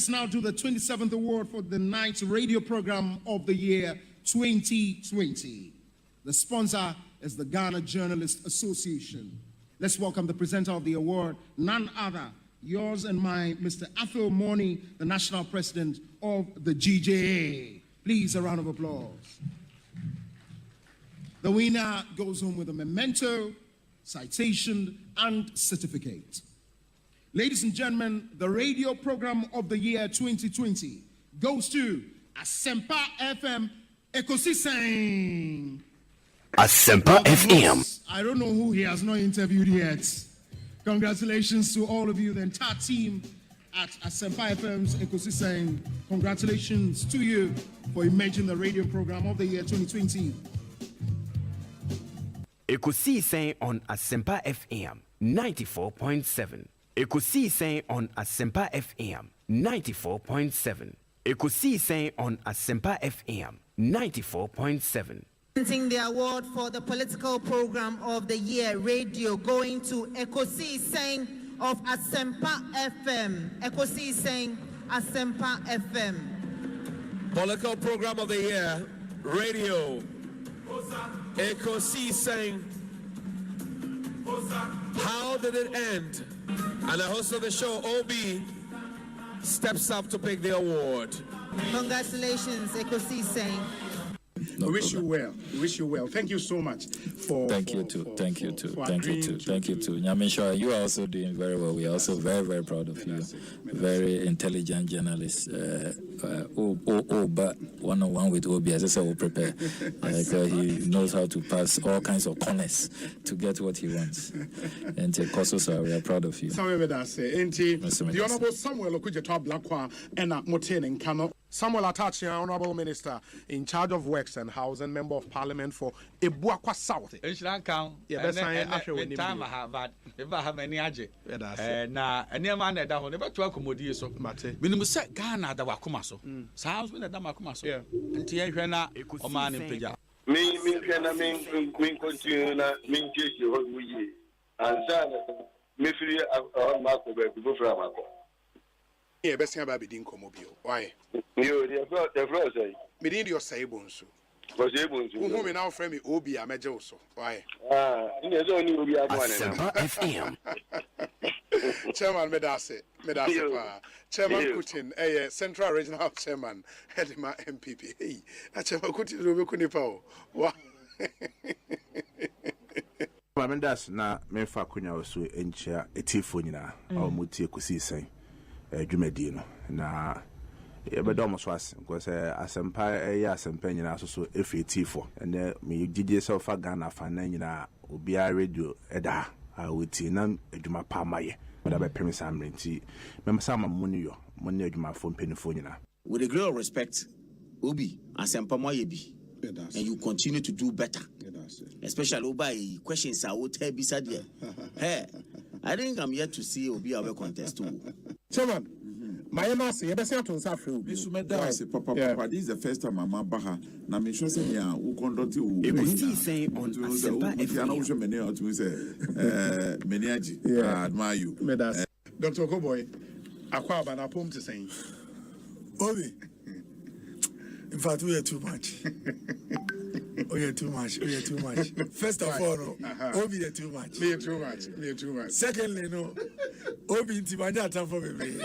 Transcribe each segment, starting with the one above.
Let's now do the 27th award for the night's radio program of the year 2020. The sponsor is the Ghana Journalists Association. Let's welcome the presenter of the award, none other, yours and mine, Mr. Athol Morni, the national president of the GJA. Please, a round of applause. The winner goes home with a memento, citation, and certificate. Ladies and gentlemen, the radio program of the year 2020 goes to Asempa FM Ekosiisen. Asempa FM. I don't know who he has not interviewed yet. Congratulations to all of you, the entire team at Asempa FM's Ekosiisen. Congratulations to you for emerging the radio program of the year 2020. Ekosiisen on Asempa FM 94.7. Ekosiisen on Asempa FM 94.7. Ekosiisen on Asempa FM 94.7. The award for the political program of the year radio going to Ekosiisen of Asempa FM. Ekosiisen Asempa FM. Political program of the year radio Ekosiisen. How did it end? And the host of the show, OB, steps up to pick the award. Congratulations, Ekosiisen. We wish you well. We wish you well. Thank you so much for. Thank you too. Thank you too. Thank you too. Thank you too. Nyamisha, you are also doing very well. We are also very, very proud of you. Very intelligent journalist. But one-on-one with Obi, as I said, will prepare. He knows how to pass all kinds of corners to get what he wants. And Kososa, we are proud of you. Samuel Medase, the Honorable Samuel Okujeto Blakwa, and Moten in Kano. Samuel Atachi, Honorable Minister in charge of Works and Housing, Member of Parliament for Ebuakwa South. Yeah, time I have had, if I have any aje. Na any man that down never to accommodate so. Minimum set Ghana that Wakumaso. Sounds when the Damakumaso. Yeah. And Tiana, or man in Pija. Me continue, mean, and son, me free of Marco Bebu from Marco. Yeah, best thing about being Comobio. Why? You, the Frosey. Medin your say Bonsu. Was able to whom now frame me Obi a Majoso. Why? In his own Obi Asempa FM. Chairman Medase, Chairman Putin, a Central Regional Chairman, Hedima MPP. Hey, a Chairman Putin Rubikunipo. What? Mendas na Mefa Kunya also in chair a Tifonina or Muti Ekosiisen. Jumedino na ebedomo was because Asempa Asempa nyina so FAT4 and me DJ so fa Ghana fa na nyina obi a radio eda a woti na adwuma pa maye but be premise amrenti mem sama muni adwuma fo mpenifo nyina. With a great respect, Obi Asempa moye bi and you continue to do better, especially by questions I would tell beside here. Hey, I think I'm here to see Obi our contest too. Chairman, my master, you better to Safru. This Papa, this is the first time I'm back. Now, me sure say ya who conduct you. Ekosiisen on Asempa FM. Meniaji, I admire you. Dr. Koboy, Aquaba na pom to say. Obi, in fact, we are too much. We are too much. We are too much. First of all, no, Obi are too much. We are too much. We are too much. Secondly, no, Obi in Timanja time for me.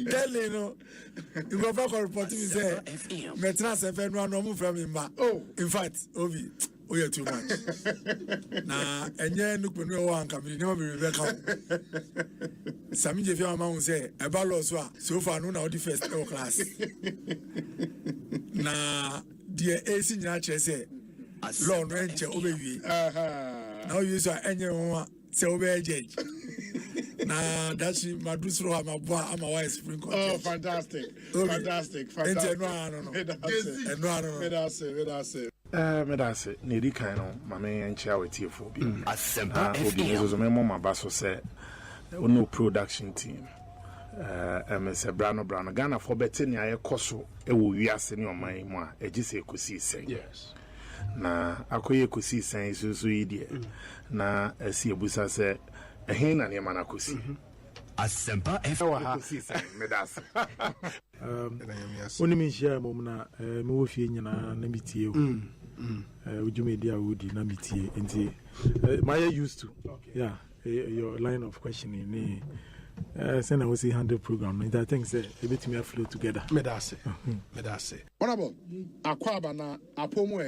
Thirdly, no, you go back and report to me say, Metras FM no move from him. Oh, in fact, Obi. We are too much. Nah, and yeah, look when we want to come, never be Rebecca. Some of your mom say, about so far, no, now the first class. Nah, dear AC Nature say, Lord Rancher, obey. Now you saw any one, say, obey judge. Nah, that's my Dusro, my boy, I'm a wise spring. Oh, fantastic. Fantastic. Fantastic. Medase, Nidika, Mamma and Charity for being Asempa FM. My basso said, no production team. MS Brano Ghana for Betania, a coso, a woyas in your mind, a Jesse Ekosiisen. Yes. Na Akoye Ekosiisen is so idiot. Na a Siabusa said, ehina ne mana kosi Asempa FM. Medas. Oni mi share mom na me wo fie nyina na mitie o. Ujumedi a wodi na mitie enti my used to. Yeah, your line of questioning send I will see handle program and I think say a bit me flow together. Medase. Honorable, akwaba na apomo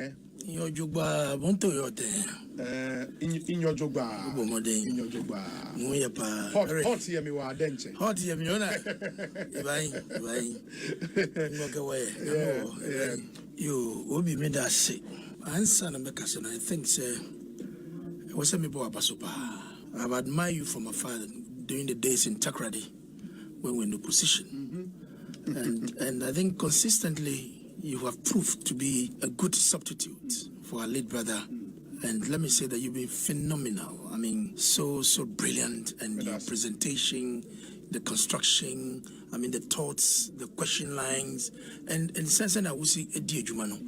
in your jugba bonto yote. In your jugba. In your jugba. Hot here me wa denche. Hot here me ona. Vai. Walk away. You will be made us say. Answer na make us I think say was me bo abasopa. I've admired you from afar during the days in Takrady when we're in the position. And I think consistently you have proved to be a good substitute for our late brother. And let me say that you've been phenomenal. I mean, so brilliant. And your presentation, the construction, I mean, the thoughts, the question lines. And since then, I will see a dear Jumano,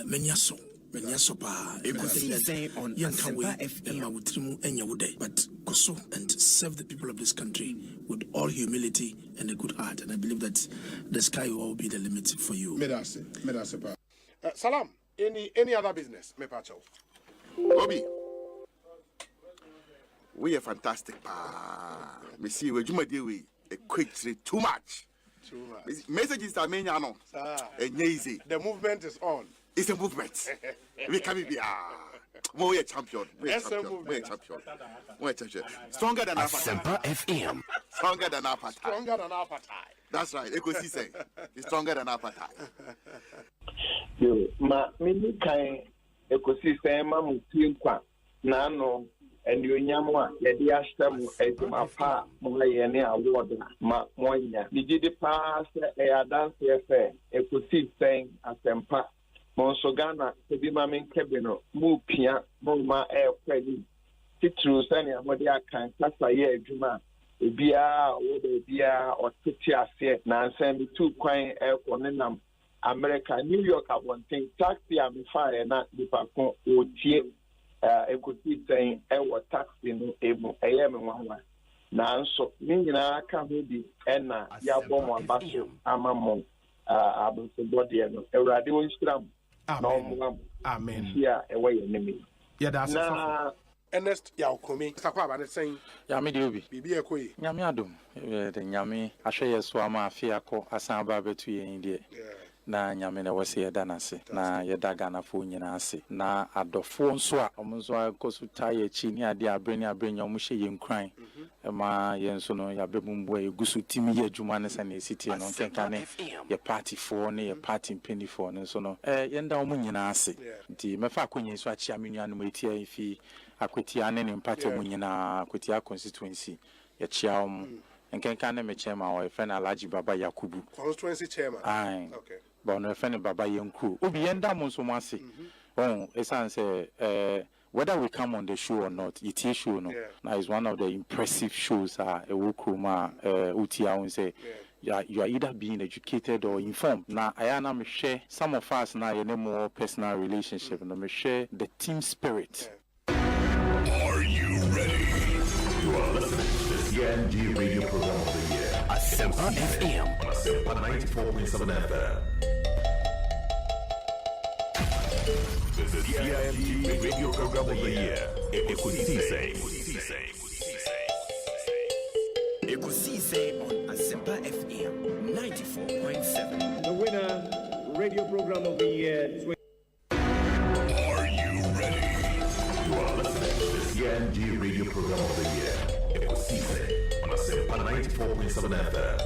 Menyaso. Ekosiise On Asempa FM. But Koso and serve the people of this country with all humility and a good heart. And I believe that the sky will all be the limit for you. Medase. Salam, any other business? Me pacho. Obi, we are fantastic. We see we do a quick too much. Messages are many, no. Easy. The movement is on. It's a movement. We can be we're a champion. We're a champion. Stronger than Asempa FM. Stronger than apartheid. That's right. Ekosiise is stronger than apartheid. Yo, me kai Ekosiise ma mutie kwa na no enyonya a yedi ashtamu eduma pa mo ye ne award ma monya. Digidi pa se e dance efe Ekosiise Asempa. Monsogana to be mammy cabino, Mupia, Moma air credit, Titru, Sanya, Modia can Casaye, Juma, a beer, or a beer, or Titia, now send me 2 coin air Conenam, America, New York, I want thing, taxi, I'm fire, not the Paco, or Tie, a good saying, or taxi, able, I am one. Now, so, Nina, come with the Enna, Yabon, Basso, Amamon, Abu Bodiano, a radio scrum. Amen. Yeah, away enemy. Yeah, that's Ernest Yaokomi. Sakwaba ne saying Yami Diobi. Bibi Ekoyi. Nyami adom. The Nyami ahwe so ama afia ko asan ba betu ye ndie. Na Nyami na wose ye da nase. Na ye da Ghana fo nyina ase. Na adofo nso a omonso akosu taye chi ni ade abreni omo hye ye nkran. Ma ye nso no ya bebumbo ye gusu timi ye adwuma ne sane city no kenka ne ye party for ne ye party penny for ne nso no ye nda omo nyina ase. Nti mefa akonye so achi amenu anu etia ifi akwetia ne mpate omo nyina akwetia constituency ye chia omo nkenka ne me chairman wa friend Alhaji Baba Yakubu constituency chairman. Okay. But no friend Baba Yenku obi yenda mo nso mo ase. Esan say whether we come on the show or not, it is show no. Now it's one of the impressive shows. Utia say, you are either being educated or informed. Now I am share some of us now in a more personal relationship, and I share the team spirit. Are you ready? You are listening to the CNG radio program of the year. Asempa FM. Asempa 94.7 FM. The CIMG radio program of the year. Ekosiise On Asempa FM 94.7. The winner radio program of the year. Are you ready? You are listening to the CIMG radio program of the year. Ekosiise on Asempa 94.7 FM.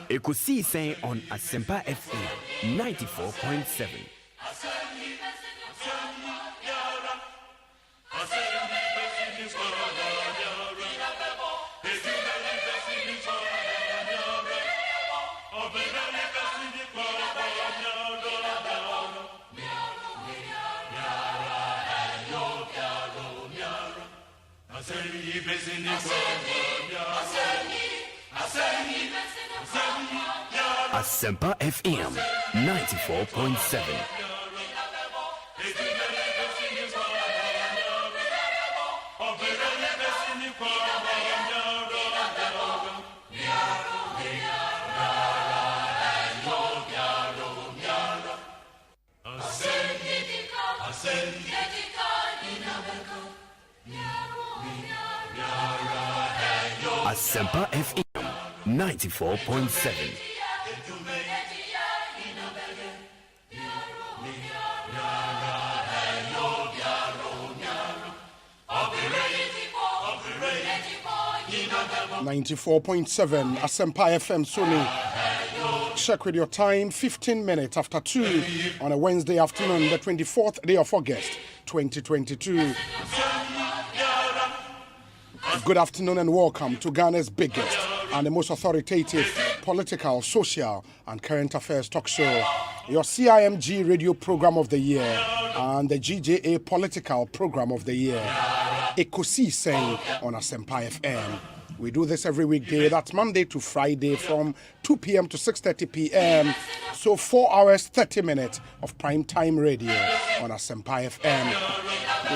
Ekosiise On Asempa FM 94.7. Asempa FM 94.7. Asempa FM 94.7. .7 Asempa FM Sony. Check with your time, 15 minutes after 2 on a Wednesday afternoon, the 24th day of August, 2022. Good afternoon and welcome to Ghana's biggest and the most authoritative political, social and current affairs talk show. Your CIMG radio program of the year and the GJA political program of the year. Ekosiisen On Asempa FM. We do this every weekday. That's Monday to Friday from 2 p.m. to 6:30 p.m. So 4 hours, 30 minutes of prime time radio on Asempa FM.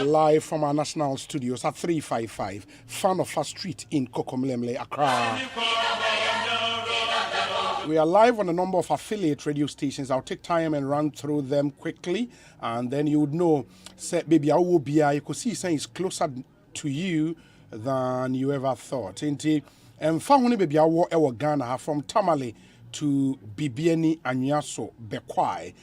Live from our national studios at 355 Fanofa Street in Kokomlemle, Accra. We are live on a number of affiliate radio stations. I'll take time and run through them quickly, and then you would know, baby, Ekosiisen is closer to you than you ever thought. Inti emfa baby awo ewo Ghana from Tamale to Bibiani Anyaso Bekwai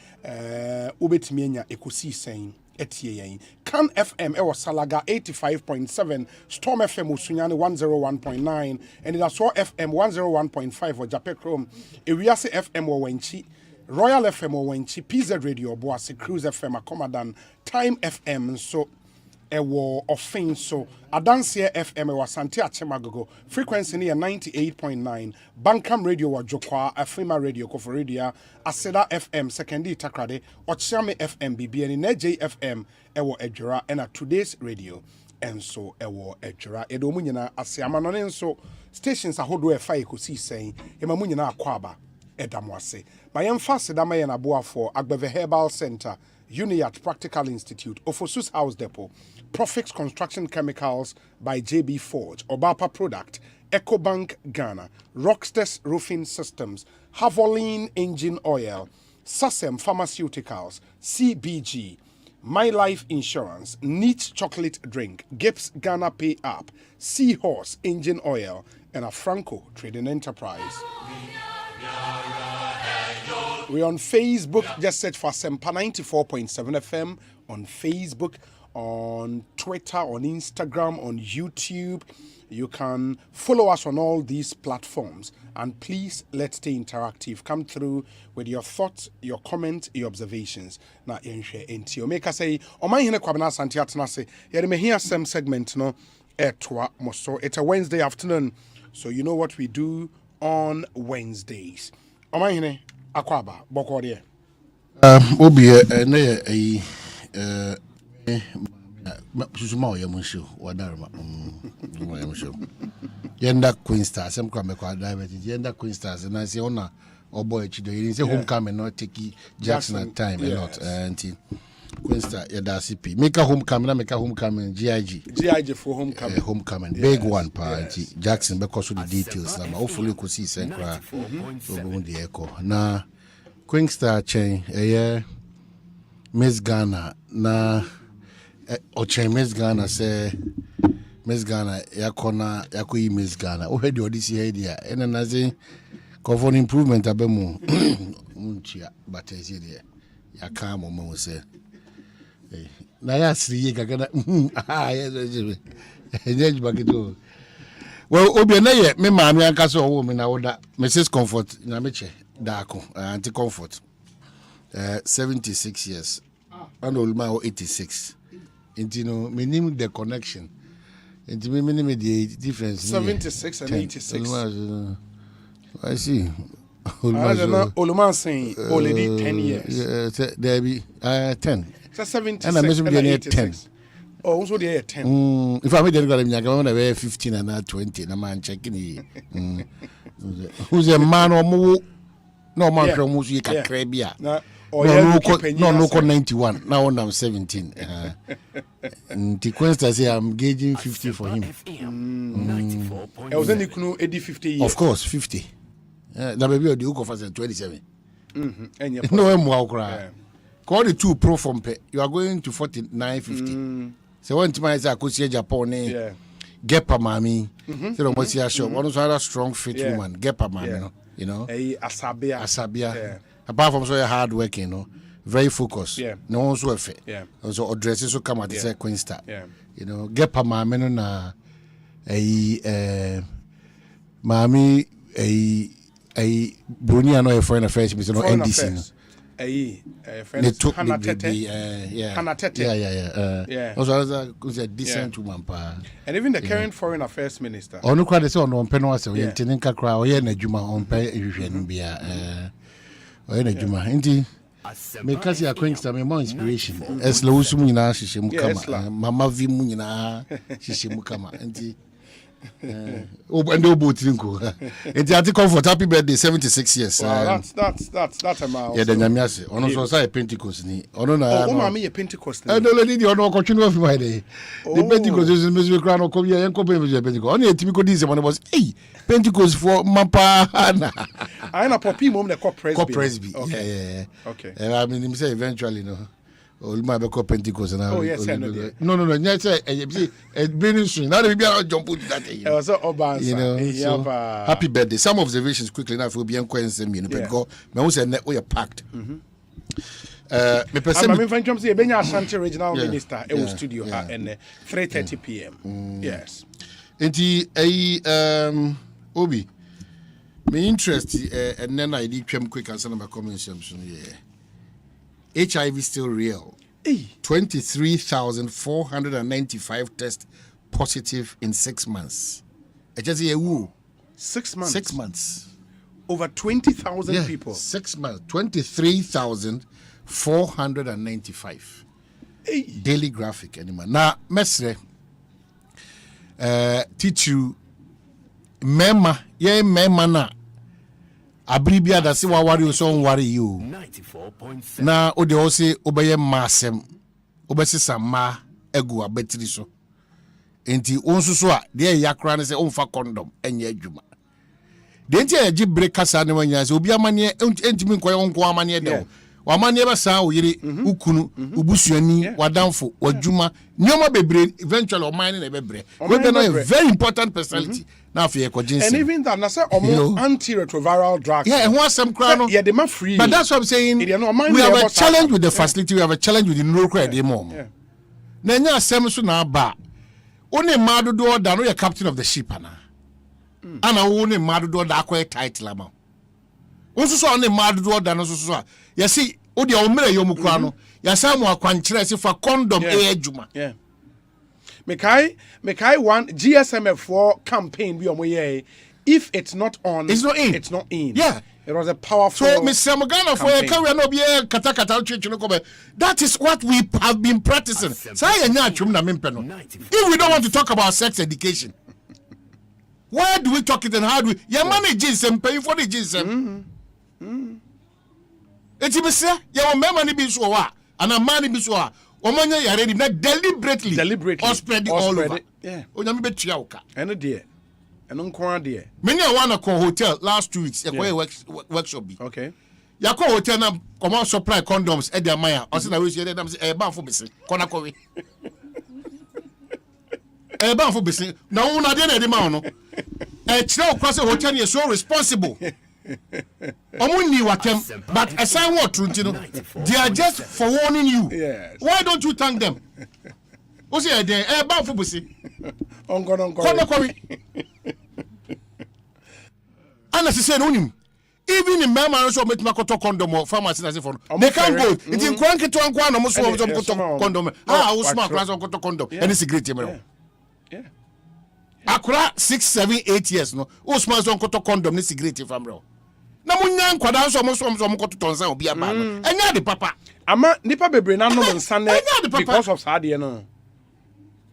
ubetimi enya Ekosiisen etie yen. Can FM ewo Salaga 85.7, Storm FM Usunyani 101.9, and Idaso FM 101.5 or Japekrom, Ewiase FM Wenchi, Royal FM Wenchi, PZ Radio Boase, Cruise FM Akomadan, Time FM so ewo offenso Adansia FM ewa Sante Achemagogo frequency near 98.9 Bankam Radio wa Jokwa Afima Radio Koforidia Aseda FM Sekendi Takrade Ochame FM BBN NJ FM ewo Ejura and today's radio enso ewo Ejura edo munyina asiama no nso stations ahodo e fa Ekosiisen ema munyina akwaba edamwase mayemfa sedama ye na boafo Agbeve Herbal Center Uniat Practical Institute, Ofosus House Depot, Profix Construction Chemicals by JB Forge, Obapa Product, EcoBank Ghana, Rocksters Roofing Systems, Havoline Engine Oil, Sasem Pharmaceuticals, CBG, My Life Insurance, Neat Chocolate Drink, Gibbs Ghana Pay App, Seahorse Engine Oil, and a Franco Trading Enterprise. We're on Facebook, just search for Asempa 94.7 FM on Facebook, on Twitter, on Instagram, on YouTube. You can follow us on all these platforms. And please, let's stay interactive. Come through with your thoughts, your comments, your observations. Now, you make us say, "Oh my, hine kwabena santi atenase." Yere me hear some segment no etwa moso. It's a Wednesday afternoon, so you know what we do on Wednesdays. Oh my, hine akwaba bokode. Obi na susuma oyemusho wadarma oyemusho yenda Queen Stars sem kwa mekwa diabetes yenda Queen Stars na say ona obo echido yin say homecoming no take Jackson at time a lot anti Queen Star yeda CP make homecoming GIG for homecoming homecoming big one pa anti Jackson because of the details na hopefully ko see sen kwa obo ndi echo na Queen Star chain Miss Ghana na Oche Miss Ghana say Miss Ghana yakona yakoyi Miss Ghana o head odisi head ya ena na say for improvement abemu munchia but ezi there yaka mo say na ya siri gaga na yes bagito well obi na ye me maami anka so wo me na woda Mrs Comfort na meche dako anti Comfort 76 years and Olma 86. And you know, minimum the connection. And to me, minimum the difference. 76 and 86. I see. Olma saying already 10 years. There be 10. So 76 and I must be 86. 10. Oh, also they 10. If I made the government away 15 and not 20, no man checking who's a man or more? No man from Musi Caribbean. No, 91. Now I'm 17. The question say I'm gauging 50 for him. I was only 50 years. Of course, 50. Now maybe the Uko for 27. No more cry. Call the 2 pro from pay. You are going to 49, 50. So one time I could see Japan. Gepa mami. So almost here show. One of other strong fit woman. Gepa mami. You know. Asabia. Apart from so hard working, you know, very focused. No one's worth it. So addresses so come at the Queen Star. You know, Gepa mami no na mami Bruni ano a foreign affairs Mr. No NDC. Friend Hanatete. Yeah. Also, a decent woman, pa. And even the current foreign affairs minister. Oh, no, quite so on Penoa, so you're telling Kakra, or you're Juma on pay, you shouldn't be a Juma. Indeed, because you are going to more inspiration. As low Sumina, Shishimukama, Mamma Vimuna, Shishimukama, and oh, and no boat it's article for happy birthday 76 years. Wow, that's a mouse. Yeah, the Namiasi. On also a Pentecost. On a Pentecost. I don't let you know continue of my day. The Pentecost is Miss Crown of Korea and Kobe Pentecost. Only a typical diesel when it was Pentecost for Mapa. I know Poppy Mom the Cop Presby. Yeah. Okay. I mean, say eventually, no. Oh, my back Pentecost and oh yes, no. Yes, very soon. Now we are jump to that. It was so you know. So, happy birthday. Some observations quickly now. If we be inquiring, because me who say we are packed. Me person. I'm in Jump see Benya Ashanti regional minister. It was studio at 3:30 p.m. Yes. Enti Obi. Me interest and then I did twem quick answer my comments. HIV still real. 23,495 tests positive in 6 months. I just say 6 months. 6 months. Over 20,000 people. 6 months. 23,495. Daily graphic anymore. Now, Mesre, teach you, mema na. Abribia da se wa wari so wari you 94.7 na o de o se obeye masem obesisa ma egu abetiri so enti onsuso a de yakra ne se onfa condom enye adwuma de enti agi breakasa ne wanya se obi amane entimi nkoye onko amane de wa mane be sa o yiri ukunu ubusuani wadamfo wadwuma nyoma bebre eventually o mine na bebre we be no a very important personality. And even that, I say, antiretroviral drugs. Yeah, and what's some crown? Yeah, they are free. But that's what I'm saying. We have a challenge with the facility. We have a challenge with the neurocred. Nanya Samson na ba. Only Madu do that. No, you're captain of the ship, Anna. Anna only Madu do that. Quite tight, lama. Also, only Madu do that. No, so you see, Odi omere yomukrano. Ya samu akwanchire for condom juma. Yeah. Mekai one GSMF4 campaign be on if it's not on, it's not in. It's not in. Yeah. It was a powerful. So Mr. Mogana for a career no be kata that is what we have been practicing. If we don't want to talk about sex education, where do we talk it and how do we manage GSM paying for the GSM? It's Mr. Ya money be so and a money be so. Omanya ya ready not deliberately or spread it all over. Yeah. Onyame betua uka. Eno de. Eno nkwa de. Many a one call hotel last 2 weeks. Workshop be. Okay. Ya call hotel na come supply condoms e dia maya. O say na we say dem say e ban for bese. Kona kowe. E ban for bese. Na una de na de ma no. E kire okwa hotel is so responsible. But aside what they are just for warning you. Yes. Why don't you thank them? What's the idea? Even in my man, so make my condom or pharmacy as if they can't go. It's in Quanky to Anquan, almost condom. Ah, I was smart class on condom. And it's a great team. Yeah. Akura 6, 7, 8 years no. O smart on condom, this is great if I'm wrong. Na munyan kwada so mo ko to tonsa obi aba no enya de papa ama nipa bebre na no nsa ne because of sad no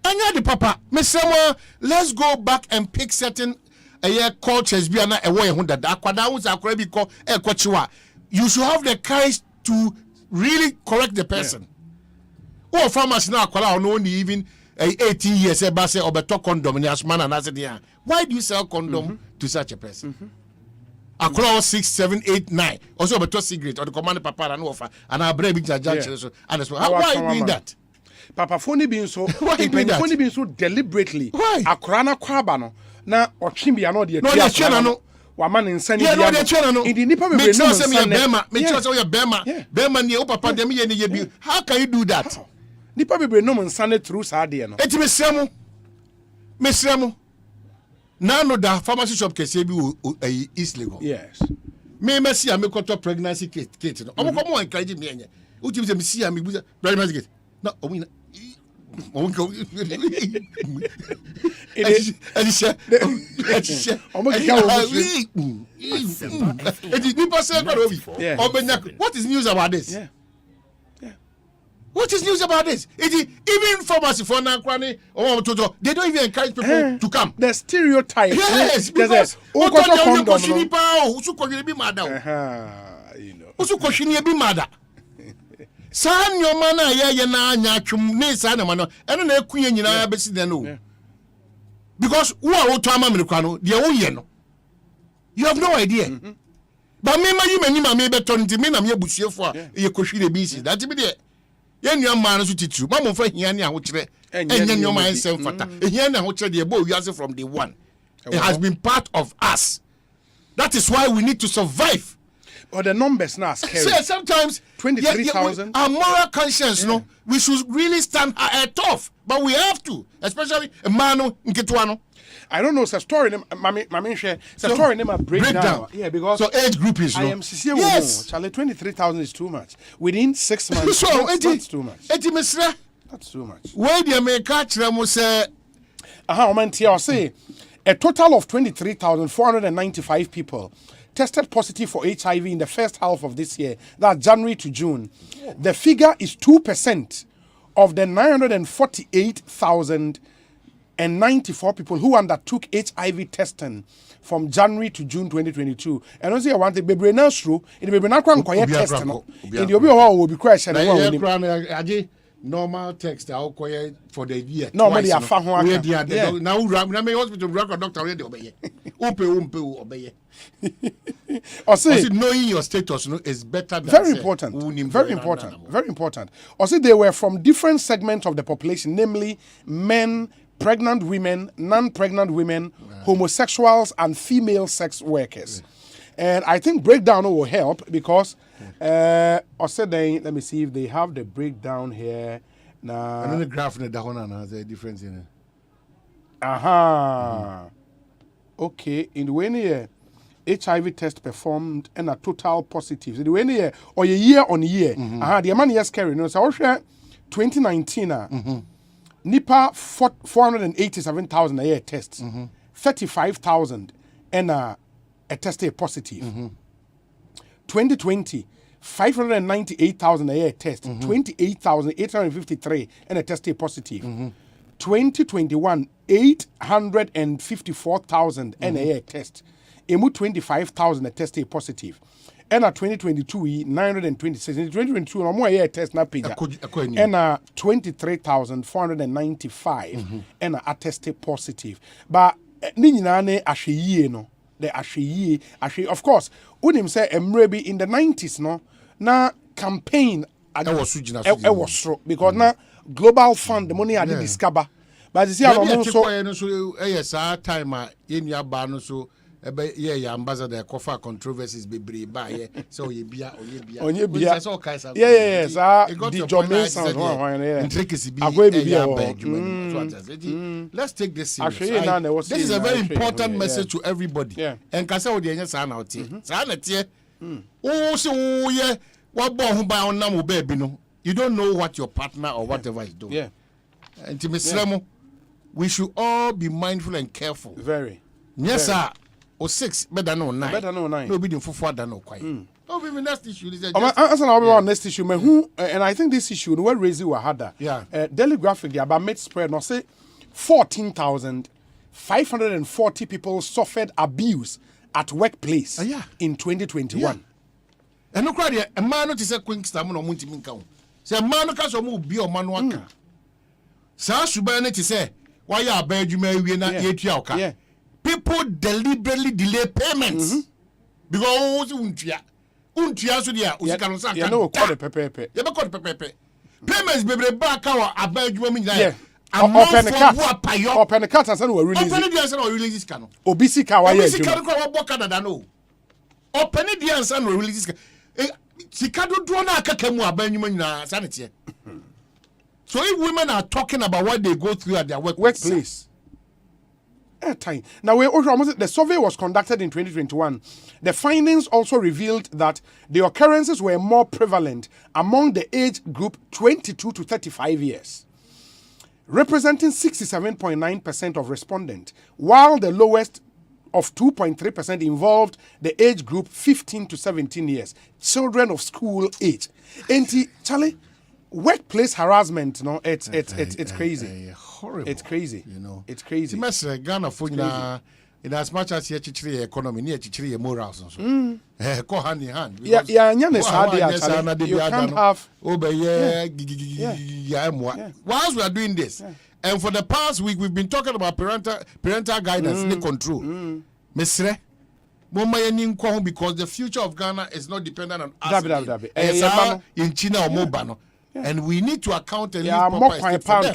Anya the papa, Mr. Let's go back and pick certain cultures. Be na ewo ehun dada. Akwada won say akwa bi ko ekwachiwa. You should have the courage to really correct the person. Oh, farmers now akwala no only even 18 years eba say obeto condom ni asman and as there. Why do you sell condom to such a person? Across 6, 7, 8, 9. Also obeto cigarette or the command papa and offer and I brave big junction so and why are you doing that? Papa phone being so why you doing that? Phone being so deliberately. Why? Akrana kwaba no na ochimbi ano de no no waman insani yeah no de chena no in the nipa be make sure say me bema make sure say you bema bema ni o papa dem ye ni ye bi how can you do that nipa be no insani through saade no eti mesremo na no da pharmacy shop kese bi East Lagos yes me mesi am koto pregnancy kit no omo komo encourage me enye uti say me see am be pregnancy kit no omo what is news about this? What is news about this? Even pharmacy for now, they don't even encourage people to come. The stereotype. Yes, because San your mana ya na nyatwum ne sa na mano eno na ekuye nyina besi den no because who are to ama me kwa no de wo ye no you have no idea but me ma you mani ma me beto nti me na me abusuefo a ye kohwire bi si that be de ye nua ma no so titru ma mo fa hia ne a ho kire enya nua ma ensem fata hia ne a ho kire de bo wiase from day one. It has been part of us. That is why we need to survive. Or the numbers now scary. See, sometimes 23,000. Our moral conscience, no, we should really stand tough, but we have to, especially a mano nketwano. I don't know. It's a story. Mami share. It's a story. Name a breakdown. Yeah, because so age group is no. Yes. Charlie, 23,000 is too much. Within 6 months. So that's too much. That's too much. Where the America chemo say? I'll say a total of 23,495 people tested positive for HIV in the first half of this year, that's January to June. The figure is 2% of the 948,094 people who undertook HIV testing from January to June 2022. And also, I want the baby now through in the baby now testing. In the will be question. Normal text for the year. Normally, I found one. Now, hospital doctor obey. Obey. Also, knowing your status is better than very important. Very important. Very important. Also, they were from different segments of the population, namely men, pregnant women, non-pregnant women, homosexuals, and female sex workers. And I think breakdown will help because also then let me see if they have the breakdown here. Now I know the graph in the has a difference in it. Okay, in the one year HIV test performed and a total positive. In the one year or year on year. The man is scary. No, so 2019 Nipa 487,000 a year tests. 35,000 and a tested positive. 2020, 598,000 a year test. 28,853 and a tested positive. 2021, 854,000 and a year test. Emu 25,000 a tested positive. And 2022, 926. In 2022, no more year test na page. And 23,495 and a tested positive. But Ninane Ashiye no. The Ashiye, of course, Unim say Emrebi in the 90s, no, na campaign was because na Global Fund, the money I did discover. But you see, I don't so yes, our time in your ban so yeah, ambassador Kofa controversies be brave by so ye bia yes, the German sound let's take this serious. This is a very important message to everybody. And kasa odi enya sa na oti sa na tie o se o ye wa bo ho ba onam o baby no, you don't know what your partner or whatever is doing. And we should all be mindful and careful. Very. Yes, sir. Or 6 better no 9. Better no 9. No be the fufu than no quite. Oh, we next issue. Next issue, who and I think this issue we raise it harder. Yeah. Daily Graphic, the about mid spread, no say 14,540 people suffered abuse at workplace in 2021. And no cry, a man not is a quick stam on Muntiminka. Say a man no cash or move be or man waka. Sa Subane to say, why you are bad you may be not yet yauka. People deliberately delay payments because untia so dia usika say you know call the pepe. You call the pepe. Payments be back our abeg you mean yeah. Open the cat and say we release. Open the answer we release this can. Obisi ka wa ye. Obisi ka ko wo Canada no. Open the answer we release this. Sika do na akaka mu abanyuma nyina sanete. So if women are talking about what they go through at their workplace. Time. Now, the survey was conducted in 2021. The findings also revealed that the occurrences were more prevalent among the age group 22 to 35 years, representing 67.9% of respondents, while the lowest of 2.3% involved the age group 15 to 17 years, children of school age. Charlie, workplace harassment, no, it's crazy. Horrible. It's crazy. You know, it's crazy. Ghana for in as much as you economy, near chichiri morals and so. Go hand in hand. You can't have. Whilst we are doing this, and for the past week we've been talking about parental guidance and control. Mesre, because the future of Ghana is not dependent on us. In China or Mobano. And we need to account and more exactly.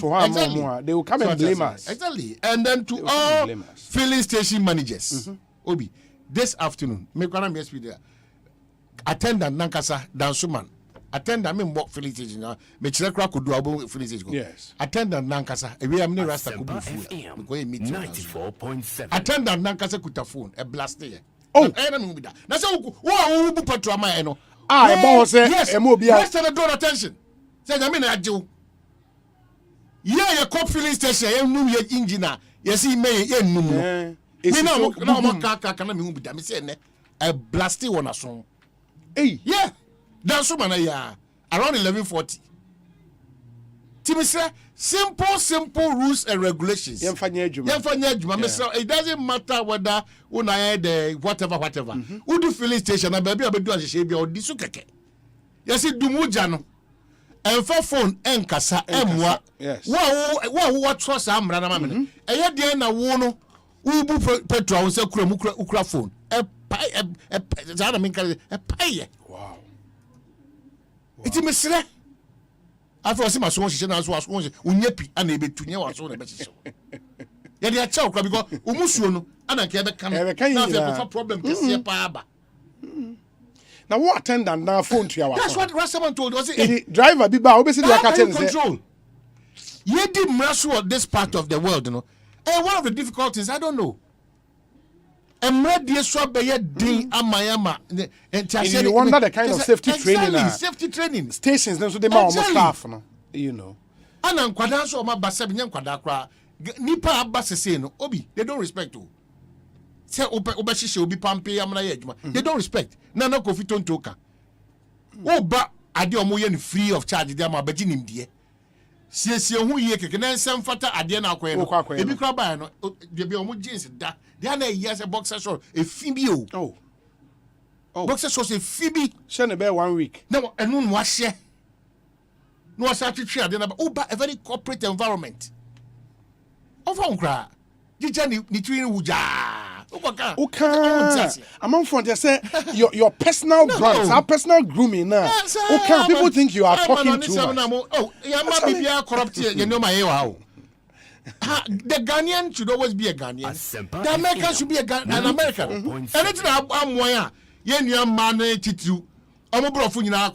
They will come and blame us. Exactly. And then to all filling station managers, Obi, this afternoon, make one of there. Attendant Nankasa Dansuman. Attendant me walk filling station. Me chilekra could do about filling station. Yes. Attendant Nankasa. We am near Rasta Kubu. 94.7. Attendant Nankasa kuta phone. A blast there. Oh, I don't know that. That's how who patrol my eno. Yes. Rest of the door attention. Say I mean I do. Yeah, your cop filling station, you know your engine. You see me, you know. Me no car can me be damn say a blasty one song. Hey, yeah. That's so man ya around 11:40. Timi say simple rules and regulations. It doesn't matter whether una the whatever. Who do filling station na baby abedu ahye bi odisu keke. You see dumuja no. And for phone enkasa emwa wa trust amra na mamene eye de na wo no ubu petrol se kura ukura phone e zana min kale e paye wow iti mesre afo se maso hye na so aso unyapi ana ebetunye wa so na be hye ye de a cha ukura because umusuo no ana nke ebe kan na fe problem kese pa aba. Now what attendant now phone to your That's what Rastaman told us. Driver be ba obesi do akate control. Ye di mraso this part of the world, you know. And one of the difficulties, I don't know. Emre die so be ye din amayama. You wonder the kind of safety training. Safety training. Stations so they almost staff, no. You know. Ana nkwada so ma ba sebi nkwada kra. Nipa aba sese no. Obi, they don't respect you. Say obashishe obi pampe amna ye adwuma. They don't respect. Na kofi tontoka. Oba ade omo ye free of charge dey ma baji nimdie. Siesie hu ye keke na nsem fata ade na akoye no. Ebi kra ba no de bi omo jeans da. They na yes a boxer short e fibi o. Oh. Boxer short e fibi. Share na be 1 week. Na enu no ahye. No asa twetwe ade na ba. Oba a very corporate environment. Over nkra. Jija ni twin wuja. Among front, you say your personal brands, our personal grooming now. People think you are talking too much. Oh, you might be corrupt. You know my how. The Ghanaian should always be a Ghanaian. The American should be an American. Anything I'm wire. You man titu. I'm a bro for you now.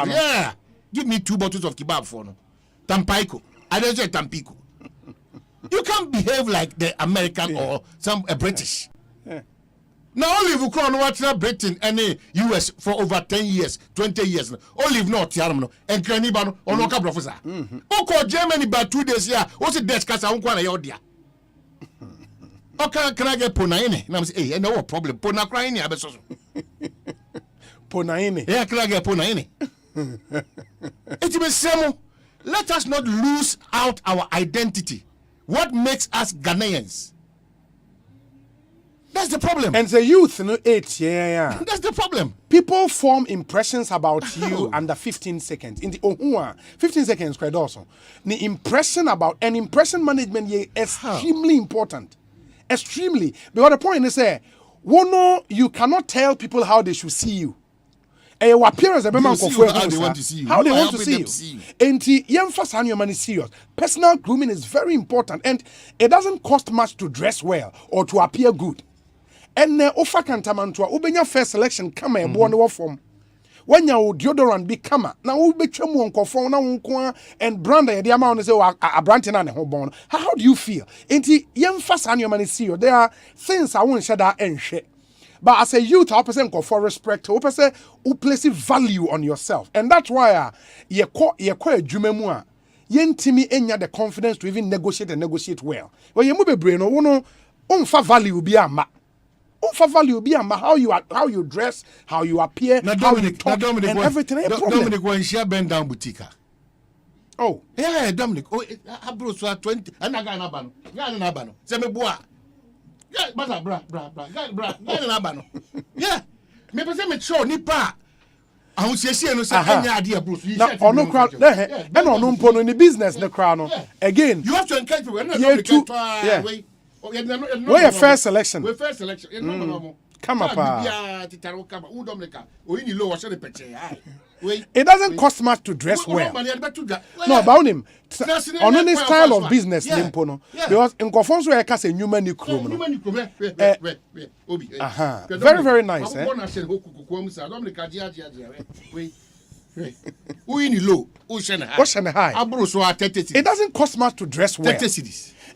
Yeah. Give me 2 bottles of kebab for no. Tampaiko. I don't say Tampico. You can't behave like the American or some British. Yeah. Now, Olive Ukron watch Britain and US for over 10 years, 20 years. Olive not Yarmano and Cranibano or no Cabrofza. Oko Germany by 2 days here. What's the desk? Because I won't want to Okay, can I get Ponaine? And I'm saying, hey, no problem. Pona crying, I bet so. Ponaine. Yeah, can I get Ponaine? It is simple. Let us not lose out our identity. What makes us Ghanaians? That's the problem. And the youth, no, 8, yeah. That's the problem. People form impressions about you under 15 seconds. In the 15 seconds, quite also. The impression management is extremely important. Extremely. Because the point is, you cannot tell people how they should see you. Your appearance, how they want to see you. How they want to see you. And the emphasis on your money is serious. Personal grooming is very important, and it doesn't cost much to dress well or to appear good. And ofa kantamantua, ubenya first selection kama ebo ne form. When your deodorant be kama, na ubetwa mu nkofo na nko and brand e de ama on say a brand na ne ho bon. How do you feel? Enti yemfasa on your money serious. There are things I won't share that enhwe. But as a youth, I person go for respect. I person who place value on yourself, and that's why ye call adwuma mu a yentimi enya the confidence to even negotiate well. Well, you move brain no unfa value bi ama. Unfa value bi ama how you dress, how you appear, how you talk, and everything. Dominic when she bend down boutique. Oh, yeah, Dominic. Oh, abro so 20. Anaga na bano. Ya na bano. Se me boa. Yeah, but bra. Yeah, me person me show nipa. Ahun siesie no say anya ade abro. Na ono crowd e no no mpo no ni business ne crowd no. Again, you have to encourage people. Yeah. Where your first selection? We first selection. Come up. It doesn't cost much to dress well. No, about him. On any style of business, Limpono. Because in Kofonso, I can say human Nikrom. Very, very nice. It doesn't cost much to dress well.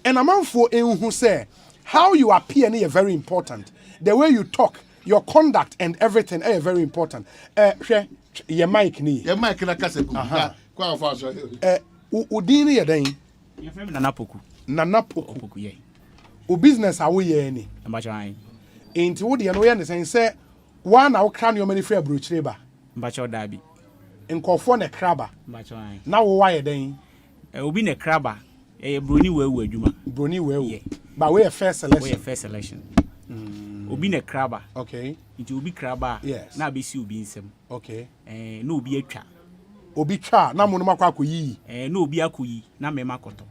And among for who say how you appear is very important. The way you talk, your conduct, and everything is very important. Your mic ni. Your mic na kaseku. Udini ya dai. Nanapoku. Nanapoku. Ye. U business awo ye ni. Mbachai. Inti wodi no ye ne say one awo kra no many free abrochireba. Mbacho dabi. Nkofo ne kraba. Mbachai. Na wo wa ye dai. Obi ne kraba. Broni wewu adwuma. Broni wewu. But we first selection. We first selection. Obi ne kraba. Okay. Nti obi kraba. Yes. Na be si obi nsem. Okay. Na obi atwa. Obi twa na mo no makwa akoyi. Na obi akoyi na me makoto.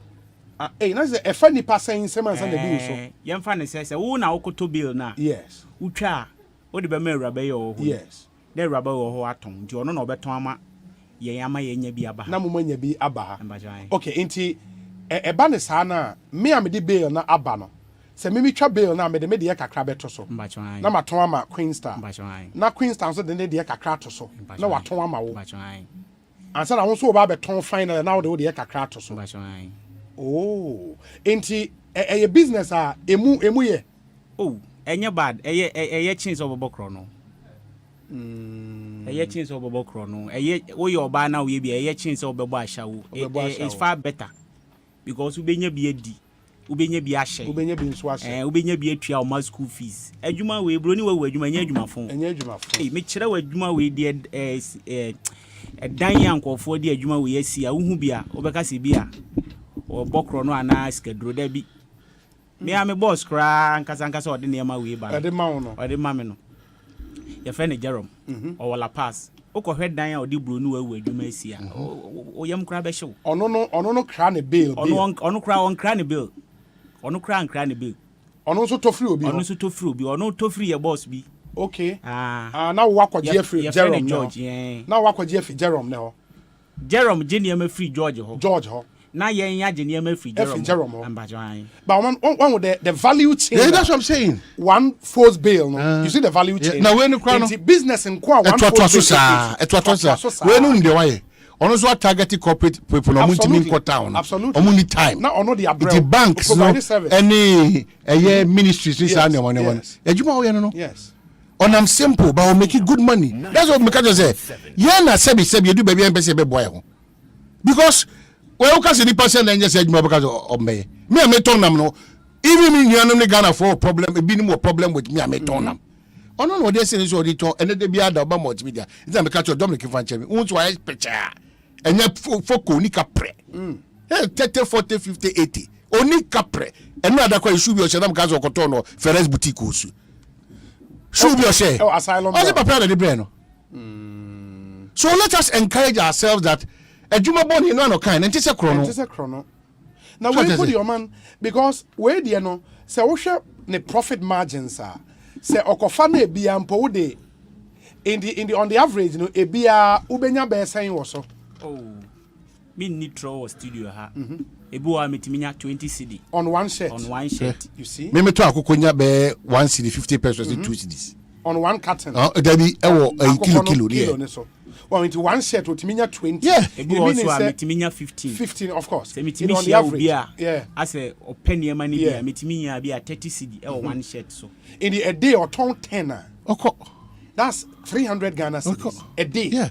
Na say e fa nipa sen nsem ansa na bi so. Yemfa ne say wo na wokoto bill na. Yes. Utwa. Wo de be ma awuraba ye wo ho. Yes. De awuraba wo ho aton. Nti ono na obeton ama ye ama ye nya bi aba. Na mo nya bi aba ha. Mbajai. Okay, nti eba ne saa na me amede bill na aba no. Se me twa bill na me de kakra beto so. Mbachai. Na maton ama Queen Star. Mbachai. Na Queen Star so de kakra to so. Na waton ama wo. Mbachai. Ansa na wo so ba beton final na wo de kakra to so. Mbachai. Oh, enti a business emu ye. Oh, enya bad. Eye chance obobokro no. Eye chance obobokro no. Eye wo ye oba na wo ye bi eye chance obebo ashawo. It's far better. Because ubenya bi edi. Ubenya bi ahye. Ubenya bi nso ahye. Ubenya bi atua o school fees. Adwuma we broni we adwuma nya adwuma fon. Enya adwuma fon. Me kire we adwuma we de dan yankofo de adwuma we asi a wo hu bia obeka se bia obokro no ana skedro da bi. Me am boss kra nkasa ode ne ma we ba. Ode ma wo no. Ode ma me no. Ye fe ne Jerome. O wala pass. Okɔhwɛ dan a ɔde broni wawu adwuma asi a oyam kra bɛhyew ɔno no kra ne bill ɔno kra on kra ne bill ɔno kra nkra ne bill ɔno nso tofri obi ɔno nso tofri obi ɔno tofri ye boss bi okay na wo akɔgye free Jerome George na wo akɔgye free Jerome ne ho Jerome gye ne free George ho na yɛn ya gye ne free Jerome ambajan but one with the value chain yeah, that's what I'm saying one false bill no you see the value chain now when no business in kwa one false bill we no ndɛ why ono so target corporate people no mutimi in town absolutely omu need time na ono the the banks no any ministries this and one ejuma wo ye no yes on am simple but we make it good money that's what make us say yeah na sebi do baby empese be boy ho because well, you can see the person and just said, because of me. Me, I may turn them no. Even in Yanam Ghana for problem, a bit more problem with me, I may turn them. Oh no, they say so they talk, and then they be other multimedia. It's a catch of Dominic Fanchemi, who's why picture, and yet for Konika pre. 30, 40, 50, 80. Only capre. And not that should be a Shadam Gazo Cotono, Ferres Boutique. Should be a share. Oh, asylum. Also, prepare the brain. So let us encourage ourselves that a Juma Boni no kind, and it's a chrono. It's a chrono. Now, we put your man because where do you know? Say, we share the profit margins are. Say, Okofane be ampode in the on the average, you know, a beer Ubenya Bear saying also. Oh, me nitro studio ha. Ebuwa metiminya 20 CD on one shirt. On one shirt, you see. Me to akukonya be 1 CD 50 pesos 2 CDs. On one carton. Oh, that be kilo yeah. Well, into one shirt metiminya 20. Yeah. Ebuwa also metiminya 15. 15 of course. Metiminya obia. Yeah. As a penny money bia metiminya bia 30 CD one shirt so. In a day or 10. Okay. That's 300 Ghana cedis a day. Yeah.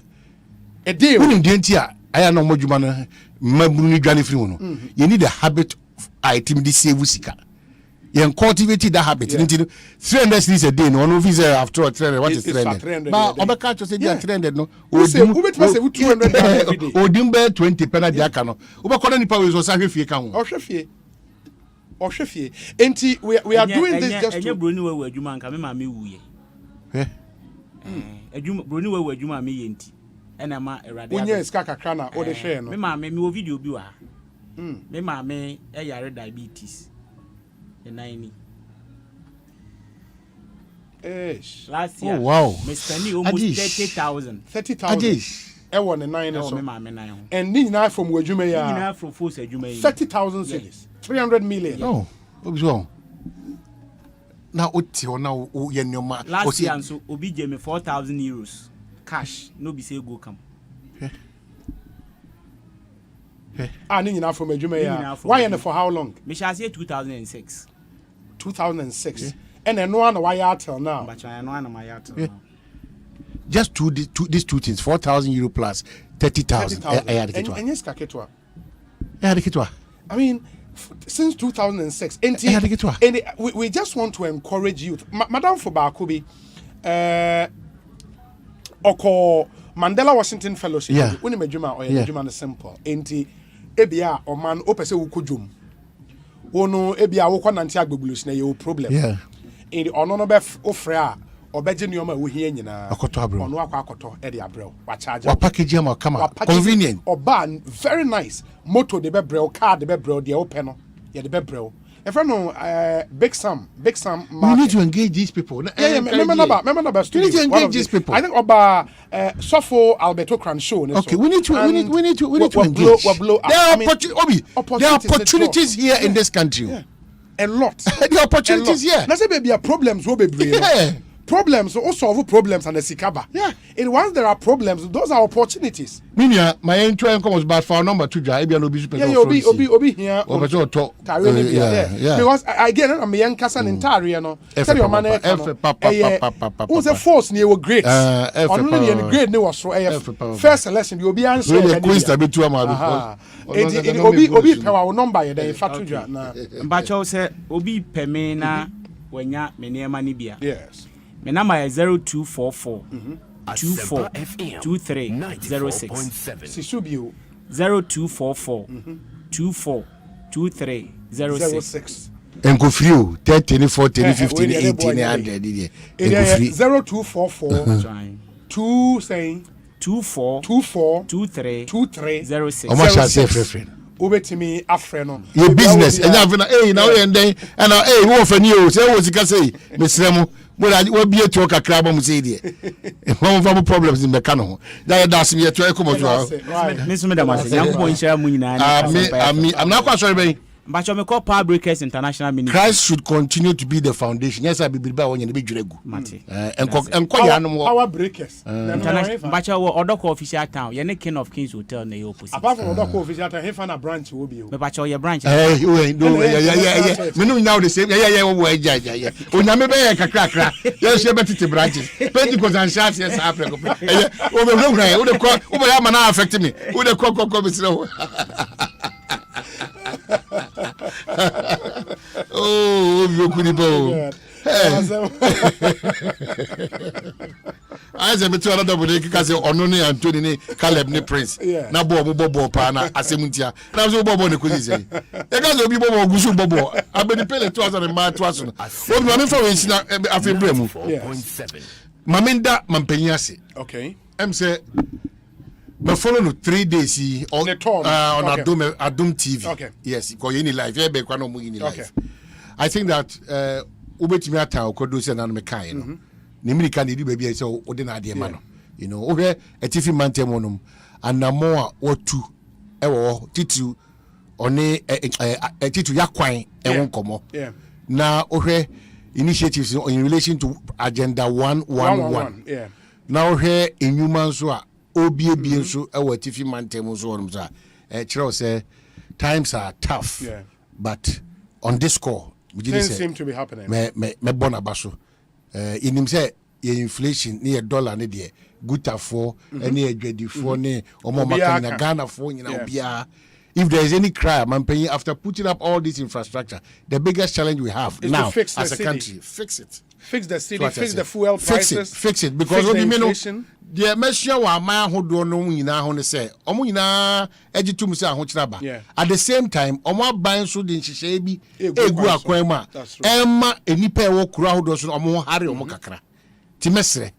A day. When in Dentia, I know more Jumana. You need a habit of item this save usika. You cultivate that habit. 300 cedis a day. No one visa after 300. What is 300? But Obaka to say 300 no. Who say 200 every day? Odimbe 20 pena diakano. Obaka ni power is osafe fie kan. Ohwefie. Enti we are doing this just to broni we adwuma nka me ma me wuye. Adwuma broni we adwuma me yenti. Ena ma erade. Unye ska kakra na o de share no. Me ma me wo video bi wa. Me ma me yare diabetes. The 90. Last year. Oh wow. Me spending almost 30,000. 30,000. E won the 9 so. Me ma me 9. And ni na from adwuma ya. Ni na from force adwuma ya. 30,000 cedis. 300 million. Oh. What's wrong? Now oti ona o ye nyoma. Last year so obi je me 4,000 euros. Cash, no be say go come. Ni nyina from adwuma ya. Why and for how long? Me shall say 2006. 2006. And then no one why till now. But I know na my till. Just these two things, 4,000 euro plus 30,000. And yes, kaketwa. I mean, since 2006, and we just want to encourage youth. Madam Fobakubi, Oko Mandela Washington Fellowship. Yeah. When Majuma or Majuma simple. Enti ebia or man opese ukujum. Ono ebia woko nanti agbebulus na ye problem. Yeah. In the ono be ofra obeje nyoma wo hia nyina. Akoto abro. Ono akoto e de abro. Wa charge. Wa package am come convenient. Oba very nice. Moto de be brel, car de be brel, de open no. Ye de be brel. If I know Big Sam market. We need to engage these people. Remember we need to engage these people. I think about Sofo Alberto Cranshaw. Okay, we need to engage. There are opportunities here in this country. Yeah. A lot. There are opportunities here. Now say baby problems will be brave. Yeah. Problems or solve problems and the sikaba. Yeah. And once there are problems, those are opportunities. Minya, my entry income was bad for number 2 job. Obi here. Yeah. Because again, I'm young Kassan in Taria, no. Tell your man, who's a force near your grades. Only in grade no was first selection, you'll be answering. Queen's a bit too much. Obi power number, then Fatuja. But you say, Obi Pemena, when ya many money beer. Yes. My number is 0244 24 23 06. Sisubio 0244 24 23 06. And go free 30, 40, 15, 18, 100. 0244 2 saying 24 23 06. How much I say, friend? Ubetimi afreno. Your business and having now and then and who for you say what you can say, Miss Remo. Well, be a talk a crab on Musedia. One of our problems in the canon. That's me a try come on. Miss Madam, I'm not quite sorry. But you call Power Breakers International Ministry. Christ should continue to be the foundation. Yes, I be on the big Juregu. And Power Breakers. But you were other official town. You're the King of Kings Hotel near your position. Apart from other official town, he found a branch will be. But your branch. Yeah. We know now the same. Yeah. When I may a crack, yes, you're better to branches. Pentecost and shots, yes, Africa. Over the clock, over Yamana affected me. With the cocoa. Oh, you could go. I said, another way because Ononi and Tony Caleb ne Prince. Na Bobo Pana, Asemuntia. Now, so Bobo ne Kuzi say. The guys will be Bobo Gusu Bobo. I been paying 2,000 and man 2,000. What money for which na after Bremu? 4.7. Maminda Mampenyasi. Okay. I'm say. Me follow no 3 days on Adum TV. Okay. Yes, because you need life. Yeah, be kwano mu in life. I think that ubetimi ata okodo se na me kan no. Ni mi kan di baby say odi na ade ma no. You know, ohwe etifi mantem wonum anamo a otu e wo titu one titu yakwan e won komo. Yeah. Na ohwe initiatives in relation to agenda 111. Yeah. Na ohwe enyuma nso a obie so e tifi mantem so wonum sa kire say times are tough. Yeah. But on this score things seem to be happening. Me bona baso inim say inflation near dollar ne de guta for any adwadi for ne omo makanya Ghana for nyina obia. If there is any crime, I'm paying after putting up all this infrastructure, the biggest challenge we have is now as a country, fix it. Fix the city, fix the fuel prices. Fix it because fix the inflation. The measure wa man who do no nyina ho ne say omo nyina egitum say ho kiraba. At the same time, omo ban so de nhihye bi egu akwan ma emma enipa e wo kura ho do so omo hare omo kakra. Ti mesre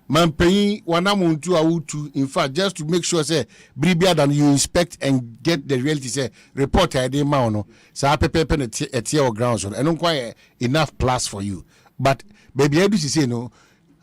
man paying wanamuntu awutu in fact just to make sure say bribia than you inspect and get the reality say report I dey ma no say pepe na tie o ground so and quite enough plus for you but baby I do say no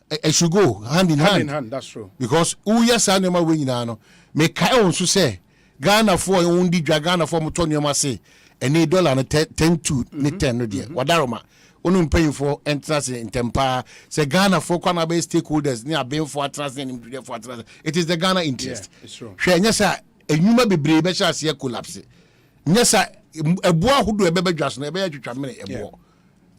it should go hand in hand. That's true because who yes anema we nyina no me kai on so say Ghana for undi Ghana for mutonyo ma say any dollar na 10 to 10 no there wadaroma onum paying for entrance in Tempa, say Ghana for Kwanabe stakeholders near being for entrance and for entrance. It is the Ghana interest. Yeah, it's true. Yes, a human be brave, shall see a collapse. Yes, a boy who do a baby just never to terminate a boy.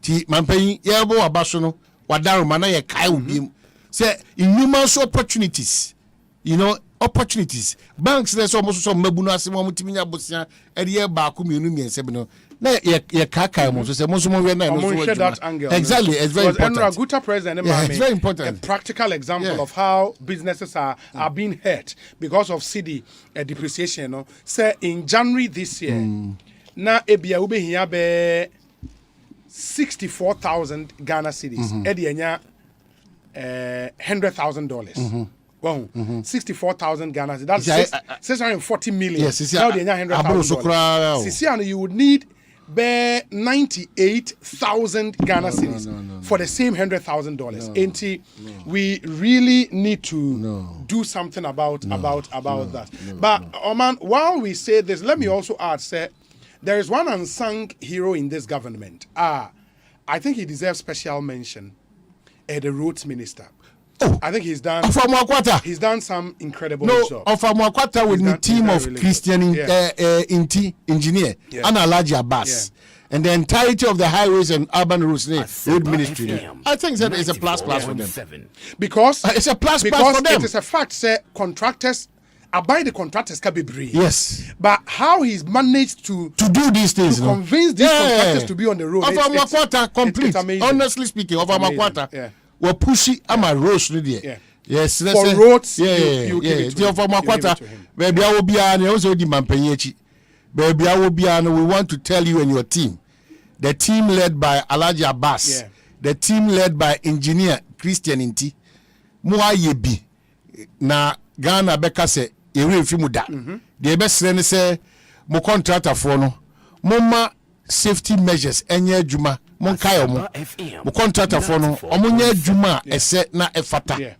T. Man paying, Yabo Abasono, Wadaru Manaya Kai will be say in numerous opportunities, you know. Opportunities. Banks there's almost some mabuna simo mutimia bosia e de ba ku mienu mi ensebino na ye kaka mo so say mo so mo we na no so that angle. Exactly, it's very important. Enra Guta president it's very important. A practical example of how businesses are being hurt because of cedi depreciation no say in January this year na ebia ube hia be 64,000 Ghana cedis e de anya $100,000. Well, 64,000 Ghana. That's 640 million. Yes, now they need $100,000. You would need 98,000 Ghana cedis for the same $100,000. We really need to do something about that. But Oman, while we say this, let me also add, say, there is one unsung hero in this government. I think he deserves special mention. The roads minister. I think he's done some incredible job. Of Amakwata with the team of really Christian engineer and Alaji Abbas. And the entirety of the highways and urban roads road ministry. I think that is a plus for them. Because it's a plus for them. It is a fact, say contractors buy the contractors can be brave. Yes. But how he's managed to do these things, to convince these contractors to be on the road. Of Amakwata complete. Honestly speaking, of Amakwata. We're pushing my roads there. Yes, for roads. You give it to him. Baby, I will be on also the Mampenyechi. Baby, I will be on. We want to tell you and your team, the team led by Alaji Abbas, the team led by engineer Christian Inti, Mua Yebi, na Ghana Beka se Ere Fimuda. The best friend say, mo contractor for no, moma safety measures enye juma. Monkayo mo contractor for no omunye adwuma ese na efata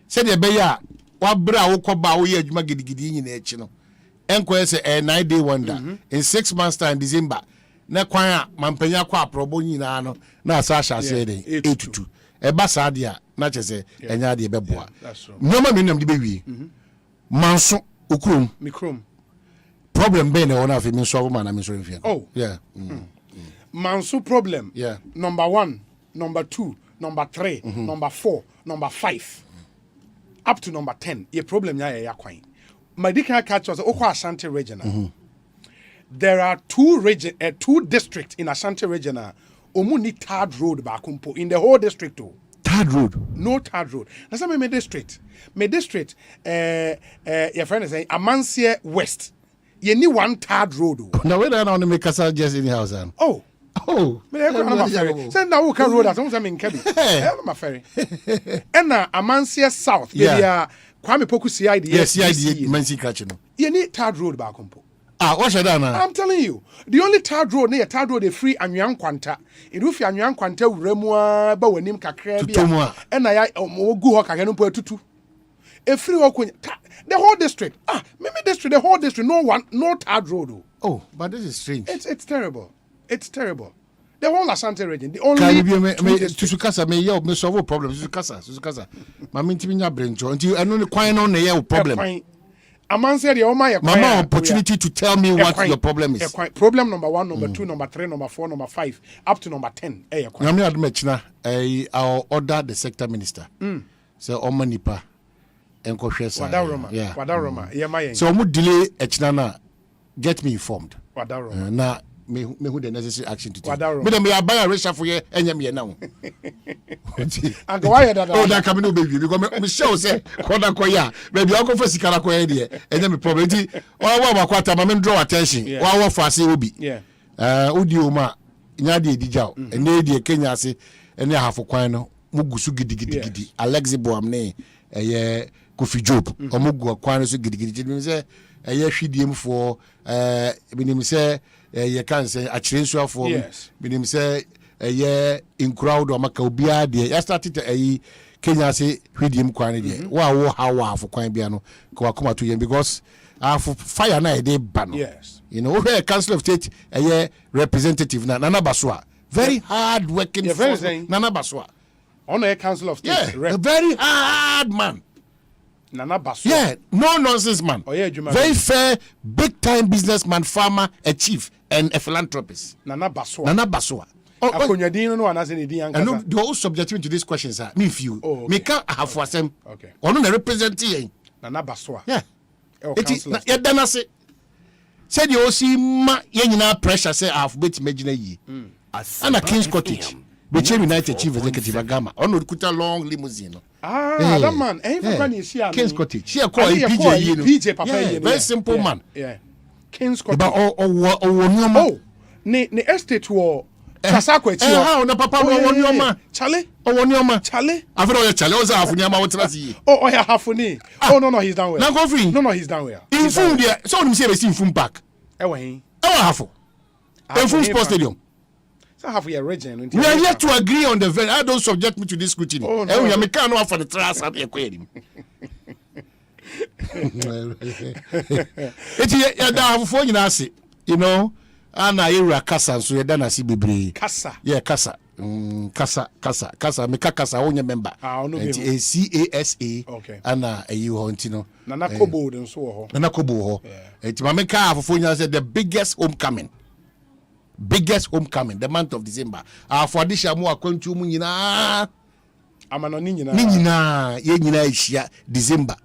se de be ya wa bra wo koba wo ye adwuma gidigidi yin na echi no enko ese 9-day wonder in 6 months time December na kwan a mampanya kwa aprobo nyina no na asasha se de 82 e ba sa de a na chese enya de be boa nyoma me nam de be wi manso okrom mikrom problem be na wona afi mi so ma na mi so mfia Mansu problem. Yeah. Number 1, number 2, number 3, number 4, number 5, up to number 10. Your problem ya kwai. My dick catch was Oko Ashanti region. there are two districts in Ashanti region. Omuni third road bakumpo in the whole district too. Third road. No third road. That's my district. My district, your friend is saying Amansia West. You need one third road. Now where I want to make us just in the house. Oh. Oh. Send now who can road as I'm in Kebbi. I'm a ferry. And Amansia South. Yeah. Kwame Poku CID. Yes, CID. Mansi Kachino. You need third road bakumpo. What's that now? I'm telling you, the only third road near third road is free Anyang Kwanta. It will be Anyang Kwanta Remua, but when him Kakrebia, and I go hock again to tutu. A free walk the whole district. Maybe district, the whole district, no third road. Oh, but this is strange. It's terrible. It's terrible. The whole Ashanti region, the only to Sukasa may yell me solve problems. Sukasa. My mintimina brain until I know the quine on the problem. Aman said, Mama, opportunity to tell me what your problem is. Problem number 1, number 2, number 3, number 4, number 5, up to number 10. I'll order the sector minister. So, Omanipa and Koshesa. Wadaroma. So, I'm delay Echnana. Get me informed. Wadaroma. Now, me who the necessary action to take. Me I buy a resha for you and me now. And why that? Oh, that coming baby because me show say koda koya. Baby I go for sikara koya there. And then me problem ti. Wa kwata ma me draw attention. Wa for say obi. Yeah. Odi o ma nya de dijao. And dey Kenya say and half kwan no mugusu gidi. Alexi Boam ne Kofi Job. Omugu kwan so gidi. Me say hwidiem for me say you can say a change for me say in crowd or maka obia de I started Kenya say hwidiem kwan de wa how for kwan bia no ko akoma to yen because for fire na dey ban. Yes, you know where council of state representative Nana Baswa very hard working Nana Baswa on a council of state a very hard man. Nana Baswa. Yeah, no nonsense man. Oh, yeah, very fair, big time businessman, farmer, a chief, and a philanthropist. Nana Baswa. And no, the whole subjective to these questions are me few. Me can't have for them. Okay. Or no representing Nana Baswa. Yeah. It is not say. Said you see ma yenina pressure say I've bet imagine ye. And a King's Cottage. Became United Chief Executive Agama. On would put a long limousine. That man, King's Cottage. She call PJ Papa. Very simple man. Yeah. King's Cottage. Oh, ne estate war. Kasako echi. How na papa wonyoma. Chale. Wonyoma. Chale. After all Chale was half nyama what trasi. Oh, yeah, half ni. Oh no, he's down where. Na go free. No, he's down where. In Fum there. So him say be in Fum Park. Ewa half. In Fum Sports Stadium. Half your region. We are here to agree on the very. I don't subject me to this scrutiny. Oh, no. We can't know for the trust of the aquarium. You know, and I hear Kasa, so you're done as Bibri. Kasa. Yeah, Kasa. Kasa. Me Kasa, only member. CASA. Okay. And you want, you know. Nana Kobo and so. Nana Kobo. It's my car for the biggest homecoming. The month of December. For this year, more going to Munina. I'm an Nina. Yenina is December.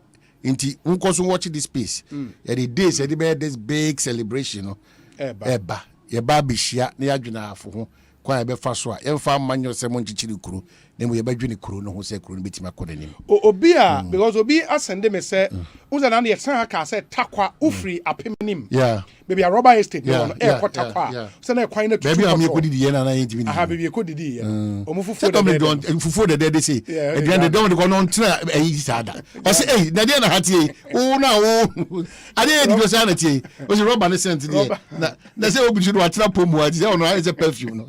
Inti, unko watch this piece. The days, this big celebration. Eba. Yeba bishia, Niagina for quite a fast one. Every manual Semon Chichikuru. Then we have been Kuru, who said couldn't beat my coding. Obia, because Obia send them a say, who's an Andy Sanaka said Takwa Ufri a Piminim. Yeah. Maybe a robber estate. Airport Takwa. Send a quite a baby. I'm your good idea and I have a good idea. Before the day they say, and then they don't go on to a sada. I say, hey, Nadiana Hattie, oh, no, I didn't go sanity. Was a robber sent to they say, we should watch up it's a perfume.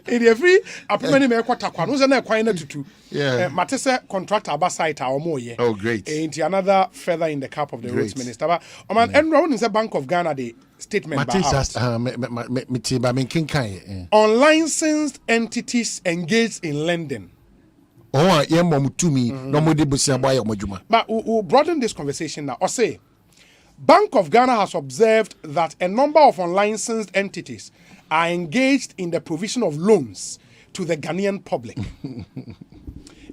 In every a permanent Takwa, who's an quite to Matessa contract our site or more. Oh, great. Ain't another feather in the cap of the roads minister. But Enron is a Bank of Ghana the statement unlicensed entities engaged in lending. Oh, yeah, to me, no more but we'll broaden this conversation now. Osei, Bank of Ghana has observed that a number of unlicensed entities are engaged in the provision of loans to the Ghanaian public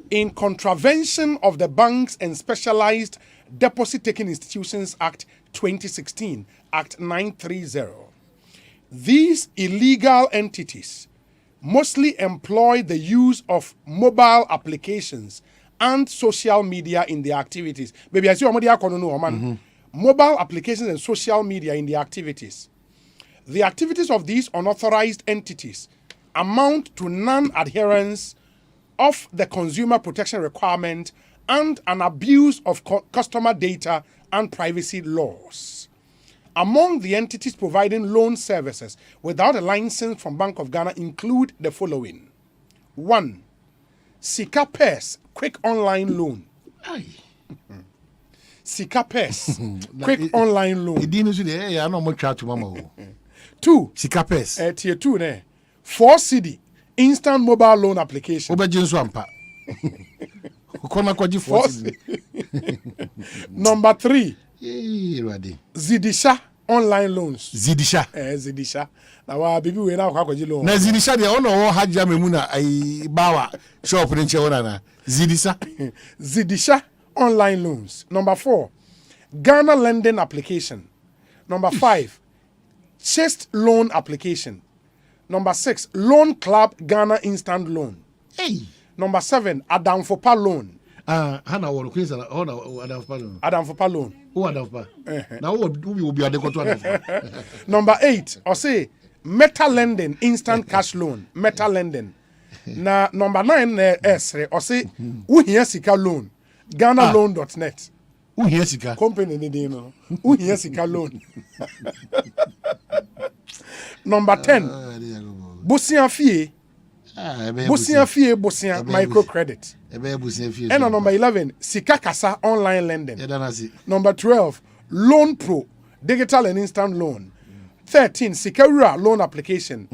in contravention of the bank's and specialized Deposit Taking Institutions Act 2016, Act 930. These illegal entities mostly employ the use of mobile applications and social media in their activities. Baby, I see mobile applications and social media in their activities. The activities of these unauthorized entities amount to non-adherence of the consumer protection requirement and an abuse of customer data and privacy laws. Among the entities providing loan services without a license from Bank of Ghana include the following. 1. Sika Pers, quick online loan. Sika Pers, quick online loan. 2. Sika Pers. Tier 2, 4 CD, instant mobile loan application. Number 3. Zidisha online loans. Zidisha. Zidisha. Na wa bibi we na kwa loan. Na Zidisha de ono haja memuna ai bawa shop nche ona na. Zidisha. Zidisha online loans. Number 4. Ghana lending application. Number 5. Chest loan application. Number 6. Loan Club Ghana instant loan. Hey. Number 7. Adam Fopa loan. Hana woro kwesa ona Adam Fopa loan. Adam Fopa loan. Who Adam Fopa? Na wo obi ade koto Adam Fopa. Number 8. Osei Meta lending instant cash loan. Meta lending. Na number 9 esre Osei uhia sika loan. GhanaLoan.net. Uhia sika. Company ni dey no. Uhia sika loan. Number 10. Bosia fie. Bosia fie bosia microcredit. And number 11, Sika Kasa online lending. Number 12, Loan Pro, digital and instant loan. 13, Sikarura loan application.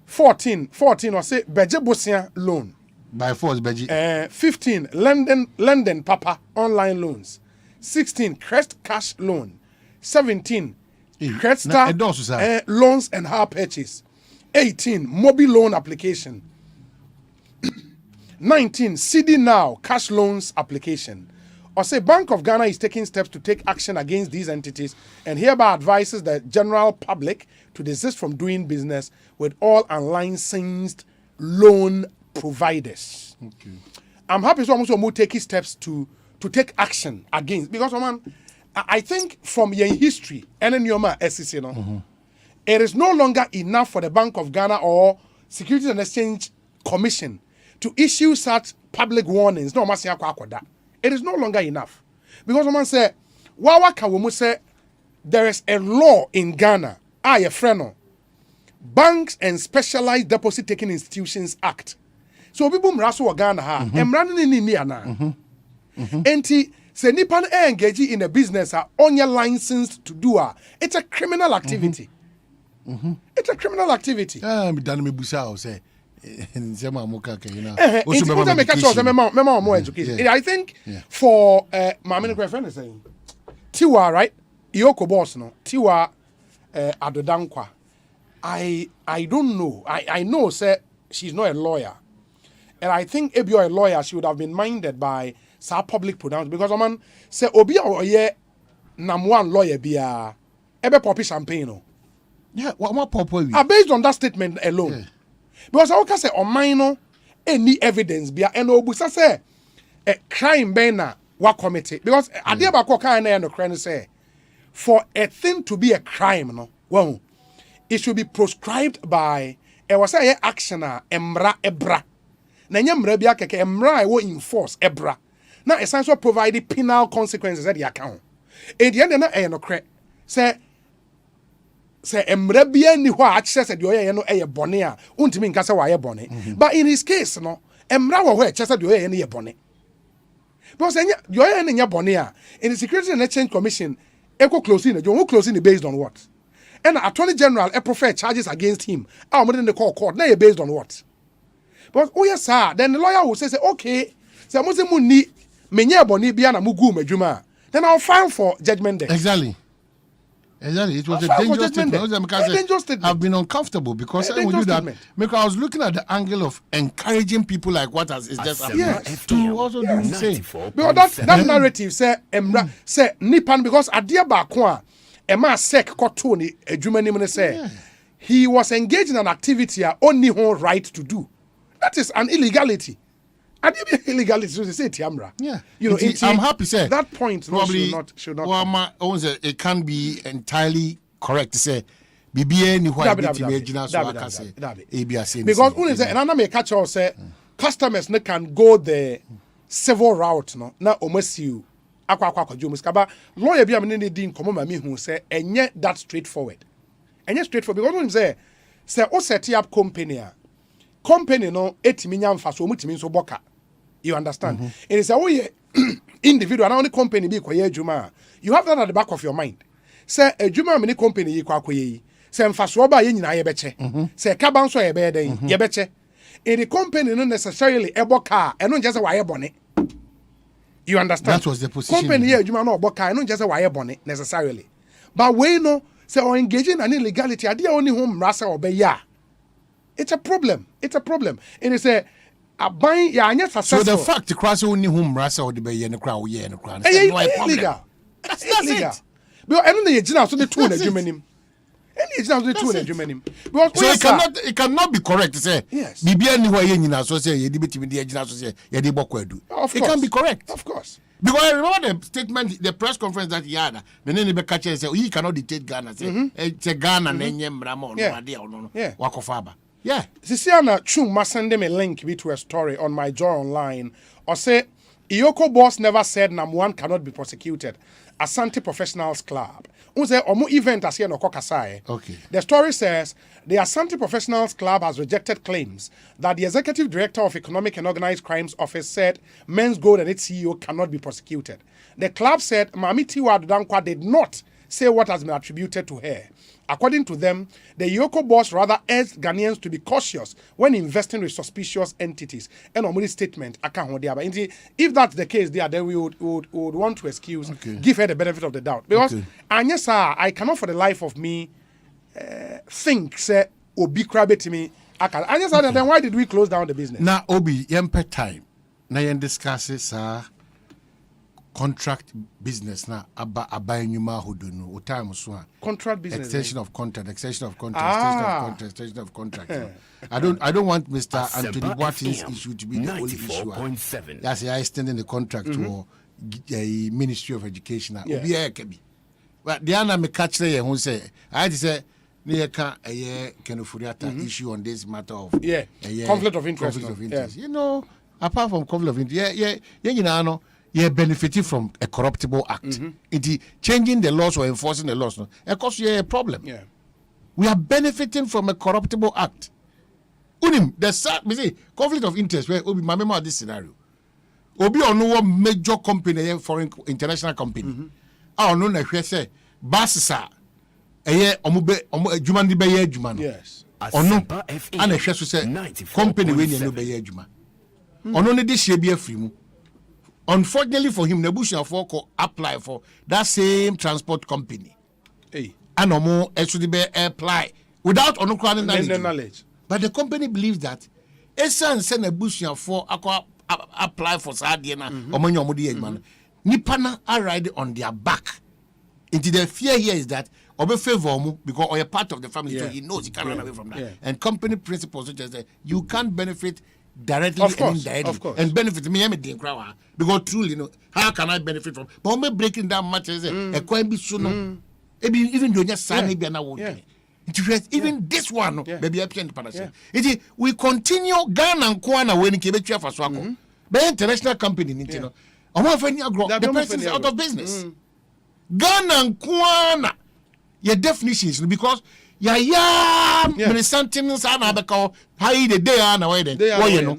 14, or say Beje Bosia loan. By force, Beji. 15, Lenden Papa online loans. 16, Crest Cash loan. 17, Cresta loans and hire purchase. 18, mobile loan application. 19, CD Now cash loans application. Or say Bank of Ghana is taking steps to take action against these entities and hereby advises the general public to desist from doing business with all unlicensed loan providers. Okay. I'm happy so almost more taking steps to take action against, because man, I think from your history and in your SEC, it is no longer enough for the Bank of Ghana or Securities and Exchange Commission to issue such public warnings. No, it is no longer enough. Because someone said, there is a law in Ghana, a friend, Banks and Specialized Deposit Taking Institutions Act. So people mraso Ghana ha, emrani ni ana. Enti se nipan engage in a business on your licensed to do it's a criminal activity. It's a criminal activity. I think for my friend is saying Tiwa, right? Ioko boss no Tiwa Adodankwa. I don't know. I know say she's not a lawyer. And I think if you're a lawyer, she would have been minded by sa public pronouncement, because man say obi oye #1 lawyer bia ebe poppy champagne no. Yeah, what more pop based on that statement alone. Yeah. Because I can say on mine any evidence bia and obusa say a crime bena wa committee, because adia ba ko kan na no crime say for a thing to be a crime no, well, it should be prescribed by e was say action emra ebra. Na nyamra bia keke emra wo enforce ebra. Now essentially providing penal consequences at the account. In the end na no cre say emra bia ni ho access the oye no e bone a untimi nka say wa ye bone. But in his case no emra wo ho access the oye no ye bone. Because the oye no ye bone a in the Securities and Exchange Commission eco closing the closing based on what? And Attorney General prefer charges against him. Our modern the court now based on what? But oh yes sir, then the lawyer will say okay, say mo se mo ni menye boni bia na mugu madwuma, then I'll file for judgment day. Exactly. Exactly, it was a dangerous statement. I've been uncomfortable because when we do that, because I was looking at the angle of encouraging people like what has is just to also do the same. Because that narrative say Nipan because adia bakwa ema sek kotoni ejumani mune say he was engaged in an activity only his right to do. That is an illegality. And even illegality to say Tiamra. Yeah. You know, I'm happy say that point probably should not well, it can be entirely correct to say BBA ni why because when say and I catch all say customers no can go the civil route no na almost you akwa jomus kaba lawyer bi am ne din komo ma me hu say enye that straightforward because when say o set up company no etimi nya mfa so mutimi nso boka. You understand? It is a individual and only company be koye adwuma. You have that at the back of your mind. Say adwuma me company yi kwa koye. Say mfa so ba ye nyina ye beche. Say ka ban so ye be den ye beche. The company no necessarily eboka e no just waye bone. You understand? That was the position. Company ye adwuma no oboka e no just waye bone necessarily. But we no say or engaging an illegality ade only home rasa obeya. It's a problem. It is a buying successful. So the fact the cross only whom Rasa or the bay and the crowd, illegal. That's illegal. Because I don't know so the two in Germany. So it cannot be correct to say yes. It can be correct. Of course. Because I remember the statement, the press conference that he had. The name of catcher said, he cannot dictate Ghana. It's a Ghana name Ramon. Yeah. Wakofaba. Yeah. Sisiana Chuma send them a link to a story on my Joy Online. Or say, Iyoko boss never said Nam1 cannot be prosecuted. Asante Professionals Club. Unse omu event as here no kokasai. Okay. The story says the Asante Professionals Club has rejected claims that the executive director of Economic and Organized Crimes Office said Men's Gold and its CEO cannot be prosecuted. The club said Mami Tiwa Dankwa did not say what has been attributed to her. According to them, the Yoko boss rather urged Ghanaians to be cautious when investing with suspicious entities. And on this statement, if that's the case there, then we would want to excuse, give her the benefit of the doubt. Because, and yes, sir, I cannot for the life of me think, say, Obi Krabbe to me. And yes, sir, then why did we close down the business? Now, Obi, yempe time. Now, you discuss it, sir. Contract business na aba nyuma hodunu o time so contract business extension of contract I don't want Mr. Anthony Boatin's issue to be the only issue. That's why I extending the contract to the Ministry of Education obi kebi but the ana me catch there who say I say near ka Kenofuriata issue on this matter of conflict of interest. You know, apart from conflict of interest you know you're benefiting from a corruptible act. It changing the laws or enforcing the laws. Of course, you're a problem. Yeah. We are benefiting from a corruptible act. Unim, the conflict of interest where Obi Mamema this scenario. Obi on no major company, foreign international company. I don't know if say Basisa, Juman de Juman. Yes. Or no, and a say company when you know Juma. On only this year be a free. Unfortunately for him, Nebusha Foko apply for that same transport company. Hey. And no more should be apply without knowledge. But the company believes that Esan send Nebusha for apply for Sadiana or Monyomudi man. Nipana are riding on their back. Into the fear here is that Obe favor because or a part of the family, so he knows he can't run away from that. Yeah. And company principles such as that you can't benefit directly and indirectly and benefit me because truly, you know, how can I benefit from? But when breaking down much as a quite be soon, even though just sign maybe even this one, maybe we continue Ghana and Kwana when it came to for Swako. By international company, you know, the person is out of business. Ghana and Kwana, your definitions because many sentiments are not because high the day and away then. Why you know?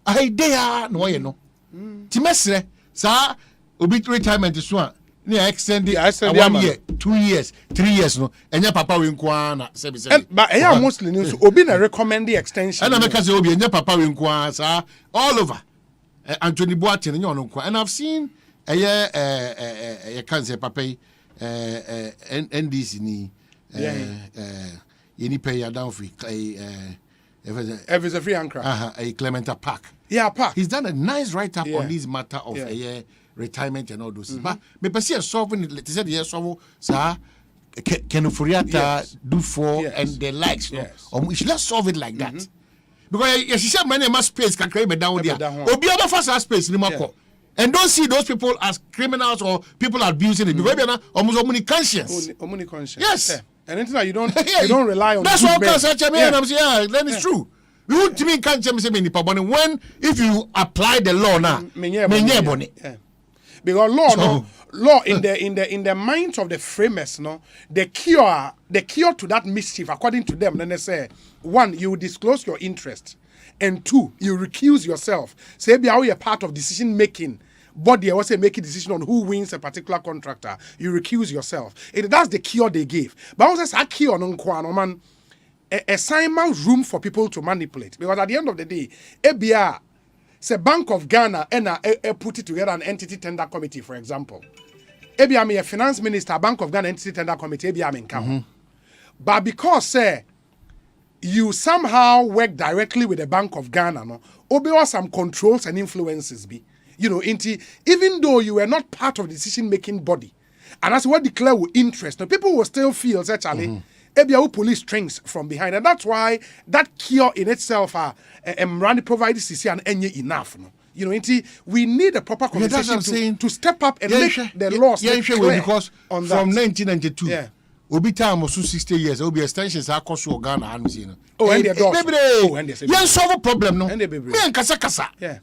I day no you know. Timesre, sir, retirement is one. Near extended 1 year, 2 years, 3 years no. And your papa will inquire. But I am mostly news. Obi na recommend the extension. And I make us Obi and your papa will inquire, sir, all over. Anthony Boatin and your uncle. And I've seen a cancer papa. NDC ni yeni pay ya down free if it's a free anchor. A Clementa Park. Yeah, Park. He's done a nice write-up on this matter of retirement and all those things. But me perceive solving it. They said yes, so sir, Kenufuriata do for and the likes. Let's solve it like that. Because yes, you said many more space can create down there. Obi other first space in Mako. And don't see those people as criminals or people abusing it. Because they're almost omni conscience. Omni conscience. Yes. And anything that you don't rely on. That's what I'm saying. Then it's true. We would to me can't say when if you apply the law now, because law in the minds of the framers, no, the cure to that mischief, according to them, then they say, one, you disclose your interest, and two, you recuse yourself. Say, be how you're part of decision making. Body, I was say making decision on who wins a particular contractor. You recuse yourself. That's the cure they gave. But I was say, cure no man. Assignment room for people to manipulate, because at the end of the day, ABR, say Bank of Ghana and put it together an entity tender committee, for example. ABR me a finance minister, Bank of Ghana entity tender committee, ABR me count. But because say you somehow work directly with the Bank of Ghana, no, obey some controls and influences be, even though you were not part of the decision making body, and as what declare with interest, now people will still feel actually. ABIA police strings from behind, and that's why that cure in itself Mrani provides CC and any enough. No? We need a proper conversation to step up and make the laws clear because on from 1992, Obi time was 60 years, Obi extensions are cost to Ghana and Zino. And the solve a problem, no? And Kasa. Yeah.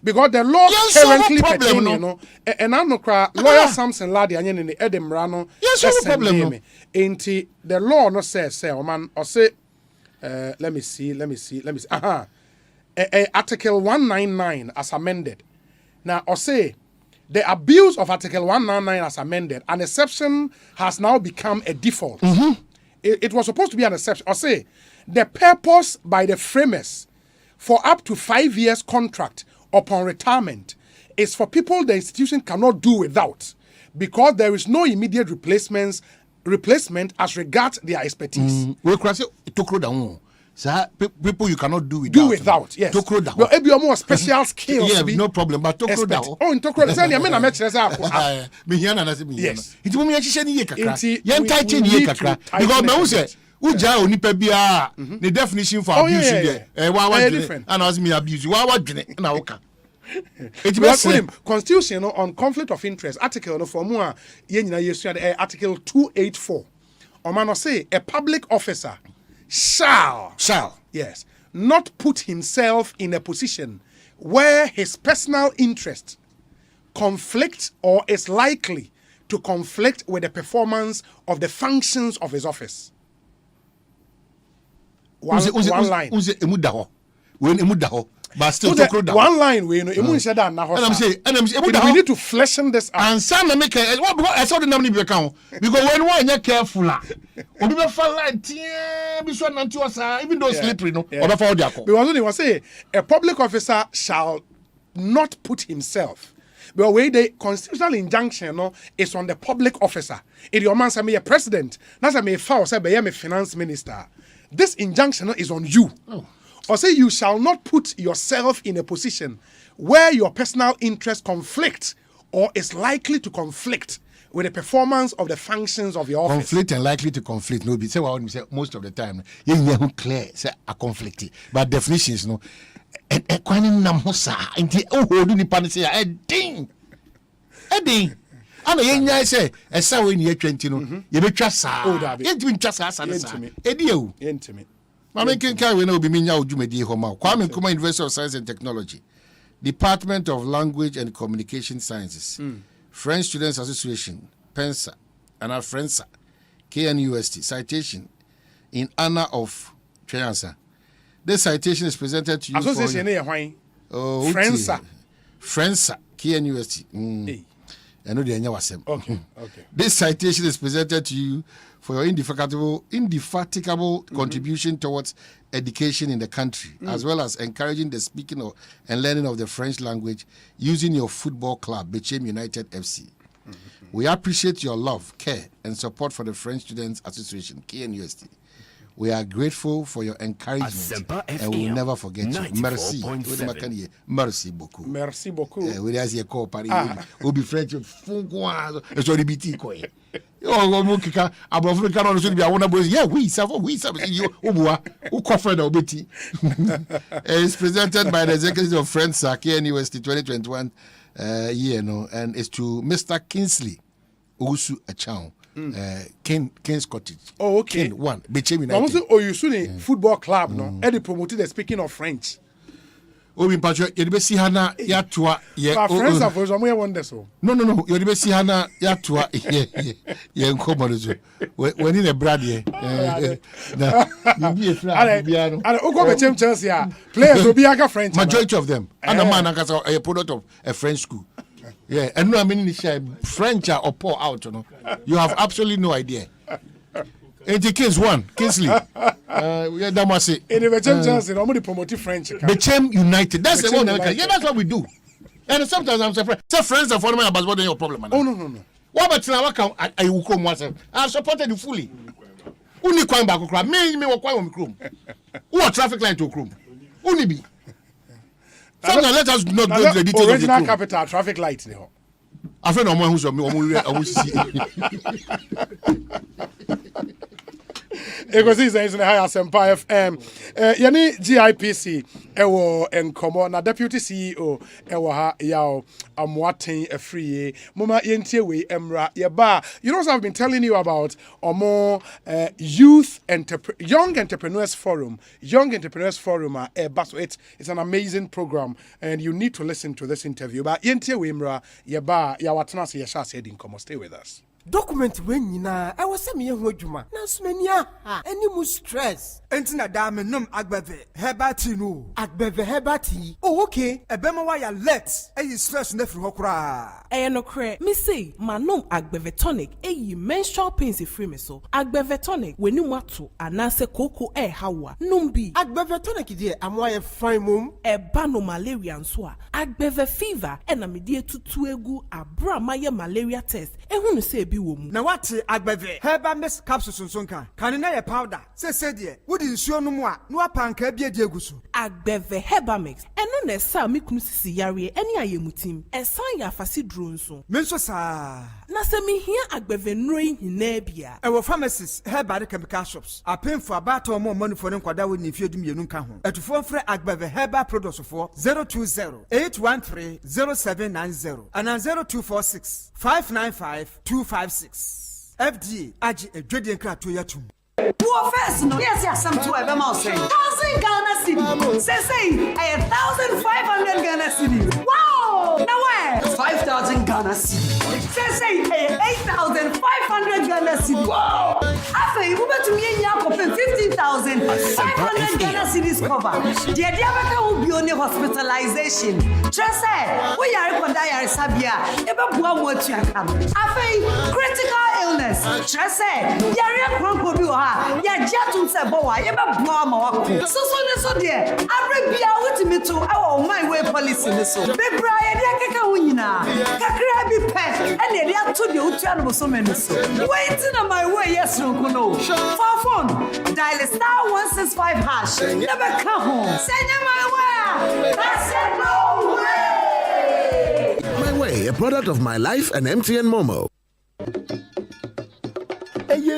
Because the law currently pertaining, and I know lawyer Samson Ladi and in the Edinburgh, yes, problem. The law no says, man, or say, let me see. Article 199 as amended. Now, or say, the abuse of Article 199 as amended, an exception has now become a default. It was supposed to be an exception. Or say, the purpose by the framers for up to 5 years contract upon retirement is for people the institution cannot do without, because there is no immediate replacement as regards their expertise. People you cannot do without. Yes. But if you're more special skills, yeah, no problem. But in Tokro, yes. Uja onipa bia the definition for abuse there. Different. And as me abuse you na oka. Constitution on conflict of interest article no for more article 284. Omano say a public officer shall not put himself in a position where his personal interest conflicts or is likely to conflict with the performance of the functions of his office. One line. But still, one line we know. And I'm saying, we need to flesh this out. And some make I saw the name because when one are careful, even though slippery, no. Because they say a public officer shall not put himself. But where the constitutional injunction is on the public officer. If your man say me a president, that's a me foul say be a finance minister. This injunction is on you. Or say you shall not put yourself in a position where your personal interest conflicts or is likely to conflict with the performance of the functions of your office. Conflict and likely to conflict. No, say what say most of the time. You clear say a conflict. But definitions no. Kwani namosa inti ohodu ni pani say a ding. Ana yenya say esa we ni 20 no. Ye betwa sa. Yentimi ntwa sa sa. Edie. Yentimi. Mama Kinkai we no be minya odwumadi ho ma. Kwame Nkrumah University of Science and Technology. Department of Language and Communication Sciences. French Students Association, PENSA, and our FRENSA, KNUST. Citation in honor of Triansa. This citation is presented to you Association FRENSA. FRENSA, KNUST. I know the Anyawasem. Okay. This citation is presented to you for your indefatigable contribution towards education in the country, as well as encouraging the speaking of and learning of the French language using your football club, Bechem United FC. We appreciate your love, care, and support for the French Students Association, KNUST. We are grateful for your encouragement and we will never forget you. Merci. Merci beaucoup. Merci beaucoup. We are here call Paris. We'll be French. Sorry, BT koi. Oh, Mukika, Abofrican on the I want to yeah, we serve you. Who coffee the BT. It's presented by the executive of French KNUST 2021 year, and it's to Mr. Kingsley Usu Achao. King's Cottage. Oh, okay. King one. Became United. Oh, you soon football club, no? Eddie promoted the speaking of French. Oh, in Patrick, you'd be see Hana Yatua. Yeah, friends of us, I'm wonder so. No. You'd be see Hana Yatua. Yeah, come on. When in a brad, yeah. Players will be like French. Majority of them. And a man, a product of a French school. Yeah, and no, I mean, French or pour out, you have absolutely no idea. And the Kings won, Kingsley. Yeah, that must say. And the chance, nobody promote French. Became United. That's the one. Yeah, that's what we do. And sometimes I'm surprised. Say friends are following about what your problem. Oh no. What about now? I will come myself. I supported you fully. Only going back to me walk on Chrome. Who are traffic light to Chrome? Only be. Sometimes let us not go to the details original of the capital traffic light. I friend of mine who's on see. Ekosiisen is in the high Asempa FM. Yani GIPC ewo enkomo na deputy CEO ewo ha yao amwaten free mama yentie we emra yeba. You know, so I've been telling you about omo young entrepreneurs forum. Young entrepreneurs forum so it's an amazing program and you need to listen to this interview. But yentie we emra yeba ya watena se yesha said inkomo. Stay with us. Document when nyina I was me ho adwuma na somania any mu stress entina da me nom agbeve hebati no agbeve hebati oh okay ebema wa ya let stress na firi ho kra no kre me say manom agbeve tonic menstrual pains free me so agbeve tonic weni mu ato anase koko hawa nom bi agbeve tonic die amwa ye fine mum eba no malaria nso a agbeve fever na me die tutu egu abra maye malaria test ehunu say bi wo mu na wate agbeve herbal mist capsules nso nka kan na ye powder se die wodi nsuo no mu a no apanka bia die egu so agbeve herbal mix eno na sa me kunu sisi yare eni ayemutim esan ya afasi duro nso me nso sa na se me hia agbeve nroi hina bia ewo pharmacies herbal chemical shops apemfo abato mo manufo ne nkwada wo ni fiedum yenu nka ho etufo mfre agbeve herbal products for 020-813-0790 and 0246-595-256 FDA agi edwede nkrato yatum Poor first, no, yes, some to a mouse. 1,000 Ghana cedis. Say, 1,500 Ghana cedis. Wow! Now where? 5,000 Ghana cedis. Say, 8,500 Ghana cedis. Wow! After you move to me in Yakob, 15,500 Ghana cedis cover. The idea will be only hospitalization. Just say, we are going to die at Sabia. Ever one more to come. After critical illness. Just say, Yaria Kronko be ya jatum se bowa ye ba boa ma wako so ne so de arabia wutimi to our my way policy ne so bebra ye de keka ho nyina kakra bi pe ene de ato de utua no so me ne so wait na my way yes no no for phone dial *165# never come home send my way that's no way My Way, a product of My Life and MTN Momo.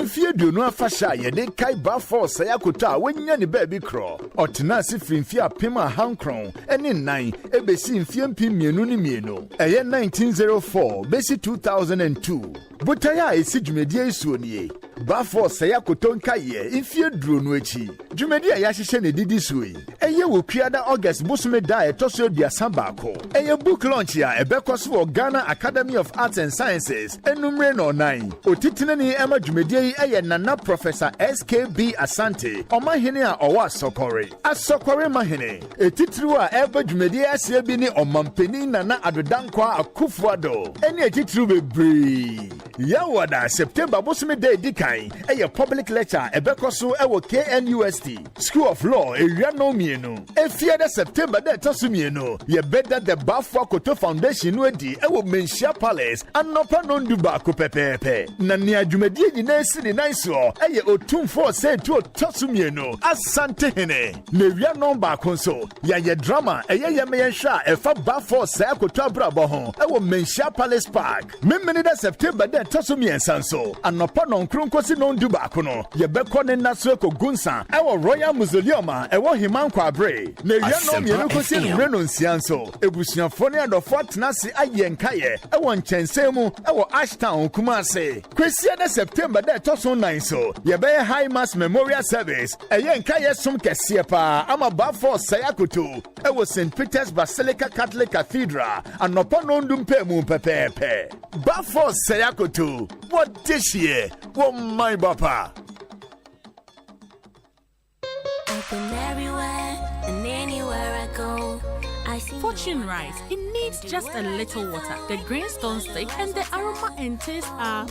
Fie duonu afasha ye de kai ba force ya kota wanya ne ba bi kro otena se fimfie apem a hankron ene nan ebesi mfie mpim mienu ne mienu eye 1904 besi 2002 butaya esi dwumedie isuonie ba force ya kotonka ye mfie duonu echi dwumedie ya hihye ne didi suoi eye wokuada August bosume da etoso aduasa baako eye book launch ya ebekos for Ghana Academy of Arts and Sciences enumre no nan otitine ni ema dwumedie eye nana Professor SKB Asante omahene a owa asokore mahene etitru a eba dwumedie asie bi ni omampeni nana adodankwa akufuado ene etitru bebre ya wada September bosume da edika 9 ɛyɛ public lecture ɛbɛkɔ so ɛwɔ KNUST School of Law ewia no mienu efia de September de ɛtɔ so mienu yɛbɛda the Bafo Akoto Foundation no adi ɛwɔ Menhyia Palace anɔpa no ndu baako pɛpɛɛpɛ na nea dwumadie nyinaa si ne nan so ɛyɛ otumfo sɛ tu ɔtɔ so mienu Asante Hene na ewia no baako nso yɛyɛ drama ɛyɛ yɛmɛyɛhwɛ a ɛfa Bafo sɛ Akoto abrabɔ ho ɛwɔ Menhyia Palace Park memene de September de ɛtɔ so miɛnsa nso anɔpa no nkronkosi no ndu baako no yɛbɛkɔ ne naso Gunsa ɛwɔ Royal Mausoleum a ɛwɔ Himankwa Abre na ewia no mienu kosi nwure no nsia nso ebusuafo ne adɔfo atena ase ayɛ nkaeɛ ɛwɔ nkyɛnsee mu ɛwɔ Ashtown Kumase kwesi de September de ɛtɔ so 9 so yɛbɛyɛ High Mass Memorial Service ɛyɛ nkaeɛ som kɛseɛ paa ama Bafo sɛ Akoto ɛwɔ St. Peter's Basilica Catholic Cathedral anɔpa no ndu mpɛ mu pɛpɛɛpɛ Bafo sɛ Akoto what this year what my papa Open everywhere and anywhere I go. Fortune rice. It needs just a little water. The greenstone stick and the aroma and taste are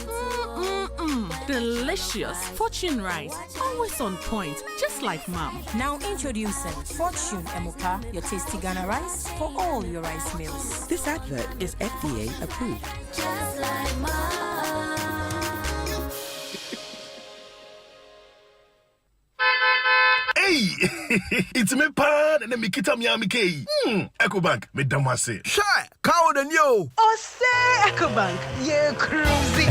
delicious. Fortune rice, always on point, just like mom. Now introducing Fortune Emoka, your tasty Ghana rice for all your rice meals. This advert is FDA approved. Just like mom. Hey, it's me pan and me kita Miami K. Ecobank, me damase. Shy, cow than you. Osei Ecobank, ye cruisy.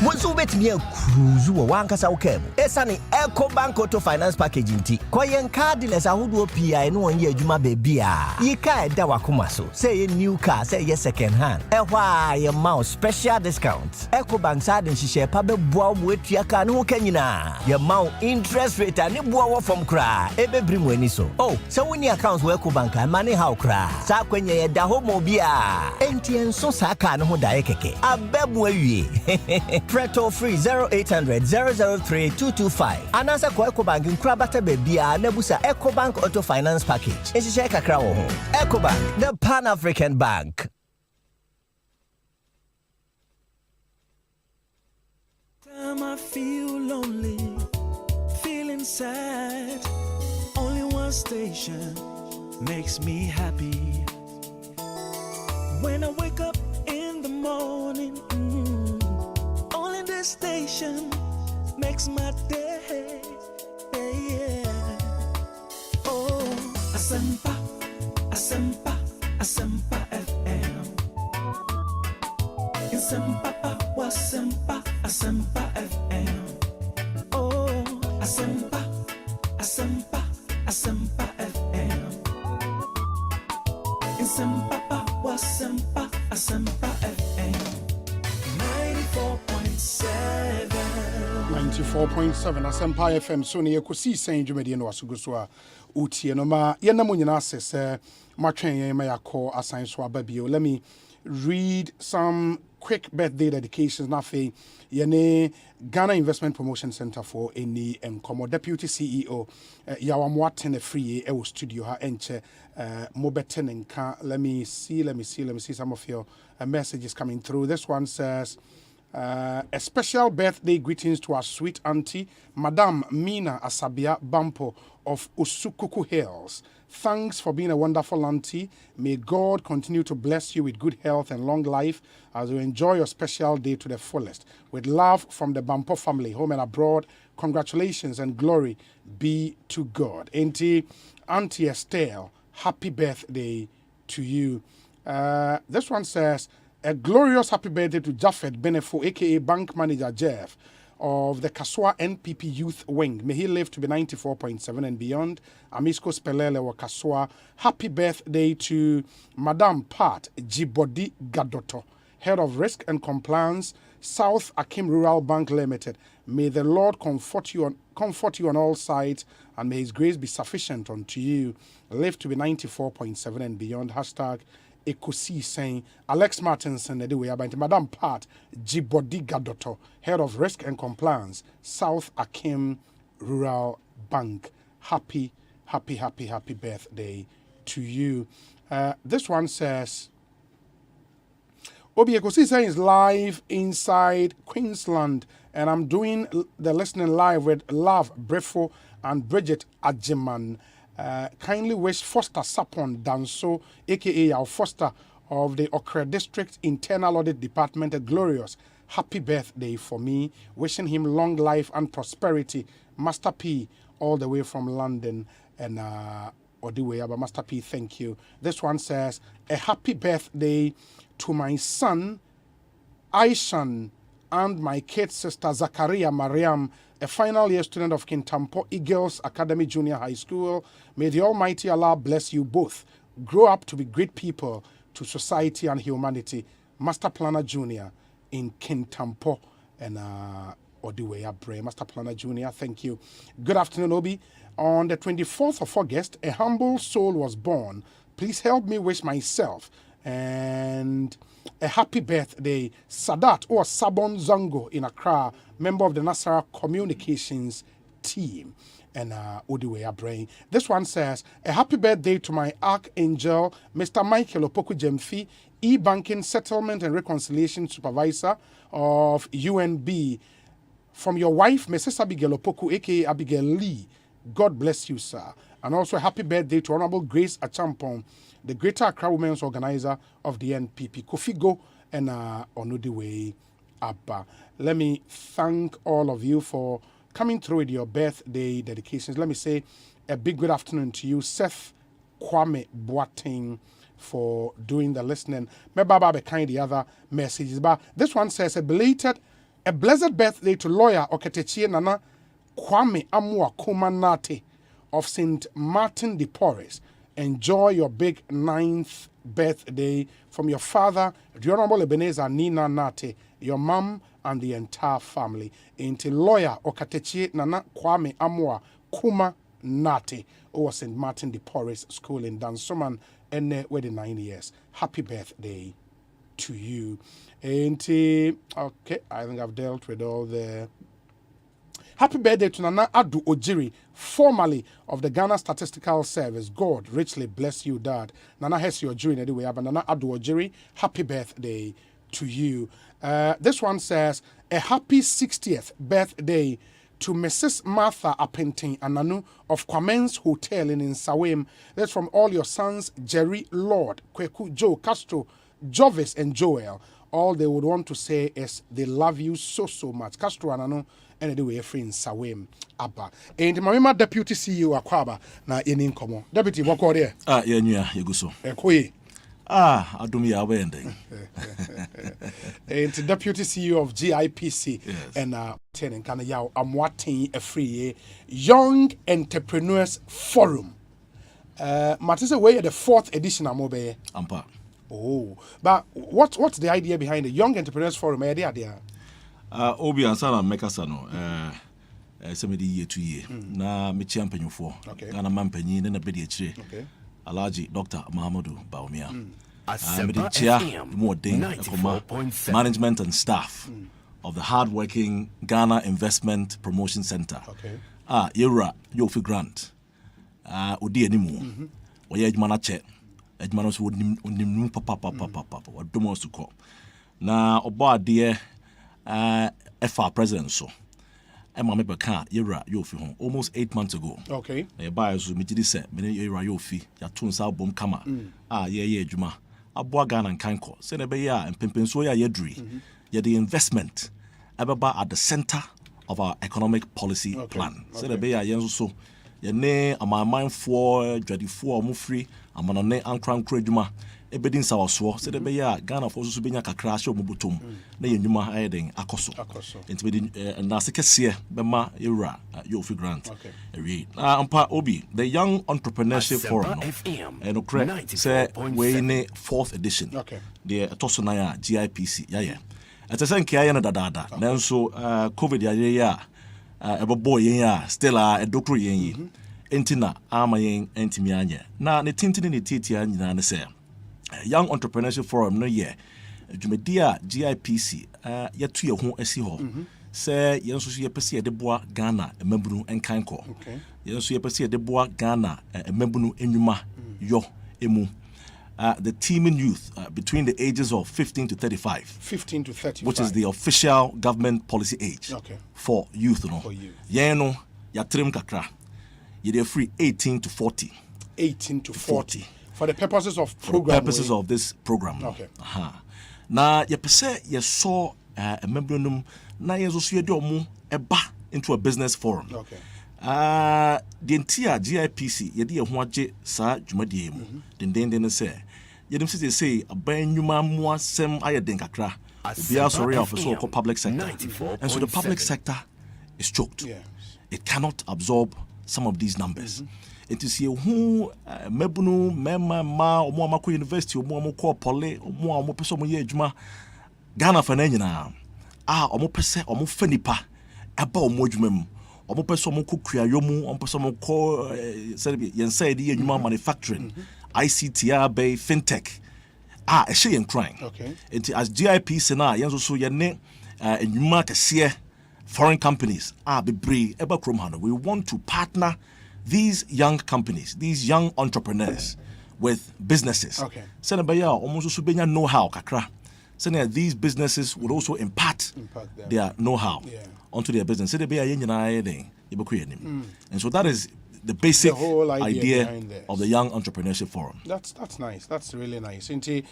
Bonsu bet me a cruise one kasa ukem. Esani Ecobank Auto Finance Package inti. Koyen cardless ahudu PI no one ye juma bebia. Ye ka da wakumaso. Say a new car, say ye second hand. Ehwa ye mouse special discounts. Ecobank side and she share pabe boa with ya can who can ye mount interest rate and boa from cry. Ebe brimweni so. Oh, so when your accounts were Ecobank and money how cry. Sa kwenye da homo bia. Entien so saka no ho dae keke. Abebwe Preto free 0800 003 225. Anasa kwa Ecobank nkrabata bebia nebusa Ecobank Auto Finance Package. Enshishe kakra wo ho. Ecobank, the Pan-African Bank. Time I feel lonely, feeling sad. Only one station makes me happy. When I wake up in the morning, only this station makes my day. Yeah. Oh, Asempa, Asempa, Asempa FM. Asempa, Asempa, Asempa FM. Oh, Asempa, Asempa, Asempa FM. Asempa, Asempa, Asempa FM. 94.7. 94.7 Asempa FM. So ne Ekosiisen dwumadi no asugo so a utie no ma ye na monyina asese matwen yen ma yakọ asan so ababio. Let me read some quick birthday dedications na fe yene Ghana Investment Promotion Center for any Nkomo Deputy CEO Yawamwatene free e studio ha enche mobeten nka. Let me see some of your messages coming through. This one says a special birthday greetings to our sweet auntie Madame Mina Asabia Bampo of Usukuku Hills. Thanks for being a wonderful auntie. May God continue to bless you with good health and long life as you enjoy your special day to the fullest. With love from the Bampo family, home and abroad, congratulations and glory be to God. Auntie Estelle, happy birthday to you. This one says, a glorious happy birthday to Japheth Benefo, aka Bank Manager Jeff, of the Kaswa NPP Youth Wing. May he live to be 94.7 and beyond. Amisco Spelele wa Kaswa. Happy birthday to Madame Pat Jibodi Gadoto, Head of Risk and Compliance, South Akim Rural Bank Limited. May the Lord comfort you on all sides, and may his grace be sufficient unto you. Live to be 94.7 and beyond. Hashtag Ekosiisen. Alex Martinson, about Madame Pat Jibodi Gadoto, Head of Risk and Compliance, South Akim Rural Bank. Happy birthday to you. This one says, Ekosiisen is live inside Queensland And I'm doing the listening live with Love Brefo and Bridget Ajiman. Kindly wish Foster Sapon Danso, aka our Foster of the Okra District Internal Audit Department, a glorious happy birthday for me. Wishing him long life and prosperity. Master P, all the way from London. And Odiwe, but Master P, thank you. This one says, a happy birthday to my son, Aishan, and my kid sister, Zakaria Mariam, a final year student of Kintampo Eagles Academy Junior High School. May the Almighty Allah bless you both. Grow up to be great people to society and humanity. Master Planner Junior in Kintampo and Odiwe Abre. Master Planner Junior, thank you. Good afternoon, Obi. On the 24th of August, a humble soul was born. Please help me wish myself and a happy birthday, Sadat or Sabon Zango in Accra, member of the Nasara Communications team. And Odiwe Abre. This one says, a happy birthday to my archangel, Mr. Michael Opoku Jemfi, e-banking settlement and reconciliation supervisor of UNB. From your wife, Mrs. Abigail Opoku, aka Abigail Lee. God bless you, sir. And also a happy birthday to Honorable Grace Achampong, the Greater Accra Women's Organizer of the NPP. Kofi Go and Onodiwe Abba. Let me thank all of you for coming through with your birthday dedications. Let me say a big good afternoon to you, Seth Kwame Boateng, for doing the listening. Maybe be kind the other messages, but this one says a blessed birthday to lawyer Oketechie Nana Kwame Amua Kumanate of St. Martin de Porres. Enjoy your big 9th birthday from your father, the Honorable Ebenezer Nina Nate, your mom, and the entire family. Into lawyer Okatechie Nana Kwame Amua Kuma Nate or St. Martin de Porres School in Dansoman, and with the 9 years. Happy birthday to you. And okay, I think I've dealt with all the. Happy birthday to Nana Adu Ojiri, formerly of the Ghana Statistical Service. God richly bless you, Dad. Nana Hesi Ojiri, anyway, but Nana Adu Ojiri, happy birthday to you. This one says, a happy 60th birthday to Mrs. Martha Apenting Ananu of Kwamen's Hotel in Nsawem. That's from all your sons, Jerry, Lord, Kweku, Joe, Castro, Jovis, and Joel. All they would want to say is they love you so much. Castro Ananu, and anyway, friend Sawem Abba. And my deputy CEO Akwaba na in komo. Deputy, what call there? Yeah, you go so. I do me away ending. And the deputy CEO of GIPC, yes. And telling kind of yaw I'm watching a free Young Entrepreneurs Forum. Matisa way the 4th edition I'm over. Ampa. Oh, but what's the idea behind the Young Entrepreneurs Forum? Idea. Obi ansana mekasano semedi year to year na me champion for Ghana mampanyi na bedi akire Alhaji Dr. Mahamudu Baumia Asempa FM management and staff of the hard-working Ghana Investment Promotion Center. Yura Yofi Grant odi animu oye adwuma na che adwuma no so onim papa wadomo suko na obo ade FR president so Emma Mebeka Yura Yofi home almost 8 months ago. Okay. By so me did say me Yura Yofi ya tun sa bom kama ye adwuma aboa Ghana nkanko se na be ya empempen so ya yedri ye the investment ababa at the center of our economic policy plan. Se na be ya yenso so ye ne amamanfo dwadifo omufri amanone ankrankra adwuma ebedin sawaso se de be ya Ghana for so benya kakra hye omubutom na yenwuma ayeden akoso intibedi na sekese be ma Yura Yofi Grant ampa obi the Young Entrepreneurship Forum no correct say we ne 4th edition the etoso na ya GIPC ya etesen kia ya na dada nanso covid ya ebobo yen ya still edokro yen yi entina ama yen entimi anye na ne tintini ne titia nyina ne say Young Entrepreneurship Forum no ye dwumedia GIPC yetu ye ho asi ho se yenso so ye pese ye de boa Ghana emabunu enkanko yenso ye pese ye de boa Ghana emabunu enwuma yo emu the teeming youth between the ages of 15 to 35. 15 to 35. Which is the official government policy age for youth. For youth. Ya trim kakra. You're free 18 to 40. 18 to 40. For the purposes of program. For the purposes of this program. Okay. Now, you say you saw a member na you also into a business forum. Okay. The entire GIPC, yedi ehwaje sa dwumadie mu. Den say. Yedim say abanwuma mu asem ayeden kakra. Obi asori of so called public sector. And so the public sector is choked. Yes. It cannot absorb some of these numbers. It is here who mebunu mema ma omo amako university omo amako pole omo amo pese omo ye adwuma Ghana fa na nyina omo pese omo fa nipa aba omo adwuma mu omo pese omo ko kuayomu omo pese omo ko yensa edi adwuma manufacturing ICT bay fintech e she yen crying. Okay. It as GIPC na yenso so ye ne adwuma kese foreign companies bebre eba krom ha no. We want to partner these young companies, these young entrepreneurs with businesses. Okay. Senabaya almost so benya know-how kakra. Sena these businesses would also impart their know-how onto their business. And so that is the basic whole idea of the Young Entrepreneurship Forum. That's nice. That's really nice. Inti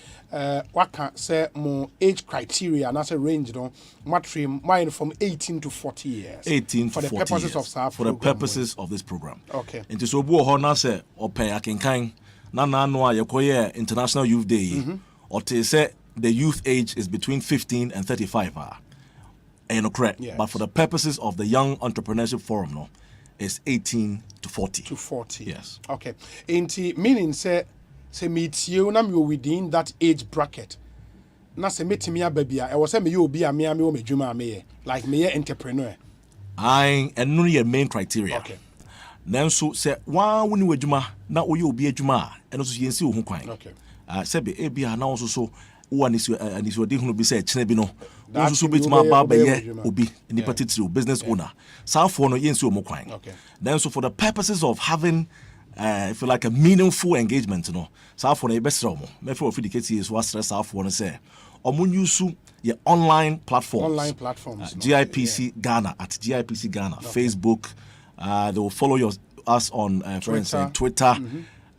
what can say more age criteria and that's a range no mine from 18 to 40 years. 18 for to the 40 purposes years. of For the purposes of this program. Okay. Inti so bu ho na say open akenkan na no ayekoye International Youth Day. Or to say the youth age is between 15 and 35. Correct. Yes. But for the purposes of the Young Entrepreneurship Forum, no, it's 18 to 40. To 40. Yes. Okay. Meaning say meet you na me within that age bracket. Na say meet me baby I was say me you be a me o medwuma me like me entrepreneur. And no your main criteria. Okay. Nanso say one woni wadwuma na oye obi adwuma eno so yensi wo ho kwan. Okay. Say be e bia na so so wo anisu odi hunu bi say chene bi no. Wo so betima ba ba ye obi nipa titiri business owner. Saafo no yensi wo kwan. Okay. Then so for the purposes of having if you like a meaningful engagement, you know, saafo no e besra mo. Me for ofidicate is what stress saafo no say. Omo use your online platforms. GIPC Ghana at GIPC Ghana, Facebook. They will follow us on Twitter.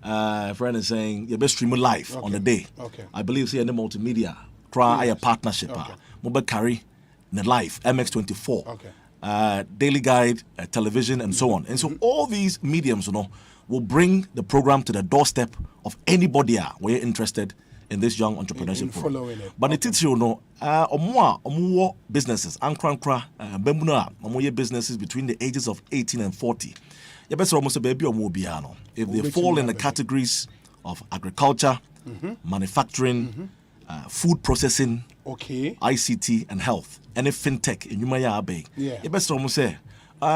Friend is saying you're best streaming live on the day. Okay. I believe say any multimedia try a partnership. Mobile carry the live MX24. Okay. Daily Guide, television, and so on. And so all these mediums, you know, will bring the program to the doorstep of anybody where you're interested in this Young Entrepreneurship Forum. But it is you know, omo businesses, bembuna, businesses between the ages of 18 and 40. If they fall in the categories of agriculture, manufacturing, food processing, ICT, and health, and fintech in Yumaya Abbey, you best almost say, you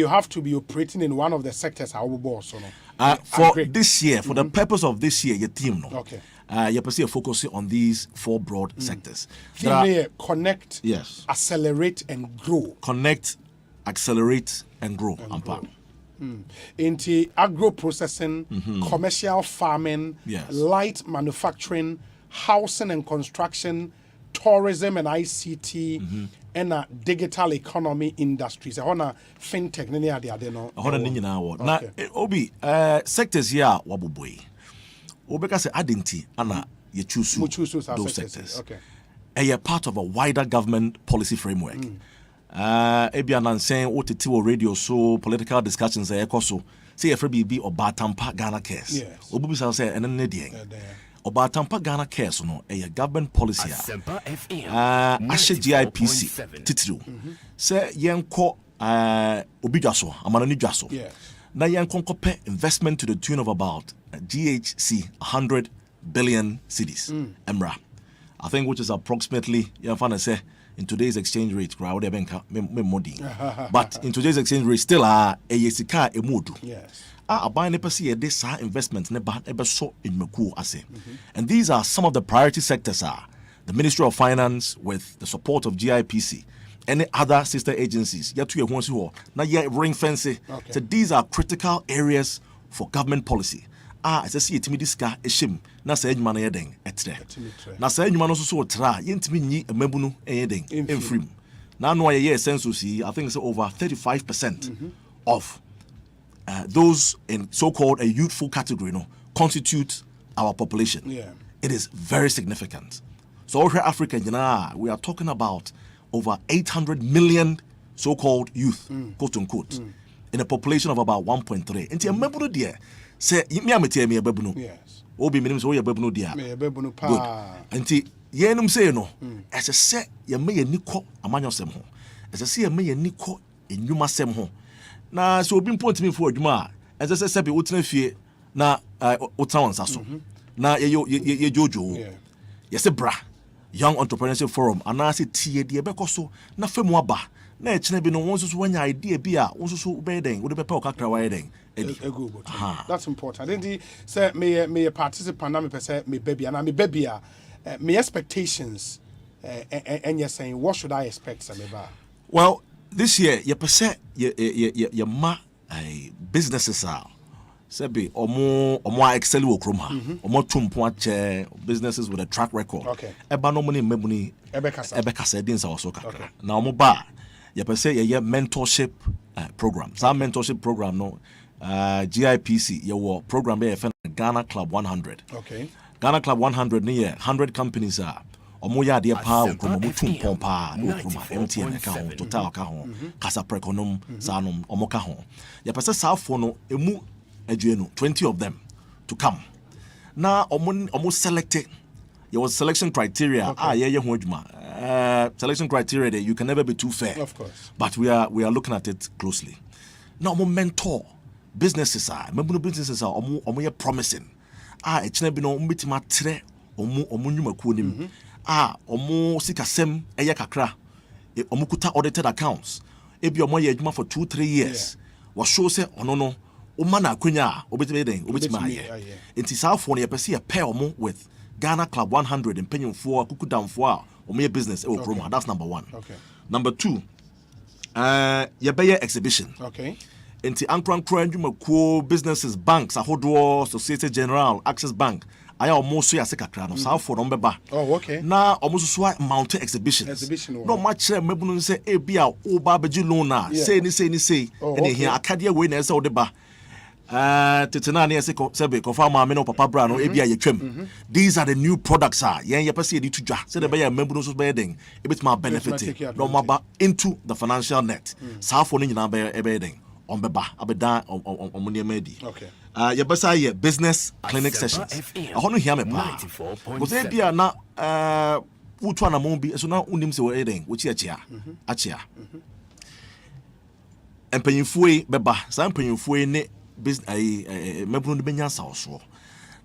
have to be operating in one of the sectors. For this year, for the purpose of this year, your team, no. Okay. You're focusing on these four broad sectors. Connect, accelerate, and grow. Connect, accelerate, and grow. Into agro processing, commercial farming, light manufacturing, housing and construction, tourism and ICT, and digital economy industries. I want fintech. Obi sectors here wabuboy. Obeka say identity ana you choose those sectors. Okay. And you're part of a wider government policy framework. Ebianan saying OTT radio so political discussions so say if be or Batampa Ghana case. Yes. Obubi say and then Obatampa Ghana case no a government policy. Asempa FM. Ashe GIPC titru. Say yenko obidwaso amanani dwaso. Yes. Na yenko investment to the tune of about GHC 100 billion cedis. Emra. I think which is approximately in today's exchange rate, but in today's exchange rate still a yesika emudu. Yes. Buying this investment in Meku ase. And these are some of the priority sectors the Ministry of Finance with the support of GIPC, any other sister agencies, yet to your ring fence. So these are critical areas for government policy. As I see it, this guy a shim. Na say edwuma no yeden etre. Na say edwuma no so tra yentimi nyi emabunu yeden emfrim. Na no ye census I think it's over 35% of those in so-called a youthful category constitute our population. Yeah. It is very significant. So over Africa, we are talking about over 800 million so-called youth, quote unquote, in a population of about 1.3. And emabunu there say me amete me emabunu. Yes. Obi minim so ye emabunu there. Me emabunu pa. Good. And yenum say no. As I say ye me ye niko amanyosem ho. As I say ye me ye niko enwuma sem ho. Na so obi mpont me for adwuma as I say be wotena fie na wotena wonsa so. Na ye jojo. Yes bra. Young Entrepreneurship Forum anase tie de be koso na femu aba. Na echine bi no won so wanya idea bi a won so be den wo de be pa okakra wa den. That's important. I didn't say me a participant na me say me baby and me baby me expectations and you're saying what should I expect Sameba? Well, this year you percent your ma businesses are Sebi omo excel wo krom ha omo tumpo ache businesses with a track record. Okay. Eba no money mebuni ebekasa din sa so kakra. Na omo ba you percent ye mentorship program. Some mentorship program no GIPC your program be Ghana Club 100. Okay. Ghana Club 100 near 100 companies are omo ya de pa wo krom tumpo pa no krom MTN ka ho Total ka ho Casa Preconom sanom omo ka ho. You percent sa for no emu 20 of them to come. Now almost selected. There was selection criteria. Selection criteria that you can never be too fair. Of course. But we are looking at it closely. Now mentor businesses are businesses are promising. Echine bi no mbitima tre nyuma ku nim. Sikasem eye kakra. Kuta audited accounts. Ebi ye adwuma for 2-3 years. Was show say no Umana kunya obitima ye. Inti sa for na pese ye pair omo with Ghana Club 100 in penyumfo akuku damfo a omo business e wo krom. That's number 1. Okay. Number 2, ye be exhibition. Okay. Inti ankran ndwumakuo businesses banks ahodo Societe Generale Access Bank aya omo so ya sekakra no sa for no beba. Oh, okay. Na omo so mount exhibition no match mebunu say e bia oba beji loan na say ni ene here akade we na say odeba tetena na say sebe confirm ma me no papa bra no e bia ye twam. These are the new products yen ye pese di tudwa say the be mebunu so be den e bitima benefit no maba into the financial net. Sa for no nyina be den on beba abeda on medi. Okay. Your best business clinic sessions. I want to hear me pa. Because they be na utu na mombi so na unim se we eden wo chi achia. Empanyinfo beba, sa empanyinfo ne business mebunu de benya sa so.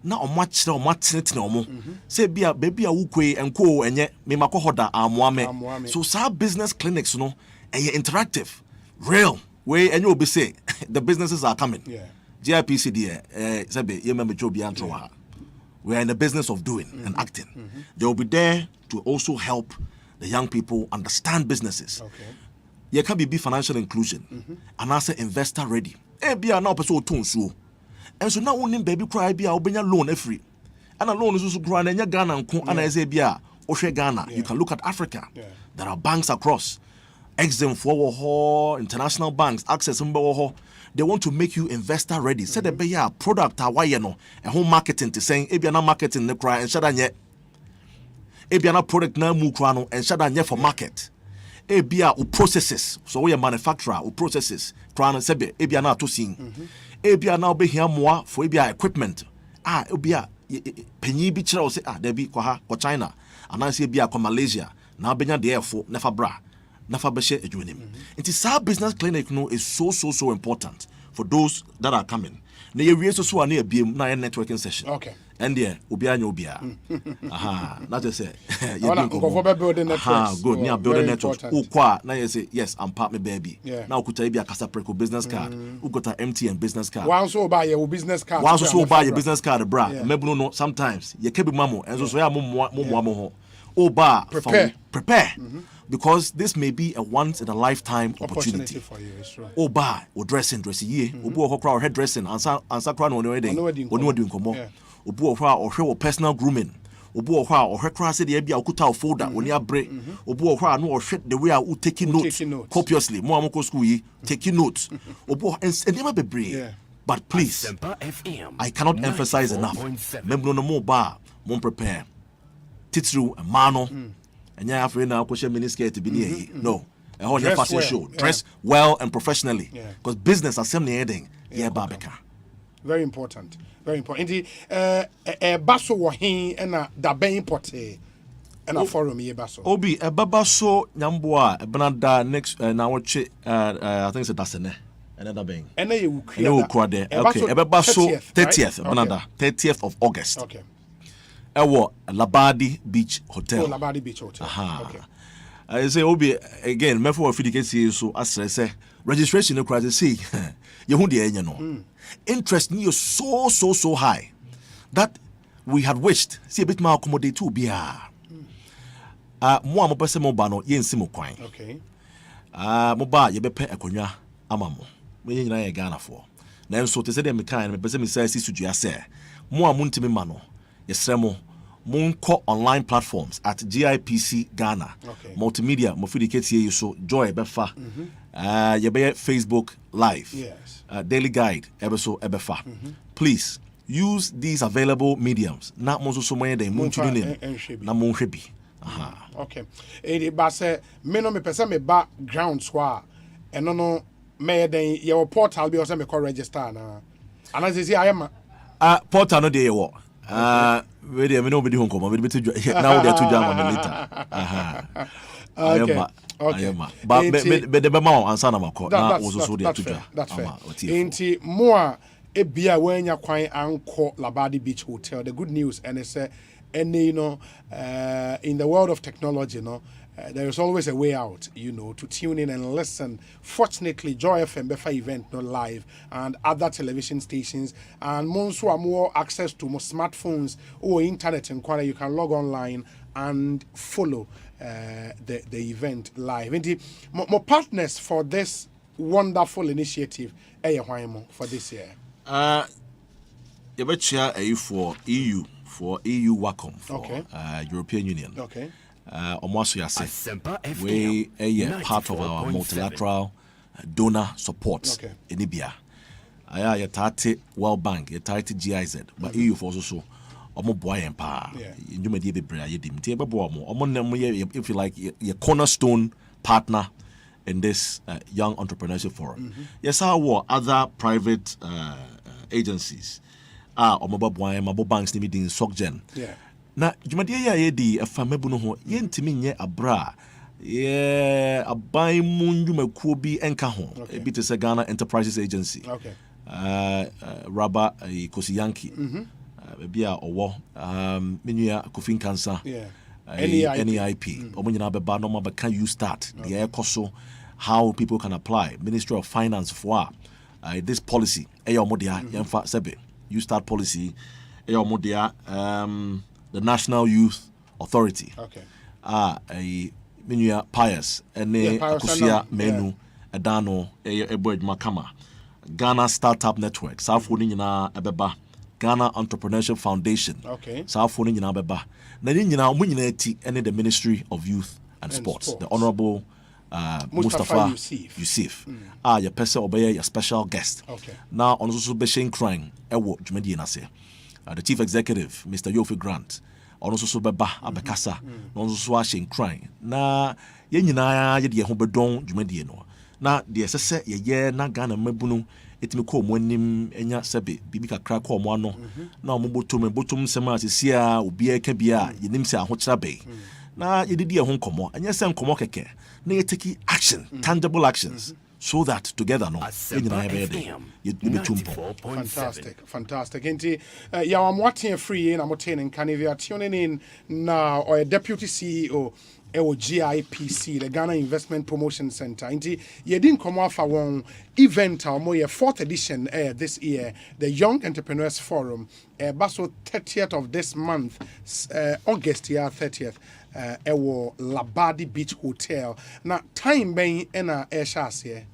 Na omo achire omo atenetene omo. Say bia baby a wukwe enko enye me makohoda amoame. So sa business clinics no interactive, real. Way and you'll be say the businesses are coming. Yeah. GIPC we are in the business of doing and acting. They will be there to also help the young people understand businesses. Okay. You can be financial inclusion and also investor ready. Be now person so. And so now only baby cry be loan free. And a loan is also growing in Ghana and I say Ghana. You can look at Africa. Yeah. There are banks across. Exim for international banks, access they want to make you investor ready. Say the be a product and home marketing to saying ebiana marketing the cry and shadanye. Ebiana product na mu krano and shadanye for market. Ebia processes. So we a manufacturer or processes. Krano sebe ebiana to sing. Ebiana be here more for ebia equipment. Ebia penyi bi chira say there be kwa China. And I say ebia kwa Malaysia. Now benya there for never bra. It is our business clinic no is so important for those that are coming. Na ye wie so near BM na networking session. Okay. And there obia not just say you building networks. Good. Near building networks. Kwa na you say yes, I'm part my baby. Now kuta be a Casa Preco business card. Who got a MTN business card. Once so buy your business card. Once so buy your business card bra. Maybe no sometimes you kebi mamo and so ya mo prepare because this may be a once in a lifetime opportunity for you. It's true. Oh, ba, or dressing ye, obu or hair dressing, answer crown on your day, or no doing come on. Obu or her personal grooming. Obu or her cross the Abia Kuta folder when you break. Obu or no or shit the way I would taking notes copiously. Moamoko school taking notes. Obu and never be brave. But please, I cannot emphasize enough. Membro no more bar, won't prepare. Titru and mano. And yeah, after now, question miniskirt to be near. No, a whole fashion show. Dress well and professionally. Because business assembly heading. Yeah, Babeka. Very important. Very important. Indeed, basso wahin and a dabe importe and a forum ye basso. Obi, a babaso nyamboa, a banada next now I think it's a dasene. Another bang. And they will create. Okay, a babaso 30th, banada 30th of August. Okay. Ewo Labadi Beach Hotel. Oh, Labadi Beach Hotel. Okay. I say Obi again, me for fidike so as say registration no crazy see. You hu dey no. Interest ni so high that we had wished see a bit more accommodate to bia. Mo am pese mo ba no ye nsi mo kwan. Okay. Mo ba ye bepe akonwa amamo. Me nyina ye Ghana for. Na enso te se dem kan me pese me say si sudua say. Mo amuntimi ma no. Yesremo Munko online platforms at GIPC Ghana. Okay. Multimedia, Mofidikate here so Joy Ebefa. Yebe Facebook Live. Yes. Daily Guide Ebeso Ebefa. Please use these available mediums. Not most so many they mun na mun hwebi. Okay. E ba say me no me pese me background so a eno no me den your portal be o say me call register na. Ana say I am portal no dey wo. Wait a minute, we come. We to now they to jam later. Okay. But the bema answer na mako. Na also so they to jam. That's fair. Enti more ebia when ya kwan anko Labadi Beach Hotel. The good news and it's and you know in the world of technology, there is always a way out, to tune in and listen. Fortunately, Joy FM Befa event not live and other television stations and Monsu are more access to more smartphones or internet inquiry. You can log online and follow the event live. Indeed, more partners for this wonderful initiative for this year. You bet for EU Wacom for European Union. Okay. Almost we a part of our multilateral donor support in Libya. I tati World Bank, a tati GIZ, but EU for also omo boy empa. You may be bra yedim. Tie bebo omo if you like your cornerstone partner in this young entrepreneurship forum. Yes, our other private agencies omo boy mabo banks ni din Soggen. Yeah. Na jumadie ya yedi afamebu no ho yentimi nye abra aban mu ndwumakuo bi enka ho ebi te se Ghana Enterprises Agency Raba Ekosiyanki bebi a owo menua Kofin Cancer NEIP omo nyina beba no ma beka you start the ekoso how people can apply Ministry of Finance for this policy eyomodia yemfa sebe you start policy eyomodia the National Youth Authority. Okay. A Minya Pius, Akusia Menu, Adano, Eboyd Makama, Ghana Startup Network, South Nina Abeba, Ghana Entrepreneurship Foundation, South Nina Abeba, Nanina Muniti, and the Ministry of Youth and Sports, the Honorable Mustafa Yusuf. Your person obey your special guest. Okay. Now, on also Beshin Crying, Ewo Jumedi Nase. The Chief Executive, Mr. Yofi Grant, also so beba abekasa, also so ashin crying. Na ye nyina ye de ho bedon dwumadie no. Na de sese ye na Ghana mabunu etimi ko mo anim enya sebe bibi kakra ko mo ano. Na mo botom sema asesia obi aka bia ye nim se ahokyera be. Na ye didi ho nkomo, anya se nkomo keke. Na ye take action, tangible actions. So that together, no, fantastic. Inti, I'm watching free in I'm attaining. Can if you are tuning in now, or a deputy CEO GIPC, the Ghana Investment Promotion Center. Inti yedin komo afa won event our 4th edition this year, the Young Entrepreneurs Forum, baso 30th of this month, August 30th, ewo Labadi Beach Hotel. Na time ben ena shase.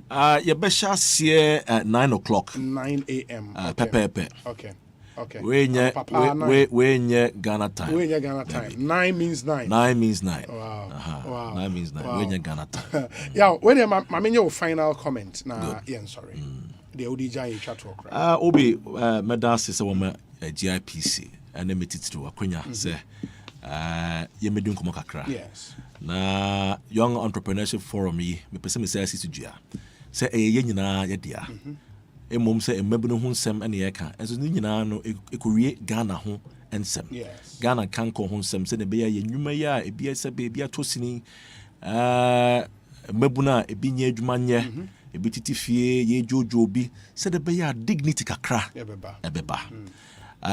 Yebesha at 9 o'clock. 9 a.m. Pepe. Okay. Okay. We Ghana time. We Ghana time. 9 means 9. 9 means 9. Wow. Wow. 9 means 9. Wow. We Ghana time. Yeah, when my your final comment. Nah, yeah, sorry. The ODJ chat talk. Obi Medas is a woman GIPC and then meet it to Akwenya say Yemedun komo kakra. Yes. Na Young Entrepreneurship Forum yi me pese me say asitujia. Say ye nyina ye dia. Emom say emmebu no ho nsem ene ye ka. Enso ni nyina no ekowie Ghana ho ensem. Yes. Ghana kan ko ho nsem se ne be ya nnwuma ya ebi ese be ebi atosini emmebu na ebi nya adwuma nye ebi titifie ye jojo bi se de be ya dignity kakra ebeba.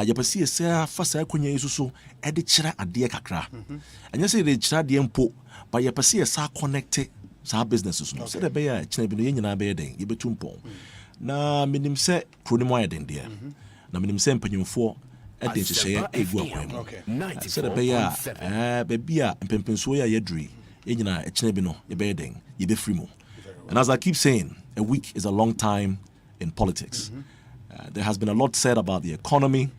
Yepesi ese fasa akonya isusu e de kire ade kakra. Anya se de kire ade mpo ba yepesi esa connect sa businesses no se de be ya kire bi no ye nyina be den ye betumpon. Na minim se kronimo ayeden de na minim se mpanyimfo ede hyehyeye egu akwam se de be ya be bia mpempenso ya yedri enyina ekine bi no ye be den ye be free mo. And as I keep saying, a week is a long time in politics. There has been a lot said about the economy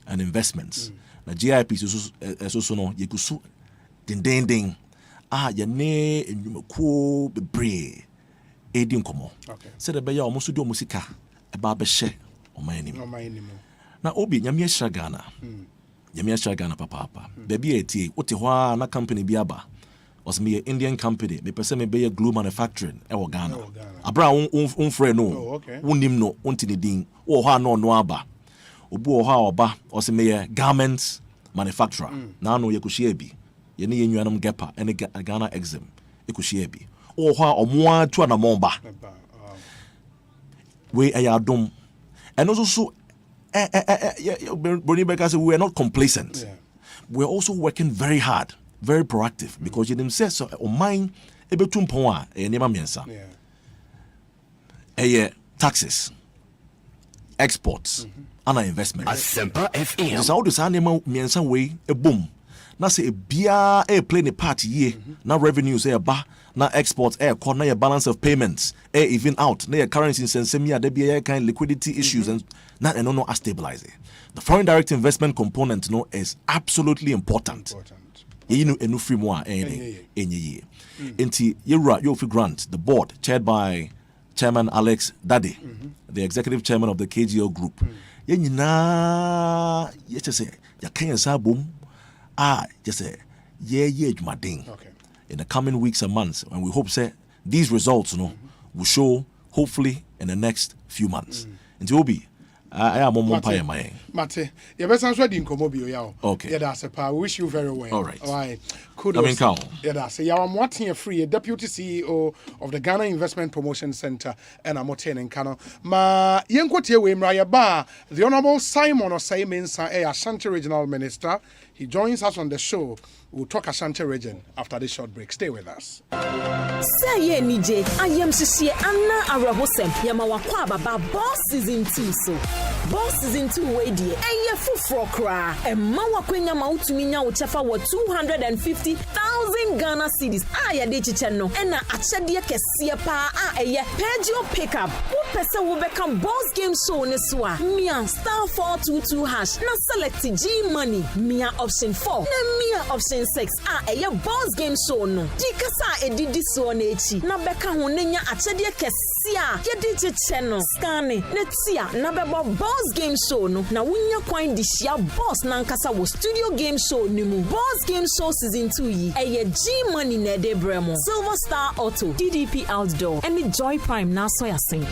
and investments. Na GIP so no yekusu ding ye ne enwumako bebre edin komo. Said the beya almost do musika eba be she omanim. Na obi nyame ahira Ghana. Nyame ahira Ghana papa. Baby etie wote ho na company bi aba. Was me Indian company. Me pese me be glue manufacturing e wo Ghana. Abra unfre no. Wonim no ontini din. Wo ho no aba. Obu wo ho oba was me garments manufacturer. Na no yekushia bi. Ye ne yenuanam gepa ene Ghana exim. Yekushia bi. Or omoa to an amomba. We ayadom. And also Bernie Becker said we are not complacent. We're also working very hard, very proactive, because you didn't say so on mine ebetumpon a nema miensa. Taxes, exports, and investments. Asempa FM. Just how the nema miensa way a boom. Na say a bia play the part ye na revenues ba na exports na your balance of payments even out na your currency sensemia there be kind liquidity issues and na no stabilize it. The foreign direct investment component no is absolutely important. You know enu free more enye enti yewura you grant the board chaired by Chairman Alex Dade, the executive chairman of the KGO group. Ye nyina ye say ya kan sa bom just say adwumaden in the coming weeks and months, and we hope say these results will show hopefully in the next few months. And it will be I am on my Mate, you better answer the incommobile yao. Okay. Yeah, that's a power. Wish you very well. All right. All right. Kudos. I mean, Carl. Yeah, that's a I'm watching free, Deputy CEO of the Ghana Investment Promotion Center, and I'm watching Kano. Ma Yenkote we Mraya Ba, the Honorable Simon Osei Mensah, Ashanti Regional Minister. He joins us on the show. We'll talk Ashanti region after this short break. Stay with us. Say nije, I am Shishi Anna Arahosem, Yamawakwa Baba Boss Season 2 so. Boss Season 2 way dear, and ya full cra, and Mawakwenya Mautuminya Uchafa were 250,000 Ghana cedis. Aya de chicheno, and Achadia Kesia pa a Pedro pickup. What person will become boss game show Neswa? Mia star 422 hash, na select G money, Mia option 4, na Mia option 6 a boss game show no. Jikasa edidi so na echi. Na beka ho nenya achede kesia. Ye DJ channel scanning netia na bebo boss game show no. Na wunya kwan di shia boss na nkasa wo studio game show ni mu. Boss game show season 2 yi. Eye G money na de bremo. Silver Star Auto, DDP Outdoor, and Joy Prime na so ya sing.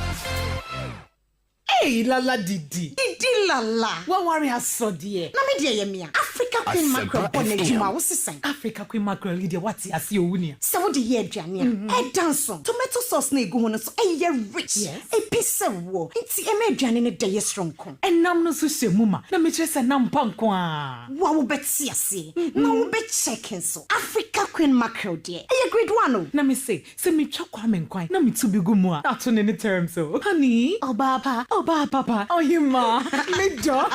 Hey lala Didi. Didi lala. Wa worry has so dear. Na me dear ye mia. Africa Queen Mackerel on Juma was Africa Queen Mackerel is what I see you. So the year Jania, a dance tomato sauce nego so a year rich, a piece of war. It's a major in a day strong con. And nam no so mama, na me just a nam pankwa. Wow, bet see, no bet checking so. Africa Queen Mackerel, dear, a great one. Na me say me chakwa men kwai, na me to be gumwa. Not on any terms so. Honey, oh papa, oh you ma, me dog.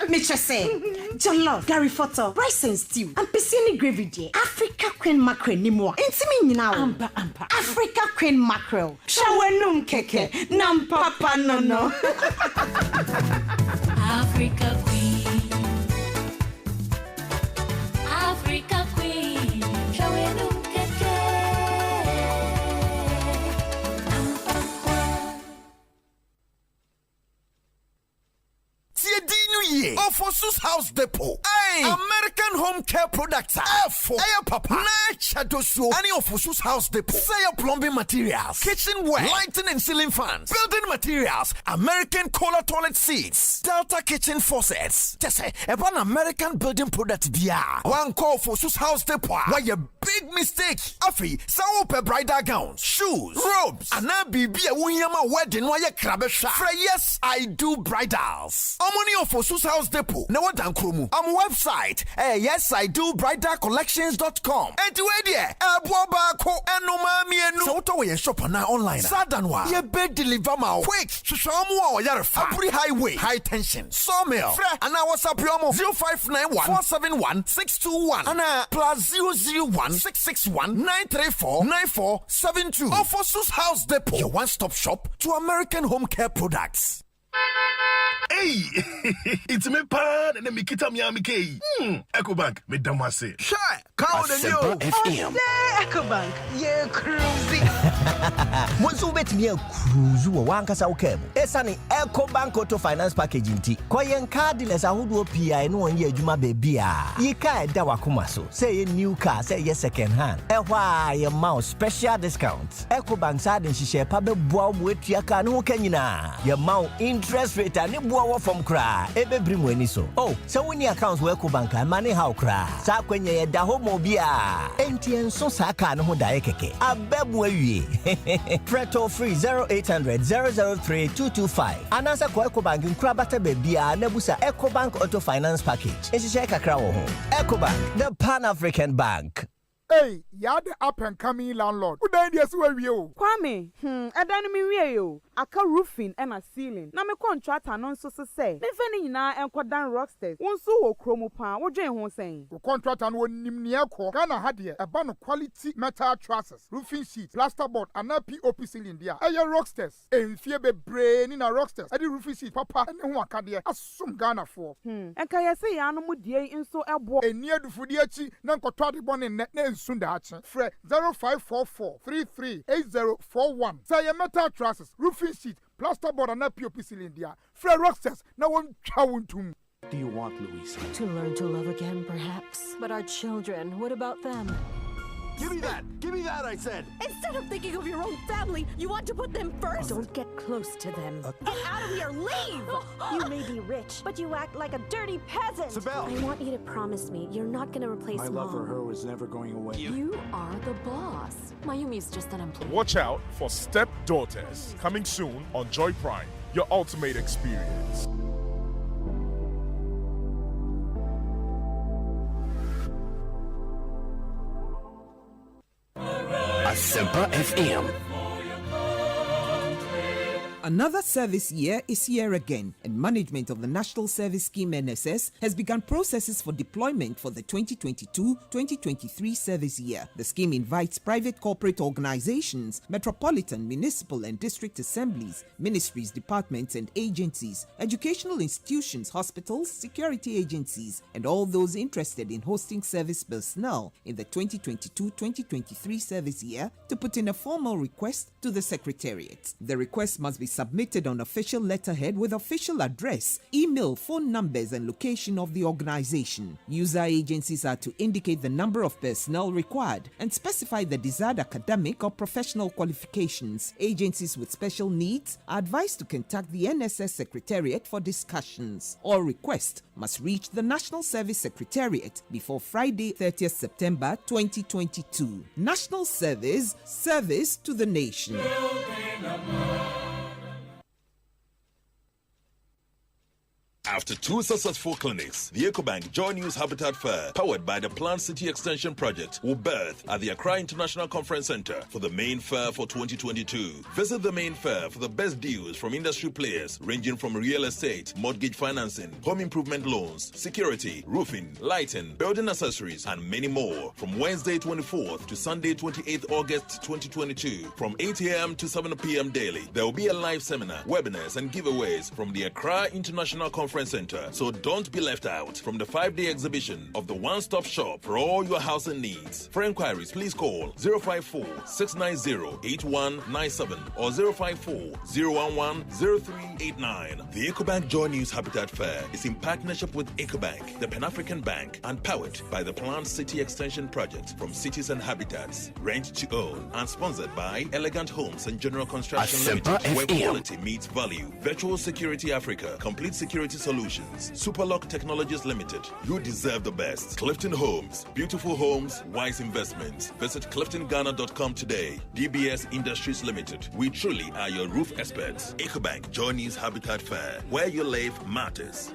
Mitch say, John Love, Gary Photo, rice and stew, and piscine gravy dear. Africa Queen Mackerel ni more. Intimate now. Ampa. Africa Queen Mackerel. Shawenum keke, nam papa no. Africa Queen. Africa Queen. Shawenum keke. Ofosus House Depot. American Home Care Products. Papa. Chadosu. Any Ofosus House Depot. Say plumbing materials, kitchenware, lighting and ceiling fans, building materials, American Kohler toilet seats, Delta kitchen faucets. Just say about American building products. One call for Ofosus House Depot. Why a big mistake? Afi, sawo bridal gowns, shoes, robes, and now be a wunyama wedding why a crabesha. Yes, I do bridals. Omoni of Ofosus House Depot. Now what Krumu. Website. Yes, I do bridalcollections.com. And to idea. Boba no mami and no to we shop now online. Sadanwa. Ye bed deliver ma quick. Shishamu or Yarfa. Apri highway. High tension. Sawmill. Fre. And I was up yomo 0591 471 621. And plus 001 661 934 9472. Ofosus House Depot. Your one-stop shop to American home care products. Hey, it's me pan and me kita miami kei. Ecobank, me damase. Sure, call the new. Ecobank, yeah, cruising. Bonsu bet me a cruise one kasa ukebo. Esani Ecobank Auto Finance Package inti. Kwa yen cardless ahudu PI no one ye juma bebia. Yika da wakuma so. Say ye new car, say ye second hand. Ehwa ye mouse special discounts. Ecobank side and shishe pabe bua mwetu yaka no kenyina. Ye mount interest rate and bua from cry. Ebe brimweni so. Oh, so when your accounts were Ecobank and money how cry. Sa kwenye ye da homo bia. Entien so saka no ho da ekeke. Abebwe ye. Preto free 0800 003 225. Anasa kwa Ecobank nkrabata bebia nebusa Ecobank Auto Finance Package. Eshishe kakra wo ho. Ecobank, the Pan-African Bank. Hey, you're the up and coming landlord. Who died yes where you? Kwame, I don't mean you. I can roofing and a ceiling. Na me contract anon so say. Me feni na en kwadan rocksters. Wonso wo kromo pan. Wo dwen ho sen. The contract and won nimnia ko. Ghana had here a ban of quality metal trusses, roofing sheets, plasterboard, and a POP ceiling there. Aye rocksters. En fie be brain in a rocksters. Adi roofing sheet papa and one can there. Asum Ghana for. En kaya say ya no mu die inso ebo. En near the fudiechi nan kotwa de bon en net Sundachi. Fre 0544 338041. Say a metal trusses, roofing sheet, plasterboard, and a POP cylinder. Fre Rocksters, now one chawuntum. Do you want, Louisa? To learn to love again, perhaps. But our children, what about them? Give me that! Give me that, I said! Instead of thinking of your own family, you want to put them first? Don't get close to them. Get out of here! Leave! You may be rich, but you act like a dirty peasant. Sibel! I want you to promise me you're not going to replace My Mom. love for her was never going away. You are the boss. Mayumi's just an employee. Watch out for Stepdaughters. Coming soon on Joy Prime. Your ultimate experience. Asempa FM. Another service year is here again, and management of the National Service Scheme NSS has begun processes for deployment for the 2022-2023 service year. The scheme invites private corporate organizations, metropolitan, municipal and district assemblies, ministries, departments and agencies, educational institutions, hospitals, security agencies, and all those interested in hosting service personnel in the 2022-2023 service year to put in a formal request to the Secretariat. The request must be submitted on official letterhead with official address, email, phone numbers, and location of the organization. User agencies are to indicate the number of personnel required and specify the desired academic or professional qualifications. Agencies with special needs are advised to contact the NSS Secretariat for discussions. All requests must reach the National Service Secretariat before Friday, 30th September 2022. National Service, service to the nation. After 2 successful clinics, the EcoBank Joy News Habitat Fair, powered by the Plant City Extension Project, will birth at the Accra International Conference Center for the main fair for 2022. Visit the main fair for the best deals from industry players ranging from real estate, mortgage financing, home improvement loans, security, roofing, lighting, building accessories, and many more. From Wednesday 24th to Sunday 28th August 2022, from 8 a.m. to 7 p.m. daily, there will be a live seminar, webinars, and giveaways from the Accra International Conference Center, so don't be left out from the 5-day exhibition of the one-stop shop for all your housing needs. For inquiries, please call 054-690-8197 or 054-011-0389. The EcoBank Joy News Habitat Fair is in partnership with EcoBank, the Pan-African Bank, and powered by the Plant City Extension Project from Cities and Habitats. Rent to own and sponsored by Elegant Homes and General Construction Asempa Limited, where FM. quality meets value. Virtual Security Africa, Complete Security Solutions, Superlock Technologies Limited. You deserve the best. Clifton Homes, beautiful homes, wise investments. Visit cliftonghana.com today. DBS Industries Limited. We truly are your roof experts. EcoBank Joy News Habitat Fair, where you live matters.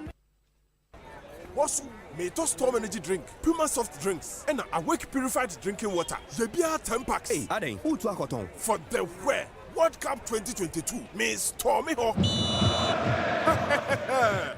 Bonsu, may to Storm Energy drink, Puma soft drinks, and Awake purified drinking water. Yebia 10 packs. Hey, Aden, who to Akoton? For the where? World Cup 2022 means Stormy Ho.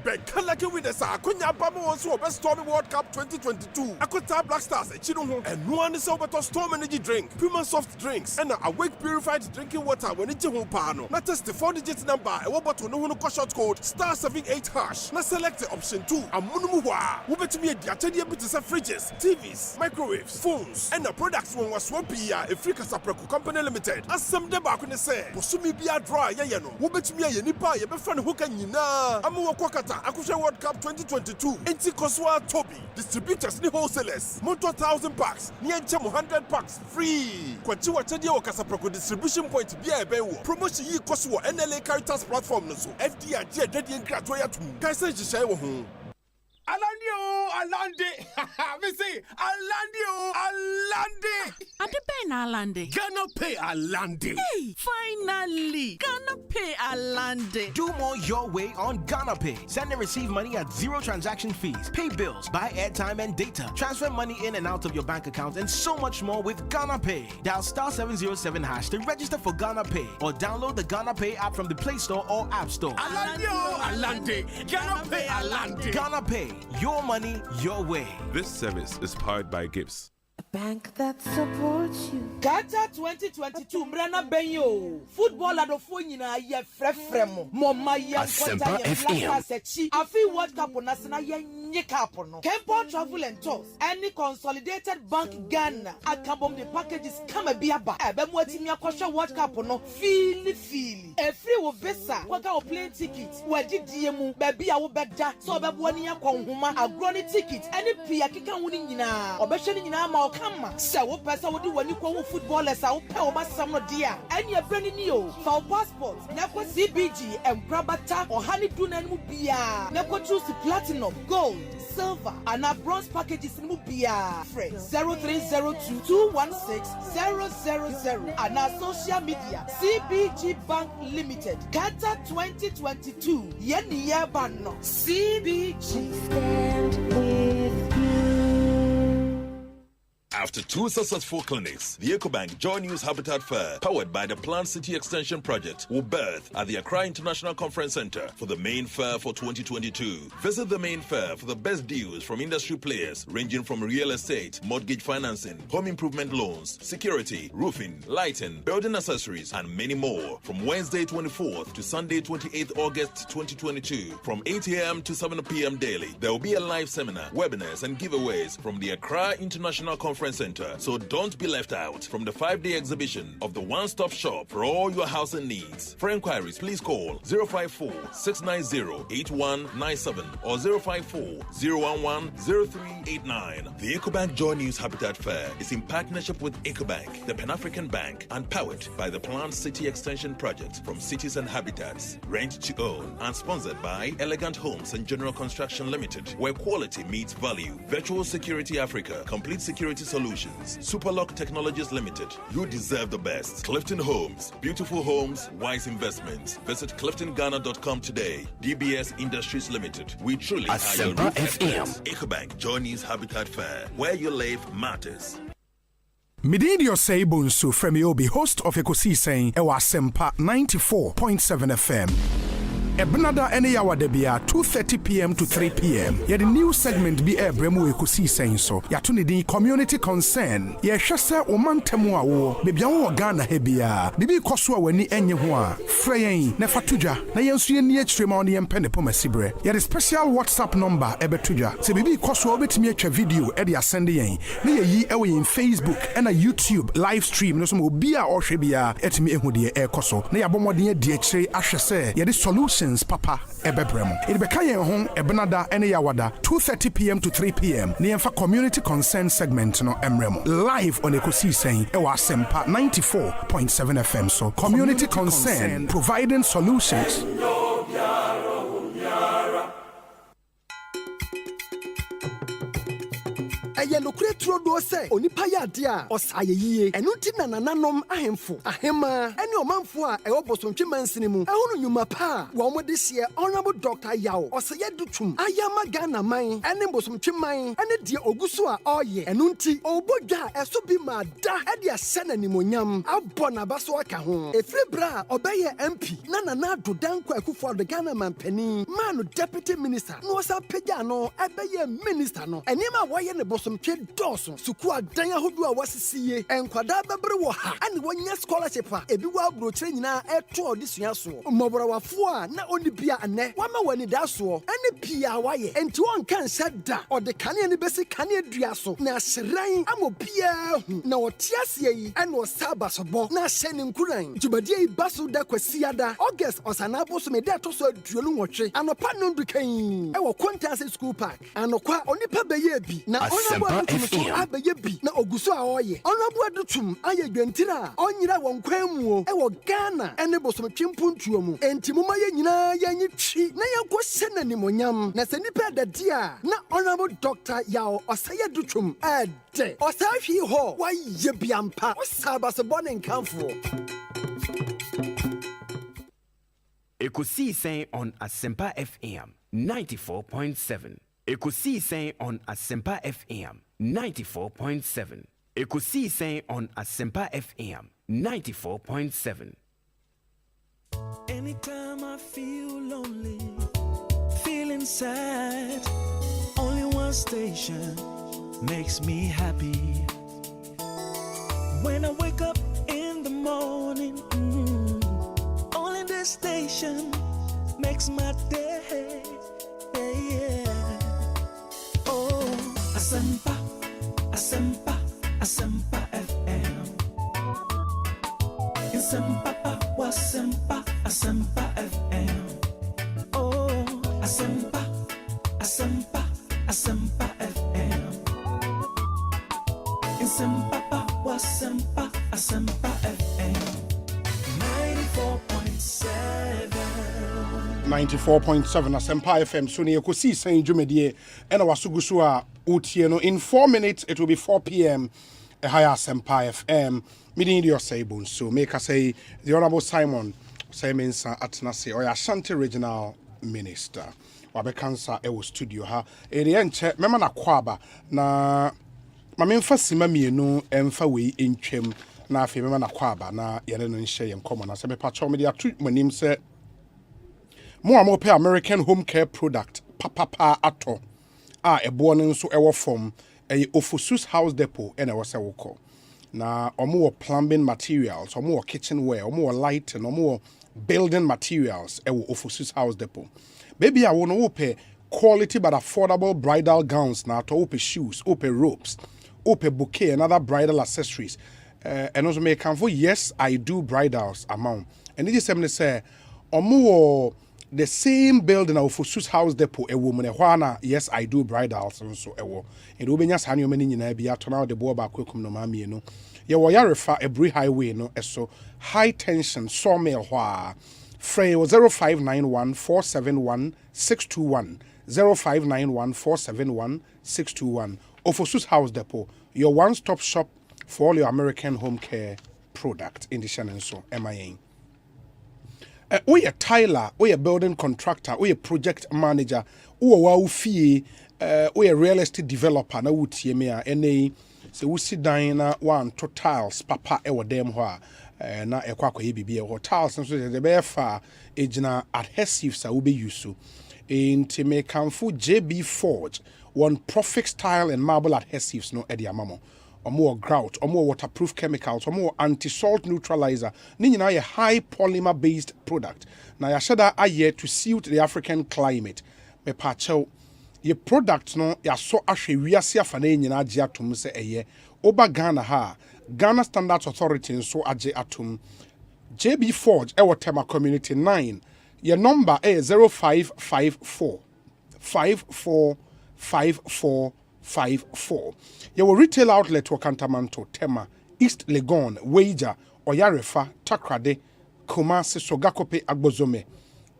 Bekalake winners are Kunya Bama also best Stormy World Cup 2022. Akota Black Stars Chino and no one is over to Storm Energy drink, Puma soft drinks, and Awake purified drinking water when it's a pano. Not just the 4-digit number, and what to know short code *78#. Now select the option 2. And Munumuwa. Who bet me a Diatadia bits of fridges, TVs, microwaves, phones, and the products one was Swapia, a free Casapreco Company Limited. As some debak when they say, Posumi be a dry, yano. Who bet me a nipa, your friend who can you know? Amu Kwakata, Akusha World Cup 2022. Enti Koswa Toby. Distributors ni wholesalers. Monto 1,000 packs. Nienchamo 100 packs. Free. Kwachiwa Chadia Wakasaproko distribution point. Bia Bewo. Promotion yi Koswa NLA Caritas platform no so. FDR Jia Dedi and Gratoya too. Kaisa Jisha wo. Alande. Me say Alande. Adebe na Alande. Ghana Pay Alande. Hey, finally. Ghana Pay Alande. Do more your way on Ghana Pay. Send and receive money at 0 transaction fees. Pay bills, buy airtime and data. Transfer money in and out of your bank account and so much more with Ghana Pay. Dial *707# to register for Ghana Pay or download the Ghana Pay app from the Play Store or App Store. Alande. Ghana Pay Alande. Ghana Pay. Your money, your way. This service is powered by Gibbs. Bank that supports you. Gata 2022 Mrana Benyo. Football adofo nyina ye frefremo. Moma ye Asempa FM. Afi World Cup nasina ye nyeka no. Kempo Travel and Tours. Any Consolidated Bank Ghana. Akabom the packages come biaba. Ebemu atimi akosha World Cup no. Feel. Every wo visa. Waka o plane ticket. Wadi diemu. Baby a wo beda. So bebu ani yakwanhuma. Agroni ticket. Any pia kika wuni nyina. Obehwe nyina ma Kama, so person would do when you call footballers out, Pelma Summer dear, and your friend in you, for passport, Nako CBG and Brabata or Honey Dunan Mubia, Nako choose platinum, gold, silver, and our bronze packages in Mubia. Friend 0302-216-000 and our social media, CBG Bank Limited, Gata 2022, Yeni Yabano, CBG. Stand with you. After 2 successful clinics, the EcoBank Joy News Habitat Fair, powered by the Plant City Extension Project, will birth at the Accra International Conference Center for the main fair for 2022. Visit the main fair for the best deals from industry players ranging from real estate, mortgage financing, home improvement loans, security, roofing, lighting, building accessories, and many more. From Wednesday 24th to Sunday 28th August 2022, from 8 a.m. to 7 p.m. daily, there will be a live seminar, webinars, and giveaways from the Accra International Conference Conference Center, so don't be left out from the 5-day exhibition of the one-stop shop for all your housing needs. For inquiries, please call 054-690-8197 or 054-011-0389. The Ecobank Joy News Habitat Fair is in partnership with Ecobank, the Pan-African Bank, and powered by the Planned City Extension Project from Cities and Habitats. Rent to own and sponsored by Elegant Homes and General Construction Limited, where quality meets value. Virtual Security Africa, Complete Security Solutions, Superlock Technologies Limited. You deserve the best. Clifton Homes, beautiful homes, wise investments. Visit cliftonghana.com today. DBS Industries Limited. We truly are your Asempa roof FM. experts. Ecobank Joy News Habitat Fair, where you live matters. Midin Osei Bonsu from Yobi, host of Ekosiisen On Asempa 94.7 FM. Ebnada any hour debia 2:30 p.m. to 3 p.m. Yet the new segment be bremu Ekosiisen so. Yatuni di community concern. Ye shase omantemu awo. Bebia wo Ghana hebia. Bibi koswa weni enye ho a. Freyen na fatuja na yensu ye ni extreme on yempe ne pomasibre. Yet the special WhatsApp number ebetuja. Se bibi koswa obetimi atwa video e de asende yen. Na ye yi ewe in Facebook and a YouTube live stream no so mo bia ohwe bia etimi ehu de e koso. Na yabomode ye de ekire ahwese ye the solutions papa ebebrem. It beka yen ho ebnada ene yawada 2:30 p.m. to 3 p.m. Ne yemfa community concern segment no emrem live on Ekosiisen e wa Asempa 94.7 FM. So community concern providing solutions. Yellow creature do say, Onipa Yadia, or Saye, and Utina Nanom Ahemfo, Ahema, and your manfua, a opposite Chimansinimu, I own you mapa, one with this year, Honorable Dr. Yao, or Sayadutum, Ayama Ghana mine, and Embosum Chimine, and a dear Ogusua, oh ye, and Unti, Oboga, a subima, da, Edia Senanimunyam, Abona Baswaka home, a free bra, obey MP, Nana to Danko for the Ghana man penny, man, deputy minister, no sa Pejano, Abey minister, no, and Nima Wayan Bosom. Dawson, Sukua Danya Hudua was see, and Quadababrawa, and 1 year scholarship, a biwa bro training a 2 this year so. Mobra Fua, not only Pia and Ne, one when it does so, and the Pia Waye, and 2 can set da, or the Canyon Bessie Canyon Driaso, na Serain, Amo Pia, no Tiasie, and was Sabasabo, na sending Kurain, Jubadi Basu da Quesiada, August or Sanabos me that also Drilling Watch, and a partner became our Quantas school park, and Oqua only Pabayebi, now Abeyebi na Oguso aoye Honorable Adutum aye dwentira onyira won kwamu e wo Ghana ene bosom twimpuntuo mu enti muma ye nyina yanyi twi na yankɔ senanimonyam na senipa dadia na Honorable Dr. Yao Osei Adutum ade osahwi ho waye biampa osabasebɔ ne nkamfo Ekosiisen on Asempa FM 94.7. Ekosiisen on Asempa FM 94.7. Ekosiisen on Asempa FM 94.7. Anytime I feel lonely, feeling sad, only one station makes me happy. When I wake up in the morning, only this station makes my day. Oh, Asempa, Asempa, Asempa FM. Asempa, Asempa, Asempa FM. Oh, Asempa, Asempa, Asempa FM. Asempa, Asempa, Asempa FM. 94.7 Asempa FM so ne Ekosiisen dwumadie ena wasugusu a utie no in 4 minutes it will be 4 p.m. a higher Asempa FM midin the Osei Bonsu make us say the Honorable Simon Semensa Atnase or Ashanti Regional Minister wabekansa ewo studio ha ere enche mema na kwaba na mamemfa sima mienu emfa wei entwem na afi mema na kwaba na yere no nhye yenkomo na se me pa chom dia tu manim se mo pay American home care product papa ato a ebo no nso ewo form Ofusus House Depot ena wo se woko na omo plumbing materials omo kitchenware omo lighting omo building materials ewo Ofusus House Depot baby I wanna pay quality but affordable bridal gowns na to ope shoes ope ropes Ope bouquet and other bridal accessories. And also may come for yes, I do bridals amount. And it is something say omo the same building of Fusus House Depot a woman a yes, I do bridals and so ewo. And ubenya sanyo many nyina bia tona the boa ba kwekum no mami no. Ye wo yarefa Ebri Highway no eso high tension sawmill hwa. Frey 0591 471 621 0591 471 621. Ofosus House Depot, your one-stop shop for all your American home care product in the Shannon so MIA. We a Tyler, we a building contractor, we a project manager, we fee, we a real estate developer, na wuti me any se we sit down na one to tiles papa e wo dem ho a na e kwakwa bibi e tiles so the be fa ejina adhesives a we be use so into me kamfu JB Forge one Profix tile and marble adhesives no edi amamo or more grout or more waterproof chemicals or more anti-salt neutralizer ni nyina a high polymer based product na ya shada aye to suit the African climate me pacho ye product no ya so ahwe wiase afane nyina age atom se eye oba Ghana ha Ghana Standards Authority so age atom JB Forge e Tema Community 9 your number is 0554 545454. Your retail outlet Wakantamanto, Tema, East Legon, Wager, Oyarefa, Takrade, Kumasi, Sogakope, Agbozome,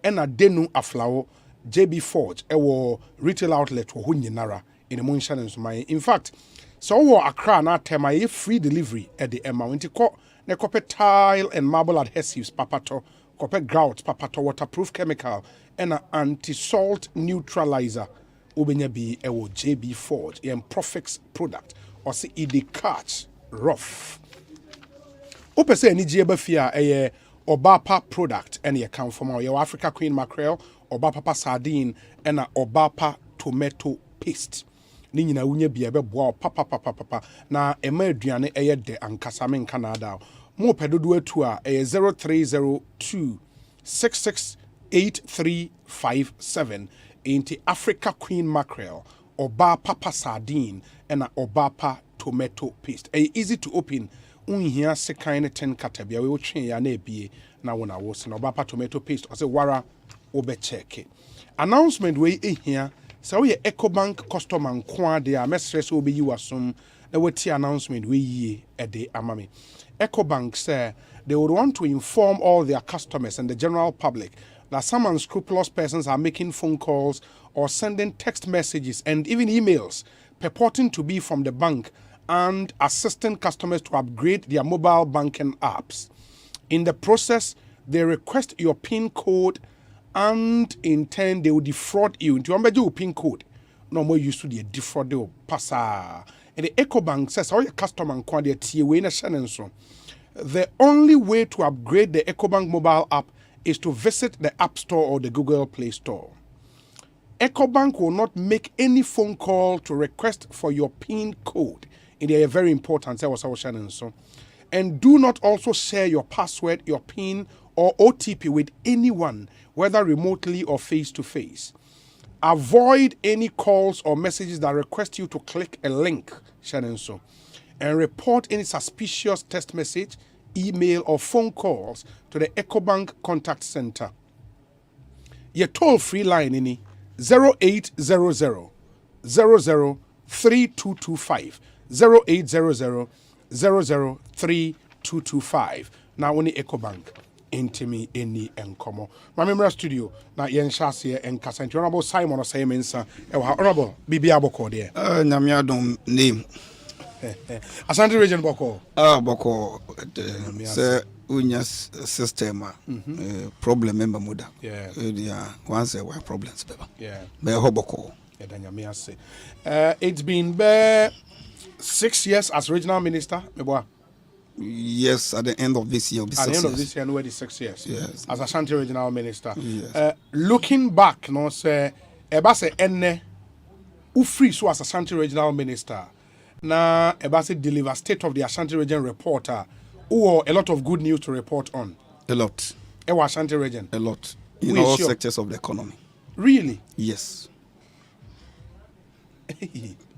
Ena Denu Aflao, JB Forge, ewo retail outlet Hunyinara in the Moonshan and Sumai. In fact, so Accra na Tema free delivery at the Emma Wintiko, Nekope tile and marble adhesives, Papato, Kope grout, Papato waterproof chemical, and an anti-salt neutralizer. Ubenya bi ewo JB Forge and Profix product or see it catch rough. Ope say any jeba fia Obapa product and ye come from your Africa Queen mackerel, Obapa sardine and a Obapa tomato paste. Ni nyina unye bi ebe boa papa na ema aduane de ankasame in Canada. Mo pedodo etu a 0302 668357 into Africa Queen mackerel, Obapa sardine, and Obapa tomato paste. Easy to open. Unhia se kind 10 katabia. We will change ya nebi na wona was an Obapa tomato paste. Or say wara obe check. Announcement we here. So we EcoBank customer nkwa dia message will be you assume. The announcement we ye a day amami. EcoBank say they would want to inform all their customers and the general public that some unscrupulous persons are making phone calls or sending text messages and even emails purporting to be from the bank and assisting customers to upgrade their mobile banking apps. In the process, they request your PIN code and in turn they will defraud you. Into your PIN code, no more used to the defraud you passa. And the EcoBank says, all your customer and the only way to upgrade the EcoBank mobile app is to visit the App Store or the Google Play Store. EcoBank will not make any phone call to request for your PIN code. It is very important. And do not also share your password, your PIN, or OTP with anyone, whether remotely or face-to-face. Avoid any calls or messages that request you to click a link, and report any suspicious text message, email, or phone calls to the EcoBank Contact Center. Your toll-free line in 0800 00 3225 0800 00 3225. Now only EcoBank intimi any enkomo. My member studio na yen shase en kasante honorable Simon Osei mensa e wa honorable Bibi Aboko there. Nyamia dom name. Asante region Boko. Boko se unya system problem member muda. Yeah. Once there were problems beba. Yeah. Be hoboko. Nyamia say. It's been 6 years as regional minister, meboa. Yes, at the end of this year. At the end of this year, no, 6 years. Yes. As Ashanti regional minister. Yes. Looking back, no say, eba se enne, ufri so as Ashanti regional minister. Na eba se deliver state of the Ashanti region reporter, or a lot of good news to report on. A lot. Ewa Ashanti region. A lot. In all sectors of the economy. Really? Yes.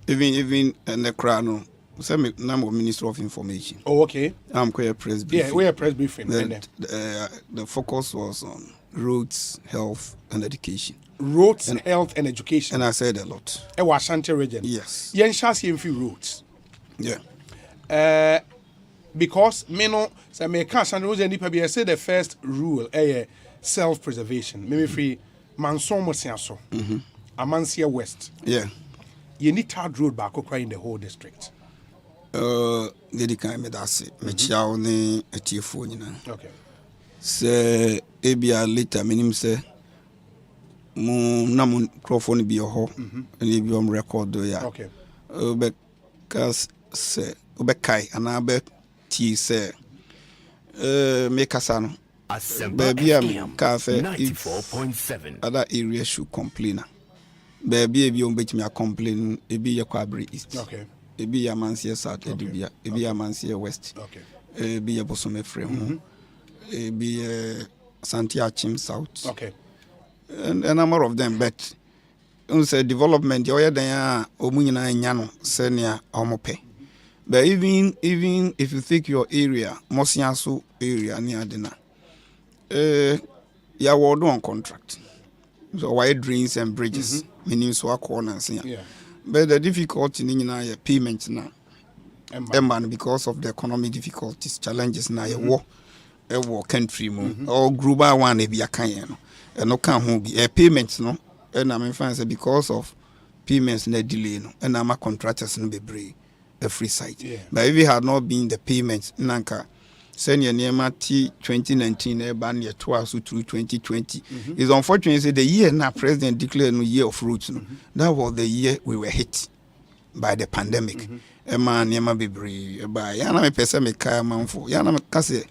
Even in the crown. Minister of Information. Oh, okay. I'm quite press briefing. Yeah, we're a press briefing. The focus was on roads, health, and education. Roads, health, and education. And I said a lot. Ashanti region. Yes. Yen shasi roads. Yeah. Because me no say me can Ashanti region nipa bi say the first rule self-preservation. Me free manson mo siaso. Amansia West. Yeah. You need third road back in the whole district. Lady kind me that's it. Me chow ne etiefo nyina. Okay. Say ebia later minim say mo na mo microphone bi ho. Ni bi on record do ya. Okay. Because say obekai ana be ti say me kasa no. Asempa FM 94.7. Other areas should complain. Baby, if you bet me a complain, it be your Quabri East. Okay. It be your Mansia South, Edubia, it be your Mansia West. Okay. It be your Bosome Frame. It be Santia Chim South. Okay. And a number of them, but say development, you're there, Omunina and Yano, Senia, Omope. But even if you think your area, Mosiasu area near dinner, you are on contract. So wide drains and bridges, meaning so corners. Yeah. But the difficulty in payment now, and because of the economic difficulties, challenges now, a war country, or global one, be a kind, and no can be a payment, no, and I'm in because of payments and delay, and I'm a contractors in be a free site. But if it had not been the payments, Nanka. Senior Nema T 2019 ban year 12 through 2020. It's unfortunate the year now president declared a year of roots. That was the year we were hit by the pandemic. Man Nema Bibri by Yana me pesa me kaya manfo. Yana me kase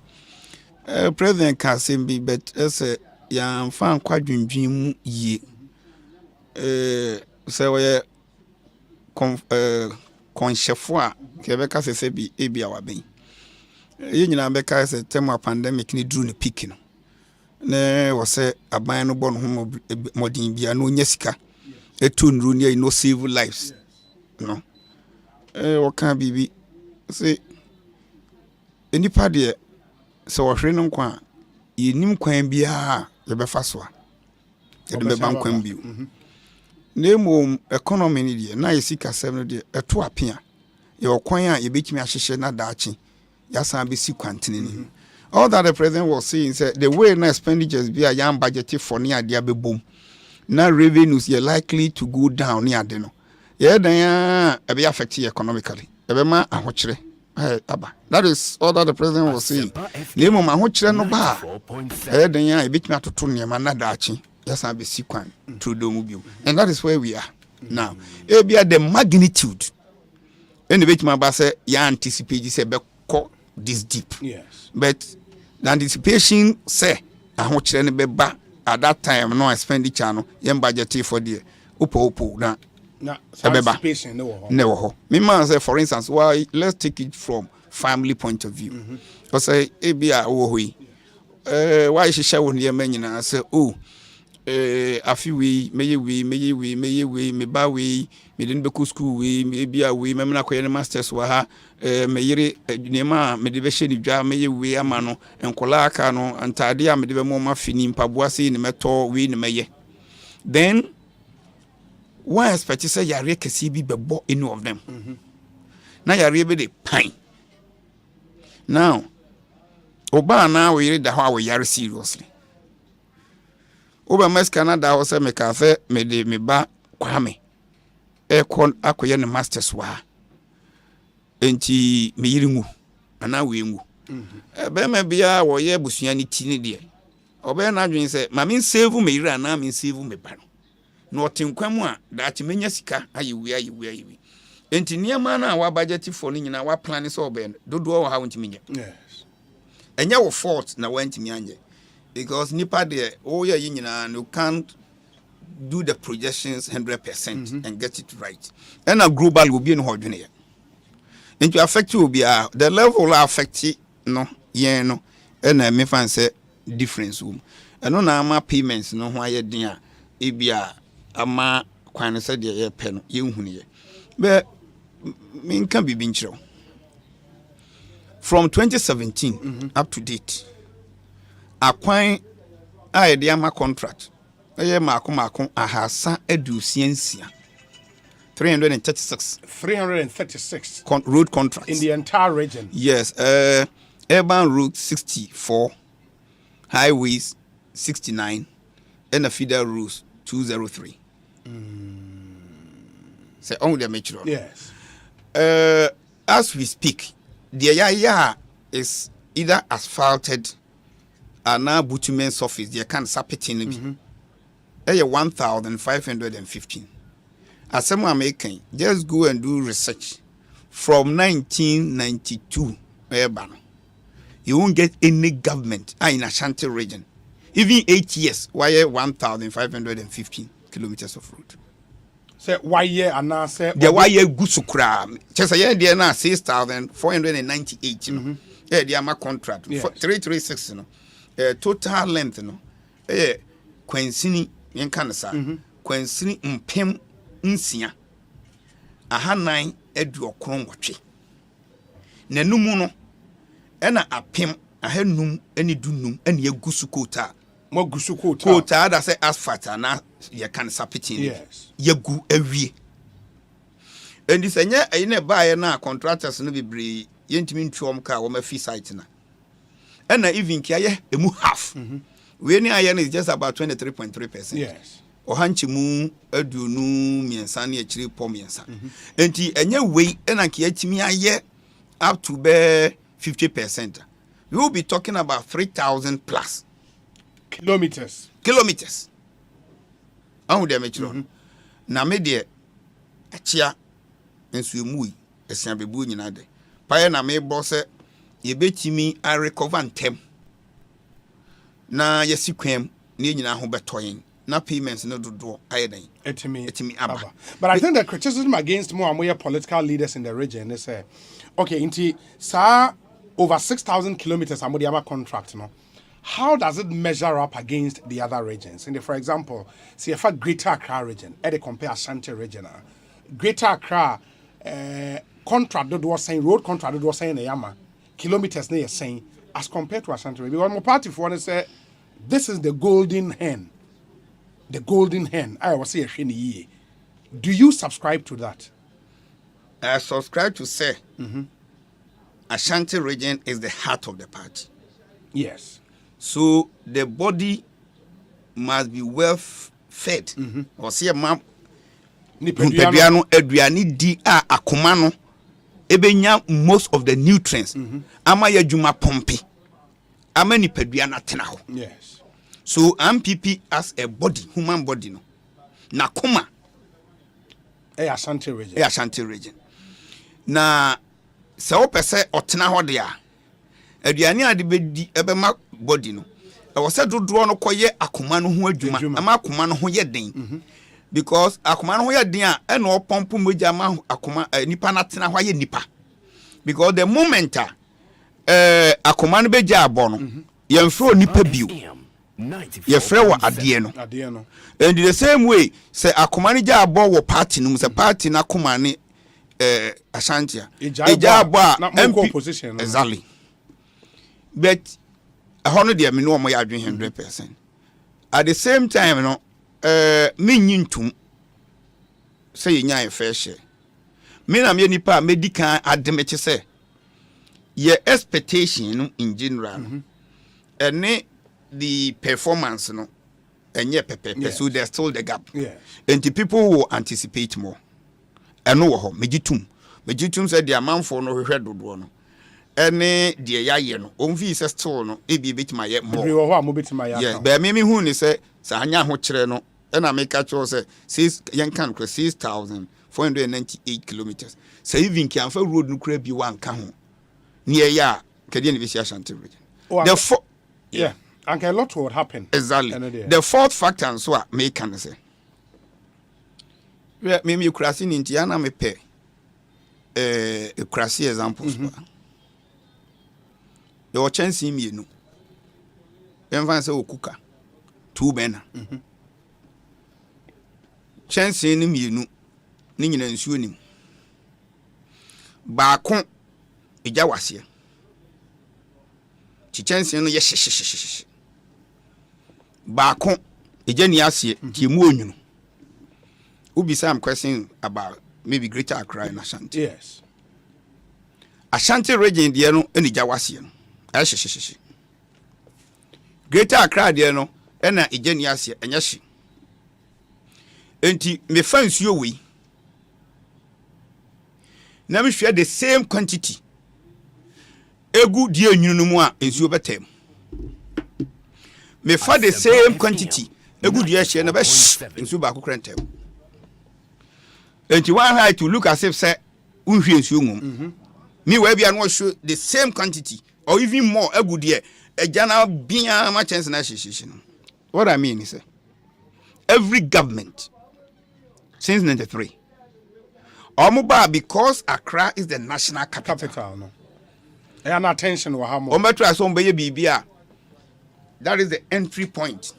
president Kasimbi but as a yan fan quadrum ye so we conchefwa Quebec se bi ebi awaben. You know, because the time of pandemic ni drew the peak. Ne was a aban no born home modern be no nyesika. A tune run no civil lives. No. What can be say any party so a friend on you nim kwan bia ye be faswa. Ye be ban kwan bi. Name economy ni de na yesika 7 de eto apia. Ye kwan a ye betimi ahyehye na daachi. All that the president was saying said the way now expenditures be a young budgeted for near the boom. Now revenues are likely to go down near the no. Yeah, they be affected economically. That is all that the president was saying. Name of my hochre no bar. Then a bit not to turn your man dachi. Yes, I'll be sequent to do mobile. And that is where we are now. It be at the magnitude. And the bit my bass, you anticipate this this deep. Yes. But the anticipation say I want to be at that time no expenditure no yen budget for the upo na anticipation no. Me man say for instance why let's take it from family point of view. Because ebia wo hui why she share won ye nyina say oh afi we meye me ba we me den be ku school we me bia we me na koye masters wa ha me yire adwunema me de be hye ni dwa meye we ama no enkola aka no antade a me de be mo ma fini mpaboa sei ne meto we ne meye then one expect say yare kesi bi bebo any of them na yare be de pan now oba na we yire da ho we yare seriously Oba mes Canada was a me cafe me de me ba kwame kon akoye ne masters wa enti me yiringu ana we ngu be me bia wo ye busua ni ti ne de oba na adwen se ma me save me yira na me save me ba no otinkwam a da ati menya sika ayi enti niam na wa budget for ni nyina wa plan so oba dodo wo ha wonti menya yes enya wo fault na wanti mi anje because nipa there oh yeah you can't do the projections 100% and get it right and a global will be in hodwene and to affect you be the level will affect it no yeah no and me fan say difference and no na ama payments no ho aye den a bia ama kwan say de ye pe no ye hu ne but me can be binchro. From 2017 up to date, akwan a de ama contract. Eye mako ahasa edusiensia. 336 road contracts in the entire region. Yes, urban roads 64, highways 69, and the feeder roads 203. Say only the metro. Yes. As we speak, the area is either asphalted or now bitumen surface. They can sapit 1,515. As someone making, just go and do research from 1992. You won't get any government in Ashanti region. Even 8 years, why 1,515 kilometers of road. Say why year and now say the why year gusukra. Just a year there now 6,498. Yeah, the ama contract 336. Total length Quensini Yankanasa Quensini Mpem Nsia Ahanai Edu Okron Wachi Nenumuno Ena Apem Ahenum Eni Dunum Eni Yegusukota Mo Gusukota Kota that say asphalt na ye can sapitin yes Yegu ewie and this anya buy na contractors no bebre yentimi ntuom ka wo ma fi site na ena even kiaye emu half we ni aye is just about 23.3%. Yes. Ohanchi mu adunu miensa na akiri po miensa. Enti enye we ena kia timi aye up to be 50%. We will be talking about 3,000 plus kilometers. Ahu de metro. Na me de achia ensu emui esia bebu nyina de. Paye na me boss ye betimi a recover ntem. Na yesi kwem ne nyina ho betoyen na payments no dodo ayeden etimi aba. But I think the criticism against more and more political leaders in the region is okay inti sa over 6,000 kilometers amodiama contract no, how does it measure up against the other regions? In the, for example, see if a Greater Accra region they compare Ashanti region, Greater Accra contract that was saying road contract that was saying yama kilometers they are saying as compared to Ashanti region. Because my party for one say this is the golden hen. The golden hen. I was say a do you subscribe to that? I subscribe to say Ashanti region is the heart of the party. Yes. So the body must be well fed. Or see a map. Nipeduano eduani di akomano ebenya most of the nutrients. Ama ya juma pompe. Ama nipeduana tena ho. Yes. So MPP as a body, human body no. Na kuma Ashanti region. Ashanti region. Na se wo pese otena ho de a aduane ade bedi ebema body no. E wo se dodo no koye akoma no ho adwuma. Ama akoma no ho ye den. Because akoma no ho ye den a e no pompo moja ma akoma nipa na tena ho ye nipa. Because the moment akoma no beja abo no ye mfro nipa bio. Ye frɛ wɔ adeɛ no and the same way say akoma ne gya abɔ wɔ party no say party na akoma ne Ashanti eja abɔ a MP position exactly but ɛhɔ no deɛ me no ɔmo yɛ adwen 100%. At the same time no me nyintum say ye nya fair share me na me nipa medical ademeche say ye expectation no in general and the performance no enye pepe so there's still the gap and the people will anticipate more eno wo ho megitum said the amount for no hwehwe dodo no ene de yaye no onfi se still no e bi betima ye more we wo mo betima ya yes but me hu ni say sa anya ho kire no ena me ka cho say 6,498 kilometers say even can fa road no kura bi wan ka ho near ya kede ne be si Ashanti region yeah. And a lot would happen. Exactly. The fourth factor and so me can say. Me krasi ni ntiana me pe krasi examples. Your chance in me no. Emfa say okuka 2 bena. Chance ni mienu ni nyina nsuo nim. baako eja wase chichense no ye hye baako eja ni ase tie mu onwunu ubi some question about maybe Greater Accra and Ashanti. Yes. Ashanti region there no eni ja wase no hye Greater Accra there no ena eja ni ase enya hye enti me fansuo we na me hwe the same quantity egu die onwunu mu a ensuo betem me fa the same quantity egu die hye na be ensuo ba kokra ntem enti one high to look as if say unhwe ensuo ngum me we bia no show the same quantity or even more egu die ejana bia ma chance na hye no. What I mean is every government since 93 Omuba, because Accra is the national capital. No. And attention wa hamo. Ometra so mbeye bibia. That is the entry point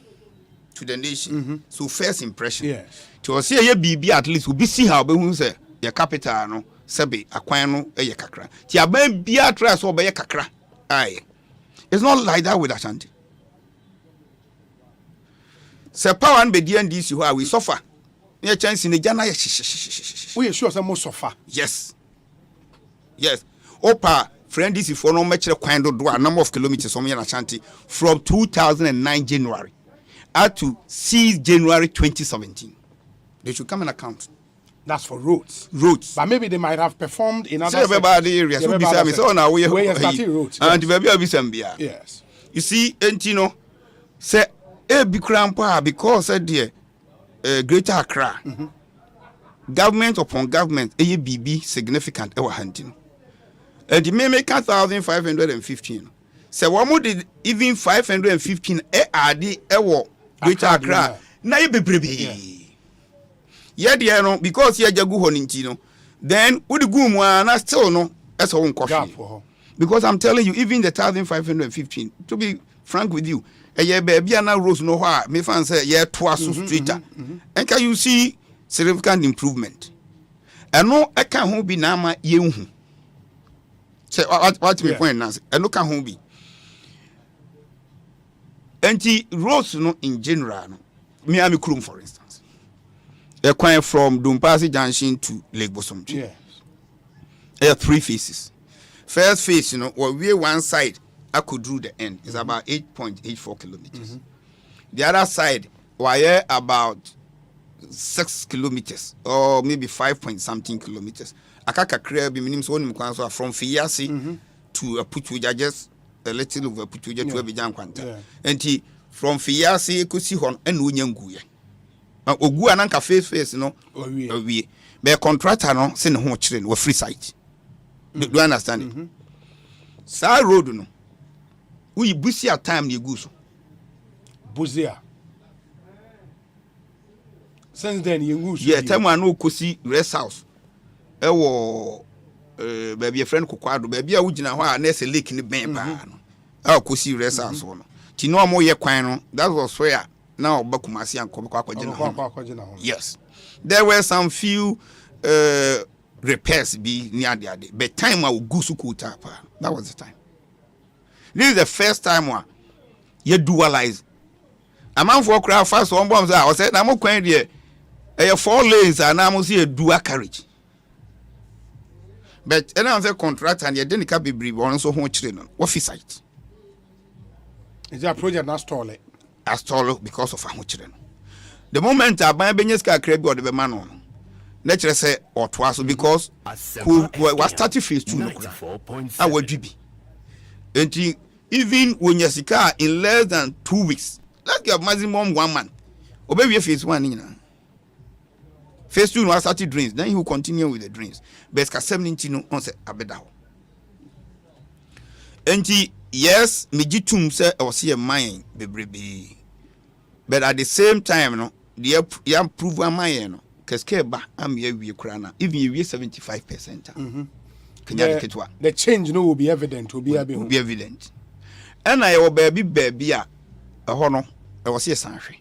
to the nation. So first impression. Yes. To see ye bibia at least we be see how be hu say your capital no sebe akwan no eye kakra. Ti aban bia try so be kakra. Aye. It's not like that with Ashanti. Se power and be DNDC who we suffer. Yeah, chance in the Jana. We sure some more suffer. Yes. Opa, friend, this is for no much kind of a number of kilometers from Ashanti from 2009 January up to 6 January 2017. They should come and account. That's for roads. But maybe they might have performed in other areas. So now we are starting roads. And yes. You see, Entino say, because dear. Greater Accra, government upon government, ABB significant ever hunting. And the may make 1,515. So one more did even 515 ARD ever Greater Accra. Now you be brave. Yeah, dear, because you are jagu honintino. Then would go one still no as own coffee. Because I'm telling you, even the 1,515, to be frank with you. A baby and now rose no why me fan say yeah twice straighter. And can you see significant improvement? And no I can't hold be na ma ye hu. Say what me point now. And no can hold be. And the roads no in general no. Miami Krum for instance. A coin from Dumpasi Junction to Lake Bosom. Yes. There are 3 phases. First phase, we one side I could do the end. It's about 8.84 kilometers. The other side, wire about 6 kilometers or maybe 5 point something kilometers. Akaka create minimum so from Fiasi to Putuja, just a little over Putuja to Abidjan Quanta. And from Fiasi Kusi Hon and Unyanguye. Ogu ananka face no we be contractor no send home children were free site. Do you understand it? Sa road no. We busi at time you go so. Buzia. Since then you go. Yeah, time I know Kosi rest house. Ewo baby a friend Kokwado, baby a wujina wa na se lake ni ben pa no. Kosi rest house no. Ti no mo ye kwan no. That was where now Bakumasi and Kwakwa. Yes. There were some few repairs be near the day. But time I would go so cool tap. That was the time. This is the first time you dualize. A man for crowd fast one bombs out. I said, I'm okay here. 4 lanes and I'm see a dual carriage. But another contract and you didn't be brief on so much training. What site? Is that project not stalled? I stalled because of how much training. The moment I buy Benyeska crab or the man on. Let's say or twice because who was starting phase 2 I will be. And even when you see car in less than 2 weeks, let's get maximum 1 month. Or maybe phase 1 in phase 2 no started dreams, then he will continue with the dreams. But 17 on say abedaho. And yes, me jitum say I was here mine be. But at the same time no, the improve mine no. Keskeba am ye we krana even you 75%. The change no will be evident, will be evident. And I will baby a hono I was here sanhwe.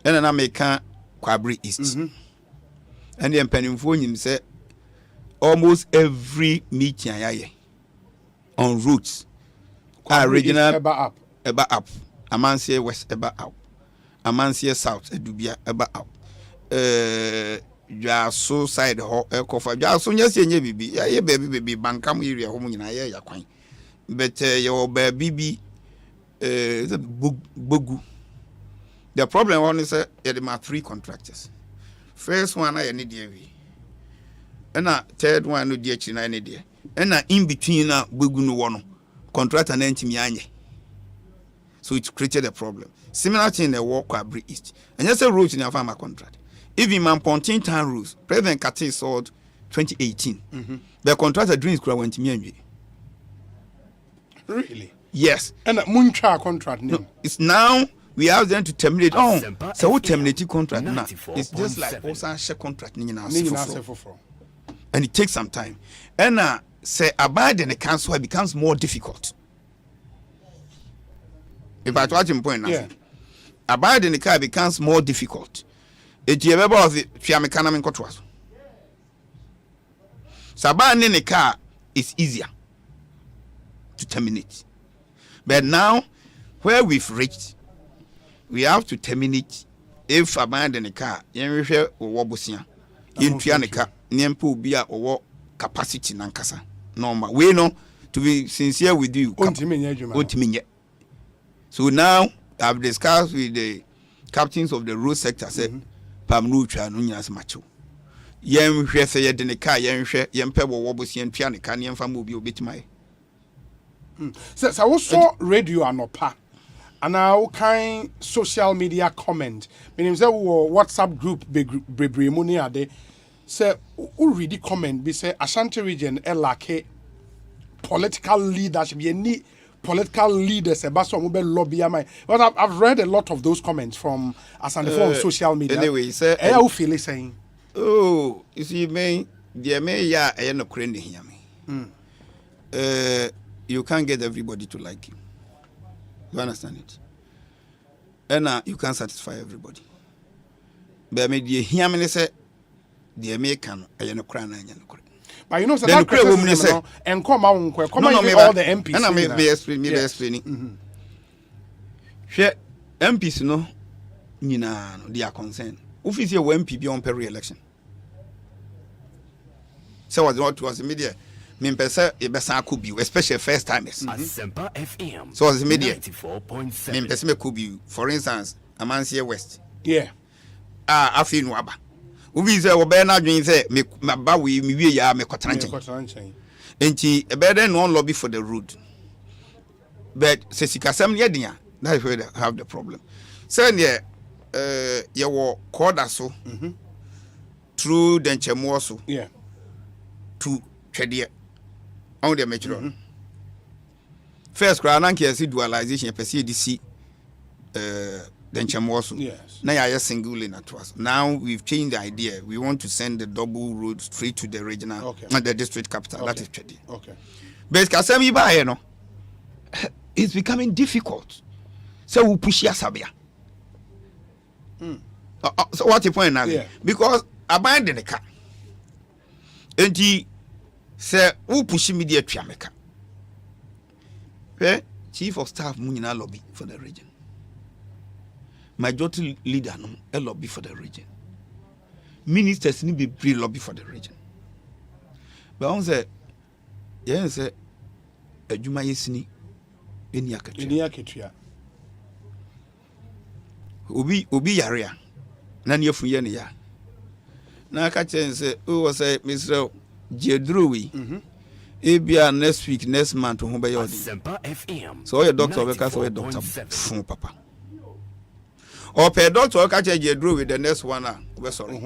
And I make Kwabri East. And the penny phone him say almost every meeting I on routes are regional Eba up. Amansie West Eba up. Amansie South Edubia Eba up. So side ho Ekofa. So nyase nye bibi. Ya baby bankam area ho nyina ya kwan. But your baby Bogu. The problem one is there are 3 contractors. First one I need the and third one no die china ne die. And in between na Bogu no one contractor na ntimi anye. So it created a problem. Similar thing in the Walk Kwabri East. And just a road in a farmer contract. Even Mampontin Town rules, President Kate sold 2018. The contractor dreams went to me. Really? Yes. And a Muncha contract. No, it's now we ask them to terminate. Oh, so who terminated contract now? It's just like also share contract. And it takes some time. And say abide in the council, it becomes more difficult. If I watch him point now, abide in the car becomes more difficult. It you ever of the Fiamekana Kotwas. So abide in the car is easier to terminate. But now, where we've reached, we have to terminate if abide in the car, Yenrisha or Wabusia, in Fianica, Niempo Bia or capacity Nankasa. Normal. We know to be sincere with you. So now I've discussed with the captains of the road sector. Said, "Pamnucha nunyas macho. Yem share ye denika yem share yem pebo wobus yen pianica yem famu bi obitimai." So I also radio anopa, and now kind social media comment. Meaning say WhatsApp group bebre money ade. Say who read the comment? Be say Ashanti region elake political leadership. Ye need political leaders about some lobby. But I've read a lot of those comments from Asante on social media. Anyway, sir, how feel saying? Oh, you see, me, the me I no crazy hear me. You can't get everybody to like you. You understand it? And you can't satisfy everybody. But me the hear me say the American I no cry na no cry. But you know, so that criticism and come out all the MPs. And I may explain. Share MPs no, they are concerned. If you see MP be on per re-election. So what was the media? Mean person e besa could be, especially first timers. Asempa FM. So was the media. 94.7. Mean person could be, for instance, Amansie West. Yeah. Afi Nwaba. Ubi say obe na dwen say me ba we me wie ya me kotranchen. Enti e be dey no lobby for the road. But se sikasam ye dia, that is where they have the problem. Say ye wo corda so. Through the Nchemo so. Yeah. To Twede. On the metro. First cry na nke see dualization per se DC the Nchemo so. Yes. Now you are single lane at us. Now we've changed the idea. We want to send the double road straight to the regional, the district capital. That is Twede. Okay. But Kasemi ba here no, it's becoming difficult. So we push Sabia. So what's the point now? Yeah. Because abandon the car. And he say who push media to America. Chief of staff Munina lobby for the region. Majority leader no a lobby for the region. Ministers need be pre-lobby for the region. But on say, yeah, say Ejuma Yesini in Yakatria. Obi Yaria. Nani of Yania. Now catch and say, oh, say Mr. Jedrui. Ebia next week, next month to Humbayodi. Asempa FM. So your doctor will cast away doctor from Papa. Or per doctor will catch a Jedru with the next one. We're sorry.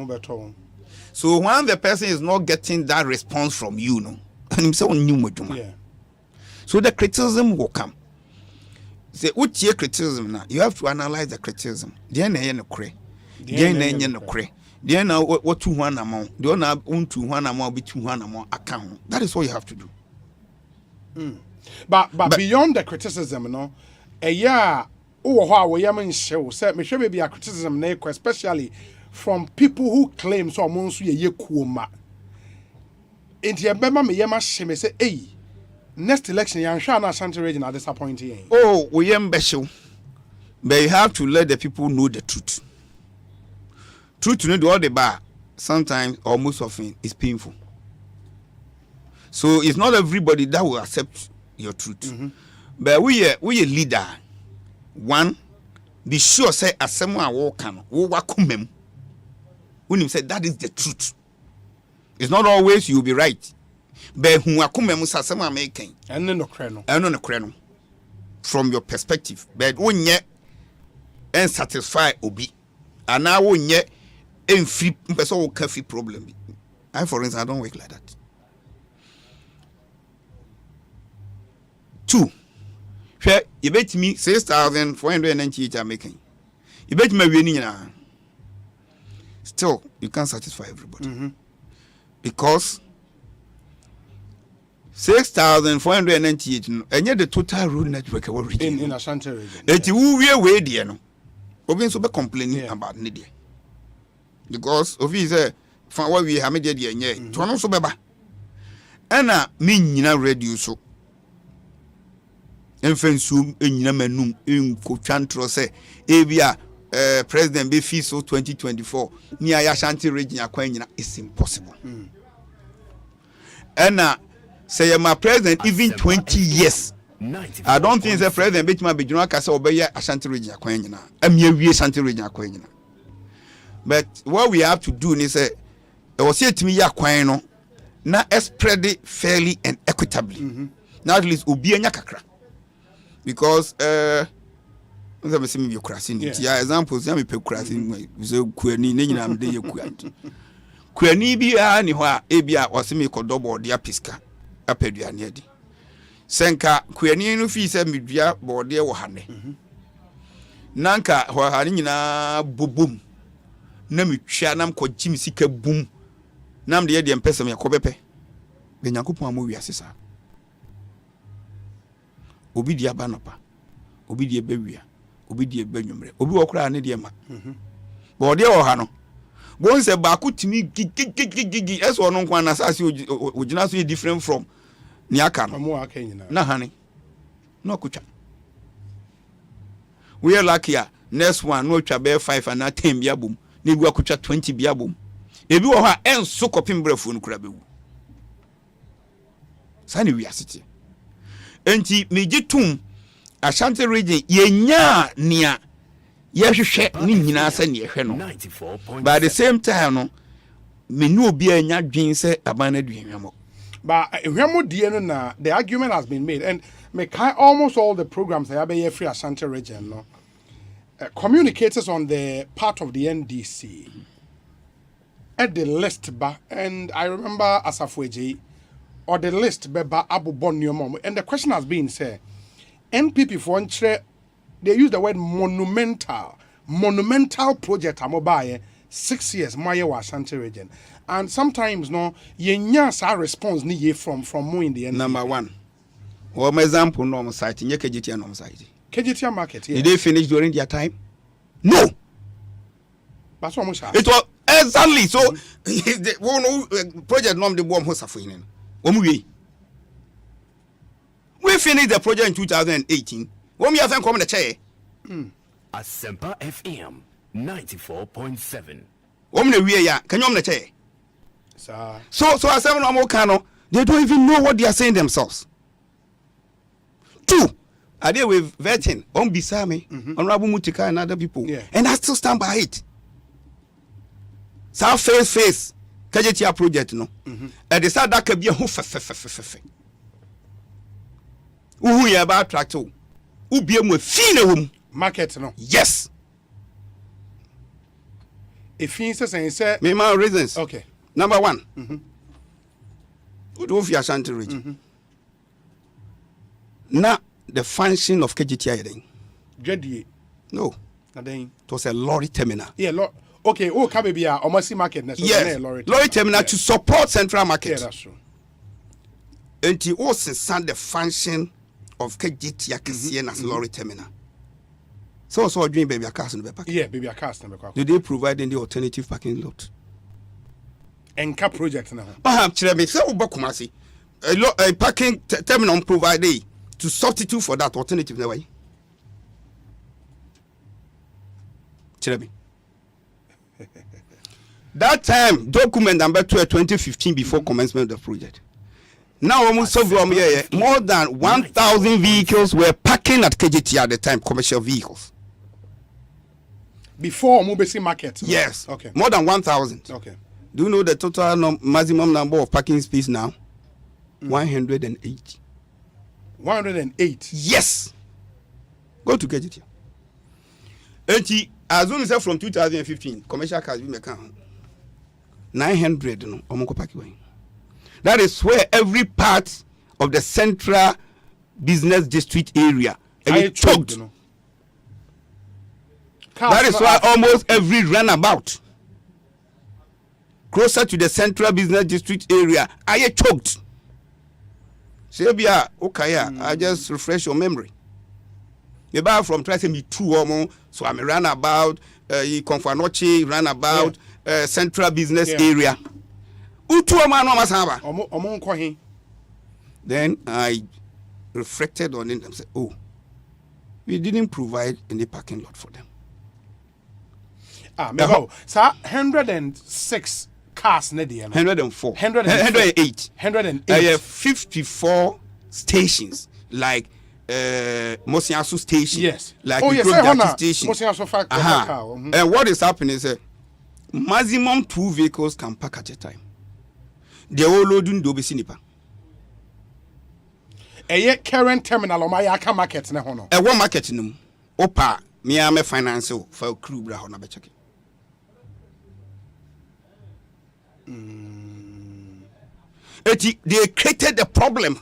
So when the person is not getting that response from you, no, and himself new so the criticism will come. Say, what your criticism now? You have to analyze the criticism. Then no cray. Then no cray. Then now what 200 amount? Don't have 200 amount be 200 amount account. That is what you have to do. But beyond the criticism, you know, a year how we am show say me sure be a criticism na equal, especially from people who claim so amonso ye kuma. Inti ebema me yema sheme say next election yan sha na Ashanti region are disappointing. Oh, we am special. But you have to let the people know the truth. Truth to know all the bar sometimes or most often is painful. So it's not everybody that will accept your truth. But we a leader. One, be sure say as someone walk on wakumem. When you say that is the truth. It's not always you'll be right. But who wakumem sa someone making. And no creno. And no creno. From your perspective. But when you and satisfy obi. And now when you ain't free person coffee problem. I for instance I don't work like that. 2. You bet me 6,498 are making. You bet me winning. Still, you can't satisfy everybody. Because 6,498 and yet the total road network in Ashanti region. That you will wait there. No, Obin so be complaining about Nidia. Because of his from what we have made there, yeah, to also beba. And mean radio so. Enfensum enyina manum enkotwantro se ebia president be fee so 2024 ni Ashanti region akwan nyina is impossible. And say my president even 20 years I don't think the president be ma be junu aka say obeya Ashanti region akwan nyina amia wie Ashanti region akwan nyina. But what we have to do is say e was yetimi ya akwan no na spread it fairly and equitably. Now at least obi anya kakra. Because me see me krasi ni ya examples ya me pe krasi so kuani ne nyina me de ye kuani bi a ni ho a e bi a o se me kodobo de apiska apaduane adi senka kuani no fi se medua bode wo hane nanka ho hane nyina bobom na metwa nam ko jim sika bum nam de ye de empese me kobepe be nyankopon amowi asesa obi dia banapa obi dia bewia obi dia banwumre obi wokra ne dia ma bo dia wo ha no bo nse ba ku timi gigi eso no nkwa na sase ogina so different from ni aka no na hane no kutwa we are lucky next one no twa be 5 and 10 bia bom na ebi akutwa 20 bia bom ebi wo ha enso kopim brafo no kura bewu sani wi asete enti mejitum Ashanti region yenya nia yehwehwe ni nyina sa ne yehwe no but at the same time no me nu obi anya dwen se aban na duenwamo but ehwemo die no na the argument has been made and me kai almost all the programs that are free Ashanti region no communicators on the part of the NDC at the list ba and I remember Asafweji or the list beba abobon mom and the question has been say NPP for they use the word monumental project amobaye 6 years my Ashanti region and sometimes no yenya sa response ni ye from mo in the end. Number 1 one example no site nye KGT no site KGT market did they finish during their time? No, that's what much it was exactly so the one project no the bomb hosafo yin we finished the project in 2018. When we have come in the chair. Asempa FM 94.7. When we are can you on the chair? So Asempa no more cano. They don't even know what they are saying themselves. 2. Are they with vetting on Bisame, Honorable Mutika and other people, and I still stand by it. So face. KGT project no. And they said that could be a who you about tractor? Who be a fine market no? Yes. If he says and say, me my reasons. Okay. Number 1. Who do you Ashanti region? Now the function of KGT Dready. No. It was a lorry terminal. Yeah, okay. Oh, can be a almost market. Yes. Lorry terminal to support central market. Yeah, that's true. And he also sent the function of KGT as lorry terminal. So doing baby a cars in the back. Yeah, baby a cars in the back. Do they provide any alternative parking lot? Enka project now. Chere me say oba Kumasi. A parking terminal provided to substitute for that alternative na way. Chere me. That time, document number 2015 before commencement of the project. Now almost more than 1,000 vehicles were parking at KGT at the time, commercial vehicles. Before Mubesi Market? Yes. Okay. More than 1,000. Okay. Do you know the total maximum number of parking space now? 108. 108? Yes. Go to KGT. As soon as from 2015, commercial cars will make 900. No, that is where every part of the central business district area choked. That is why almost every runabout closer to the central business district area are choked. Sebia, okay, I just refresh your memory. You buy from try to me 2 or more, so I'm a runabout, Confanochi, runabout, central business area. Then I reflected on it and said, oh, we didn't provide any parking lot for them. So 106 cars, 104. 108. 108. 54 stations, like Mosiasu station. Yes. Like station. And what is happening is maximum 2 vehicles can park at a time. The whole loading do be sinipa. A current terminal on my Aka market. A one market no. Opa, me am a financial for crew bra on a better. They created the problem.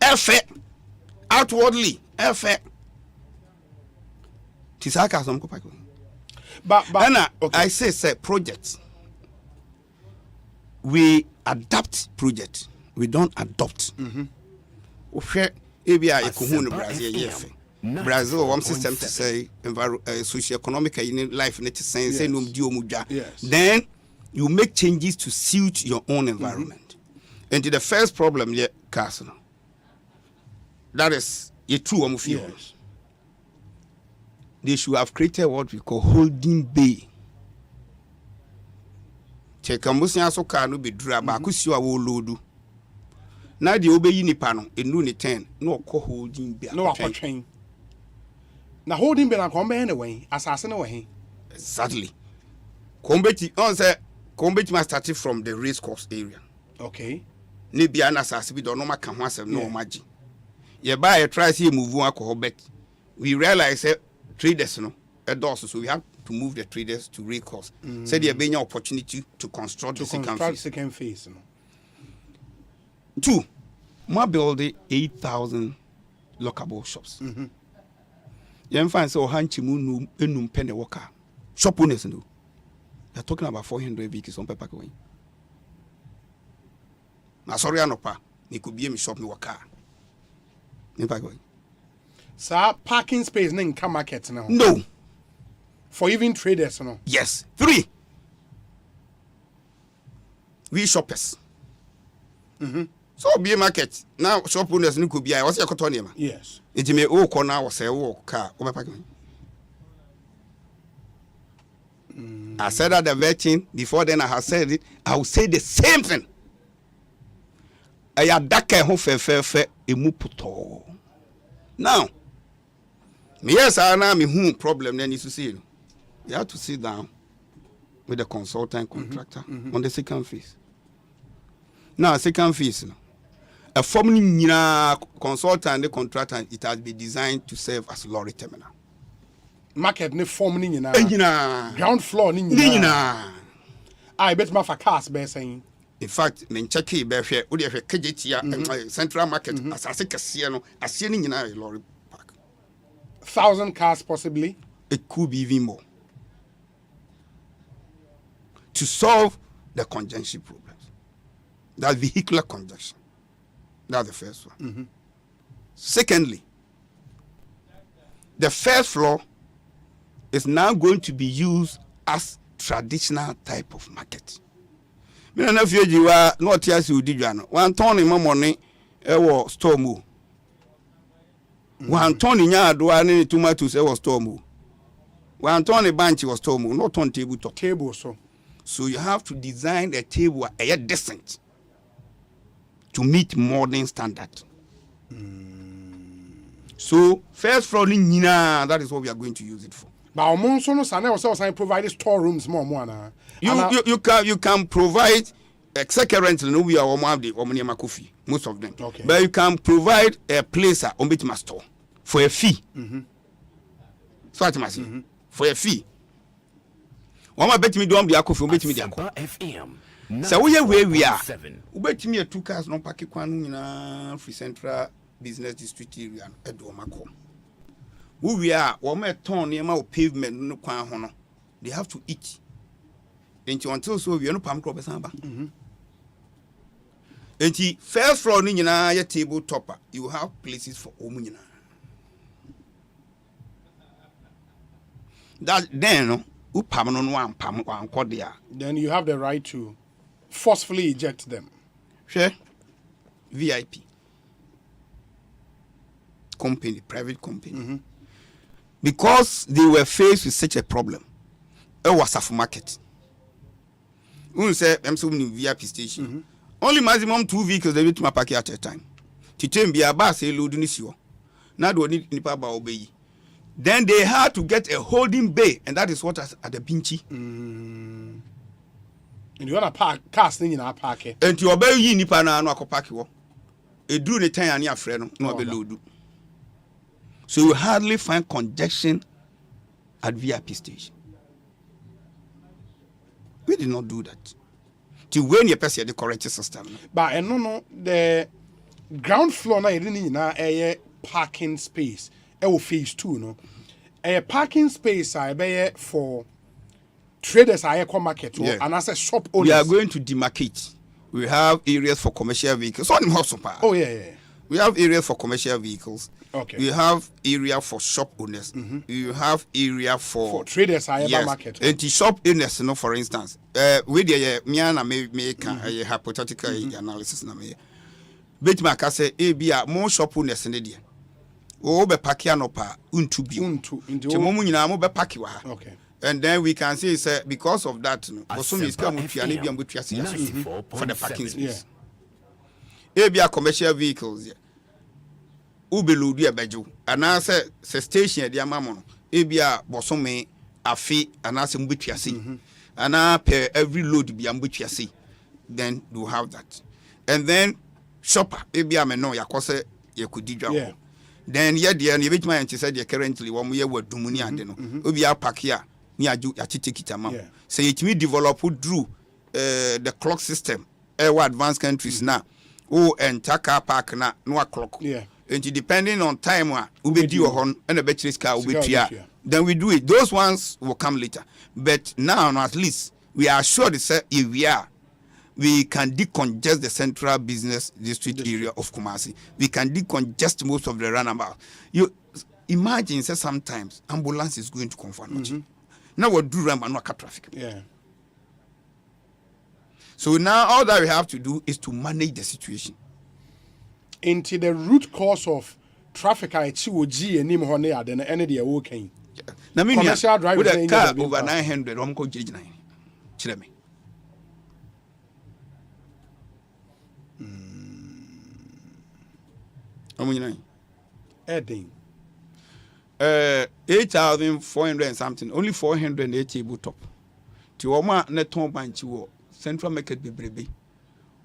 Effect outwardly. Effect. Tisaka some kopako. But okay. I say projects. We adapt project. We don't adopt. Brazil, one system to say socio-economic life then you make changes to suit your own environment. And the first problem here, Castle, that is a true yes. They should have created what we call holding bay. Chekamusia so car no be draba akusiwa wo loadu. Na de obeyi nipa no enu ni 10 no call holding bay. No akotwen. Na holding bay na kombe anyway asase na we. Exactly. Kombeti on say kombeti must start from the race course area. Okay. Ne bia na asase bi do no maka ho asem no magi. Ye ba ye try see move alcohol bet. We realize traders no so we have to move the traders to recourse. So there be an opportunity to construct the second phase. 2, more building 8,000 lockable shops. You find so hanchimu enum penny worker shop owners no. They're talking about 400 vehicles on paper going. Na sorry anopa, ni could be a shop me worker. Sir, parking space in car market now. No. For even traders, no. Yes. 3. We shoppers. So be a market now. Shop owners no could be. I was a cotonia. Yes. It may all corner was a walk car over parking. I said that the vetting before then I have said it. I will say the same thing. I had that who fe emuputo. Now, yes, I know me problem then is to see. You have to sit down with the consultant contractor on the second phase. Now, second phase, a forming consultant and the contractor, it has been designed to serve as lorry terminal. Market ne forming ground floor I bet my for cars be saying. In fact, men check it be here. We have a KGT central market as I say Casiano, as seeing in a lorry park. 1,000 cars possibly. It could be even more. To solve the congestion problems, that vehicular congestion. That's the first one. Secondly, the first floor is now going to be used as traditional type of market. Me na fie jiwa na oti ase odi dwa no. Wan ton ni mamone e wo store mu. Wan ton ni nyadoa ne tomatoes e wo store mu. Wan ton ni bunch wo store mu, not on table top. Table so. So you have to design a table a decent to meet modern standard. So first floor nina, that is what we are going to use it for. But also no sana also provide storerooms more na. You can provide currently no we are coffee, most of them. Okay. But you can provide a place on bit store for a fee. So what must for a fee. One bet me do am dia coffee, bet me dia FM. So we are. Bet me 2 cars no park kwan nyina free central business district area edo mako. We are one ton near my pavement no kwan ho no. They have to eat. Until so we are no palm crop samba. First floor ni nyina ya table topper. You have places for omu nyina. That then no upam no one pam wan kodia. Then you have the right to forcefully eject them. Sure. VIP company, private company. Because they were faced with such a problem. It was a market. We say I'm so many VIP station. Only maximum 2 vehicles they need to park at a time. Titem be a bus a load in issue. Now do need nipa ba obey. Then they had to get a holding bay, and that is what at the Binchi. And you wanna park cars in our park. And to obey ye nipa na no akopaki wo. E duru ne tan ani afre no be load. So you hardly find congestion at VIP station. We did not do that. To when you pass the correct system. But no, the ground floor na a parking space. Phase 2 no. A parking space I for traders I market and as a shop owners. We are going to demarcate. We have areas for commercial vehicles. Oh yeah. We have areas for commercial vehicles. Okay. We have area for shop owners. You have area for traders market. And the shop owners, you know, for instance, with the miana make a hypothetical analysis na me. Bet ma ka say e bia more shop owners ne dia. O be pack ya no pa untu bi. Ti mo mu nyina mo be pack wa. Okay. And then we can say because of that, no, some is come with for the parking space. Ebia commercial vehicles, yeah. Ube loadu abejo. Anase se station dia mamo no. Ebia bosome afi anase mbetuase. Ana per every load be mbetuase. Then you have that. And then shopper ebia me no yakose yakudidwa. Yeah. Then yeah dia na ebetuma ante say dia currently wo mo ye wadumuni ade no. Obia park here ni aju yatete kitama. Say it me develop through the clock system. Advanced countries now. Oh, and car park na no clock. Yeah. And depending on time ubedi ohon and a battery car ubetia. Then we do it. Those ones will come later. But now at least we are sure that if we can decongest the central business district area of Kumasi. We can decongest most of the runabout. You imagine say sometimes ambulance is going to confront. Now what do ram and no traffic. Yeah. So now all that we have to do is to manage the situation. Into the root cause of traffic, I see G and him honey at the end of the working. Now, me commercial drivers with a car over 900. I'm going to G9. Chill me. How many? Adding 8,400 and something. Only 480 able top. To Oma neton banchi Central market bebrebe.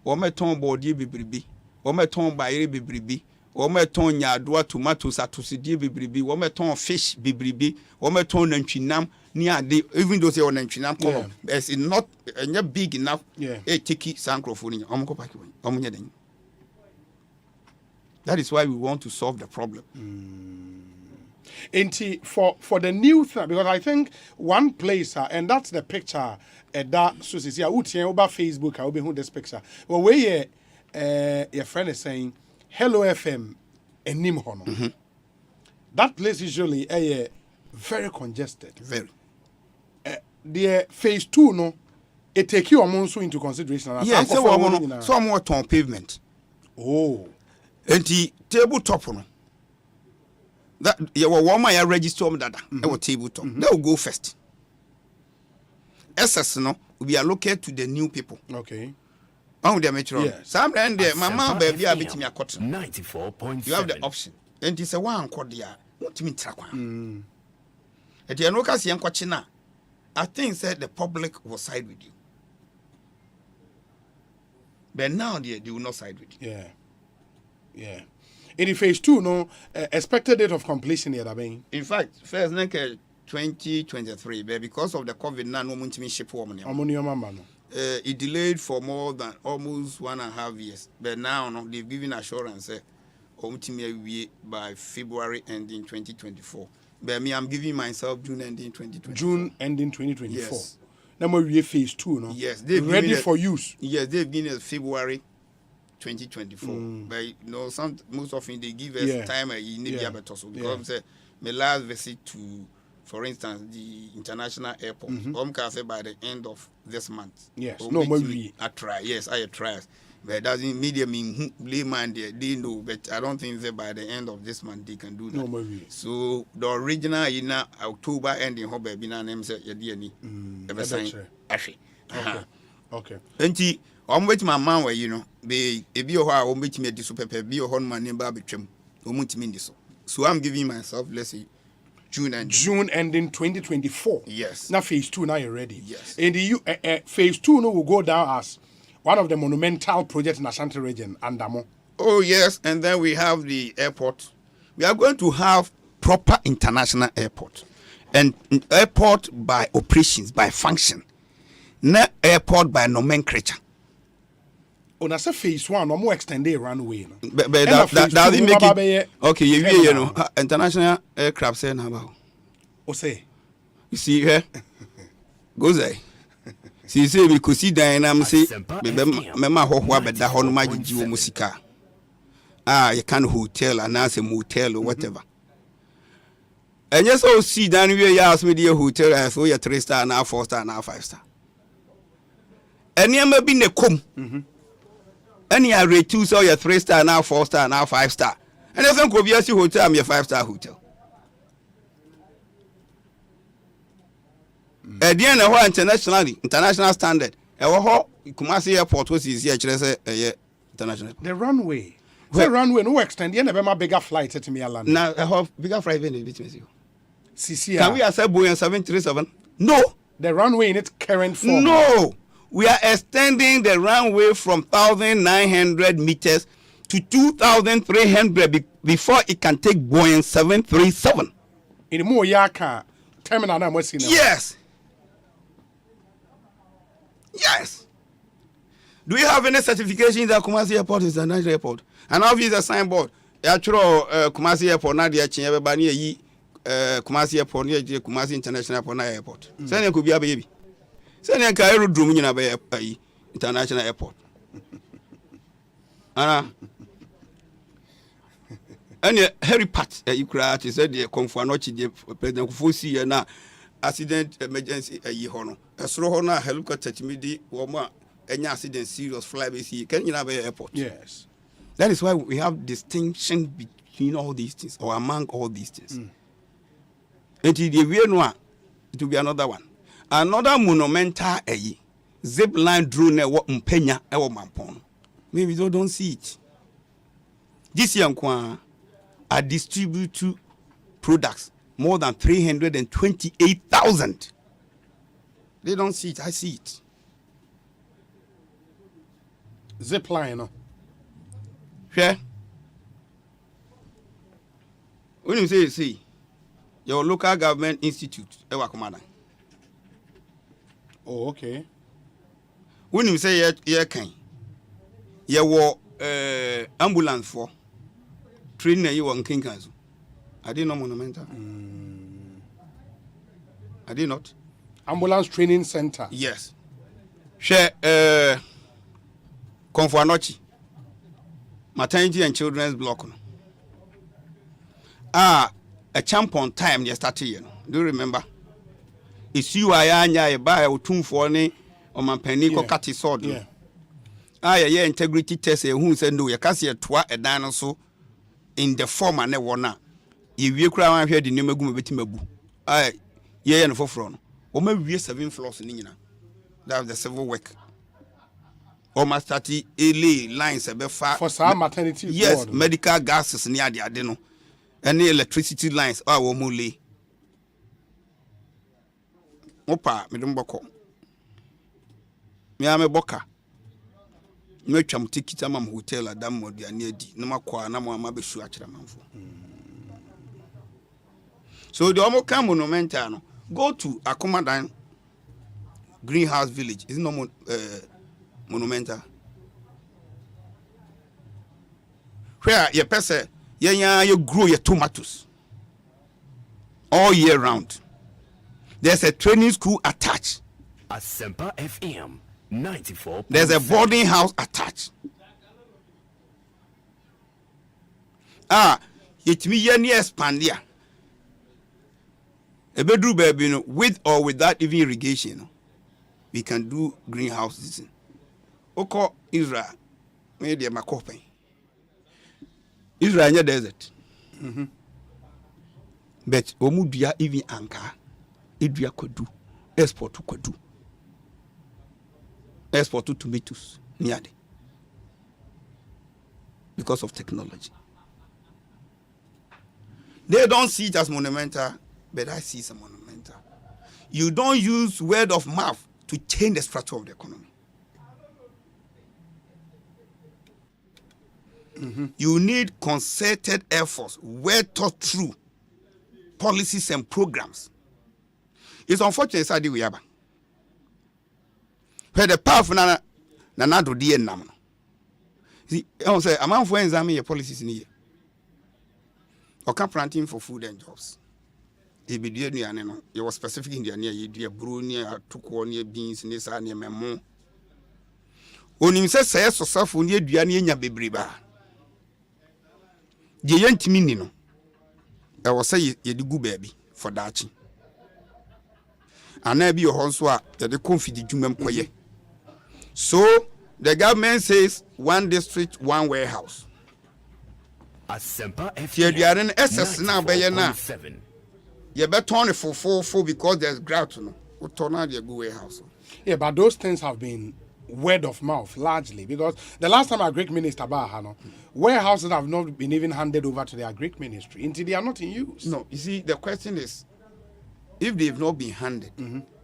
Oma ton body bebrebe. Oma ton bayre bebrebe. Oma ton nyadwa tomatoes atosidie bebrebe. Oma ton fish bebrebe. Oma ton nantwinam ni ade even though say on nantwinam color. It's not big enough. Yeah. Tiki sankrofoni. Omo ko paki. Omo nya den. That is why we want to solve the problem. For the new thing, because I think one place, and that's the picture that so see over Facebook, I will be who this picture. Well, where your friend is saying, "Hello FM," and Nimhono. That place usually very congested. Very. The phase 2 no, it take you also into consideration. Yes, so more on pavement. Oh. And the tabletop no. That you were one my register dada. Our tabletop. They will go first. SS no we allocate to the new people. Okay. On the metro. Yes. Some and the mama baby are betting me a cotton. 94.7. You have the option. And it's a one cordia. What mean trakwa? At the Anokas young Quachina, I think said the public will side with you. But now they will not side with you. Yeah. Yeah. In the phase 2, no expected date of completion here, in fact, first 2023, but because of the COVID now no money ship woman. It delayed for more than almost 1.5 years. But now no, they've given assurance by February ending 2024. But me, I'm giving myself June ending 2024. June ending 2024. Yes. Now we phase 2, no? Yes, they've ready for use. Yes, they've given us February 2024. But you know, most often they give us time you need because my last visit to, for instance, the international airport. Can say by the end of this month. Yes, no more I try. Yes, I try. But doesn't media mean layman they know, but I don't think that by the end of this month they can do that. No more. So the original in October ending hope be na name say yedi ever sign ashi. Okay. Enti I'm waiting my man where you know be ebi o ha o meet me diso pepe bi o hon man name ba betwem o mutimi ndiso. So I'm giving myself, let's say, June ending 2024. Yes. Now phase 2 now you're ready. Yes. In the phase 2 no will go down as one of the monumental projects in Ashanti region, Andamo. Oh, yes. And then we have the airport. We are going to have proper international airport. And airport by operations, by function. Not airport by nomenclature. On a phase 1, no more extended runway. But that make it. Okay, you know, international aircraft say now about. Osei. You see here? Go there. See, say we could see dynamics. Mema ho beda ho no magiji wo musika. You can hotel and as a motel or whatever. And yes, oh, see, then we ask me the hotel as so you 3-star now 4-star now 5-star. And you may be ne come. And you rate 2 so you 3-star now 4-star now 5-star. And if you go be a hotel, I'm your 5-star hotel. At the end of international standard, Kumasi Airport was easier, international. The runway. The runway no extend. You never my bigger flight to me land. Now I have bigger flight in between you. CC. Can we accept Boeing 737? No. The runway in its current form. No. We are extending the runway from 1,900 meters to 2,300 before it can take Boeing 737. In more yaka terminal now what's in. Yes. Yes. Do you have any certification that Kumasi Airport is a nice airport? And obviously a signboard. Actually, Kumasi Airport, not the everybody ye Kumasi Airport, Kumasi International Airport. Send you could be a baby. Send you a aerodrome in a international airport. And Harry Pat, you cried, he said, the Confuanochi, President Fusi, and now accident emergency a year honor. A slow honor, helicopter Techmidi, or any accident, serious flyby, can you have an airport? Yes. That is why we have distinction between all these things, or among all these things. Until the year noir, it will be another one. Another monumental zip line drone what Mpenya ever mampon. Maybe they don't see it. This young I distribute products more than 328,000. They don't see it. I see it. Zip line, no. Yeah. When you say, see, your local government institute, oh, okay. When you say, yeah, war ambulance for training you on King Council. I did not monumental. I did not. Ambulance training center. Yes. Share Confuanochi. Maternity and children's block. A champion time they started. Do you remember? It's you I buy a tomb for any my penny cut his sword. Yeah, integrity test who said no, you can't see a twa a dinosaur in the form and one. If you cry and hear the name of Gumetimabu, and for front. Or maybe 7 floors in Nina. That's the civil work. Almost 30 LA lines about for some maternity. Yes, medical gases near the adeno. Any electricity lines are womuli. Opa, Medumboko. Me am a boka. No cham ticket am hotel at Dam Modia near D. No makwa na mo be sure manfo. So the Omo Kam monumental go to Akomadan Greenhouse Village. Is no monumental. Where your person you grow your tomatoes all year round. There's a training school attached. Asempa FM 94. There's a boarding house attached. It me yen expand here. A bedroom baby with or without even irrigation. We can do greenhouses. Oko Israel, maybe my copy. Israel desert. But Omudia even anchor. Idria could do. Export to could do. Export to tomatoes. Niade. Because of technology. They don't see it as monumental, but I see it as monumental. You don't use word of mouth to change the structure of the economy. You need concerted efforts, well thought through policies and programs. It's unfortunate that we have. Where the path na do die nam. See, I say amount for examine your policies in here. Oka planting for food and jobs. It be dear near no. You was specific in the near you dear bruni, tuko near beans, nisa near memo. Onim say so safu near duani nya bebriba. Je yantimi ni no. I was say ye di gu baby for dachi. And be your honswa the confidi jumem koye. So the government says 1 district, 1 warehouse. Asempa FM SS now be na. You better turn it for because there's grout no. We turn out the go warehouse. Yeah, but those things have been word of mouth largely because the last time our Greek minister Bahano, warehouses have not been even handed over to their Greek ministry until they are not in use. No, you see, the question is, if they've not been handed,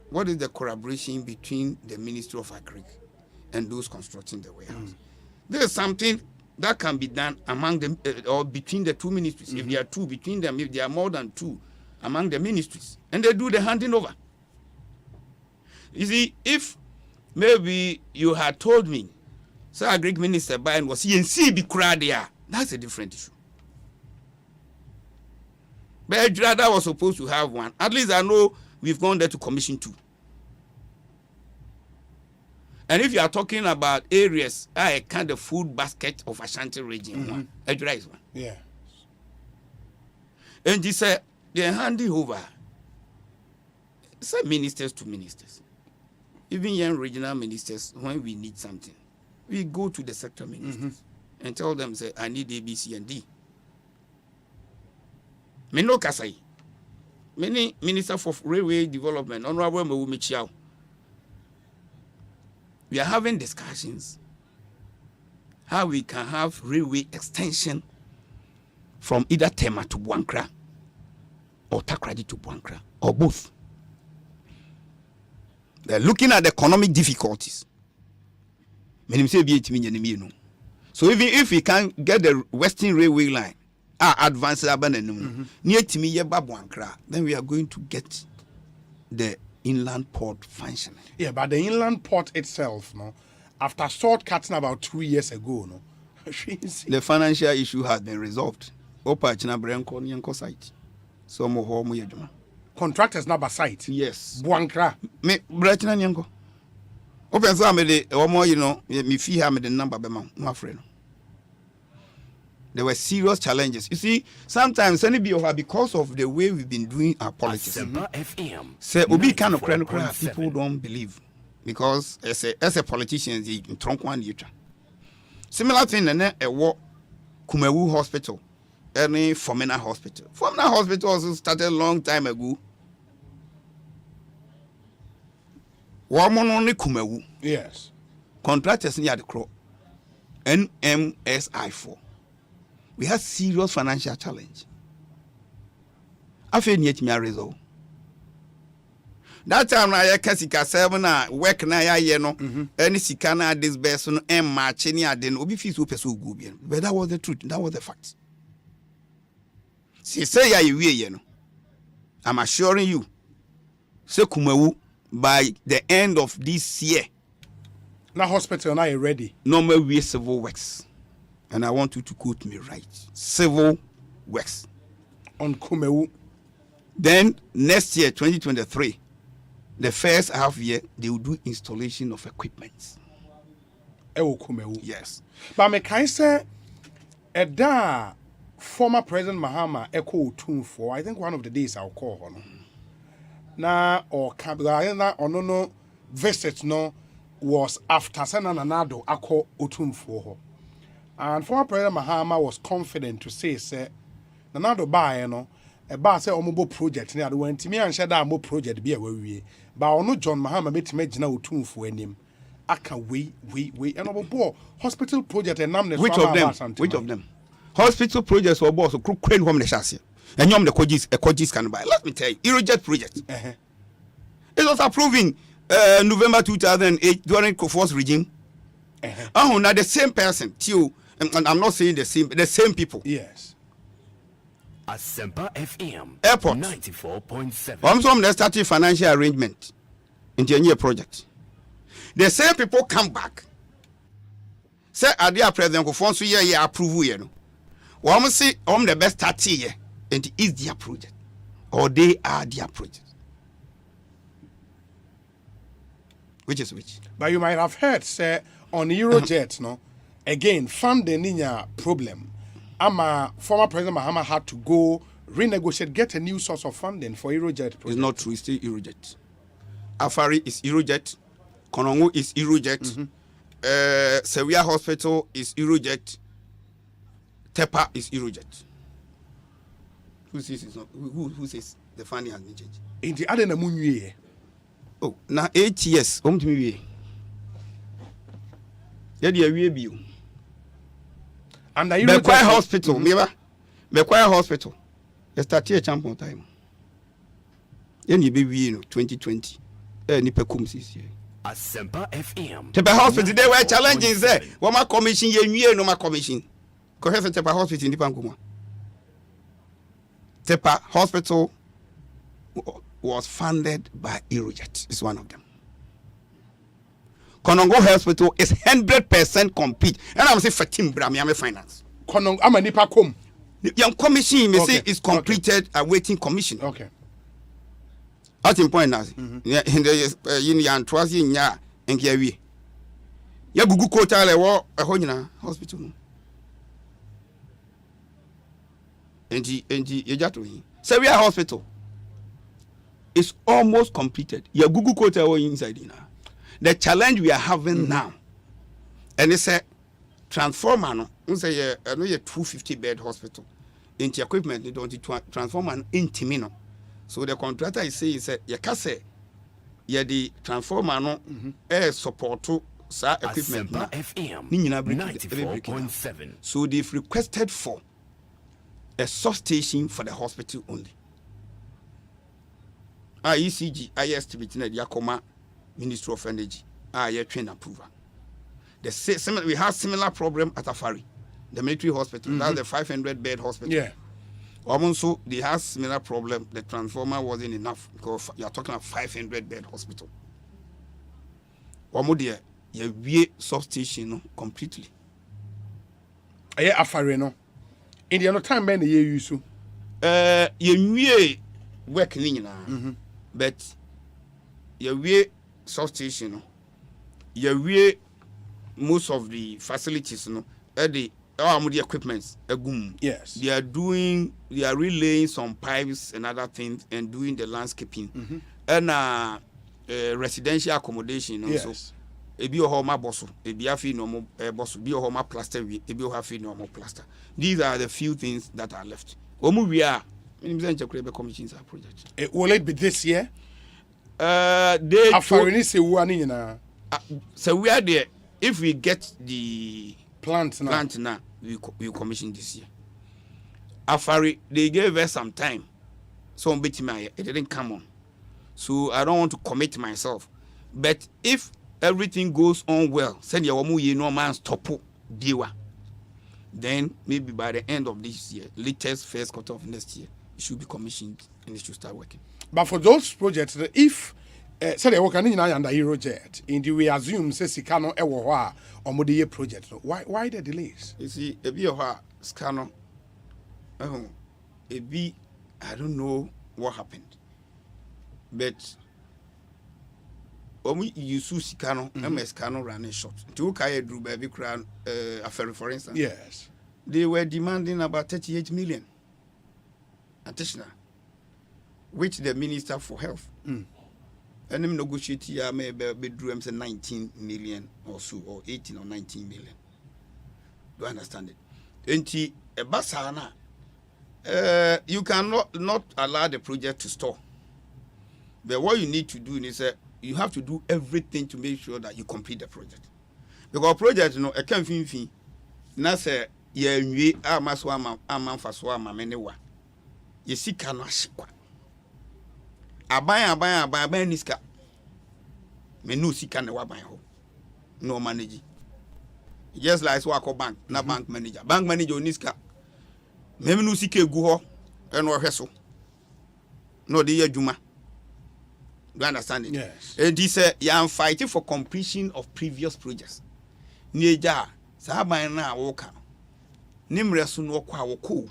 what is the collaboration between the Ministry of Agric and those constructing the warehouse? There is something that can be done among them or between the two ministries. If there are two between them, if there are more than two among the ministries, and they do the handing over. You see, if maybe you had told me, so a Greek minister buying was CNC be there. That's a different issue. But Edrada was supposed to have one. At least I know we've gone there to commission 2. And if you are talking about areas, I kind of food basket of Ashanti region, Edrada is one. Yeah. And he said, they're handing over. Say ministers to ministers. Even young regional ministers, when we need something, we go to the sector ministers and tell them, say, I need A, B, C, and D. Meno Kasai, many minister for railway development, Honorable Mewumichiao. We are having discussions how we can have railway extension from either Tema to Buankra or Takrady to Buankra or both. They're looking at the economic difficulties. So even if we can get the Western Railway line, advanced near Timi, then we are going to get the inland port functioning. Yeah, but the inland port itself, no, after shortcutting about 2 years ago, no, the financial issue has been resolved. Opa China Branco Nyanko site. So more contractors number site. Yes. Buankra. Me Brachina Nyanko. Open some or more, you know, me fee have the number be my friend. There were serious challenges. You see, sometimes because of the way we've been doing our politics. Asempa FM. Say, Obi kind of people don't believe. because as a politician, the trunk one you. Similar thing, and a war Kumewu Hospital, any Fomena Hospital. Fomena Hospital also started a long time ago. Woman only Kumewu. Yes. Contractors near the crow. NMSI4. We had serious financial challenge. I feel yet me a result. That time I kasika 7 work na ya no any sikana this best no match any aden obi fees wo person go bi. But that was the truth. That was the fact. Say ya you no. I'm assuring you. Say Kumewu by the end of this year. Now hospital now ready. Normal way civil works. And I want you to quote me right. Civil works. On Kumewu. Then next year, 2023, the first half year, they will do installation of equipment. Kumewu. Yes. But me can say, former President Mahama Eko Otumfuo, I think one of the days I'll call her. Na or Kabila or no visit no was after Sana Nanado Ako Otumfuo. And former President Mahama was confident to say Nanado ba no about say omobo project near the one to me and share that more project be away we. But ono John Mahama met me jina Otumfuo enim. Aka we and obo hospital project and namne. Which of them? Which of them? Hospital projects or boss or crane home the chassis. And yom the Ekosiisen can buy. Let me tell you, Irroject project. It was approved in November 2008 during Kofo's regime. Now the same person, too, and I'm not saying the same people. Yes. Asempa FM. Airport. 94.7. I'm some the starting financial arrangement into a new project. The same people come back. Say, are they President Kofon so yeah approve you know. Well, say I'm the best 30 year. And it is their project, or they are their project. Which is which? But you might have heard, say, on Eurojet, no, again, funding in your problem. Former President Mahama had to go renegotiate, get a new source of funding for Eurojet project. It's not true, it's still Eurojet. Afari is Eurojet, Konongo is Eurojet, Sevilla Hospital is Eurojet, Tepa is Eurojet. Who says it's not? Who says the funding has been changed? In the other year. Oh, now 8 years. Home to me. Yeah, the away bill. And the Bequire Hospital, Bequire Hospital. You start here champion time. Then you be 2020. Nipe comes this year. Asempa FM. Tepa Hospital, they were challenging there. What my commission, you no my commission. Because Tepa Hospital in Nipankuma. Tepa Hospital was funded by Irroject. It's one of them. Konongo Hospital is 100% complete. And I'm saying Fatim Brami, I'm a finance. Konongo, I'm a Nipa Kum. The young commission, may say, is completed, awaiting commission. Okay. That's important. Yeah, in the Yan Twazi, Nya, and Kiawi. Ya Gugu Kota, a Honina Hospital. And Sevilla Hospital is almost completed. Your Google quota inside now. The challenge we are having now, and it's a transformer. No, it's a 250 bed hospital. Into equipment, they don't transformer into Mino. So the contractor is saying, "You can say, the transformer no support to equipment." FM 94.7. So they've requested for a substation for the hospital only. ECG, estimate in the Yakoma Ministry of Energy. Train approval. We have similar problem at Afari, the military hospital. That's the 500 bed hospital. Yeah. Also, they have similar problem. The transformer wasn't enough because you are talking about 500 bed hospital. There, you substation completely. Afari no. In the other time, many years you working but you substation, you most of the facilities, the equipments, yes, they are relaying some pipes and other things and doing the landscaping, and residential accommodation also. Ebi ohoma bosso, ebi afi no mo bosso, bi ohoma plaster wi, ebi ohafi no mo plaster. These are the few things that are left. Omu we are commissions our project. Will it be this year? They so we are there. If we get the plant now, we commission this year. Afari, they gave us some time. So it didn't come on. So I don't want to commit myself. But if everything goes on well, send your no man stop diwa. Then maybe by the end of this year, latest first quarter of next year, it should be commissioned and it should start working. But for those projects, if say they work under Eurojet, and we assume say Sikano Ewa or Modiye project, why the delays? You see, a bit of Scano, I don't know what happened, but you see Sikano, Scano ran a shot. Two Kaya drew baby crown affair, for instance. Yes, they were demanding about 38 million additional, which the Minister for Health and them negotiate here may bedroom 19 million or so, or 18 or 19 million. Do you understand it? And Basana, you cannot not allow the project to stall. But what you need to do is you have to do everything to make sure that you complete the project. Because project, you know, a can't fin. Now say, we are maswa faswa mamenewa. You see, cannot shikwa. Abaya niska. Menu si can wa ho. No manage. Just like Swako Bank, na bank manager. Bank manager niska. Menu si ke guho. Eno heso. No de juma. Do you understand it? Yes. And this you are fighting for completion of previous projects. Nieja, Saba na woka. Nimre sun wokwa woko.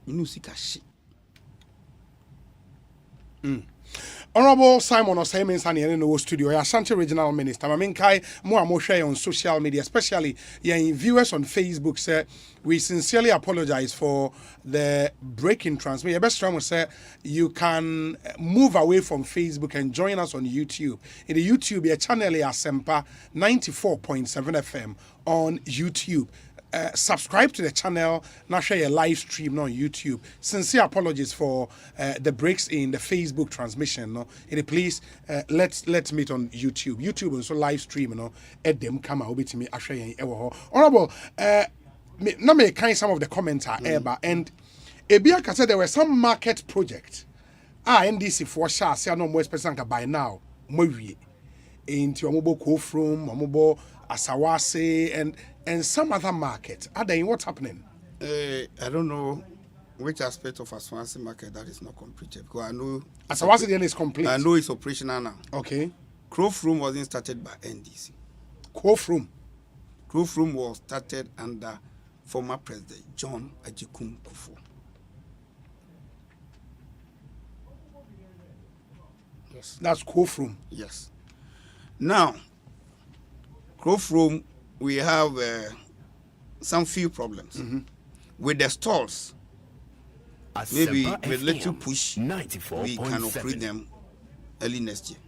Minusika shi. Honorable Simon Osei Mensani in the studio, Ashanti Regional Minister. I mean, Kai, more share on social media, especially in viewers on Facebook. Say we sincerely apologize for the breaking transmission. Your best friend will say you can move away from Facebook and join us on YouTube. In the YouTube, your channel is Asempa 94.7 FM on YouTube. Subscribe to the channel, now share a live stream on YouTube. Sincere apologies for the breaks in the Facebook transmission. No, please let's meet on YouTube. YouTube also live stream. No, at them come out with me. Honorable, now me kind some of the comments are and Ebiaka said there were some market projects. NDC for sure. Say no more specific by now. Movie into Amobo Kofrum, Amobo Asawase and some other market. Are they what's happening? I don't know which aspect of Asawase market that is not completed. Because I know Asawase then is complete. I know it's operational now. Okay. Growth Room wasn't started by NDC. Growth Room was started under former President John Ajikum Kufuor. Yes. That's Growth Room. Yes. Now, Growth Room, we have some few problems with the stalls. Maybe with little push, we can operate them early next year.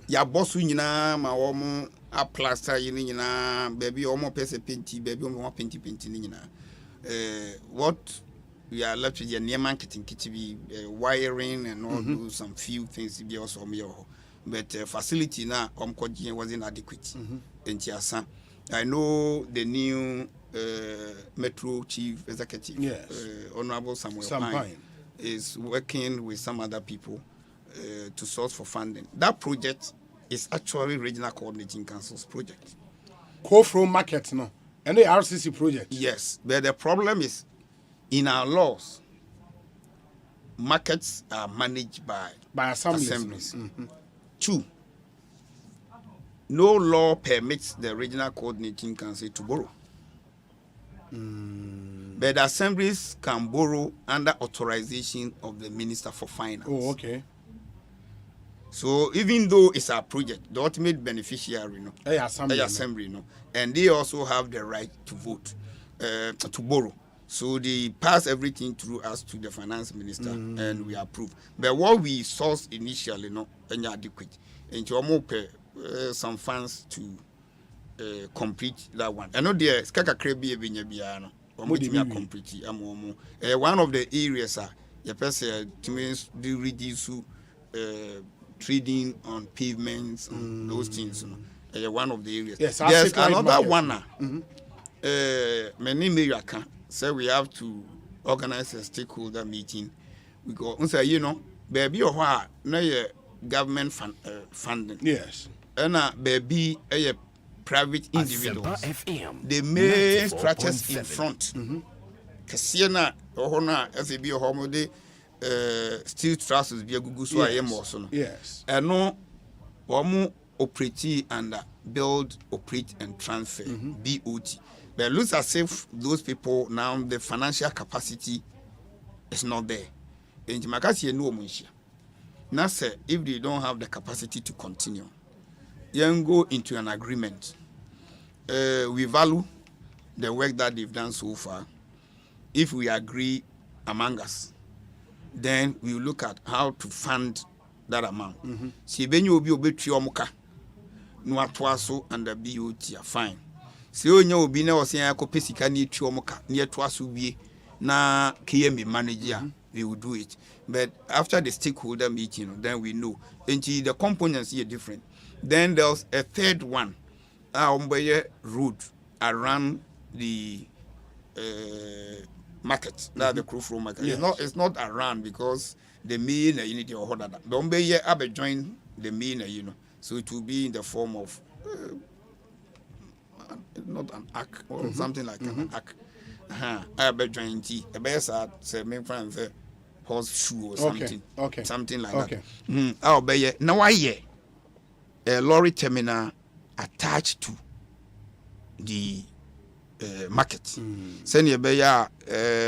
Ya boss nyina ma omo a plaster nyina baby omo pese painti baby omo painti nyina what we are left with the near marketing kitchen wiring and all do some few things be also me. But facility now wasn't adequate. I know the new Metro Chief Executive, Honorable Samuel Pine, is working with some other people to source for funding. That project is actually Regional Coordinating Council's project. From market, no? And the RCC project? Yes, but the problem is in our laws, markets are managed by assemblies. 2, no law permits the Regional Coordinating Council to borrow. But the assemblies can borrow under authorization of the Minister for Finance. Oh, okay. So even though it's a project, the ultimate beneficiary, assembly, and they also have the right to vote, to borrow. So they pass everything through us to the finance minister and we approve. But what we sourced initially, no, inadequate. And you almost pay some funds to complete that one. I know there skaka krebi ebinyabia no. Complete. One of the areas your person to reduce trading on pavements and those things. One of the areas. Yes, there's another one. Many America say we have to organize a stakeholder meeting. We go and say, you know, baby or what, no government funding. Yes. And baby a private individuals. The main structures in front. Kasiena or na FB or homode steel trusses be a good so I am also. Yes. And no one operate and build, operate and transfer BOT. But it looks as if those people now the financial capacity is not there. And Makasi no munshi. Now say if they don't have the capacity to continue, you go into an agreement. We value the work that they've done so far. If we agree among us, then we will look at how to fund that amount. Si benyo obi obetri omuka no atoaso under BOT are fine. Si onye obi na osen akọ pesika na etri omuka na atoaso wie na KMB manager we will do it. But after the stakeholder meeting, then we know. And the components here different. Then there's a third one. Road around the market. That's the Krofro market. Yes. It's not around because the main unity or other. The Ombe Abe join the main, you know. So it will be in the form of not an arc or something like an arc. Abe join T. A best at say main friend horseshoe or something. Okay. Something like that. I'll be now a lorry terminal attached to the market. Send you be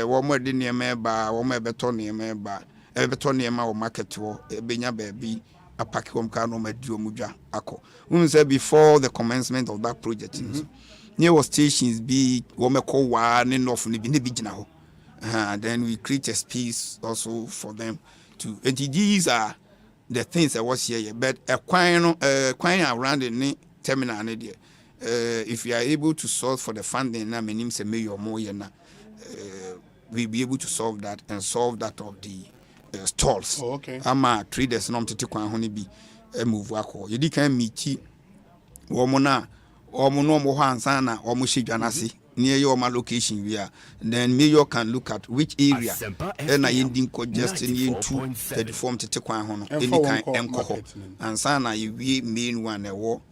one more dinner member, one more betony member, a betony or market or a benya baby, a pack home car no medio muja ako. We say before the commencement of that project, near stations be one call one enough in the big now. Then we create a space also for them to. And these are the things I was here, but acquiring around the terminal. If we are able to solve for the funding, I mean, say maybe or more, we'll be able to solve that and solve that of the stalls. Oh, okay. I'm a traders, not to take honey be a move. You can meet Womona or Monomo Hansana or Mushiganasi. Near your location we are, then mayor can look at which area and I ending just into the form to take one any kind alcohol and sana we main one a war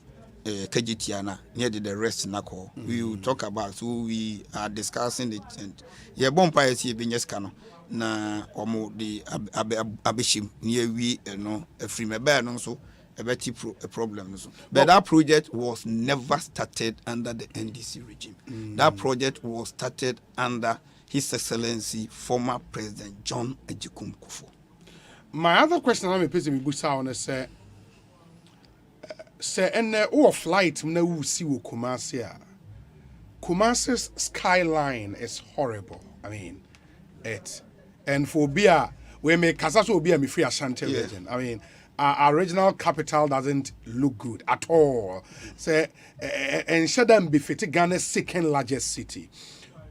Kajitiana near the rest nako. We will talk about so we are discussing it and yeah bonfire here being just cano na omo the abishim near we no a free me bear so a better problem. But that project was never started under the NDC regime. That project was started under His Excellency, former President John Ejikum Kufuor. My other question I'm facing with Gusa is say and oh flight na we see wo Kumasi. Kumasi's skyline is horrible. I mean, it and for beer we make Kasaso be a free Ashanti region. I mean, our regional capital doesn't look good at all. Say, and should them be fit Ghana's second largest city.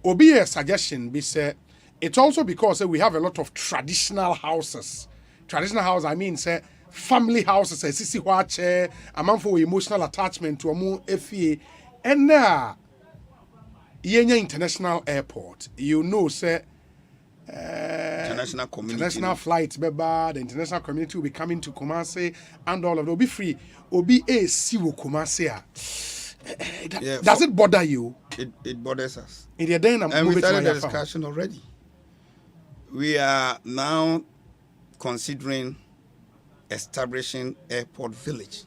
Obi a suggestion be say it's also because we have a lot of traditional houses. Traditional house, I mean, say family houses. Say sisi wache, a man for emotional attachment to a more FA, and Yenya International Airport. You know, say. International flights, the international community will be coming to Kumasi and all of it will be free. Obi a siwo Kumasi. Does it bother you? It bothers us. And we started the discussion already. We are now considering establishing airport village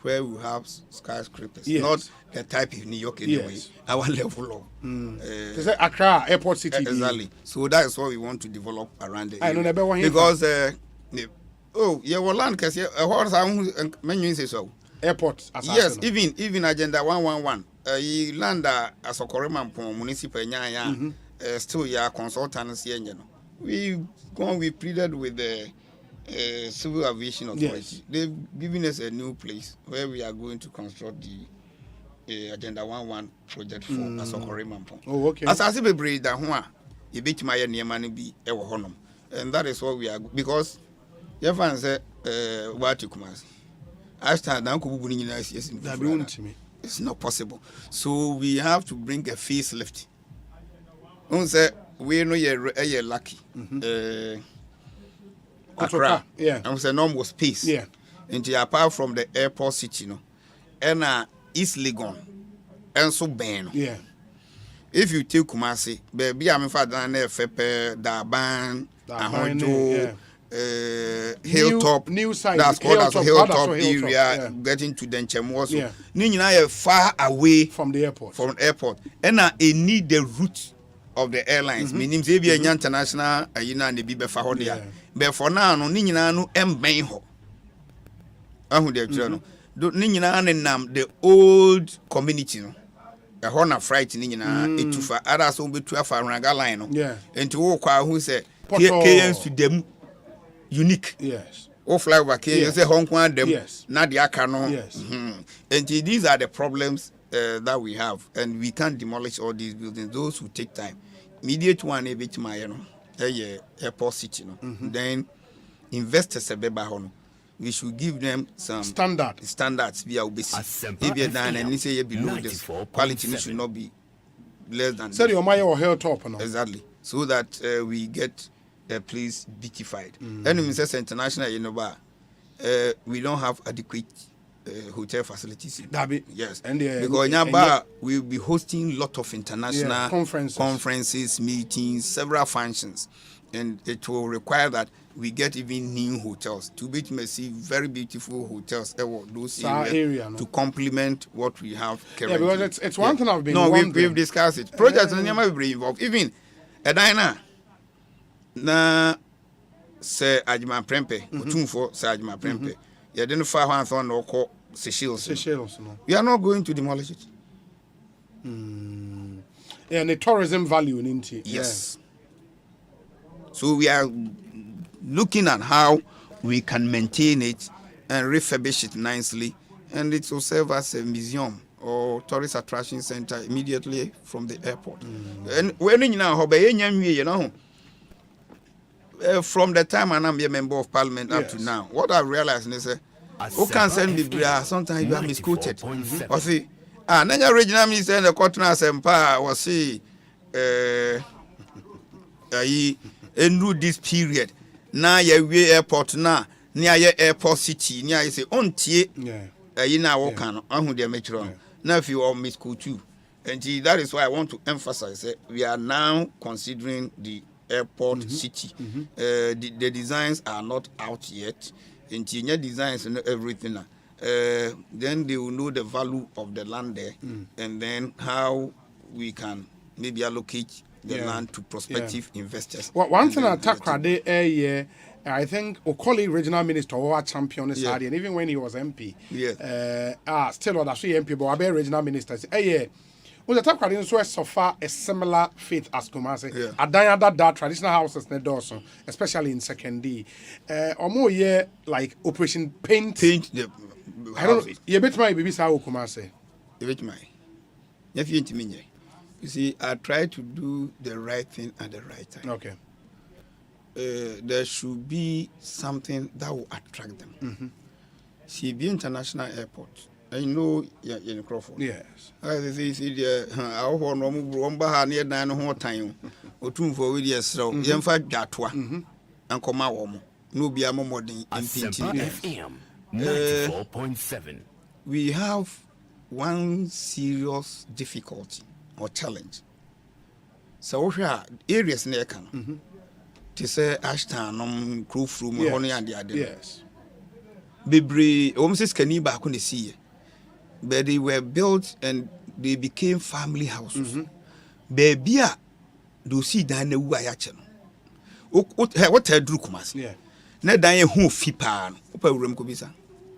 where we have skyscrapers, not the type of New York anyway. Our level of Accra Airport City. Exactly. So that is what we want to develop around the area. Because land because what menu say so. Airport. Yes, even Agenda 111. You land as a Korean municipal still consultants here, we pleaded with the Civil Aviation Authority. Yes. They've given us a new place where we are going to construct the Agenda 11 project for Asokore Mampo. Oh, okay. As I say, we breed that one. You bet my near money be a honum, and that is what we are because your fans say what you come as. I start now it's not possible. So we have to bring a facelift. We know you're lucky. Accra, yeah. And say normal space. Yeah. And apart from the airport city, and East Legon, and so Ben. Yeah. If you take Kumasi, baby, I'm for down there, Fepe, Daban, Ahojo, Hilltop, new side. That's called as Hilltop area, getting to Denchemo. Yeah. Nina far away from the airport. And it need the route of the airlines. Meaning, maybe an international, and the Bibe Fahodia. But for now, no Nina no Mbenho. Ahu de Jono. Do Nina and the old community. A honor fright in it to for others will be 12 Raga line. Yeah. And to walk out who say, KNs to them unique. Yes. Or fly over KNs, say Hong Kong them. Yes. Nadia Canon. Yes. And these are the problems that we have. And we can't demolish all these buildings. Those who take time. Immediate one, a bit my, airport city. Then investors a beba we should give them some standards. We are obese. If you're down and you say you're below this, quality should not be less than. So your money or hilltop, no? Exactly. So that we get a place beautified. And Mrs. International, we don't have adequate hotel facilities. Yes. And because Nyaba we'll be hosting a lot of international conferences, meetings, several functions. And it will require that we get even new hotels to be see very beautiful hotels those areas to complement what we have currently. Yeah, because it's one thing I've been we've discussed it. Projects never be involved. Even a diner na say Ajima Prempe, Otumfo say Ajima Prempe. You identify one thon or call Seychelles. No. We are not going to demolish it. Yeah, and the tourism value in India. Yes. So we are looking at how we can maintain it and refurbish it nicely, and it will serve as a museum or tourist attraction center immediately from the airport. And when you know, from the time I'm a member of parliament up to now, what I realized is who can send me sometimes you are misquoted. Or see, Nanya regional minister in the Cotton Asempa was see and this period now ye airport now near your airport city near you say on tie you now walk on who they make wrong now if you all miss school too and that is why I want to emphasize that we are now considering the airport city. The designs are not out yet. Interior designs and everything. Then they will know the value of the land there, and then how we can maybe allocate the land to prospective investors. Well, one thing I talk about I think Okoli regional minister or champion is and even when he was MP, still that's MP, but I be regional minister. Was the talk about so far a similar faith as Kumasi. That traditional houses ne dorsum, especially in second D. Or more like Operation Paint. I don't know. You bet my baby sao Kumasi. You bet my. If you intimidate. You see, I try to do the right thing at the right time. Okay. There should be something that will attract them. See, the international airport. I know you're in Crawford. Yes. I see, I hope one behind near 9 time. Or 2 for with your slow. Young fight Gatwa. And come out. No be a more than Asempa FM 94.7. We have one serious difficulty or challenge. So we are areas near can. To say Ashton, Crowford, Honey, and the other. Yes. Bibri, almost can you back on the sea. But they were built and they became family houses. Baby, do see Dana Wayachan. What I drew Kumas. Yeah. Not dying who fipan, Upper Room Kubisa.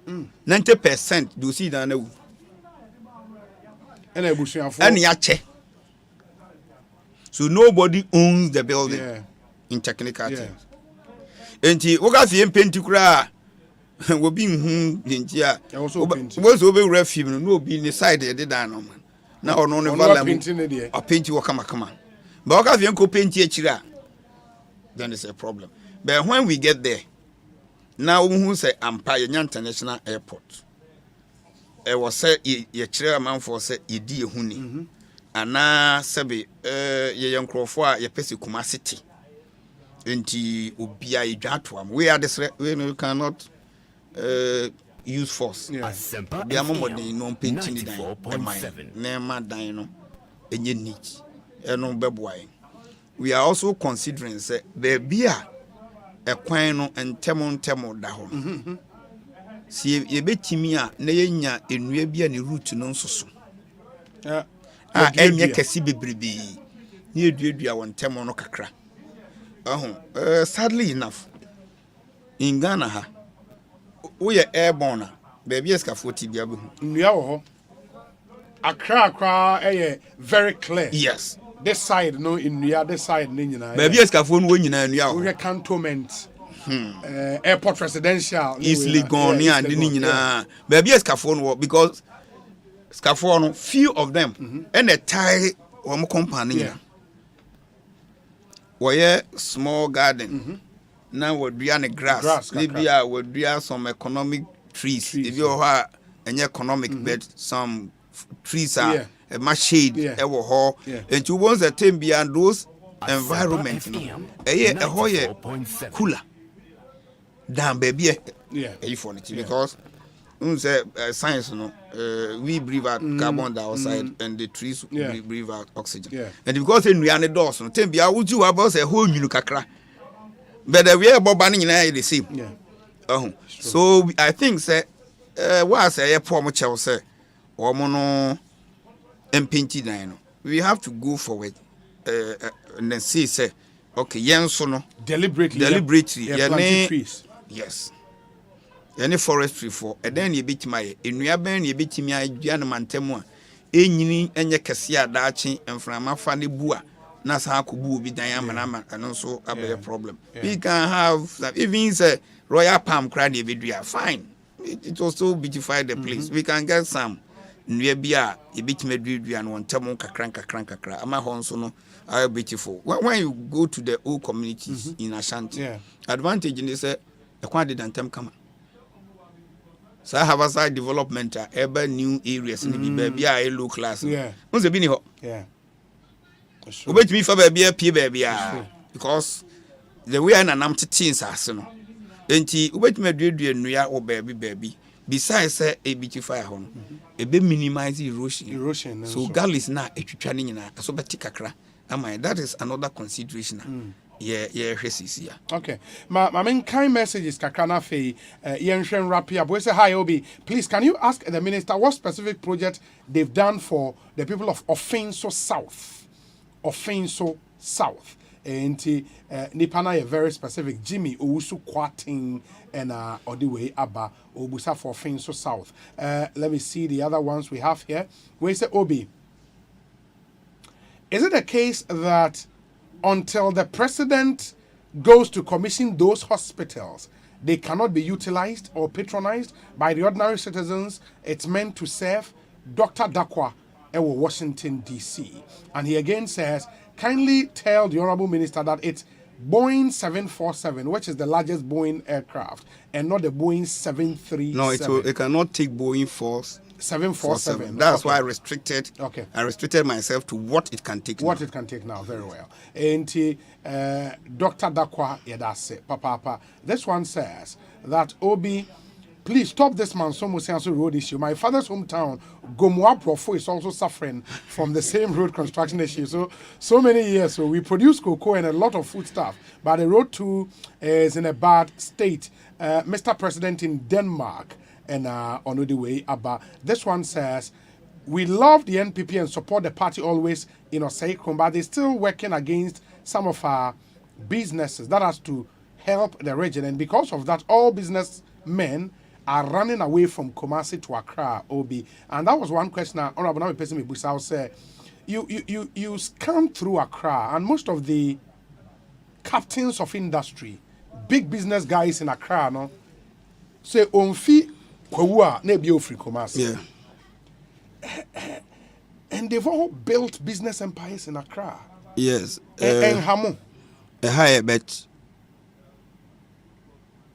90% do see Dana. And I bush and Yache. So nobody owns the building in technical terms. And he Ogafi and Penticra will be India. Was over refuge, no being decided the dynamo. Now, no, a paint you come. But Ogafi and paint here, then it's a problem. But when we get there, now who say Empire International Airport, it was said, ye chairman for say, ye dear honey. And now, Sabi, ye young Crawford, ye Pessi Kuma City. Enti ubia idwatwam we are this we cannot use force Asempa bia momodi no pentini dan 94.7 na ma dan no enye niche eno beboae. We are also considering say there be a ekwan no ntemo da ho si ye betimi a na yenya enua bia ne route no nsoso enye kesi bebrebe ni eduadua won ntemo no kakra. Sadly enough, in Ghana, we are airborne. Baby, escafoti biabu. Nyawo. Accra, very clear. Yes. This side, no, in Nia, this side, Nina. Baby, escafon winning and Yao. We cantonment. Airport residential. Easily gone near and Nina. Baby, escafon because scafon, few of them, and a tie or company. Where small garden. Now we're doing grass. Maybe I would do some economic trees. If you are an economic bed, some trees are a much shade, ever haul. And you want the time beyond those environment. A whole cooler. Damn baby. Because science, we breathe out carbon dioxide and the trees breathe out oxygen. And because in reality, doors, no, tell me, I would do about a whole new kakra. But we are banning in the same. So I think, say, was a poor much say, or mono and painted dino. We have to go forward and then say, okay, Yansono deliberately, trees. Yes. Any forestry for and then you beat my in Yaben, you beat me, Mantemua, Enyini, and Yakasia Dachi, and from my family Bua, Nasa Kubu be diameter, and also a problem. We can have that even say Royal Palm Cranny Vidria, fine. It also beautify the place. We can get some near Bia, you beat me, and one Tamonka cranka, Ama Honsono are beautiful. When you go to the old communities in Ashanti, advantage in this, a quantity than them come. So I have a side development, ever new areas in the baby, I low class. What's the bini ho? Wait me for baby, because the way I'm empty teens are so. And wait me do or baby. Besides, a beautify home, a bit minimize erosion. So girl is not a training in a so batikakra. That is another consideration. Okay. My main kind message is Kakana Fe Yenshen Rapia. Boy say hi Obi. Please can you ask the minister what specific project they've done for the people of Offenso South? Offenso South. And Nipana is very specific. Jimmy Owusu Kwating and Odiwe Abba Obusa for Offenso South. Let me see the other ones we have here. We say Obi. Is it a case that until the president goes to commission those hospitals, they cannot be utilized or patronized by the ordinary citizens? It's meant to serve Dr. Dakwa Ewo, Washington, D.C. And he again says, kindly tell the Honorable Minister that it's Boeing 747, which is the largest Boeing aircraft, and not the Boeing 737. No, it cannot take Boeing 747. That's why I restricted. I restricted myself to what it can take. It can take now, very well. And Dr. Dakwa Yedase, Papa. This one says that Obi, please stop this Mansomo Sanso road issue. My father's hometown, Gomoa Profo, is also suffering from the same road construction issue. So many years. So we produce cocoa and a lot of food stuff, but the road too is in a bad state. Mr. President in Denmark and on the way Abba. This one says, we love the NPP and support the party always in Osei, but they're still working against some of our businesses that has to help the region. And because of that, all businessmen are running away from Kumasi to Accra, Obi. And that was one question Honorable Nami Pesimi Busau said, you scan through Accra, and most of the captains of industry, big business guys in Accra, no, say onfi kwawua na bi ofri Kumasi. Yeah. And they've all built business empires in Accra. Yes. And Hamu. A higher bet.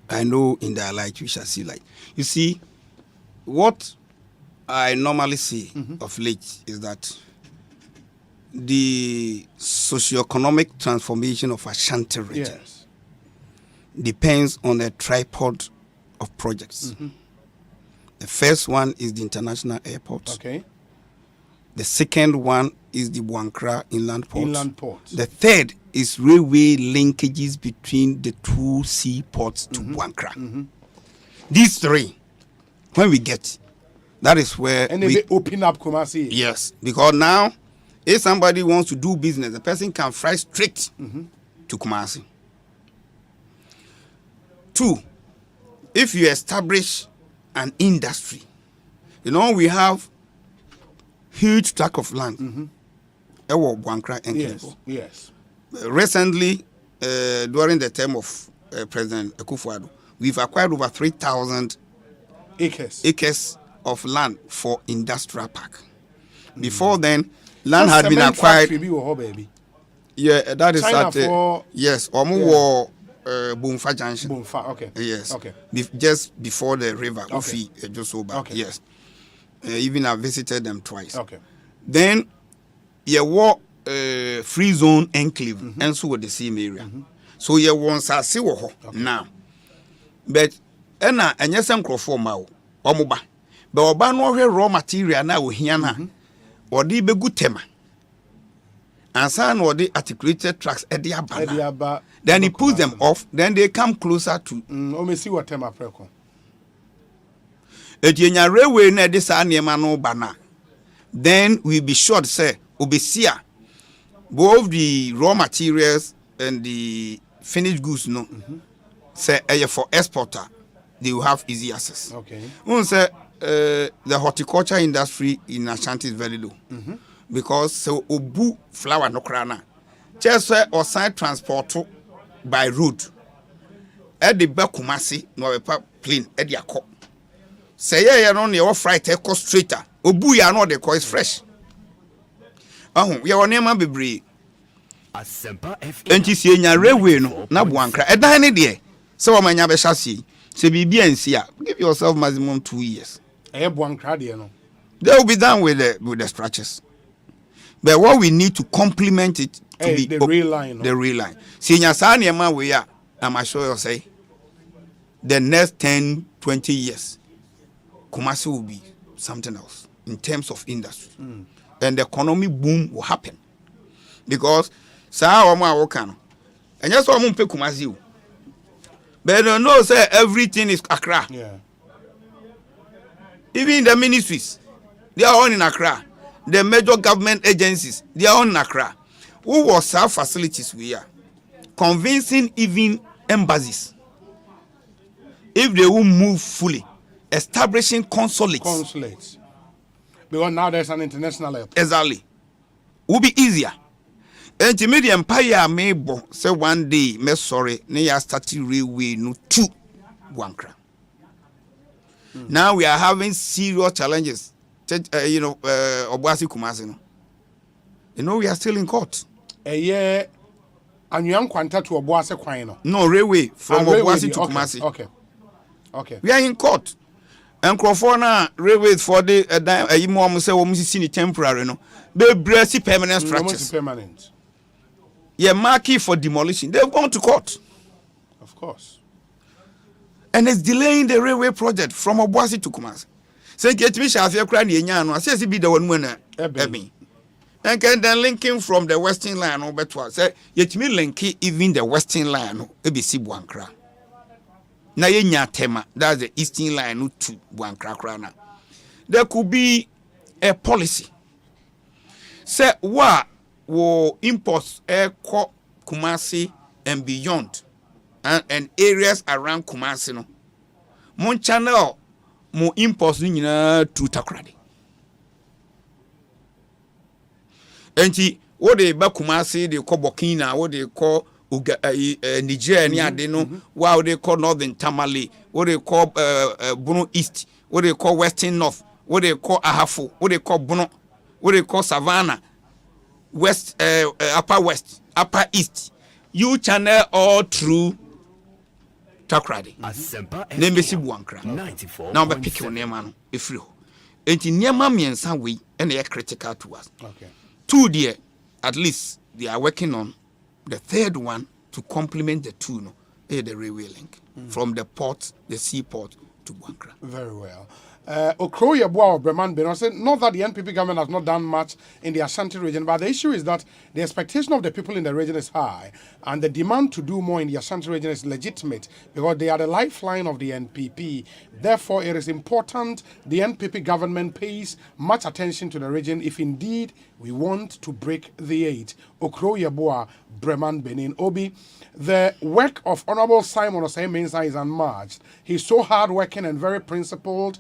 I know in their light we shall see light. You see, what I normally see of late is that the socio-economic transformation of Ashanti region depends on a tripod of projects. The first one is the international airport. Okay. The second one is the Buankra inland port. Inland port. The third is railway linkages between the two seaports to Buankra. These three, when we get, that is where and they open up Kumasi. Yes, because now, if somebody wants to do business, the person can fly straight to Kumasi. 2, if you establish an industry, you know, we have huge tract of land. Buankra and Yes, yes. Recently, during the term of President Akufo-Addo, we've acquired over 3,000 acres of land for industrial park. Before then, land had been acquired. Yeah, that is China at yes, Omuwo Bumfa Junction. Bumfa, okay. Yes. Okay. Just before the river, Ufi, Okay. Josoba. Okay. Yes. Even I visited them twice. Okay. Then, you walk free zone enclave, and so the same area. So you want to see what now. But, and yes, I'm crofo mao, omuba. But oba no raw material now here na, or the be good tema. And some or the articulated tracks at the abba. Then he pulls them off, then they come closer to. Let me see what tema preko. Etienya railway na this anema no bana. Then we be sure to say obesia both the raw materials and the finished goods no say for exporter they will have easy access. Okay. Say the horticulture industry in Ashanti is very low because so obu flower no krana just or sign transport by road at the Bakumasi no plane at the akọ. Say yeah no near freight eco straighter obu ya no the is fresh. We are near bebre. Asempa FM. Enti si enya railway no na Buankra. Edan ne de. Se wo manya be hase. Se bibia nsi a, give yourself maximum 2 years. Buankra de no. They will be done with the structures. But what we need to complement it to be the rail line. No? The rail line. Si enya sa ne ma we ya, I'm sure you say the next 10, 20 years Kumasi will be something else in terms of industry. And the economic boom will happen. Because sa wa ma wo kan. Enya so mo mpe Kumasi o. But don't know say everything is Accra. Yeah. Even the ministries, they are all in Accra. The major government agencies, they are all in Accra. Who was our facilities we are? Convincing even embassies. If they will move fully, establishing consulates. Consulates. Because now there's an international airport. Exactly. Will be easier. And to me, the empire may say one day, me sorry, ne ya started railway no to Buankra. Now we are having serious challenges. Obuasi Kumasi. You know, we are still in court. And you am kwanta to Obuasi Kwano. No, railway from Obuasi to Kumasi. Okay. Okay. We are in court. And Crofona railway for the Imom say we temporary no. They brace permanent structures. Permanent. Yeah, marking for demolition. They've gone to court. Of course. And it's delaying the railway project from Obuasi to Kumasi. Say get me shafia kra ne nya no say be the one when Ebe. And then linking from the western line over to say yet me link even the western line no e be si Buankra. Na ye nya tema that's the eastern line no to Buankra kra na. There could be a policy. Say wa wo imports ko Kumasi and beyond and areas around Kumasi no. Mon channel mo imports ni nyina to Takrade. enti what they ba Kumasi they call Burkina, what they call Niger ni ade no what they call Northern Tamale, what they call Bono East, what they call Western North, what they call Ahafo, what they call Bono, what they call Savannah, West Upper West, Upper East. You channel all through Takrade. Asempa Nembesi Buankra. 94. Now be pick your name man if you. Enti niema miensa we and they are critical to us. Okay. 2 there, at least they are working on the third one to complement the 2 no. The railway link from the port, the seaport to Buankra. Very well. Okroye Boa Breman Beno said, not that the NPP government has not done much in the Ashanti region, but the issue is that the expectation of the people in the region is high, and the demand to do more in the Ashanti region is legitimate because they are the lifeline of the NPP. Therefore, it is important the NPP government pays much attention to the region if indeed we want to break the 8. Okroye Boa Breman Benin Obi. The work of Honorable Simon Osei Mensah is unmatched. He's so hardworking and very principled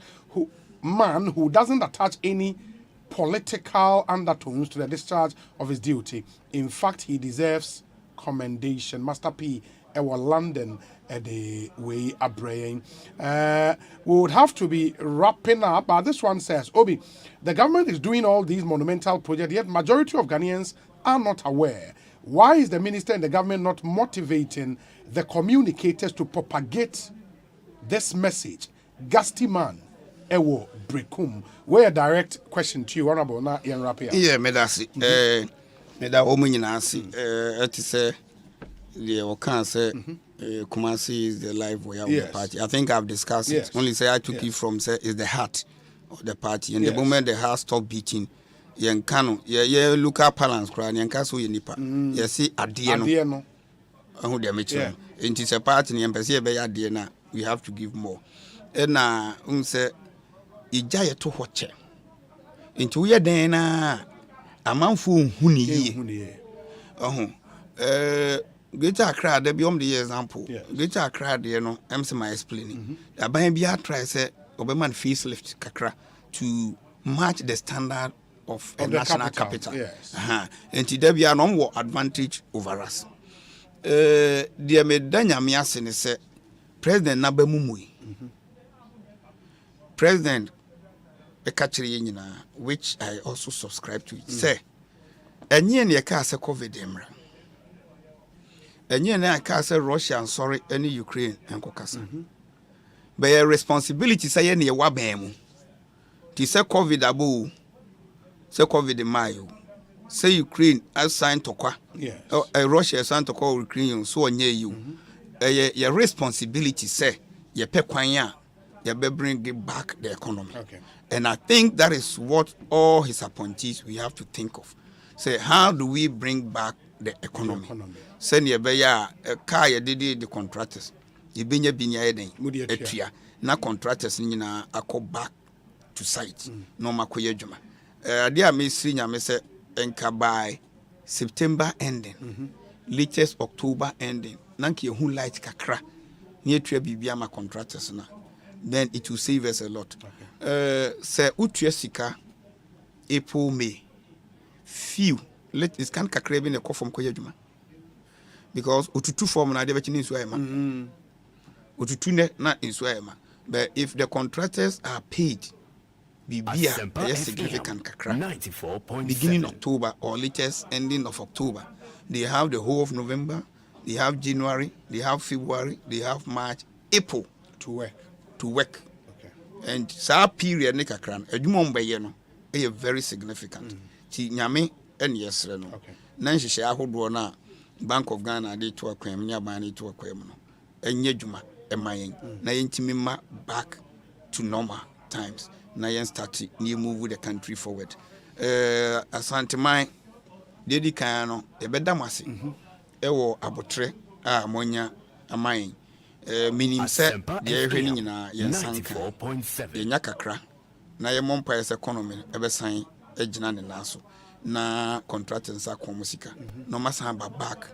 man who doesn't attach any political undertones to the discharge of his duty. In fact, he deserves commendation. Master P, London, the way Abraham. We would have to be wrapping up, but this one says, Obi, the government is doing all these monumental projects, yet majority of Ghanaians are not aware. Why is the minister and the government not motivating the communicators to propagate this message? Gasti man, ewo brekum. Where a direct question to you, Honorable na Ian Rapia. Yeah, medasi. Meda omunyinasi. Eti say the Okan say Kumasi is the live way of the party. I think I've discussed it. Only say I took it from say is the heart of the party. And the moment the heart stopped beating, Yankano, local balance cry, Yankaso Yenipa. See adie no. Who they make sure. It is a party in Yempesi be adie na. We have to give more. And say Ijaya to watch. Into ye den na amanfo hu ni ye. Greater Accra there be the example. Greater Accra there no am say my explaining. Aban bia try say Oberman facelift kakra to match the standard of a national capital. And there be an onward advantage over us. Dear me danya me asene say President Nabemumui. President Ekachiri nyina, which I also subscribe to it. Say enye ne ka say COVID emra. Enye ne ka say Russia and sorry any Ukraine enkokasa. But your responsibility say ne wa ban mu. Ti say COVID abo. Say COVID mayo. Say Ukraine has signed tokwa. Yes. Russia has signed tokwa Ukraine so onye you. Your responsibility say ye pe kwan ya ye be bring it back the economy. Okay. And I think that is what all his appointees we have to think of. Say how do we bring back the economy? Send ye be ya car ye did the contractors. Ye binya den etua na contractors ni na akọ back to site. No makoye djuma. Dia me sri nya me say enka by September ending. Latest October ending. Nanki hu light kakra. Near tria bibia ma contractors na. Then it will save us a lot. Say utria sika April May. Few let is kan kakra bi ne kofom koye djuma. Because ututu form na de be chini nso ema. Ututu ne na nso ema. But if the contractors are paid Bibia is significant kakra. 94.7. Beginning October or latest ending of October. They have the whole of November, they have January, they have February, they have March, April to work. Okay. And sa period ne kakra adwuma mbaye no is very significant. Ti nyame en yesre no. Na nhihye ahodo na Bank of Ghana dey to akwam nya ban dey to akwam no. Enye dwuma emayen na yentimi ma back to normal times. Na yen start new move the country forward. Asante man dedi kan no e beda mase. Ewo abotre a monya amayen. Minim se de ehwe ni nyina yen sanka. Yen kakra na ye mompa yes economy e be san agina ne naso. Na contractors akomusika. No masan ba back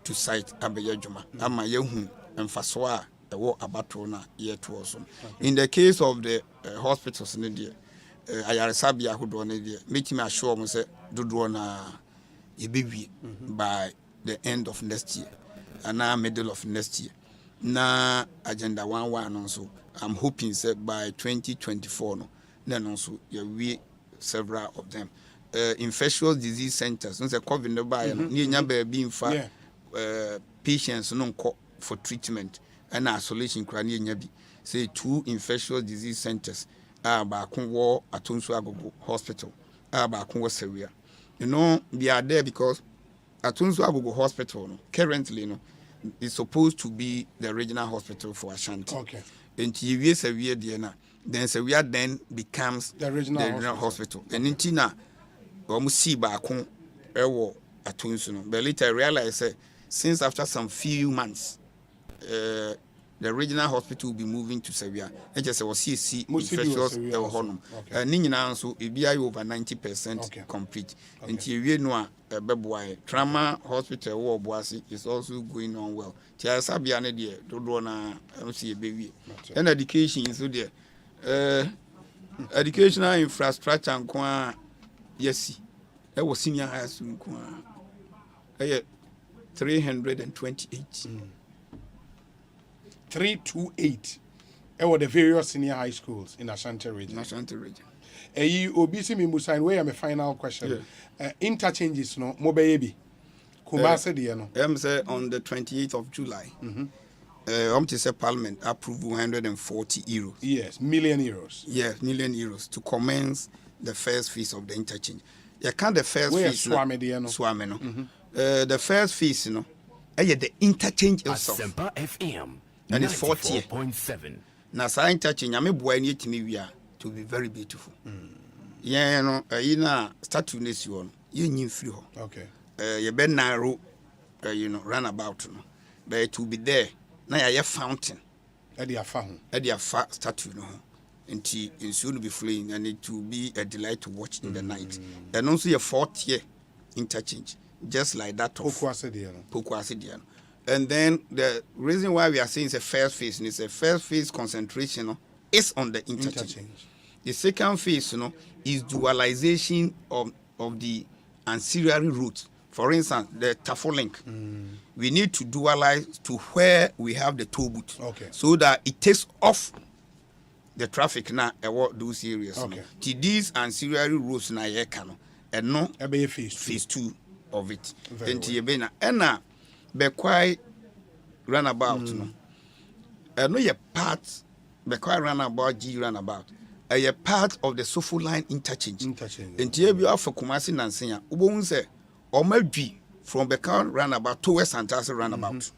to site abeya dwuma. Ama yehu emfaso a ewo abato na ye to also. In the case of the hospitals in India, ayaresabia hodo na dia metimi assure mo say dodo na be by the end of next year and now middle of next year. Na agenda 1 also. I'm hoping that by 2024 no, then also we several of them. Infectious disease centers. No say COVID no buy no. Ni nya be in fact patients no for treatment and isolation kra ni nya bi. Say 2 infectious disease centers. Ba Kunwo Atunsu Agogo Hospital. Ba Kunwo Seria. You know, they are there because Atunsu Agogo Hospital no, currently no is supposed to be the regional hospital for Ashanti. Okay. And TV Seria Diana. Then Seria then becomes the regional hospital. And in Tina almost see ba Kun Ewo Atunsu no. But later I realized since after some few months the regional hospital will be moving to Serbia. I just was see infectious honum. Nina so it be over 90% complete. And we know Beboy trauma hospital war boasi is also going on well. Tia Sabia ne de do na see a baby. And education is so there. Educational infrastructure and kwa yes. I was senior high school kwa 328. 328 were the various senior high schools in Ashanti region. Obisi mi musain where am a final question. Interchanges no mo be Kumasi de no. Say on the 28th of July. To say Parliament approved 140 euros. Yes, million euros. Yes, million euros to commence the first phase of the interchange. You can't the first phase. Swame no. The first phase, the interchange itself. Asempa FM. And it's 40.7. Now, sa interchange, I'm a boy need to be very beautiful. Yeah, you know, start to this one. You need free. Okay. You better narrow, run about. But it will be there. Now, you fountain. At the fountain. At the statue, and it should be flowing, and it will be a delight to watch in the night. And also, your 4th year interchange, just like that of Pokwasidiano. And then the reason why we are saying it's a first phase, is a first phase concentration is on the interchange. The second phase, is dualization of the ancillary routes. For instance, the Tafo link. We need to dualize to where we have the toll booth, so that it takes off the traffic now about those areas. To these ancillary routes now, and no phase 2 of it. And now. Be quite runabout, no. No, your part. Be quite runabout. G runabout. A part of the Sofo line interchange. And here we are for Kumasi Nansenya. Ubon say, or maybe from Bekan runabout towards Santasi runabout.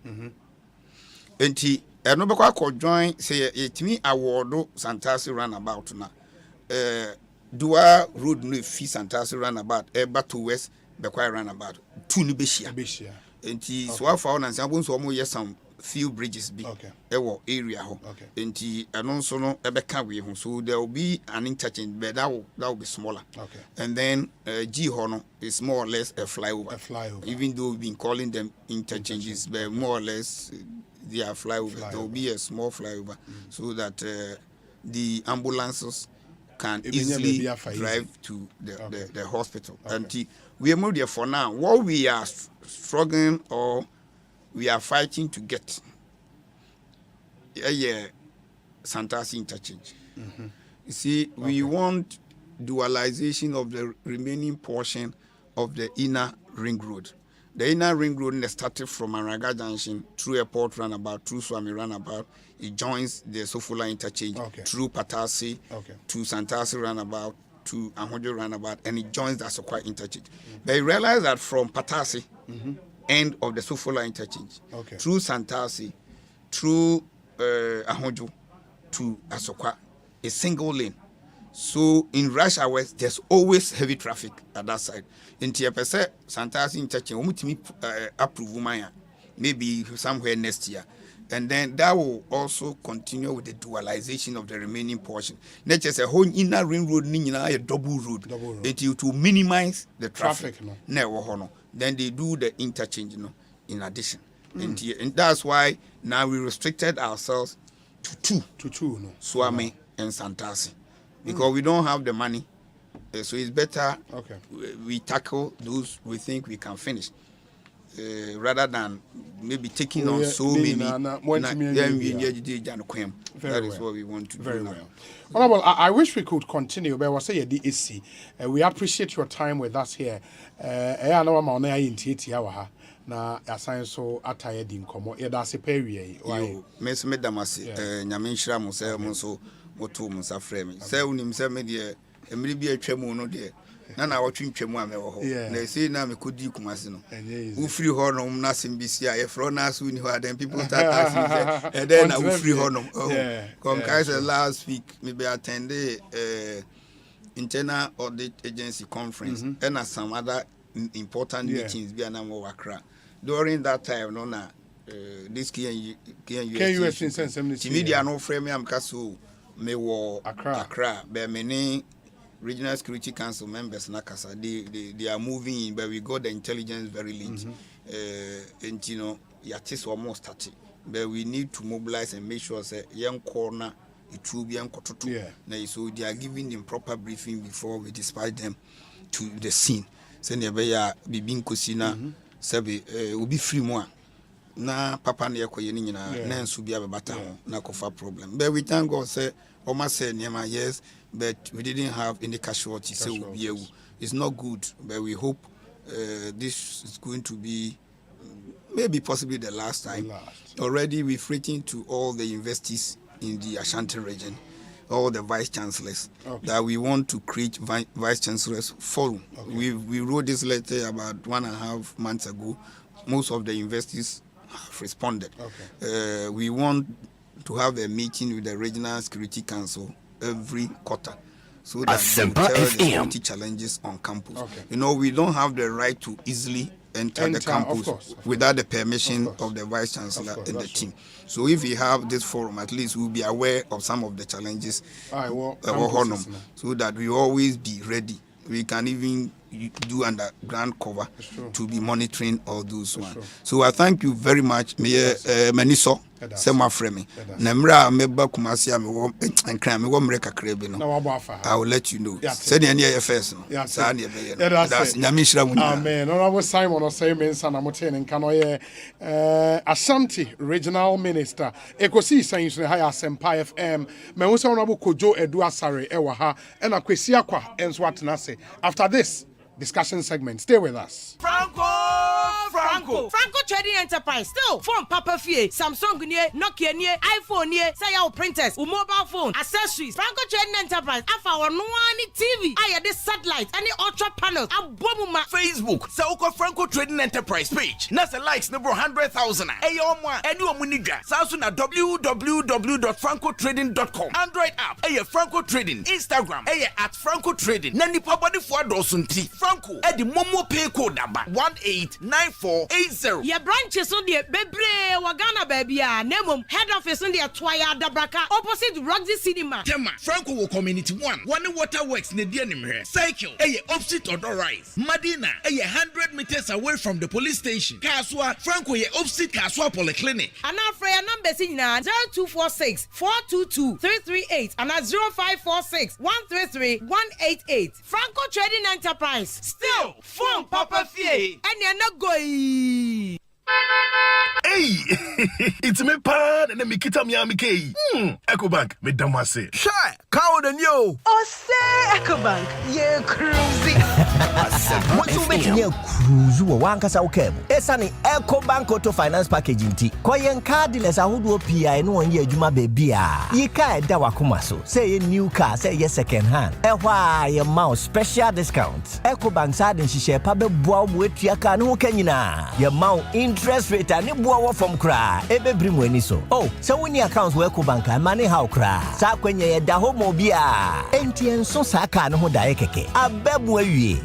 And he, no be quite join say it me award Santasi runabout na. Dua road no fee Santasi runabout. Eba towards be quite runabout. Tuni Beshia. And so far, and some few bridges be area and also no so there will be an interchange, but that will be smaller. And then G Hono is more or less a flyover. Even though we've been calling them interchanges, but more or less they are flyover. There will be a small flyover so that the ambulances can easily drive to the hospital. And we are more there for now. What we are struggling or we are fighting to get Santasi interchange. You see, we want dualization of the remaining portion of the inner ring road. The inner ring road started from Araga Junction through Airport Runabout, through Swami Runabout. It joins the Sofola interchange through Patasi to Santasi Runabout to Ahojo Runabout, and it joins the Asokwa interchange. But you realize that from Patasi, end of the Sofola interchange, through Santasi, through Ahojo to Asokwa, a single lane. So in rush hours, there's always heavy traffic at that side. In Tiapese, Santasi interchange, approve maybe somewhere next year. And then that will also continue with the dualization of the remaining portion. Not just a whole inner ring road, a double road. To minimize the traffic. Then they do the interchange in addition. And that's why now we restricted ourselves to two. Swami and Santasi. Because we don't have the money So it's better okay. we tackle those we think we can finish. Rather than maybe taking on so many. That is what we want to do now. Well, I wish we could continue, but I was saying DSC. We appreciate your time with us here. I know I'm on air in Tiawa. Na assign so attired in komo. That's a period. Yo, Miss Medamasi, Yaminshra Musa Monso, Motu Musa Frame. Say, unim say media, and maybe a tremo no dear. Nana watching Chemo. They say now me could do Kumasino. Who free honum, nothing BCI, Fronas, when you had them people start asking, and then I will free honum. Come Kaiser last week, maybe attended internal audit agency conference and some other important meetings be an Accra. During that time, no na this KUS media no frame am kaso me wo Accra be many regional security council members na kasa they are moving in, but we got the intelligence very late. And you know yatis almost started, but we need to mobilize and make sure say young corner it will be unkototo. So they are giving them proper briefing before we dispatch them to the scene. Send ya bibin kosina sabe obi free mo na papa na yekoye ni nyina na nso bia bebata ho na kofa problem, but we thank God say o ma say niema yes, but we didn't have any casualty. So it's not good, but we hope this is going to be maybe possibly the last time. Already we've written to all the universities in the Ashanti region, all the vice chancellors, that we want to create vice chancellors forum. We wrote this letter about 1.5 months ago. Most of the universities have responded. We want to have a meeting with the regional security council every quarter, so that we tell the security challenges on campus. You know, we don't have the right to easily enter the campus without the permission of the vice chancellor and the team. So if we have this forum, at least we'll be aware of some of the challenges, so that we always be ready. We can even do underground cover to be monitoring all those ones. So I thank you very much, Mayor Maniso. Sema frame. Nemra meba kumasi ame wo enkran me wo mreka krebe no. I will let you know. Said the near first no. Sa na be no. That's nyamishira mu. Amen. Honorable Simon Osei mensa na moten nka no ye Ashanti Regional Minister Ekosiisen so ha Asempa FM. Me wo se honorable Kojo Edu Asare e wa ha e na kwesi akwa enso atena se. After this discussion segment, stay with us. Franco Trading Enterprise still phone Papa Fie, Samsung nie, Nokia nie, iPhone nie, say your printers, mobile phone, accessories. Franco Trading Enterprise afa our no TV. I this satellite, any ultra panels, abomuma Facebook. Say uko Franco Trading Enterprise page. Na say likes number 100,000. Eyo mwa, eni omuniga. Sansu na www.francotrading.com. Android app, Franco Trading. Instagram, at Franco Trading. Nani pabadi fwa dosunti. Franco, the Momo pay code number 189480. Your branches on the Bebre Wagana baby, Nemum, head office on the Twaya Dabraka, opposite Roxy Cinema. Tema, Franco Community 1, One Water Works, Nedianim here. Cycle, opposite Odor Rise. Madina, 100 meters away from the police station. Kaswa, Franco, opposite Kaswa Polyclinic. And our prayer number is 0246 422 338 and 0546 133 188. Franco Trading Enterprise. Still, phone Papa Fie. And you're not going. Hey, it's me pan and me kita Miami K. Ecobank, me damase. Shy, cow than you. Osei Ecobank, yeah, cruising. What's you making you cruise? One casa okay. Esani Ecobank Auto Finance Packaging T. Koyen car dealers are who do PI no 1 year Juma baby. Ye ka da wakumaso. Say a new car, say yes second hand. Why your mouse special discounts. Ecobank side and she share pabe boa with your car no kenina. Your mount interest rate and boa from cry. Ebe brimweni so. Oh, so when your accounts were Ecobank and money how cry. Sa kwenye da homo bia. Entien so saka no da ekeke. Abebwe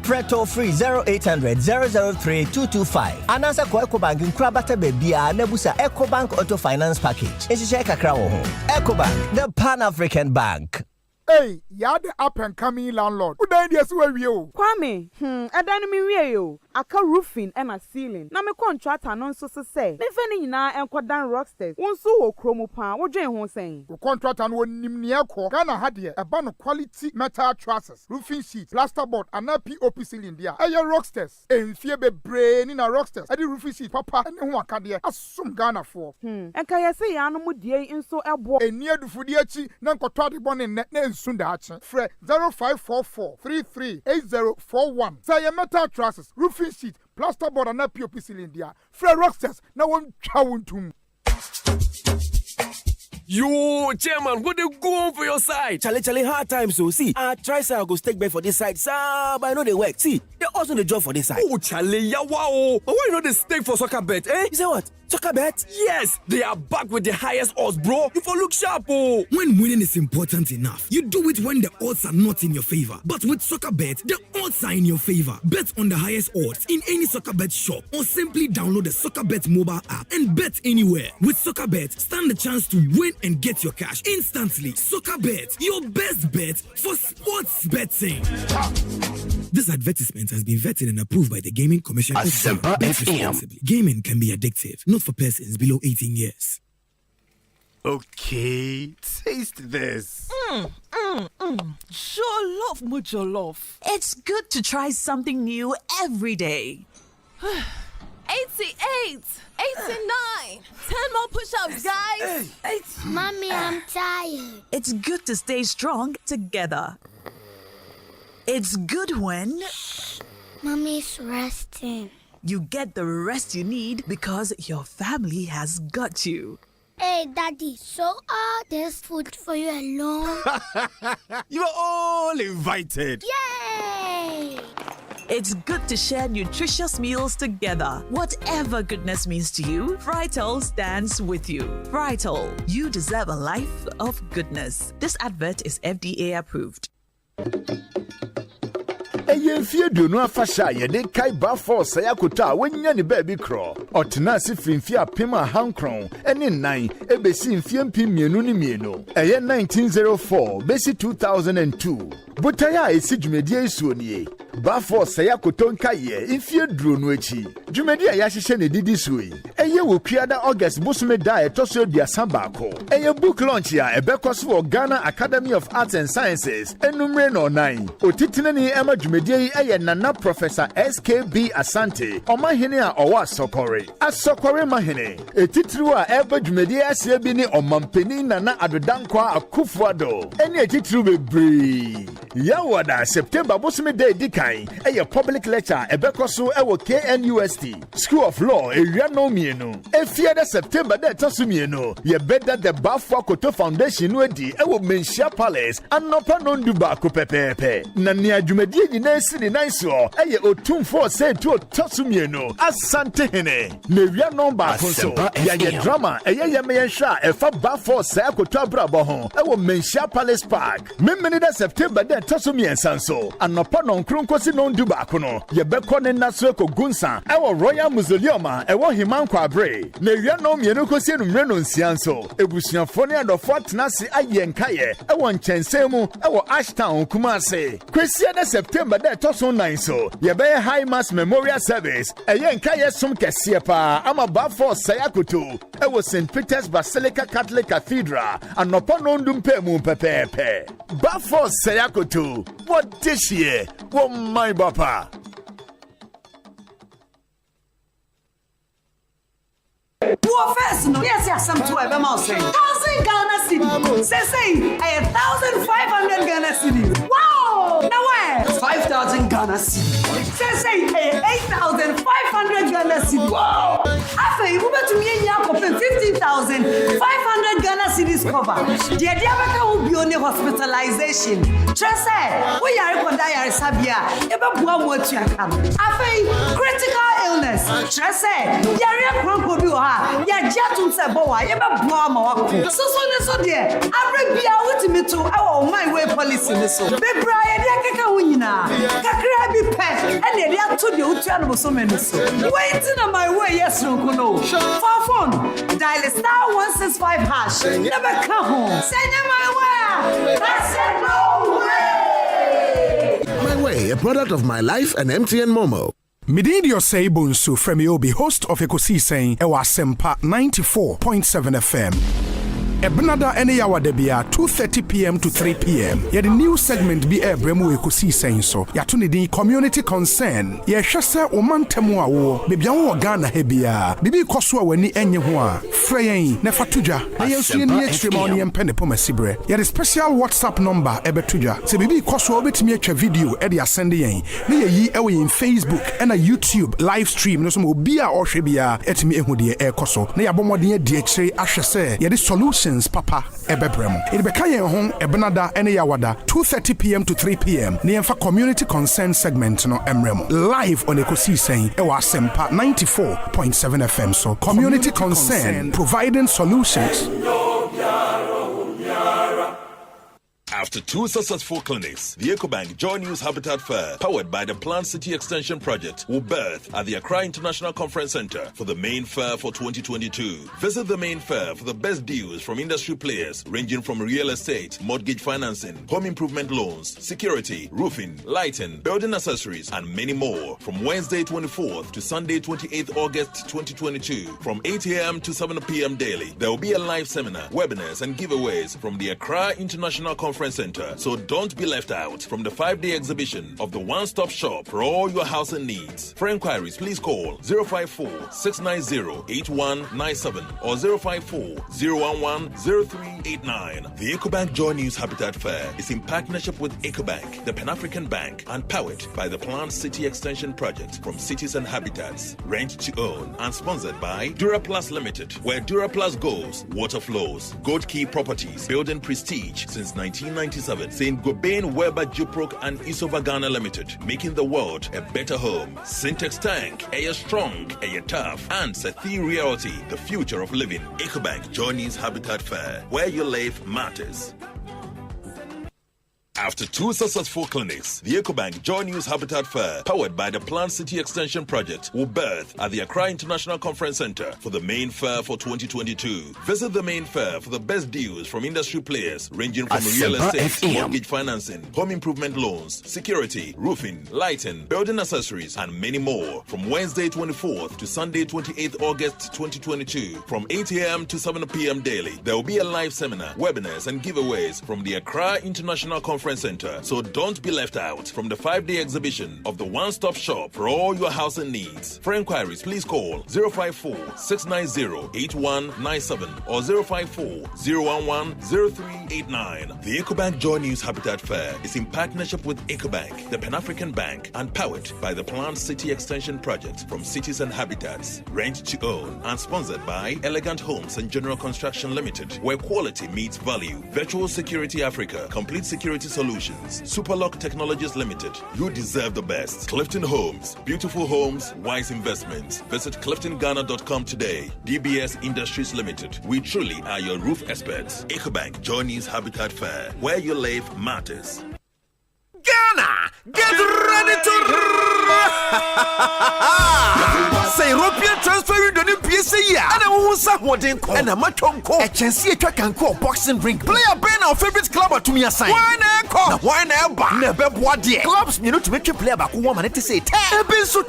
Preto free 0800 003 225. Anasa kwa Ecobank nkrabata bebia nebusa Ecobank Auto Finance Package. Enshishe kakra wo ho. Ecobank, the Pan-African Bank. Hey, you're the up and coming landlord. Who died yes we you? Kwame, I don't mean we you. aka roofing and a ceiling na me contractor no nso se say me fa ni nyina enkodan rocksters wonso wo kromo pa wo dwen ho sen wo contractor no nim ne ekọ Ghana ha de eba no quality metal trusses roofing sheet plasterboard and POP ceiling dia eye rocksters enfie bebre ni na rocksters ade roofing sheet papa ne ho akade asum Ghana for enka yesi ya no mu die nso ebo eni adufudi achi na nkotọ ade bọ ne na ensu da achi frɛ 0544338041 say metal trusses roofing sheet plasterboard and POP ceiling dia frɛ rocksters na won twa wontum. Yo, chairman, what they go on for your side? Charlie, hard times, so see. I try say I go stake back for this side, sir, but I know they work. See, they also the job for this side. Oh, Charlie, yeah, wow. But why not the stake for soccer bet, eh? You say what? Soccer bet? Yes, they are back with the highest odds, bro. You for look sharp, oh. When winning is important enough, you do it when the odds are not in your favor. But with soccer bet, the odds are in your favor. Bet on the highest odds in any soccer bet shop or simply download the soccer bet mobile app and bet anywhere. With soccer bet, stand the chance to win and get your cash instantly. Soccer bet, your best bet for sports betting. This advertisement has been vetted and approved by the Gaming Commission. Asempa FM. Gaming can be addictive, not for persons below 18 years. Okay, taste this. Jollof, Mujollof. It's good to try something new every day. 88, 89, 10 more push-ups, guys. Mommy, I'm tired. It's good to stay strong together. It's good when Mommy's resting. You get the rest you need because your family has got you. Hey, Daddy, so all this food for you alone? You are all invited. Yay! It's good to share nutritious meals together. Whatever goodness means to you, Frytol stands with you. Frytol, you deserve a life of goodness. This advert is FDA approved. Fie do no afasha ye de kai ba force ya kota wonya ne ba bi kro otena se fimfie apema hankron ene nan ebesi mfie mpimienu ne mienu eye 1904 besi 2002 butaya esi dwumedie isuonie ba force ya kotonka ye mfie duro no achi dwumedie ya hyehye ne didi suyi eye wokuada August bosome da etoso duasa baako eye book launch ya ebekoso for Ghana Academy of Arts and Sciences enumre no nan otitine ni ema dwumedie eye nana Professor SKB Asante omahene a owa asokore mahene etitiriu a eba dwumedie asie bi ni omampeni nana adodankwa akufuado ene etitiriu bebre yawada September bosome day dikan eye public lecture ebekoso ewo KNUST School of Law ewiano mienu efiada September day tosumienu ye beda the Bafwa Koto Foundation no edi ewo Menshia Palace anopa no nduba ko pepepe na ne adwumedie nyina sini nanso eye otumfo se to tosumienu asante hene ne wiano ba konso ya ye drama eye ye meyenhwa efa Bafwa se akoto abrabo ho ewo Menshia Palace Park memene da September day tosumiensa so anopa no nkronkosi no nduba ko no ye beko ne naso ko gunsa ewo Royal Mausoleum ewo Himankwa Abre na wiano mienu kosi enumre no nsianso ebusuafo ne adofo tenase ayenkaye ewo nkyensemu ewo Ashtown Kumase kwesi da September day toso 9 so ye be high mass memorial service ayenkaye som kese pa ama bafo sayakoto ewo St Peter's Basilica Catholic Cathedral anopa no ndumpe mu pepepe bafo sayakoto what this year wo my bapa. Poor first, no, yes, yes, some 12 amounts. 1,000 Ghana cedis. Say, 1,500 Ghana cedis. Wow! Now where? 5,000 Ghana cedis. Say, 8,500 Ghana cedis. Wow! After you move to me and Yakob, 15,500 Ghana cedis cover. The idea will be only hospitalization. Just say, we are going to die at Sabia. Ever one more to come. After critical illness. Just say, Yaria Cronco. Ya jatu se bowa ye ba boa ma wako so ne so de abrebia wotimi to awo my way policy ne so bebra ye de keka hunyina kakra bi pe ene de ato de otua no so me ne so waiting on my way yes no no for phone dial *165# never come home send my way that's it no way. My Way, a product of My Life and MTN Momo. Medidi Osei Bonsu from Yobi, host of Ekosiisen Asempa 94.7 FM. Ebnada any hour debia 2:30 p.m. to 3 p.m. Yet the new segment be a bremu Ekosiisen so. Yatuni di community concern. Ye shasa omantemu awo. Bibia wo Ghana hebia. Bibi koswa weni enye ho a. Freyen nefatuja. Na yensu ni extreme on yempene po masibre. Yet the special WhatsApp number ebetuja. Se bibi koswa obetimi atwa video e de asende yen. Na ye yi ewe in Facebook and a YouTube live stream no so obi a ohwebia etimi ehu de e koso. Na yabomode de akire ahwese ye the solution Papa Ebebrem. It became home Ebnada any yawada 2:30 p.m. to 3 p.m. near for community concern segment no Emremo. Live on Ekosiisen Asempa 94.7 FM. So community concern providing solutions. After 2 successful clinics, the EcoBank Joy News Habitat Fair, powered by the Planned City Extension Project, will birth at the Accra International Conference Center for the main fair for 2022. Visit the main fair for the best deals from industry players ranging from real estate, mortgage financing, home improvement loans, security, roofing, lighting, building accessories, and many more. From Wednesday 24th to Sunday 28th August 2022, from 8 a.m. to 7 p.m. daily, there will be a live seminar, webinars, and giveaways from the Accra International Conference Center, so don't be left out from the 5-day exhibition of the one-stop shop for all your housing needs. For inquiries, please call 054-690-8197 or 054-011-0389. The EcoBank Joy News Habitat Fair is in partnership with EcoBank, the Pan-African Bank, and powered by the Planned City Extension Project from Cities and Habitats. Rent to own and sponsored by Duraplus Limited, where Duraplus goes, water flows. Gold Key Properties, building prestige since 1997. St. Gobain, Weber, Juprok, and Isova Ghana Limited, making the world a better home. Syntex Tank, Air Strong, Air Tough, and Sethi Realty, the future of living. EcoBank Joy News Habitat Fair, where you live matters. After 2 successful clinics, the EcoBank Joy News Habitat Fair, powered by the Planned City Extension Project, will birth at the Accra International Conference Center for the main fair for 2022. Visit the main fair for the best deals from industry players ranging from real estate, mortgage financing, home improvement loans, security, roofing, lighting, building accessories, and many more. From Wednesday 24th to Sunday 28th August 2022, from 8 a.m. to 7 p.m. daily, there will be a live seminar, webinars, and giveaways from the Accra International Conference Center, so don't be left out from the 5-day exhibition of the one-stop shop for all your housing needs. For inquiries, please call 054-690-8197 or 054-011-0389. The EcoBank Joy News Habitat Fair is in partnership with EcoBank, the Pan-African Bank, and powered by the Planned City Extension Project from Cities and Habitats. Rent to own and sponsored by Elegant Homes and General Construction Limited, where quality meets value. Virtual Security Africa, complete security solutions. Superlock Technologies Limited. You deserve the best. Clifton Homes. Beautiful homes, wise investments. Visit cliftonghana.com today. DBS Industries Limited. We truly are your roof experts. EcoBank Joy News Habitat Fair. Where you live matters. Ghana, get ready to say European transfer window in PSA and I won't say what they call and a matonko a chance to track and call boxing ring. Play a band our favorite club to me assign. Why not? Why not? Never what dear clubs you know to make you play back 1 minute to say 10 been so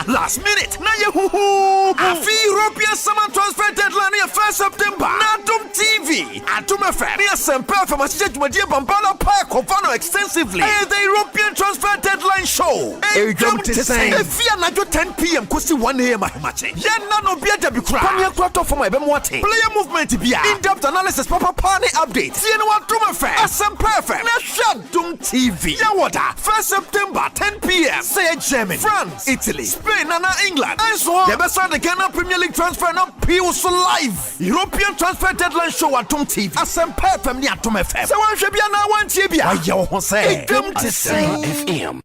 last minute. Now you a fee European summer transfer deadline in 1st September. Natum TV Atuma Fair. Asempa from a stage with dear Bambala Park Kovano extensively. The European transfer deadline show. Come to say if you are not 10 p.m. Kusi 1 a.m. match. Yen no be a bikra. Panya kwato for my bemwate. Player movement bia. In-depth analysis papa party update. See no one to my friend. Asempa FM. Na Shadum TV. Ya water. 1st September 10 p.m. Say Germany, France, Italy, Spain and England. And so the best of the Ghana Premier League transfer now Pio live. European transfer deadline show at Tom TV. Asempa FM ni Atom FM. So one should be now one tibia. Why you want say? Come to say FM.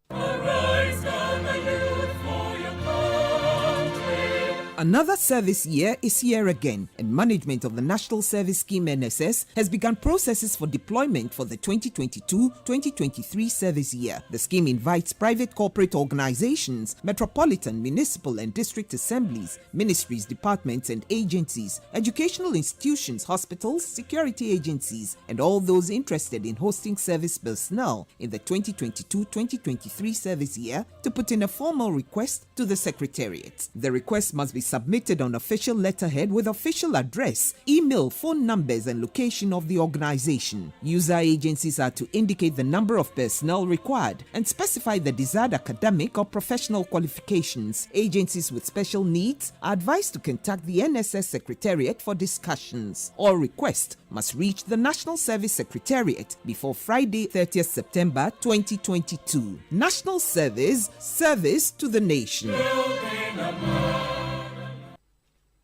Another service year is here again, and management of the National Service Scheme NSS has begun processes for deployment for the 2022-2023 service year. The scheme invites private corporate organizations, metropolitan, municipal and district assemblies, ministries, departments and agencies, educational institutions, hospitals, security agencies, and all those interested in hosting service personnel in the 2022-2023 service year to put in a formal request to the Secretariat. The request must be submitted on official letterhead with official address, email, phone numbers, and location of the organization. User agencies are to indicate the number of personnel required and specify the desired academic or professional qualifications. Agencies with special needs are advised to contact the NSS Secretariat for discussions. All requests must reach the National Service Secretariat before Friday, 30th September 2022. National Service, service to the nation.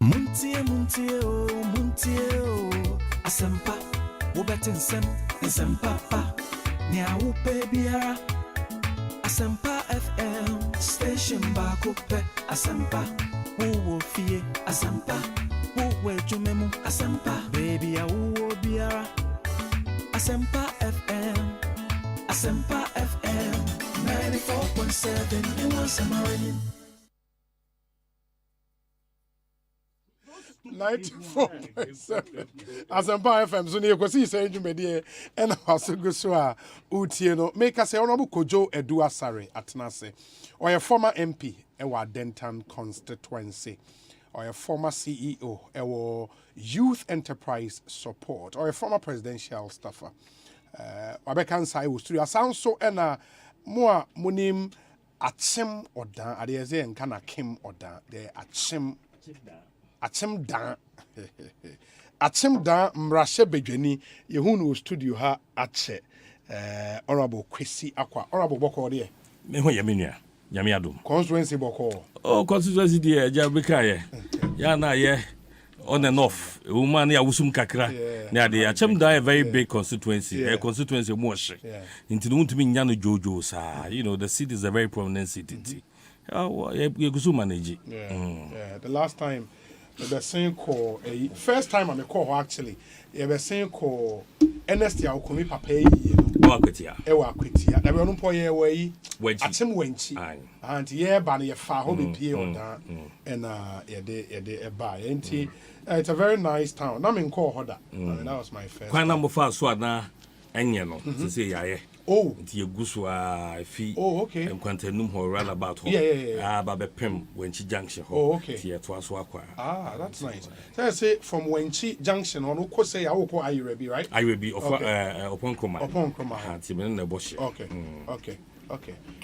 Muntie, Asempa, Wobetinsem, Asempa, Nya Wupe Biara, Asempa FM, Station Bakupe, Asempa, Wo Fie, Asempa, Wo Jumemu, Asempa, Baby Awo Biara, Asempa FM, 94.7, in one summer. 94.7 Asempa FM so ne Ekosiisen dwumedie ena wasogo so a utie no make us honorable Kojo Edu Asare atenase or former MP ewa Denton constituency or a former CEO ewa Youth Enterprise Support or a former presidential staffer wabekan sai wo studio sound so ena mo monim Achem Odan adeze enka na Kim Odan the Achem dan mrashe bedwani yehu no studio ha ache honorable Kwesi Akwa honorable boko de me ho yamenua nyame adom constituency boko constituency de ja beka ye ya na ye on and off woman ya wusum kakra na de Achem dan a very big constituency constituency mo hye nti no ntumi nya no jojo sa you know the city is a very prominent city you go manage the last time the same call first time I'm a call actually the same call NST Akomi papa yi wakwetia wakwetia na be no po ye we Achem wenchi and ye ba na ye fa ho be pie oda and ye de eba enti it's a very nice town na me call hoda that was my first kwan na mo fa so na enye no so say yaye nti yegusu fi okay nkwantanum ho round about ho ba pem Wenchi junction ho ti eto aso akwa that's nice so say from Wenchi junction on ko say awoko Ayirebi right Ayirebi upon Kroma ti men na boshi okay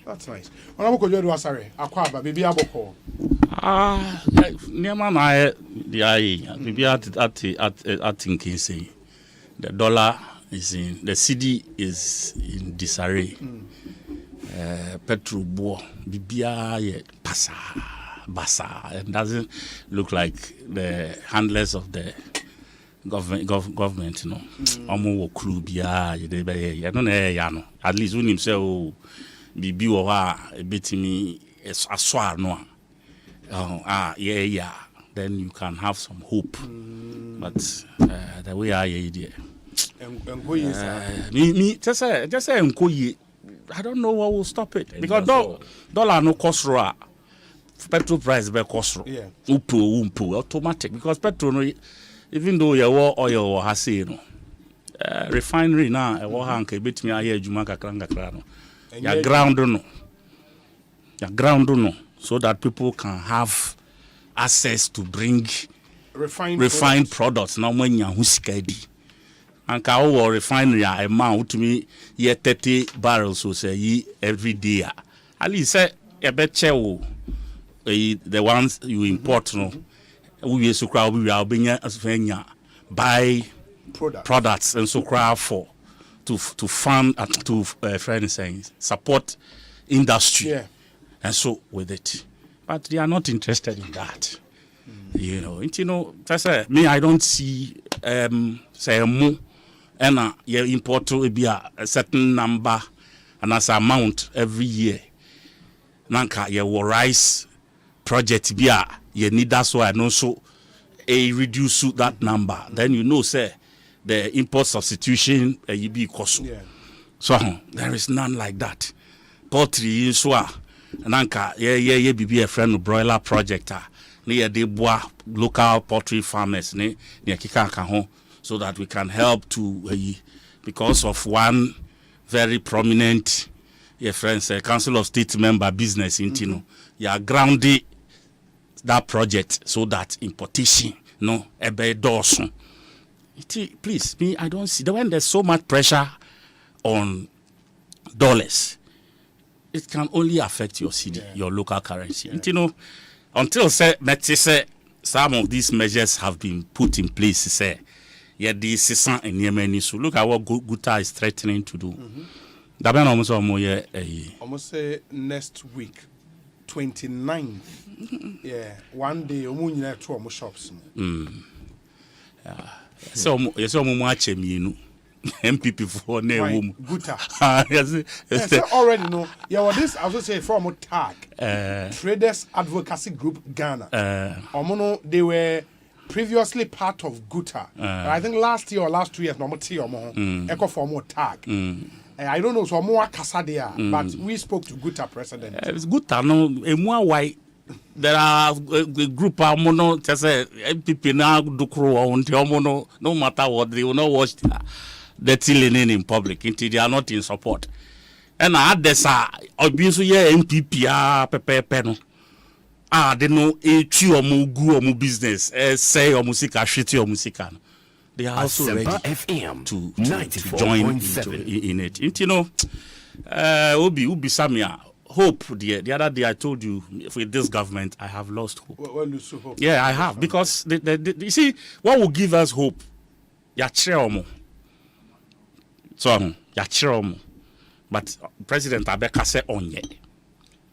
that's nice ona boko jodo asare akwa ba bibi aboko niam na the ai bibi at thinking say the dollar is in the city is in disarray. Petrol bo bibia ye basa and doesn't look like the handlers of the government you know omo crew bia ye dey be ye no na ya no at least when himself bibi wo ha ebetimi aswa no then you can have some hope but the way I idea me just say nkoye I don't know what will stop it because dollar no cost raw petrol price be cost raw umpo automatic because petrol no even though your oil or hase no refinery na e wo hanka betimi aye adwuma kakra no ya ground no so that people can have access to bring refined products now when you huskadi and ka wo refinery a man to me ye 30 barrels so say every day at least say e be chewo the ones you import no we use crowd we are being asfenya buy products and so crowd for to fund to friends saying support industry and so with it but they are not interested in that you know that's me I don't see say more and you import to be a certain number and as amount every year nanka your rice project be a you need that's why and also a reduce that number. Then you know say the import substitution you be cost. So there is none like that. Poultry in so nanka be a friend of broiler project near the local poultry farmers near Kikaka so that we can help to because of one very prominent friends Council of State member business in Tino. You are grounded that project so that importation no ebe dosun. Please, me I don't see when there's so much pressure on dollars, it can only affect your CD, your local currency. You know, until say some of these measures have been put in place, say this is in Yemen. So look at what Guta is threatening to do. Almost say next week, 29th. Yeah, one day omunyina to omo shops. So yes MPP for na wom. Guta. Yes, already know. Yeah, what this I also say from tag. Traders Advocacy Group Ghana. Omono they were previously part of Guta. I think last year or last 2 years no Eco for tag. I don't know so more Casadia, but we spoke to Guta president. It's Guta no why there are a group of mono say MPP now do crow on mono no matter what they will not watch the linen in public until they are not in support. And I had this obviously MPP pepe no. They know a tree or more go or more business say or music shitty or musica. They are also ready FM to join in it. You know, Ubi Samia. Hope, the other day I told you, with this government, I have lost hope. Well, lose hope. Yeah, I have. Because, you see, what will give us hope? Yachiromo. So, Yachiromo. But President Abeka said on ye.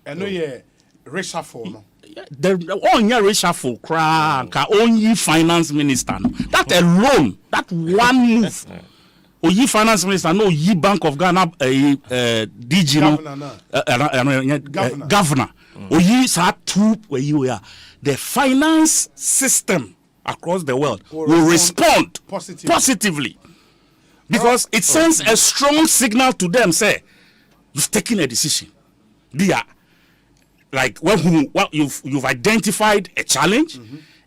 And no, yeah, reshuffle, no. The on your reshuffle, crack, only finance minister. That alone, that one move. Oyi finance minister no Oyi Bank of Ghana DG governor. Oyi sa two the finance system across the world will respond positively because it sends a strong signal to them say you've taken a decision. They are like you've identified a challenge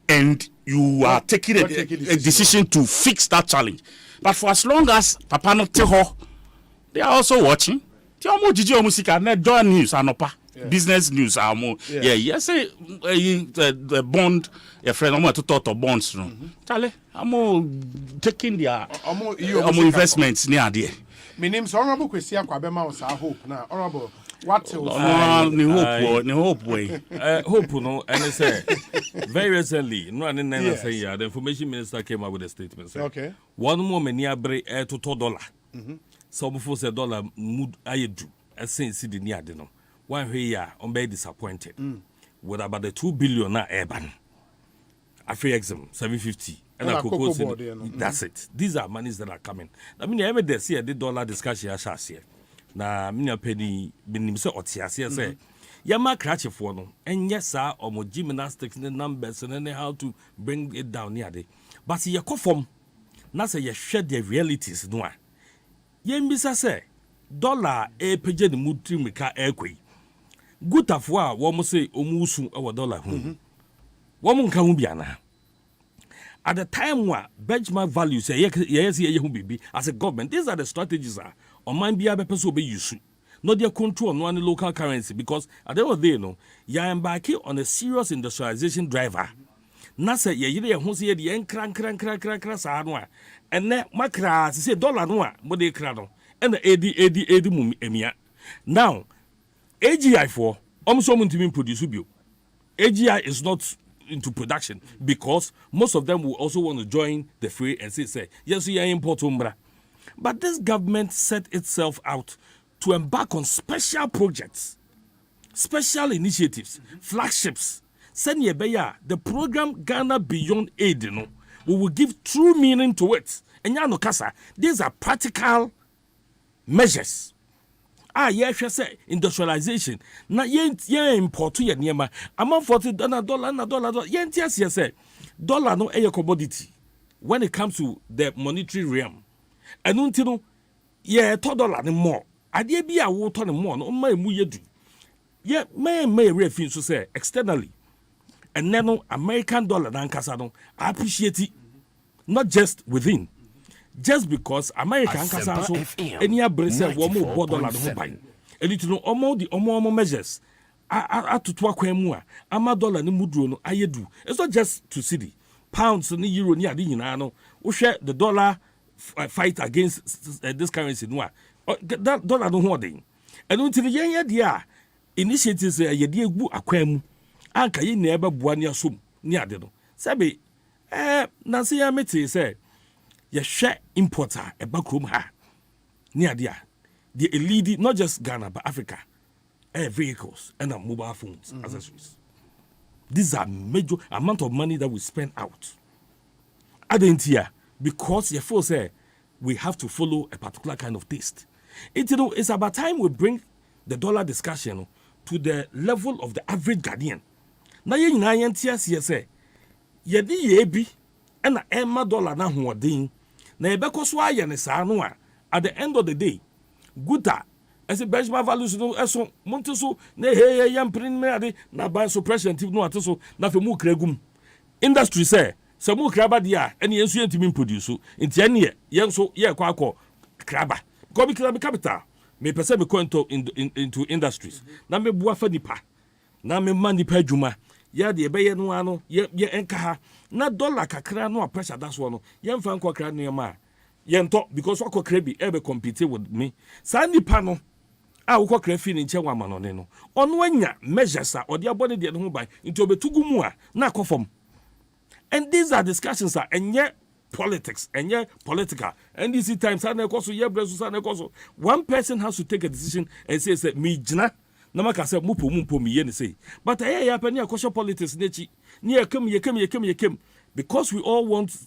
and you are taking a decision to fix that challenge. But for as long as Papa no teho, they are also watching. Join news anopa. Business news are more. Yeah. Say the bond. A friend, I'm to talk to bonds. No, Charlie, I'm taking their investments near there. My name is Honorable Kwesi Akwabema on Sa Hope. Now, Honorable, what hope way. Hope no, and they say very recently, no, and then say the information minister came up with a statement. Say, okay, one more many abre to $2. Some before say dollar mood I do as since the near no. One here I'm very disappointed with about the 2 billion na urban. After exam 750. And that's it. These are monies that are coming. I mean, every day see the dollar discussion here. Na minya penny binim se otiase say yama crash for no enye sa omo gymnastics the numbers and how to bring it down near there. But ye kofom na say ye share the realities no a ye mbisa say dollar e page the mutri mika ekwe gutafo a wo mo say omusu e dollar hu wo mo nka hu bia na at the time where benchmark values say ye hu bibi as a government, these are the strategies on mind be able to be used. Not their control on one local currency because at the end of the day, no, you are embarking on a serious industrialization driver. Nasa ye who say the end crank sanwa and then macra say dollar no but they crano and the AD emia. Now AGI for almost someone to produce you. AGI is not into production because most of them will also want to join the fray and say yes we are import umbra. But this government set itself out to embark on special projects, special initiatives, flagships. Send ye beya the program Ghana Beyond Aid, we will give true meaning to it. And ya no kasa, these are practical measures. yɛhwɛ sɛ industrialization na yɛn import yɛ nneɛma ama $40 dollar yɛn ti aseɛ sɛ dollar no ɛyɛ commodity when it comes to the monetary realm ɛno nti no yɛtɔ dollar no more adeɛ bi a wotɔ no more no ɔma emu yɛ du yɛ mɛyɛ refi nso sɛ externally ɛnɛ no American dollar nankasa no appreciate it, not just within. Just because America ankasa nso any abere sɛ wɔn mo bɔ dollar no ho ban ɛni to no ɔmo measures atoto akwan mu a ama dollar no mu duro no ayɛ du. It's not just to cedi pounds ni euro ni ade nyinaa no wohwɛ the dollar fight against this currency no a that dollar no ho ɔden ɛno nti no yɛn yɛ deɛ a initiatives yɛde egu akwan mu anka yɛ na ɛbɛboa ne asom ne ade no sɛbe na se ya mete sɛ yɛhwɛ importer ɛba krom ha ne ade a the lead not just Ghana but Africa vehicles and mobile phones accessories. These are major amount of money that we spend out. Adentia because you feel say we have to follow a particular kind of taste. It's about time we bring the dollar discussion to the level of the average Ghanaian. Na ye nyina yentia say yedi ye bi na emma dollar na hoɔden na ebekɔ so ayɛ ne saa no a at the end of the day guta as a benchmark values no eso monte so na yam print me ade na buy suppression tip no ate so na fe mu kragum industry say se mu kraba dia ene yensu yentimi produce nti ene yenso ye kwakɔ kraba go be kraba capital me pese me kwento into industries na me bua fa nipa na me man nipa adwuma ya de ebeye no ano ye enka ha na dollar kakra no pressure that's one no ye mfa nko kra no ma ye nto because wako kra bi ebe compete with me sa nipa no a wako kra fi ni nche wa ma no ne no ono anya measures a ode abone de no ho ban nti obetugu mu a na akofom. And these are discussions are enye politics enye political and these times are na ekoso ye bresu sa na ekoso one person has to take a decision and say me jina na maka say mupo me ye ne say but ya pani akosho politics nechi ni yekem because we all want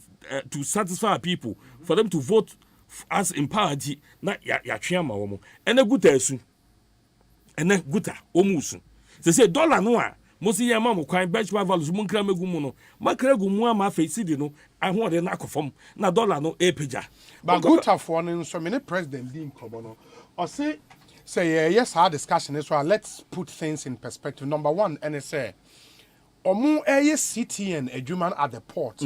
to satisfy our people for them to vote as in party na ya twema wo mo ene guta asu ene guta omusu say dollar no a mosi ya ma mo kwan benchmark values mo nkra megu mu no makra gu mu ama fa cedi no ahode na akofom na dollar no epeja but guta for no so many president din kobo no o say yes, our discussion is well. Let's put things in perspective. Number one, NSA, Omu CTN, a German at the port,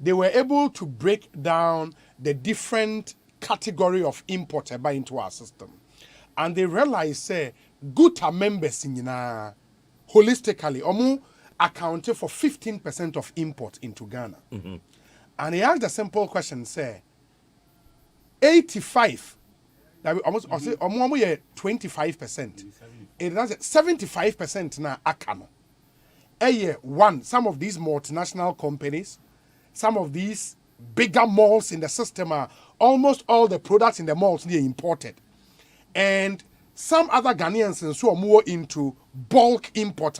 they were able to break down the different category of import by into our system, and they realized, say, Guta members in holistically, Omu accounted for 15% of import into Ghana, and he asked a simple question, say, 85. That we almost say 25%. It does 75% na akano. One, some of these multinational companies, some of these bigger malls in the system are almost all the products in the malls they imported. And some other Ghanaians who are more into bulk import,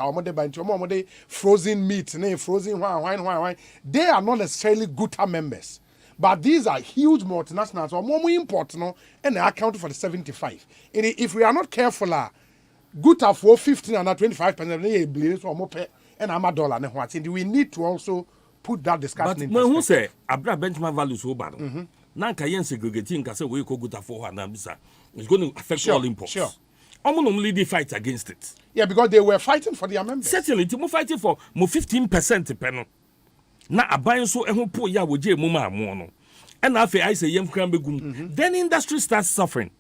frozen meat, frozen wine. They are not necessarily Guta members. But these are huge multinationals, or more import, and they account for the 75. And if we are not careful, Guta for 15 and 25%, and I'm a dollar. And we need to also put that discussion in perspective. But who say Abra benchmark values so bad? Now, Kayen segregating can say we go Guta for her. It's going to affect all imports. Sure. Only they fight against it. Yeah, because they were fighting for their members. Certainly, they fighting for 15% penal. Na aban so ehun po ya woje mu ma mo no and afi I say yem kran begum then industry starts suffering.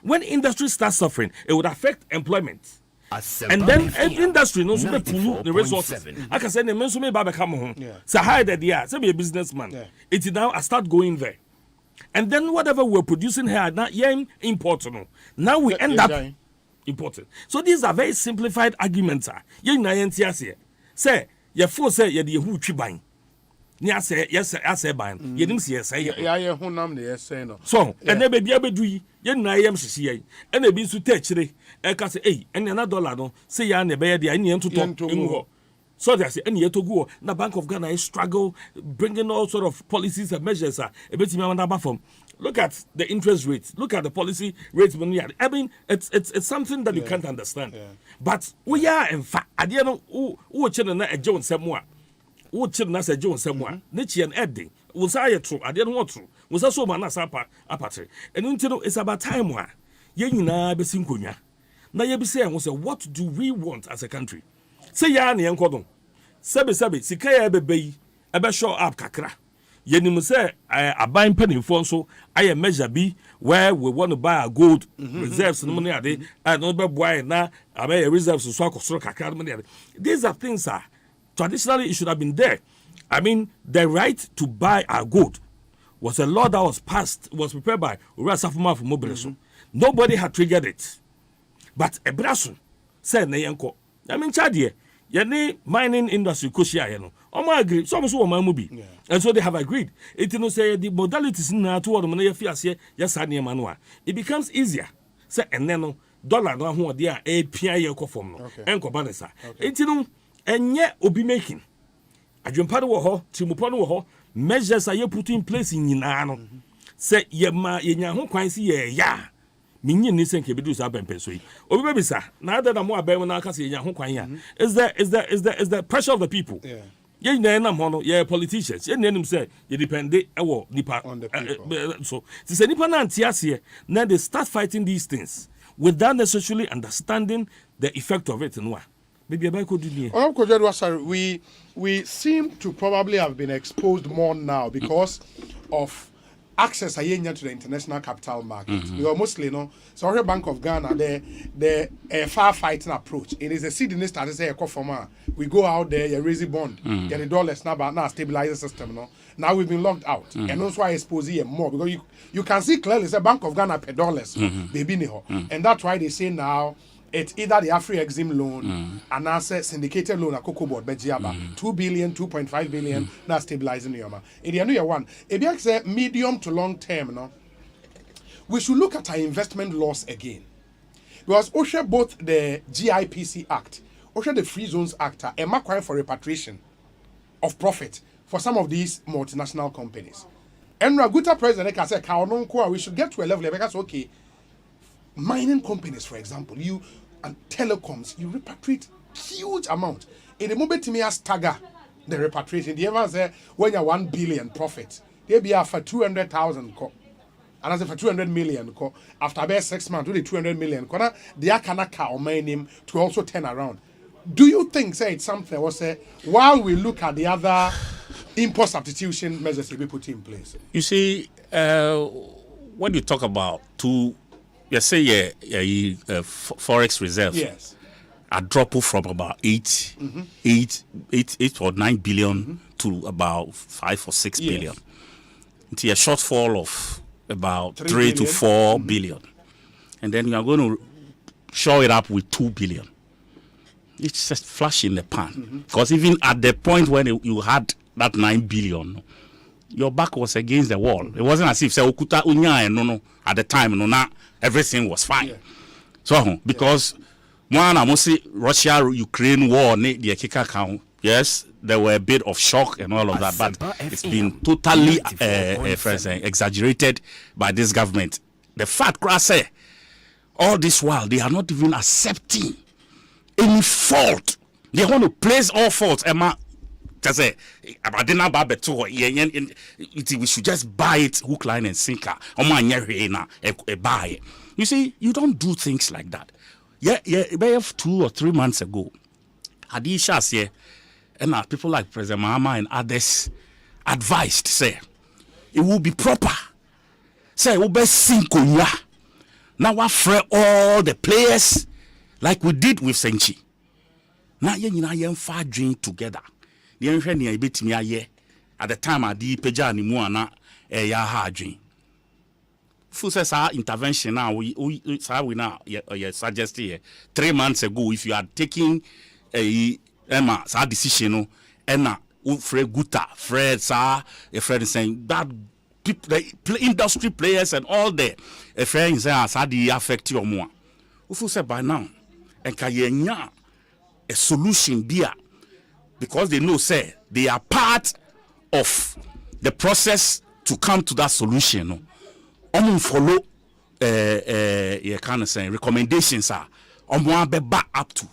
When industry starts suffering, it would affect employment. And then industry no so pull the resources. I can say the men so me ba be come home. So how that they are, say be a businessman. It now I start going there. And then whatever we're producing here now yen import no. Now we end up importing. So these are very simplified arguments. Yen na yen tiase. Say ye fo say ye de hu twi ban. Yes, ban. Yenim si yes, yeah, honam the yes, no. So, and never be able to do ye, na yam si, and they be to touch it, and can say, and another dollar, no, say, ya ne bear the Indian to talk to. So there's any yet to go. The Bank of Ghana is struggle bringing all sort of policies and measures. A bit in my from Look at the interest rates. Look at the policy rates. I mean, it's something that you can't understand. Yeah. But we are in fact. I don't know who children a Jones somewhere. Who children as a Jones somewhere. Nichi and Eddie. Was I true? I didn't want to. Was also man as apatry. And until it's about time where you na be sinkunya. Now you be saying, what do we want as a country? Say ya ni enkodon. Sabe sikaya ebe show up kakra. Yenim say aban panimfo nso aye measure bi where we want to buy our gold reserves no money ade and no be boy na abe reserves so akosoro kakra money ade. These are things traditionally it should have been there. I mean, the right to buy our gold was a law that was prepared by Ura Safuma for Mobileso. Nobody had triggered it. But Ebrasu said Nayanko. I mean, Chadie, Yane mining industry Koshia, you know. Agree. Some also movie. And so they have agreed. It you know say the modalities in toward the money fears here, yes, Manua. It becomes easier. Say and then dollar no who there a PIA conform. Enko Banesa. It you know, and yet obi making. Adwempado wo ho, timupano wo ho, measures are put in place in Yinano. Say ye nya ho kwan si ye ya. Minyin ni senke bedu sa bempenso yi. Obi be bisa, na that more be na aka say nya ho kwan ya. Is the pressure of the people. Yeah. Ye na na mo no ye politicians. Ye nanim say ye depend nipa on the people. So it's a nipa na antiase now they start fighting these things without necessarily understanding the effect of it and what. Maybe we seem to probably have been exposed more now because of access to the international capital market. We are mostly so the Bank of Ghana the far fighting approach. It is a seed in this start say we go out there, you raise a bond, get the dollars now stabilize the system. Now we've been locked out, and that's why I expose here more because you can see clearly it's a Bank of Ghana per dollars, and that's why they say now. It's either the Afri-Exim loan and also syndicated loan at Cocoa Board, Bejiaba, 2 billion, 2.5 billion, now stabilizing Yoma. In the other one, if you say medium to long term, we should look at our investment laws again. Because OSHA both the GIPC Act, OSHA the Free Zones Act, and require for repatriation of profit for some of these multinational companies. And Raguta President can say, we should get to a level because, okay, mining companies, for example, and telecoms, you repatriate huge amount. In the moment you may stagger the repatriation, the ever say when you're 1 billion profit, they be for 200,000 and as for 200 million after about 6 months, really 200 million. They are kanaka or my name to also turn around. Do you think say it's something or say while we look at the other import substitution measures to be put in place? You see, when you talk about you say forex reserves. Yes. A drop from about 8 or 9 billion to about 5 or 6 billion. It's a shortfall of about 3 to 4 billion. And then you are going to show it up with 2 billion. It's just flash in the pan. Because even at the point when you had that 9 billion, your back was against the wall. It wasn't as if say Okuta Unya no at the time now everything was fine. Yeah. So because Russia-Ukraine war the Kika count, yes, there were a bit of shock and all of that, but it's been totally exaggerated by this government. The fact, all this while they are not even accepting any fault. They want to place all faults. We should just buy it hook, line, and sinker. Buy. You see, you don't do things like that. Yeah, 2 or 3 months ago, Hadisha here, and people like President Mahama and others advised, say, it will be proper. Say, it will be sinkonya. Now we free all the players like we did with Senchi. Now you far drink together. At the time I did peja ni muana ya hardwin. Full says our intervention now we now suggest here 3 months ago if you are taking a decision Fred Guta, Fred Sa, a friend is saying that people, the industry players and all the friends say the affect you more. Full said by now and kayenya a solution beer. Because they know, say, they are part of the process to come to that solution. follow you kind of saying recommendations are be back up to.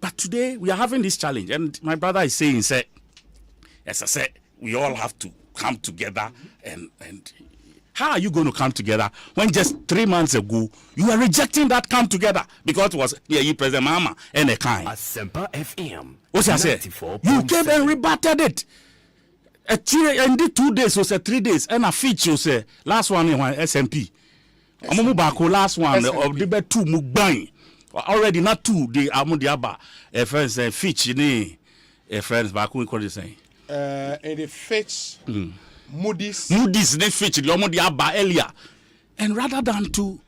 But today we are having this challenge, and my brother is saying, say, as I said, we all have to come together. And how are you going to come together when just 3 months ago you were rejecting that come together because it was you President Mama and a kind. Asempa FM. What I said? You came and rebutted it. And did 2 days, or 3 days, and a feature say last one in SMP. Amubako last one of the bed 2 mukbang. Already not 2 the Amudiaba friends Fitch ni friends back we call the same. And the Fitch Moody's they Fitch the Amudiaba earlier. And rather than to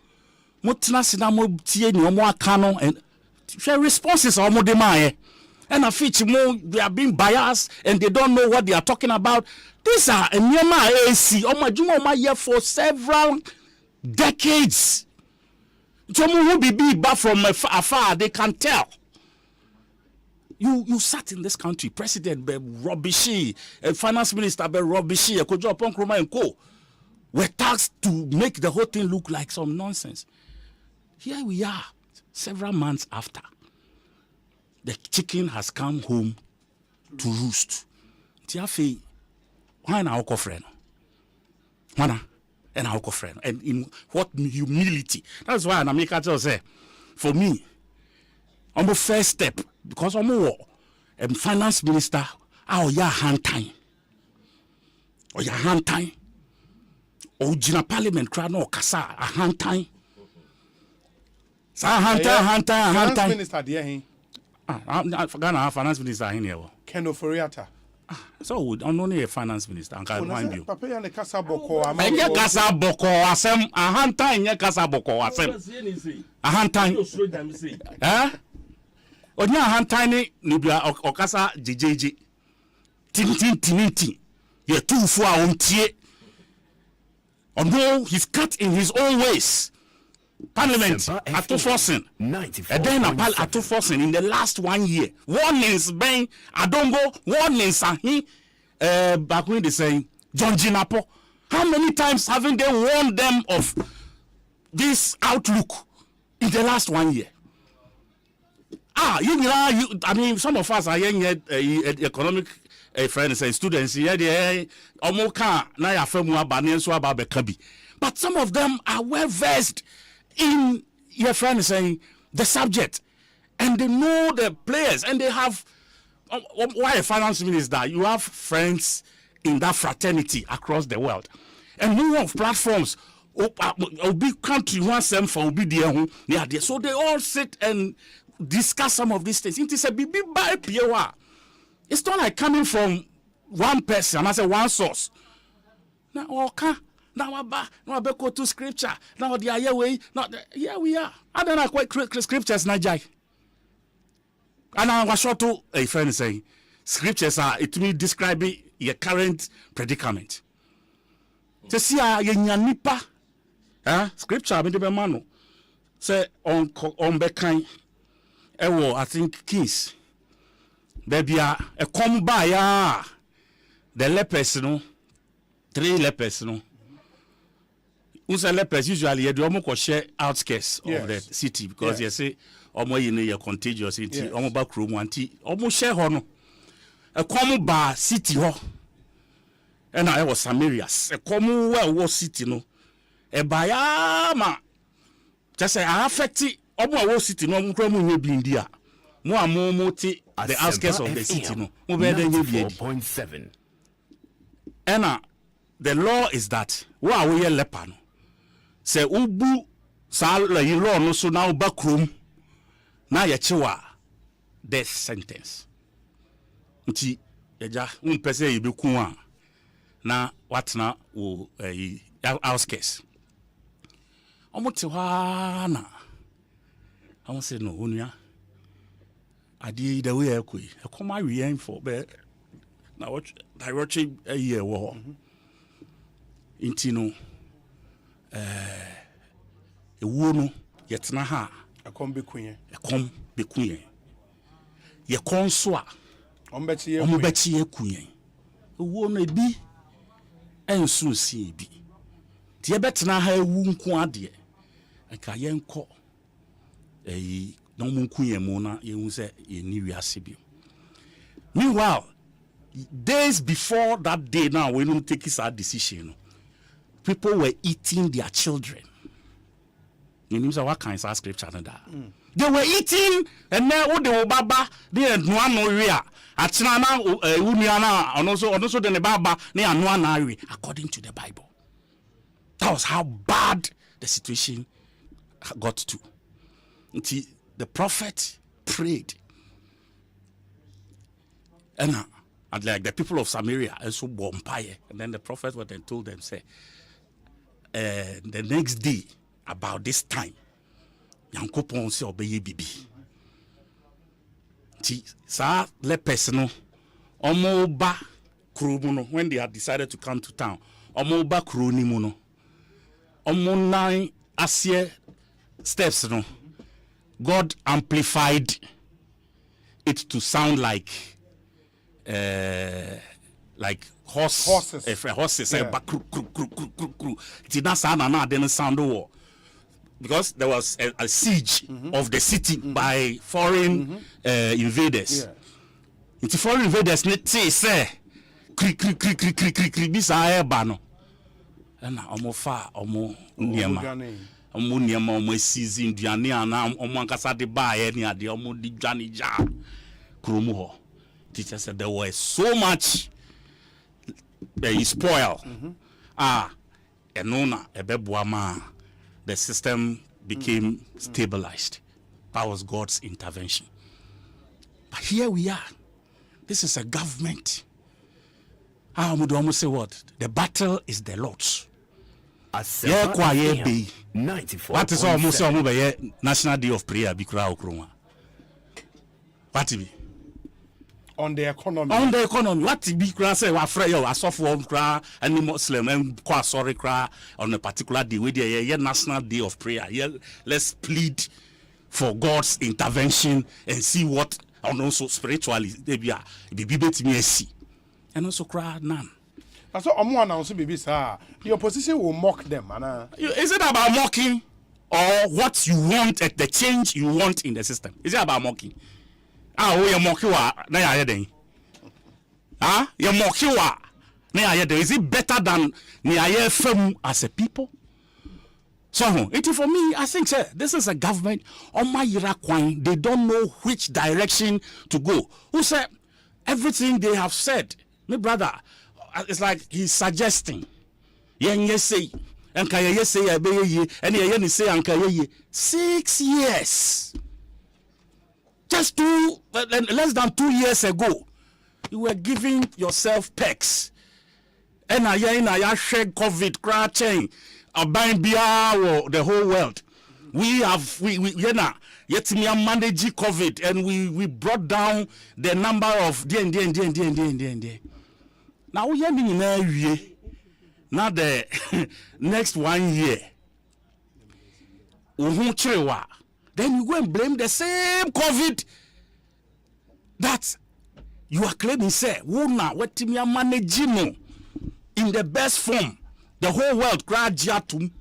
Mutna Sinamo Tie no Kano and share responses are Mudemae. And a Fitch more they are being biased and they don't know what they are talking about. These are a Myanmar AC or Majuma year for several decades. Someone who be back from afar, they can tell. You sat in this country, President be rubbishy, Finance Minister be rubbishy, Kojo Ponkroma and Co. were tasked to make the whole thing look like some nonsense. Here we are, several months after. The chicken has come home to roost. Tiafe, why na oko friend? Wana? And our friend, and in what humility. That's why an American tells say, for me, I'm the first step because I'm a finance minister. Our ya hand time, or your hand time, or Jina Parliament crowd no kasa a hand time. Sa hand time. Finance minister, dear, I forgot our finance minister in here. Ken Oforiatta. So I'm only a finance minister. I can find you. Papa ya ne kasa boko. I get kasa boko asem. A hand time ya kasa boko asem. A hand time. Eh? Onya hand time ni bia okasa jejeje. Tin. Ye two for ontie. Although he's cut in his own ways. Parliament at forcing, and then at forcing in the last 1 year. Warnings, Ben, Adongo, warnings, back when they saying John Jinapo. How many times haven't they warned them of this outlook in the last 1 year? I mean, some of us are young economic friends and students here. They Omoka na ya femu abane so aba bekabi. But some of them are well versed in your friend saying the subject, and they know the players, and they have why a finance minister, you have friends in that fraternity across the world, and no of platforms big country wants them for be there, so they all sit and discuss some of these things. It is a big by POA. It's not like coming from one person, I say one source. Now okay. Now I go to scripture. Now the other way. Here we are. I don't know quite scriptures na jai. And I was short to a friend saying scriptures are it me describing your current predicament. To see a nipa. Scripture me the mano. Say on bekan. I think Kings. Baby a come by the lepers no. 3 lepers no. Unsa lepers usually you do share outskirts of the city because you say omo you contagious city omo back room anti omo share ho no e come ba city ho and I was Samarias e come where was city no e ba ya ma just say affect omo wo city no nkra mu nye bi ndia mo amomoti the outskirts of the city no mo be dey nye bi 4.7 and the law is that we are we leper no say ubu sa la yiro no so na ubakrom na ye chewa death sentence nti eja unpese yibeku a na watna wo outskirts omote hwa na I say no onua ade the way ekoi e come awie for be na watch directly a year wo nti no ewuo no yetena ha ekom bekunye ye konso a ombechi ekunye ewuo no ebi enso si ebi Tie betena ha ewu nko ade. Eka yenko no munku yemu na yehu se ye ni wiase bi. Meanwhile, days before that day now when we take this decision, people were eating their children. You know what kind of scripture that? They were eating and now they were baba they no no ria. Achina na uniana and also the baba they are no na according to the Bible. That was how bad the situation got to. Until the prophet prayed. And like the people of Samaria also bombay. And then the prophet went and told them, say, the next day, about this time, Yankopon se obeye bibi. Sa le personal omo ba krumu when they had decided to come to town. Omo ba kruni muno. Omo nine asie steps no. God amplified it to sound like horses. Horses. Yeah. It did not sound didn't sound because there was a siege of the city by foreign invaders. Yeah. It's foreign invaders say this bano. And omo fa omo niema. Omo niema omo season duane ana omo ankasa de ba ye ni ade omo di dwane ja kromu ho. Teacher said there was so much spoil. Enona ebeboama the system became stabilized. That was God's intervention. But here we are. This is a government. I almost say what? The battle is the Lord's. Asempa 94. What is almost National Day of Prayer? What be? On the economy. On the economy. What be say we afraid you asofo kra any Muslim and kwa sorry kra on a particular day we there National Day of Prayer. Yeah, let's plead for God's intervention and see what and also spiritually they be betimi see. And also kra none. So omo announce bibi sir. The opposition will mock them, Is it about mocking or what you want at the change you want in the system? Is it about mocking? We mocking wa na ya den. You mocking wa na ya den. Is it better than na ya fam as a people? So, it for me, I think sir, this is a government on my Irakwan. They don't know which direction to go. Who said everything they have said? My brother, it's like he's suggesting. Yes say and can yes say and ye say and can 6 years. Just less than 2 years ago, you were giving yourself pecs. And I share COVID crouching, buying beer the whole world. We yet me manage COVID and we brought down the number of D. Now we are now the next 1 year. Then you go and blame the same COVID that you are claiming, say, Wuna, what you are managing in the best form. The whole world graduatum.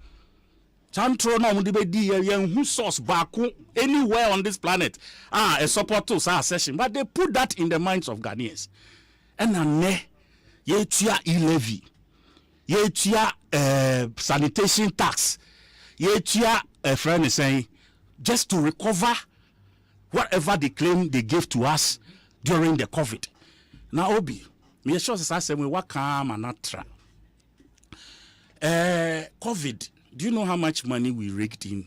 Chantro no mudibedi who source baku anywhere on this planet. A support to session. But they put that in the minds of Ghanaians. And then ye tia e-levy. Ye tia sanitation tax. Ye tia a friend is saying just to recover whatever they claim they gave to us during the COVID. Now, Obi, me sure I say we work calm and not try. COVID, do you know how much money we raked in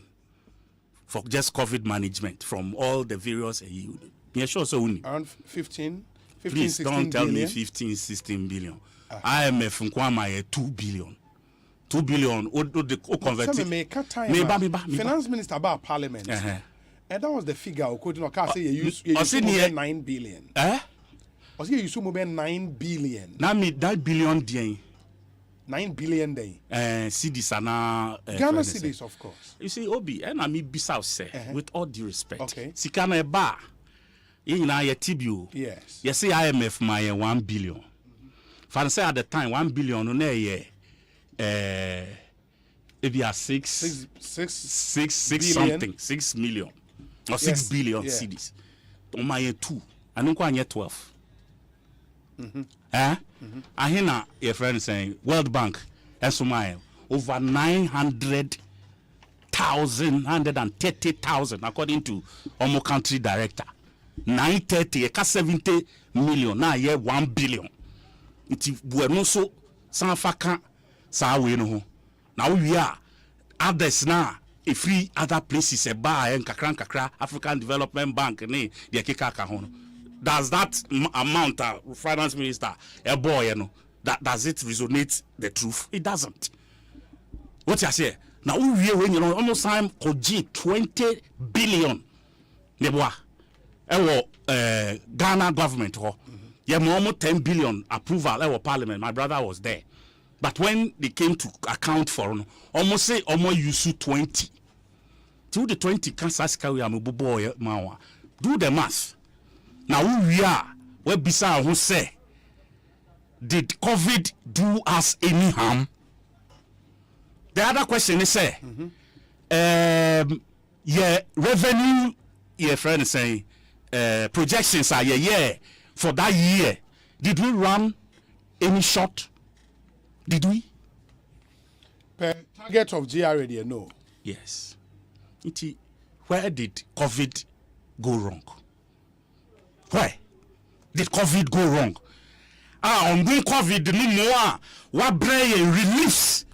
for just COVID management from all the various me sure so around 15, please 16 don't tell billion. me 15, 16 billion. IMF Nkwama 2 billion. 2 billion converted. Finance minister about parliament. And that was the figure. Say you use 9 billion. I see you use 9 billion. Now me 9 billion day. 9 billion day. Cedis ana Ghana cedis, of course. You see, Obi, and I me Bissau say, with all due respect. Okay. Sikana bar. In a tibio. Yes. You see IMF my 1 billion. Fancy at the time 1 billion on a Maybe a 6 something, 6 million or 6 billion cedis. On my 2, I don't quite 12. I hear your friend saying World Bank, SMI, over 130,000 according to Omo country director. 930, 70 million, now yeah 1 billion. It's bueno so San Faka sa we no. Now we are others now. A free other places a bar and kakra African Development Bank ne the keka ka ho. Does that amount finance minister a boy you know that does it resonate the truth? It doesn't. What you say? Now we when you know almost time koji 20 billion neboa Ghana government ho. Yeah, almost 10 billion approval our parliament. My brother was there. But when they came to account for almost say almost use 20. To the 20 Kansas carry am boy mawa. Do the math. Now who we are, where Bisa who say, did COVID do us any harm? The other question is say, revenue, your friend is saying, projections are for that year. Did we run any short? Did we? Per target of GRA, no. Yes. Where did COVID go wrong? Where did COVID go wrong? On doing COVID, no more. What brain reliefs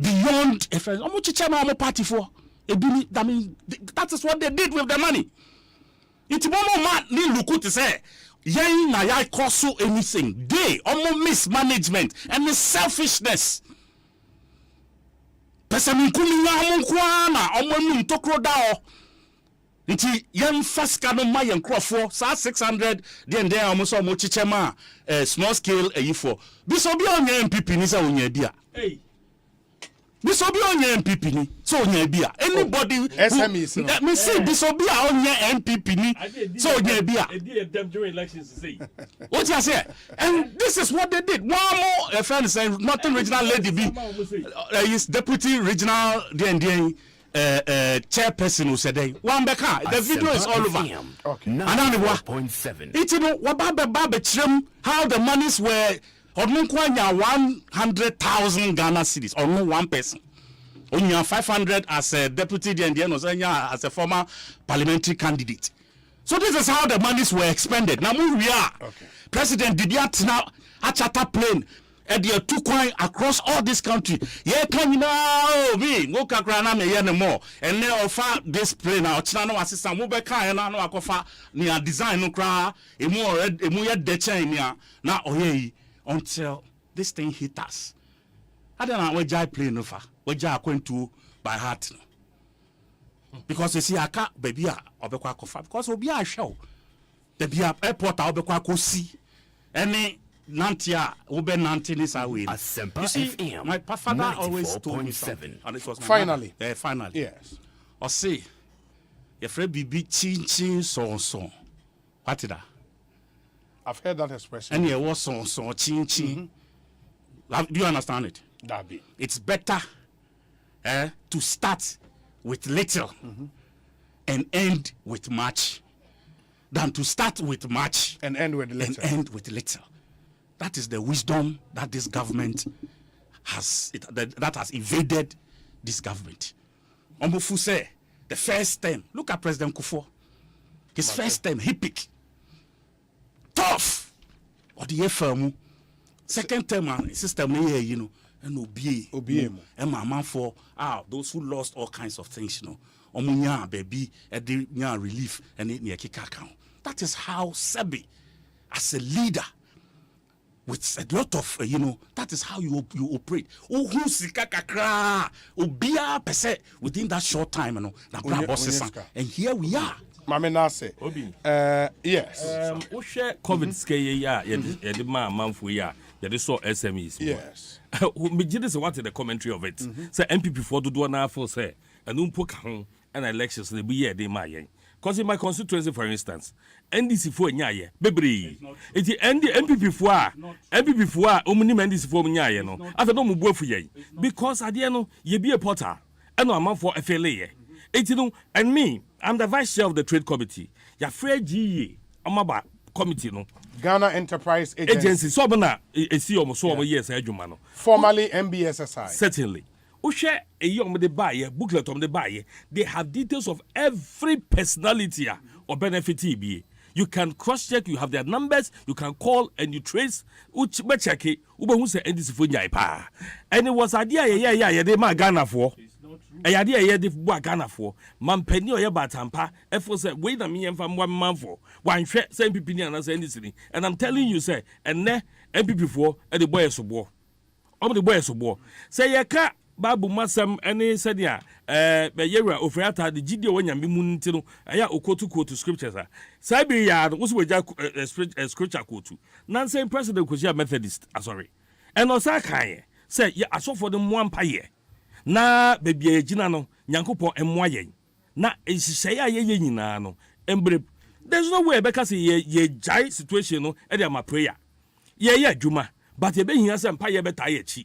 beyond a friend? How much a party for? I mean, that is what they did with the money. It's one more man, look to say. Yen na ya cost anything. They almost mismanagement and the selfishness. Person kumi na amunkwana omonu ntokro dao. Nti yen faska no ma yen crofo sa 600 den almost omo chichema small scale for. Biso bi onye MPP ni sa onye bia. Hey. Biso bi onye MPP ni so onye bia. Anybody SMEs. Me see biso bi onye MPP ni so onye bia. Them during elections to say. What you say? And this is what they did. One more friend saying Northern Regional Lady B is deputy regional chairperson who said one beka. The video is all over. Okay. 9.7. It's how the monies were on 100,000 Ghana cedis or no one person. Only 500 as a deputy as a former parliamentary candidate. So this is how the monies were expended. Now we are. Okay. President Didiat now a charter plane and the two coin across all this country. Yeah, can you know me? Go kakrana me no more. And then offer this plane now. China assistant Mubeka and no akofa near design no cra a more decha now until this thing hit us. I don't know where Jai plane over. Where Jai going to by heart. Because you see, I can't baby obekwa kofa because obi a show the be airport obekwa ko see any nantia obe nanti sa we Asempa FM. My father always told me something, and it was finally finally yes Osei your friend bibi chin so what is that? I've heard that expression and it was so chin do you understand it? That be it's better to start with little and end with much than to start with much and end with little. That is the wisdom that this government has that has invaded this government. Ombufu say the first term, look at President Kufuor. His first term, he picked tough or the firm. Second term, system you know. And obey and my man for those who lost all kinds of things, you know. Omunya baby relief and it near kick account. That is how Sebi, as a leader, with a lot of that is how you operate. Oh, who sikakakra obia percent within that short time, you know. And here we are. Mamenase. Yes. We share COVID scare ya man for ya. They saw SMEs. Yes. Me just wanted the commentary of it. Say MPP for do na for say and poka and elections they be they my Because in my constituency, for instance, NDC for nyaye, bebre. It is MPP for NDC for nyaye no. I don't know mubufu because at the end you be a potter, and no amount for FLA. It you know, and me, I'm the vice chair of the trade committee. Ya Fred G. Amaba committee no. Ghana Enterprise Agency. So bana see almost over years ejuma formerly MBSSI. Certainly. Share a young the buyer, booklet on the buyer. They have details of every personality or benefitee. You can cross check, you have their numbers, you can call and you trace which check it, who say this for pa. And it was idea, they ma Ghana for. A idea, they for Ghana for. Man penny or batampa, F said, wait a minute from 1 month for. One share, same people and as anything. And I'm telling you, say, and ne, MPP4, and the boys of war. All the boys of war. Say, ya cat. Babu masam ene sadia yera ofrata the gidio wanya mimu ntino aya okotu scriptures sabi ya wo so weja scripture quote nan say president Kosia Methodist sorry and osa kan say ya asofo de mo ampaye na bebia agina no nyankopon emmo ayen na ehihye ya ye nyina no embre there's no way because ye jai situation no e dey my prayer ye adwuma but ye be hia say mpaye beta ye chi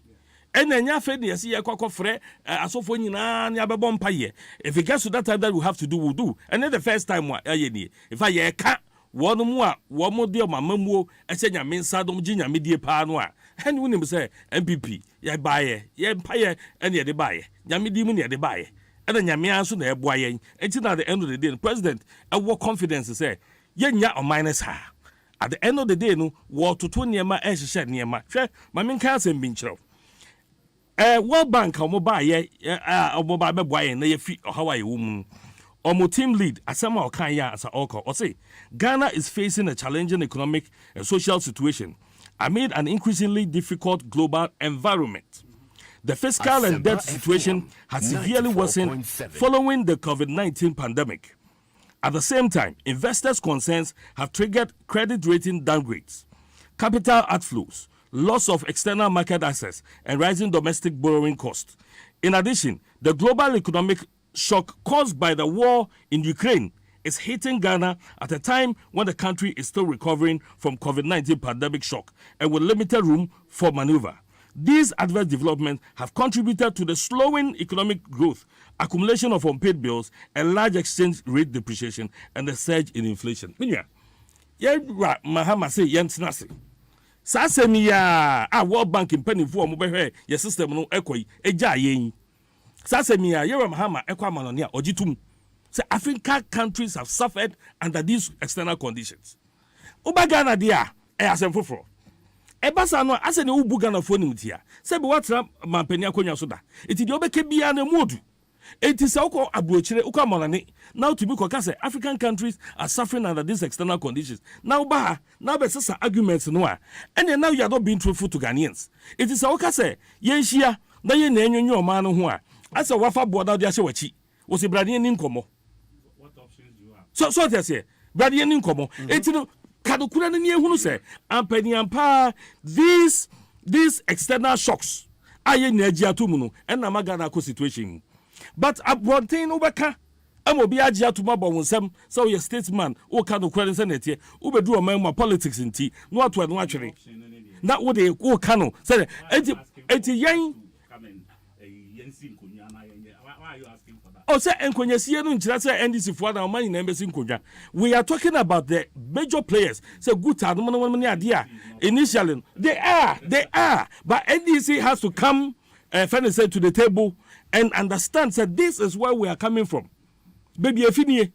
and then Yafe, yes, ye free, asofo ni abebo mpaye. If it gets to that time that we have to do, we'll do. And then the first time, if I can't, one more dear, my mamu, and say, ya mean, Sadom Junior media panoa. And when him say, MPP, ye buy ye empire, and ye de buy, Yamidi money de buy. And then Yamia soon a boy, until at the end of the day, the president, I walk confidence to say, Yenya or minus her. At the end of the day, no, war to 2 near my ash shed near my share, my main cousin being children. World Bank or mobile boy na ye fi Hawaii woman or team lead Asempa Okanya as Osei. Ghana is facing a challenging economic and social situation amid an increasingly difficult global environment. The fiscal and debt situation has severely worsened following the COVID-19 pandemic. At the same time, investors' concerns have triggered credit rating downgrades, capital outflows, loss of external market access, and rising domestic borrowing costs. In addition, the global economic shock caused by the war in Ukraine is hitting Ghana at a time when the country is still recovering from COVID-19 pandemic shock and with limited room for maneuver. These adverse developments have contributed to the slowing economic growth, accumulation of unpaid bills, and large exchange rate depreciation, and the surge in inflation. Mahama say yentinase. Sasemi ya World Bank mpanimfo mo behwe ye system no ekoi eja yen. Sasemi ya Yera Mahama ekwa manonia ojitum. Say African countries have suffered under these external conditions. Uba Ghana dia asemfoforo. Ebasa no ase ne ubu Ghana fo nimtia. Say be watra mampani akonya so da. Iti de obeke bia na modu. It is also abrochire uka monane. Now to be say African countries are suffering under these external conditions. Now be arguments no. And now you are not being truthful to Ghanaians. It is also say yenhia na ye na enwonwo ma no ho a. Asa wafa boda de ahye wachi. Wo se brade ni nkomo. What options do you have? So they say brade ni nkomo. Eti no kadokura na ni ehunu say ampani ampa these external shocks aye na agi atomu no and na magana ko situation. But abrontain ubeka amobi agi atuma bo wonsem so your statesman o ka no kwere senate ubedu o man politics nti no ato no atwere na wo de o ka no say enti yen why are you asking for that? Oh, say enkonyasie no nkyira say NDC for na man na embassy nkonwa. We are talking about the major players. Say good adom ade a initially they are but NDC has to come say to the table and understand that this is where we are coming from. Baby efini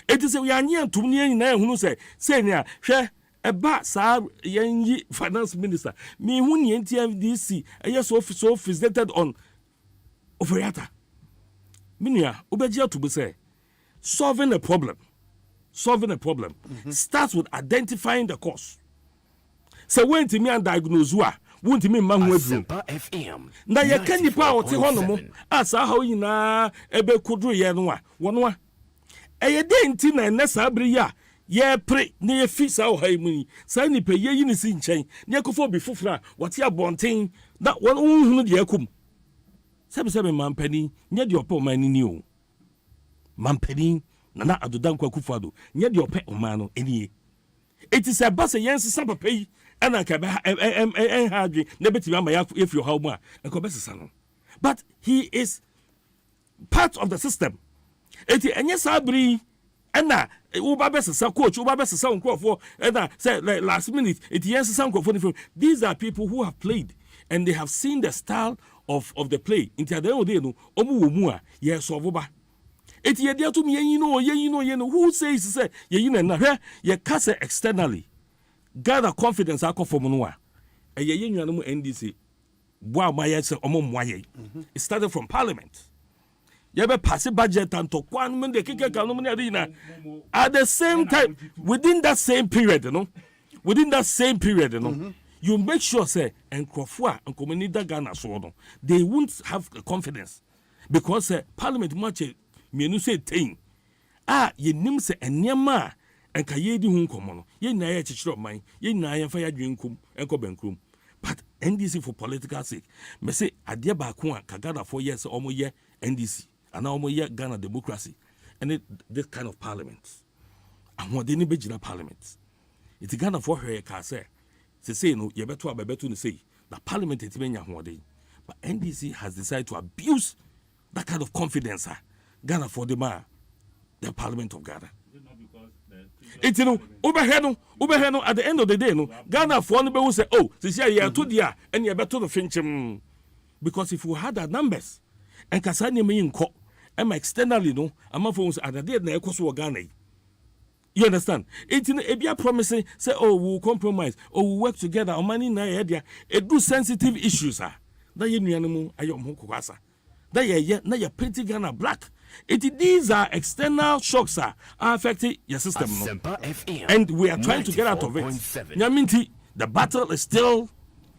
it is we are near to near na ehunu say nia hwe eba sa yenyi finance minister me hu ne NTFDC so fixated on Oferiata. Minia, Ubegia to be say, solving a problem starts with identifying the cause. So when to me and diagnose won't me man with Asempa FM. Na ye can you power to honomo as how you na ebe kudru ye no one. E denti na nesa abriya ye pre na ye fi sa o haimuni sa ni pe ye yini si nchen na ekofo bi fufura what ya bonten that one hunu de akum. Sebe mampani nye di opo mani ni o. Mampani Nana Adodankwa Akufo-Addo nye de ope omano enie. It is a bus yense sapa pay and I can hardly never to if you how much and come. But he is part of the system. It and yes, I bring and now Ubabes coach, Ubabes sound for and say last minute, it yes sound for these are people who have played and they have seen the style of the play. Into the old day no Omu yes over. It ye dear to me, you know, who says, say, you know, ye cast externally. Gather confidence, I call for Monua. A ye NDC. Wow, my yes, it started from Parliament. You ever pass a budget and talk 1 minute, at the same time, within that same period, you make sure, say, and Krofua and Community Ghana, so they won't have confidence because Parliament much. Mienu say thing ye nim se enema enka ye di hu nkomo no ye na ye chichiro man ye na ye fa ya dwenkum enko bankrum but NDC for political sake me say ade ba ko a Ghana for years omo ye NDC and omo ye Ghana democracy and this kind of parliament and they ni be gina parliament it Ghana for here ka say no ye beto abebeto no say the parliament it be nya hoden but NDC has decided to abuse that kind of confidence Ghana for the Parliament of Ghana. It's Ubeheno at the end of the day, no Ghana for one will say, oh, this year to the and you better to finish because if we had our numbers and Kasani me in court, I'm externally no, I'm phones at the day na Ekoso Ghana. You understand? It's in a promising say, oh, we'll compromise, or we'll work together on money na idea. It do sensitive issues, that you know, ayom hokuasa. That ye na your pretty Ghana black. These are external shocks are affecting your system. No? And we are trying to get out of it. Nyaminti, the battle is still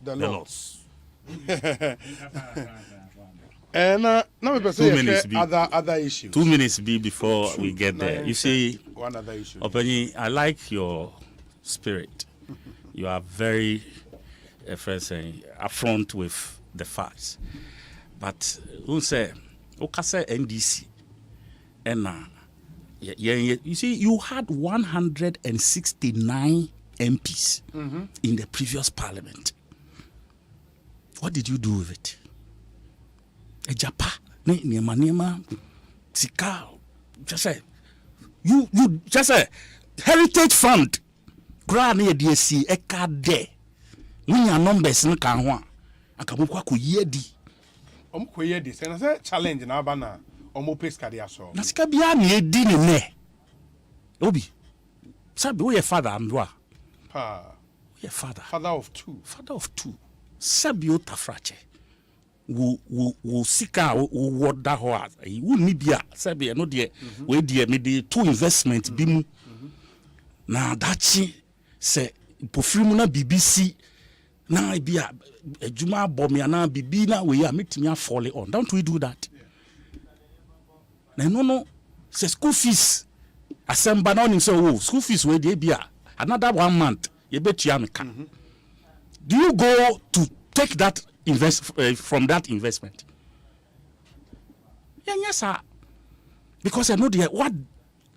the Lord's. And now we 2 minutes other issues. 2 minutes before we get there. You see, one other issue. Openi, I like your spirit. You are very upfront with the facts. But who say, Okase NDC, and you see, you had 169 MPs in the previous parliament. What did you do with it? Ejapa, nema, tika, just say, you just say, Heritage Fund, Grand DSC, Eka de, when your numbers in Kanwa, Akamukwa Kuyedi. This and I say challenge na bana omo peska dia so na sika bia na edi ne obi sabi we father amdoa we father of two sabi o tafrache wo sika wo woda ho a wo ni bia sabi no de we de me de two investment bi mu na dachi se pofirimu na BBC na bia ejuma bomia na bibi na we ya metimi fall on. Don't we do that? No say school fees Asempa na so school fees we dey bia another 1 month you betua me kan. Do you go to take that from that investment? Yes sir. Because I know what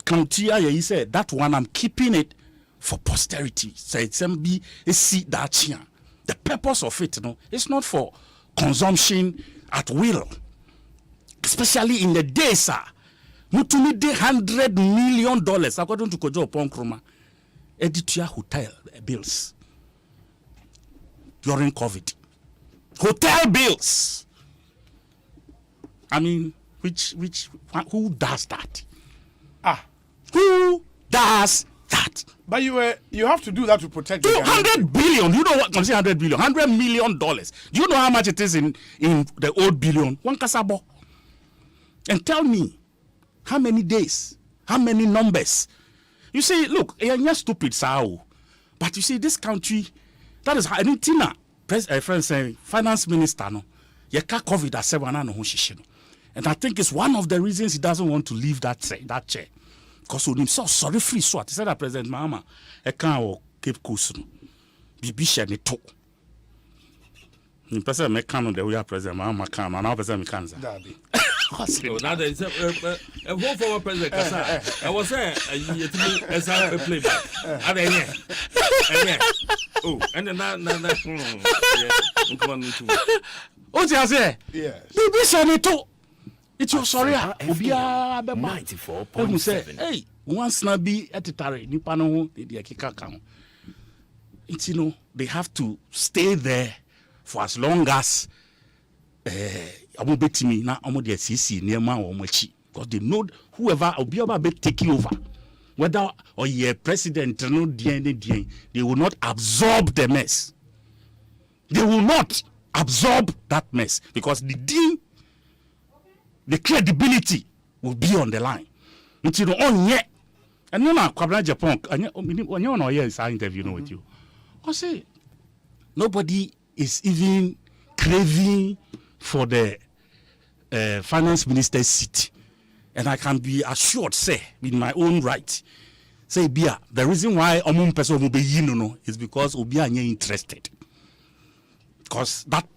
county you said that one I'm keeping it for posterity. Say it's be a see that here. The purpose of it, it's not for consumption at will. Especially in the days, sir. Mutumi de $100 million according to Kojo Ponkroma. Editor hotel bills during COVID. Hotel bills. I mean, who does that? Who does that? But you have to do that to protect 200 billion. You know what? I'm saying $100 billion. $100 million. Do you know how much it is in the old billion? One kasabo. And tell me, how many days? How many numbers? You see, look, you're stupid, Sao. But you see, this country, that is how anything. Friend saying, finance minister, no, you can't COVID at 7 and I think it's one of the reasons he doesn't want to leave that chair. Because when him so sorry free swat, he said that President Mahama, I can't keep course. Bibi share me talk. The person me can the way President Mahama can, and now President me can. That is a whole former president. I was there. I play back. Oh, and then what you say? Yes. Bibi say to. It's your sorry. Obia 94.7. Hey, once na be etitare nipa no ho de akika kan. It's they have to stay there for as long as omo betimi na omo de CC near omo achi, because they know whoever obiaba be taking over, whether or ye president no DNA, they will not absorb the mess. They will not absorb that mess because the credibility will be on the line. Until on yet, and no na Kwabena Japan, when you know yes, I interview with you. I say nobody is even craving for the finance minister's seat, and I can be assured, say, in my own right, say, Bia, the reason why Omum person will be is because Obia are interested, because that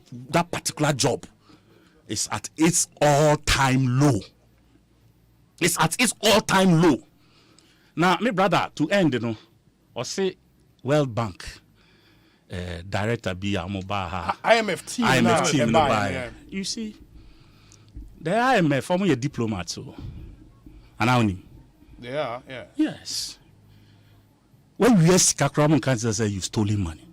particular job is at its all-time low. It's at its all-time low. Now, my brother, to end, or say World Bank director be Amoba IMF team now. You see, the IMF former a diplomat, so and only. Yeah. Yes. When we ask Kakram cancer say you stolen money,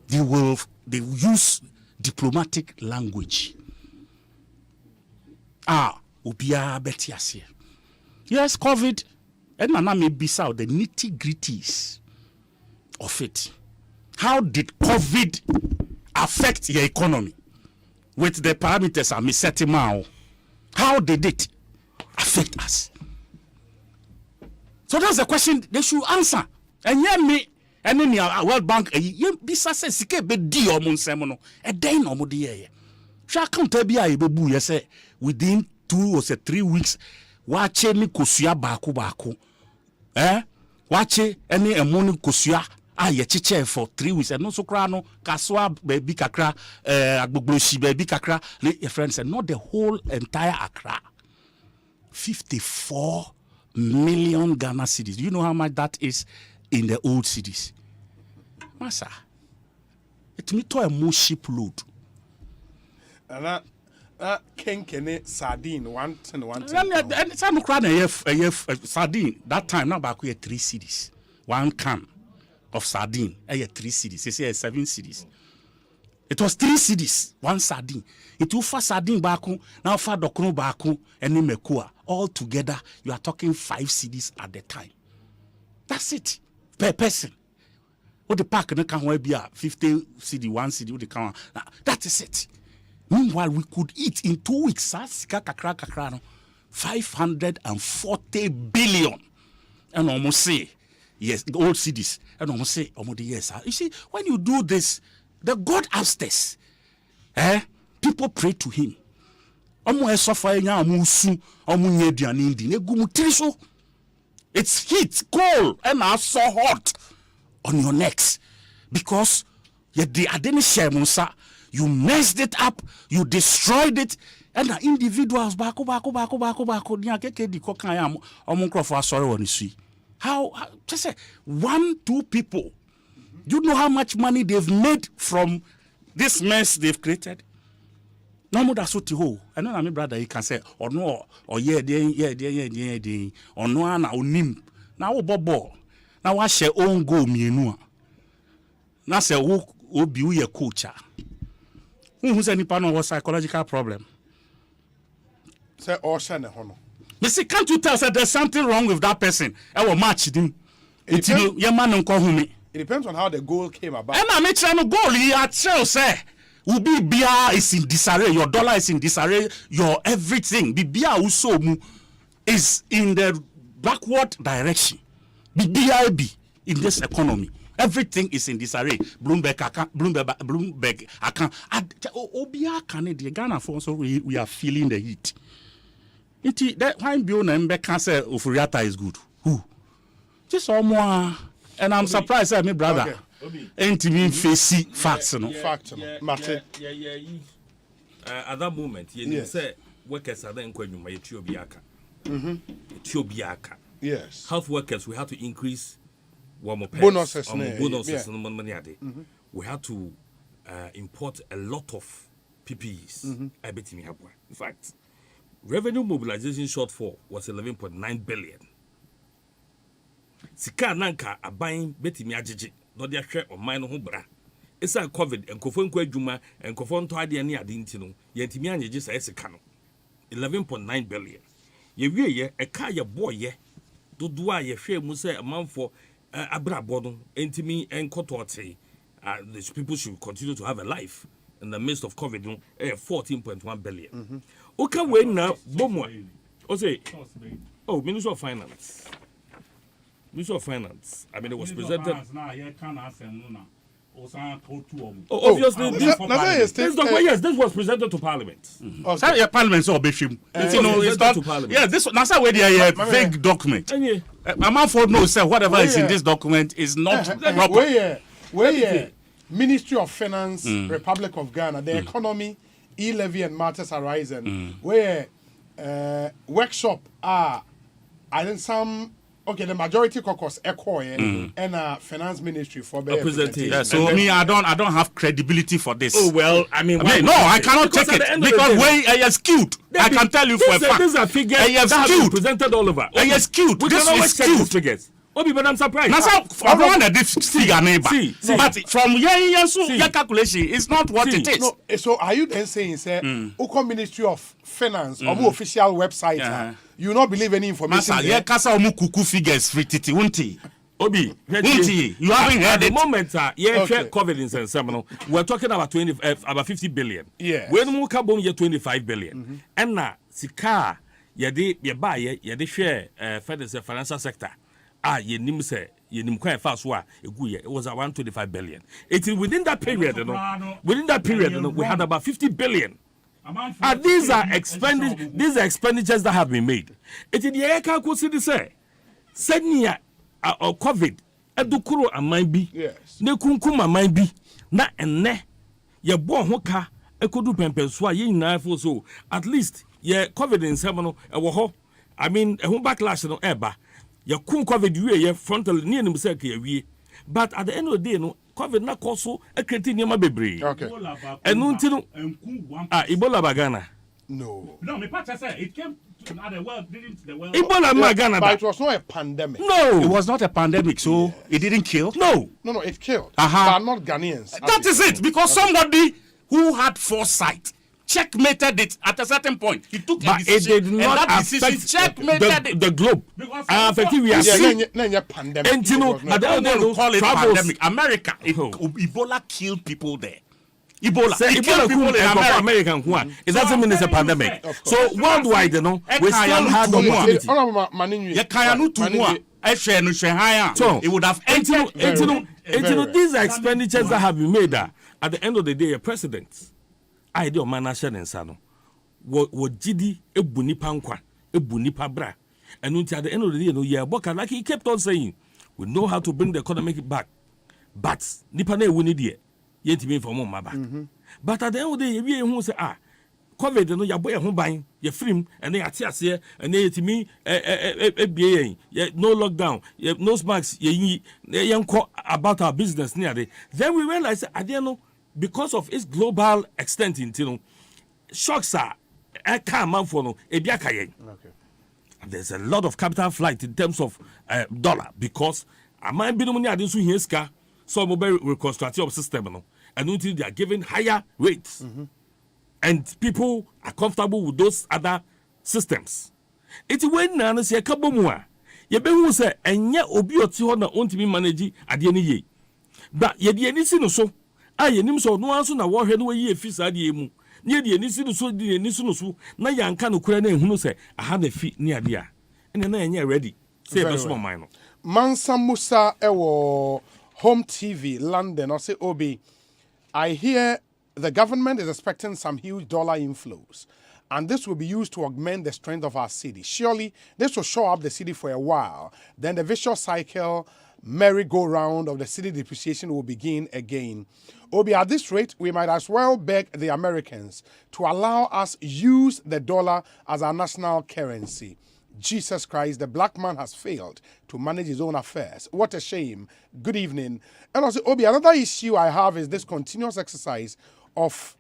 they use diplomatic language. Ubia betiasie. Yes, COVID, and Nana may be out the nitty-gritties of it. How did COVID affect your economy with the parameters I'm setting now? How did it affect us? So that's the question they should answer. And yeah, me and then the World Bank, bisa se sike be di omun semono. E den omo di ye. Sha count be a bebu ye say within 2 or 3 weeks, wache ni kosua baako. Wache any emoni kosua. Ye chiche for 3 weeks and no so kra no kaswa baby kakra agbogloshi baby kakra your friend said not the whole entire Accra. 54 million Ghana cedis. Do you know how much that is in the old cities? Massa, it me to a more ship load. And that kenkene sardine one ten. And some cry a sardine that time now back we 3 cedis. 1 can of sardine, 3 cedis. They say 7 cedis. It was 3 cedis, 1 sardine. It will for sardine baku, now for dokno baku, and mekua. All together, you are talking 5 cedis at the time. That's it per person. What the park can be 50 cedi, 1 cedi. What the can that is it. Meanwhile, we could eat in 2 weeks. 540 billion, and almost say. Yes, the old cities. And almost say, yes. You see, when you do this, the God upstairs, people pray to him. It's heat, cold, and also hot on your necks. Because you messed it up, you destroyed it, and the individuals How just say 1-2 people. Do you know how much money they've made from this mess they've created? No more that's what you hold. I know my brother he can say or no or yeah or no ana onim. Now bobo. Now I share own go mienu. Now say who be your culture. Who's any part of psychological problem? Say or send a honor. You see, can't you tell that there's something wrong with that person? I will match him. It depends on how the goal came about. And I'm trying to goal. He had say, Ubi Bia is in disarray, your dollar is in disarray, your everything. Bia also is in the backward direction. BIB in this economy. Everything is in disarray. Bloomberg account. Obia Canada, Ghana for so we are feeling the heat. That why Bill can say Ufuriata is good. Who? Just all more. And I'm surprised that my brother ain't even facts. Fact, Mate. At that moment, you say workers are then going to my Etiobiaka. Yes. Health workers, we have to increase one more bonuses. We have to import a lot of PPEs. In fact, revenue mobilization shortfall was 11.9 billion. Sika nanka abayin betimi agege no de ahwe o man no ho bra. Esa COVID enkofo nko adwuma enkofo nto ade ne ade ntino yentimi anyege sa esika no 11.9 billion. Ye wie ye eka ye boye dodo a ye hwe mu se amanfo abrabo no entimi enkotote. These people should continue to have a life in the midst of COVID, 14.1 billion. Okay, wait now, Bomo. Osei. Oh, Minister of Finance. Minister of Finance. I mean, it was presented. Oh, obviously, this was presented to Parliament. Okay. Parliament so bishim. It's not. Yeah, this that's why they are a vague document. Among for no say whatever is in this document is not proper. Where Ministry of Finance, Republic of Ghana, the economy, e-levy and matters arising. Where workshop are, I think some. Okay, the majority caucus echo and finance ministry for presentation. Yeah, so me, I don't have credibility for this. Oh well, I mean, I cannot take it because way I is skewed. I can tell you for a fact. These are figures that have been presented all over. I is skewed. This is skewed figures. Obi, but I'm surprised. Now, I want this figure neighbor. But from your calculation, it's not what it is. No, so are you then saying, sir, Uko Ministry of Finance, or official website, you not believe any information? Masa, kasa omu kuku figures free titi unti. Obi, you haven't heard it. At the moment, COVID in Seminole, we're talking about 50 billion. Yeah. When we come home, 25 billion. And now, Sika, ye buy, share financial sector. Yenim say yenim kwa fa so a egu it was around 25 billion. It is within that period, we had about 50 billion. These are expenditures that have been made. It is the eka ko see say senya COVID edukuro aman bi ne kunkum aman bi na enne ye bo ho ka ekodu pempenso a ye nyina fo so at least ye COVID in semono e wo ho. I mean e ho backlash no eba ya kun COVID we frontal ni anim say ka wie, but at the end of the day no COVID na koso e kreti niam bebre. Okay. Enu ntino Ebola bagana. No, me part say it came to the world, didn't the world. Ebola bagana. But it was not a pandemic. No, it was not a pandemic, so it didn't kill. No, it killed. But not Ghanaians. That is it, because somebody who had foresight checkmated it at a certain point. He took a decision, it did not affect the globe. Affecting we are seeing. Pandemic. And you know, I don't want to call it pandemic. America, Ebola killed people there. Ebola killed people in America. It doesn't mean it's a pandemic. So worldwide, we still have the so it would have entered. These are expenditures that have been made. At the end of the day, a president. I do manage and sano. What Gidi ebunipa nkwa, ebunipa bra. And at the end of the day, like he kept on saying, we know how to bring the economy back. But Nipane we need it. Yet me for more back. But at the end of the day, we who say COVID no ya boy home buying, you free and they are here and they to me no lockdown, no smacks, about our business near there. Then we realize I didn't know. Because of its global extent, shocks are there's a lot of capital flight in terms of dollar because I might be no money I didn't see here so mobile reconstructive system and until they are given higher rates and people are comfortable with those other systems. It's when Nana say Kabomua. You be who say and yet obi oti ho na ontimi manage ade ni ye. But ye de ni si no so yenim so no anso na wo hwe no yi efi sa de emu ne de ni si no so de ni so no so na yanka no kura na ehunu se aha na fi ne ade a ene na enye ready say be so man no Mansa Musa ewo Home TV London or say Obi I hear the government is expecting some huge dollar inflows and this will be used to augment the strength of our city. Surely this will show up the city for a while, then the vicious cycle merry-go-round of the city depreciation will begin again. Obi, at this rate, we might as well beg the Americans to allow us use the dollar as our national currency. Jesus Christ, the black man has failed to manage his own affairs. What a shame. Good evening. And also, Obi, another issue I have is this continuous exercise of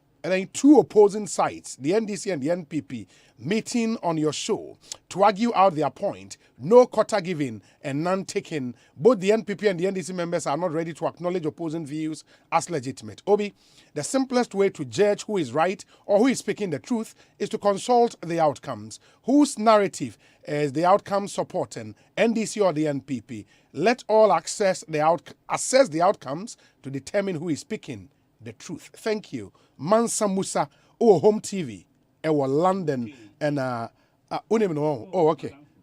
two opposing sides, the NDC and the NPP, meeting on your show to argue out their point. No quota given and none taken. Both the NPP and the NDC members are not ready to acknowledge opposing views as legitimate. Obi, the simplest way to judge who is right or who is speaking the truth is to consult the outcomes. Whose narrative is the outcome supporting, NDC or the NPP? Let all assess the outcomes to determine who is speaking the truth. Thank you. Mansa Musa, Home TV, London, and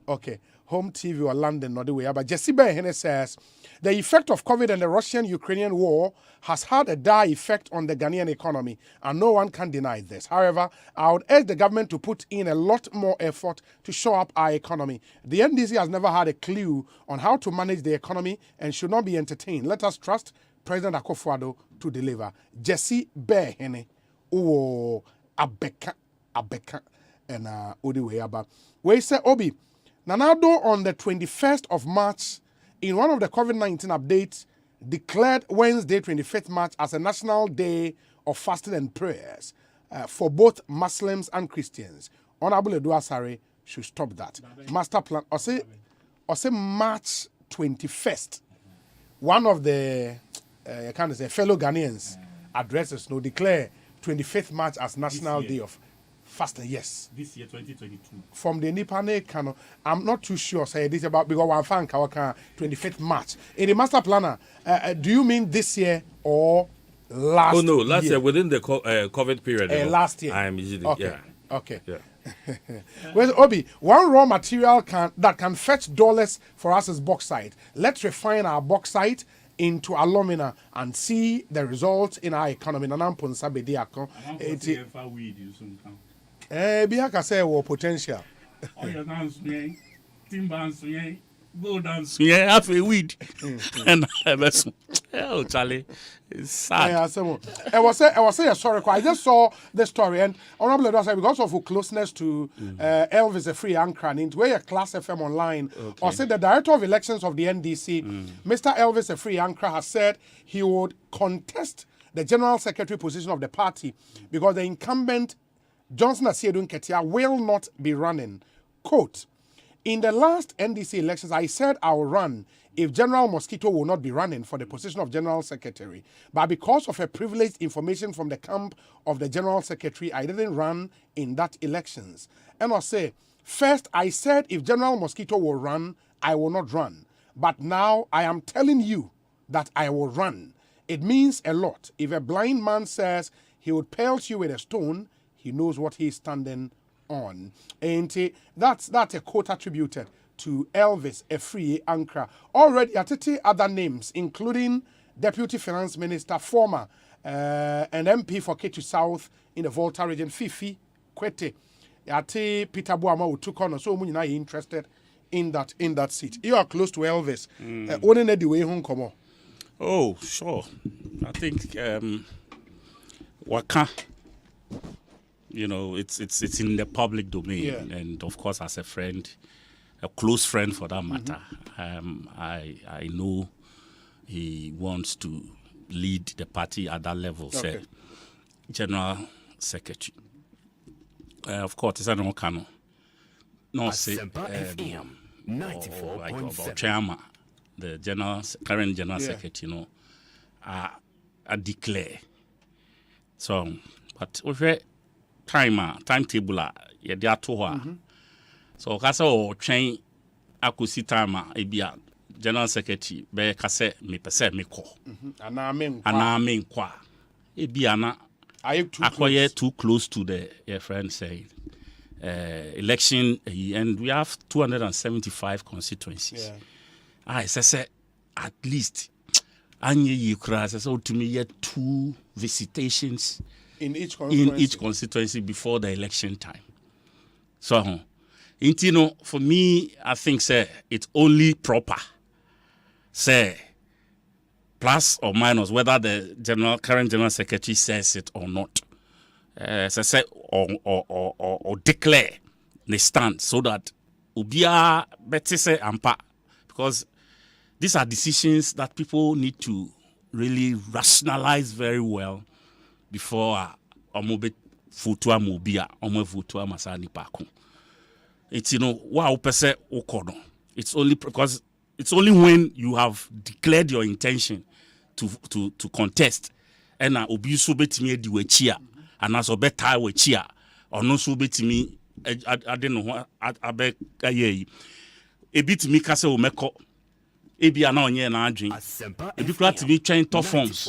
okay. Home TV or London, not the way. But Jesse Behene says the effect of COVID and the Russian-Ukrainian war has had a dire effect on the Ghanaian economy, and no one can deny this. However, I would urge the government to put in a lot more effort to shore up our economy. The NDC has never had a clue on how to manage the economy and should not be entertained. Let us trust President Akufo-Addo to deliver. Jesse Behene, Abeka, and Odiweyaba. We say Obi, Nanado on the 21st of March, in one of the COVID-19 updates, declared Wednesday, 25th March, as a national day of fasting and prayers for both Muslims and Christians. Honorable Edu Asare should stop that. Master plan, Osei March 21st, one of the fellow Ghanaians addresses no declare 25th March as National Day of Fasting. Yes. This year, 2022. From the Nipane Kano, I'm not too sure. Say this about because one fan 25th March. In the master planner, do you mean this year or last? Oh no, last year within the COVID period. Last year. I am usually Okay. Yeah. Well, Obi, one raw material that can fetch dollars for us is bauxite. Let's refine our bauxite into alumina and see the results in our economy. Nanampon sabedi akon. Biaka say wo potential. Go dance. Yeah, have a weed. And oh, Charlie, it's sad. I was say sorry. I just saw the story, and Honorable Edu Asare, because of closeness to Elvis a free anchor into where Class FM online, or said the director of elections of the NDC, Mr. Elvis a free anchor, has said he would contest the general secretary position of the party because the incumbent Johnson Asiedun Ketia will not be running. Quote, in the last NDC elections, I said I will run if General Mosquito will not be running for the position of General Secretary. But because of a privileged information from the camp of the General Secretary, I didn't run in that elections. And I'll say, first, I said if General Mosquito will run, I will not run. But now I am telling you that I will run. It means a lot. If a blind man says he would pelt you with a stone, he knows what he is standing on. And that's a quote attributed to Elvis Efree Ankra. Already at other names, including Deputy Finance Minister, former and MP for Ketu South in the Volta region, Fifi Kwete. Ate Peter Boama who took on, so many are interested in that seat. You are close to Elvis. Oh, sure. I think Waka. You know, it's in the public domain, and of course, as a friend, a close friend for that matter, I know he wants to lead the party at that level. Okay. Say, General Secretary, of course, it's an Okano. No, say Asempa 94.7. Chairman, the current General Secretary, you know, I declare. So, but with timetable ye dia to ho a so ka se o twen akosi time a bia General Secretary be ka se me pese me ko ana me nkwa e bia na akoye too close to the your friend say election and we have 275 constituencies. I say at least anye yi kra say so to me yet 2 visitations in each constituency before the election time. So, for me, I think, it's only proper, plus or minus, whether the current general secretary says it or not. As I said, or declare the stand so that Ubia better say ampa, because these are decisions that people need to really rationalize very well before omobe futua mobia omo futua masani pako. It's wow pese okono. It's only because it's only when you have declared your intention to contest and obi so betimi edi wachia and as obeta wachia or no so betimi I don't know abe aye ebitimi kase o meko ebi ana onye na adwen ebi kura to be train top forms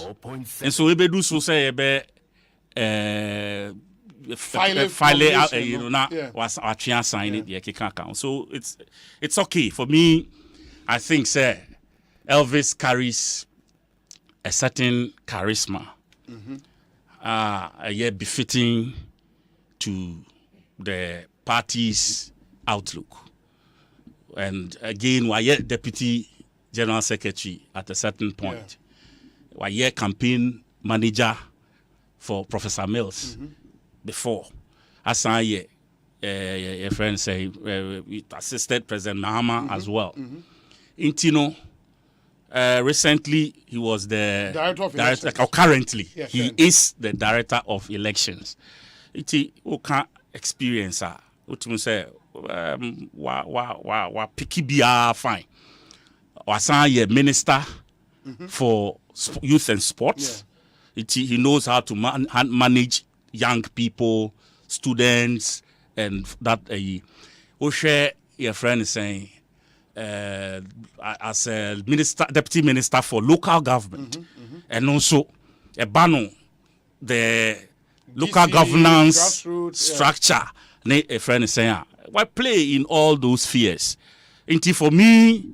and so ebe do so say ebe file na was atwea sign it keka account. So it's okay for me. I think say Elvis carries a certain charisma befitting to the party's outlook. And again, why deputy general secretary at a certain point, why campaign manager for Professor Mills before. As I a friend say, assisted President Mahama as well. Intino, recently he was the director currently he is the director of elections. Iti oka experience utum say wa pikibia fine. Wasan ye minister for youth and sports. He knows how to manage young people, students, and that Osei, your friend is saying, as a deputy minister for local government, and also a bano the local governance structure. A friend is saying, why play in all those spheres? Inti for me,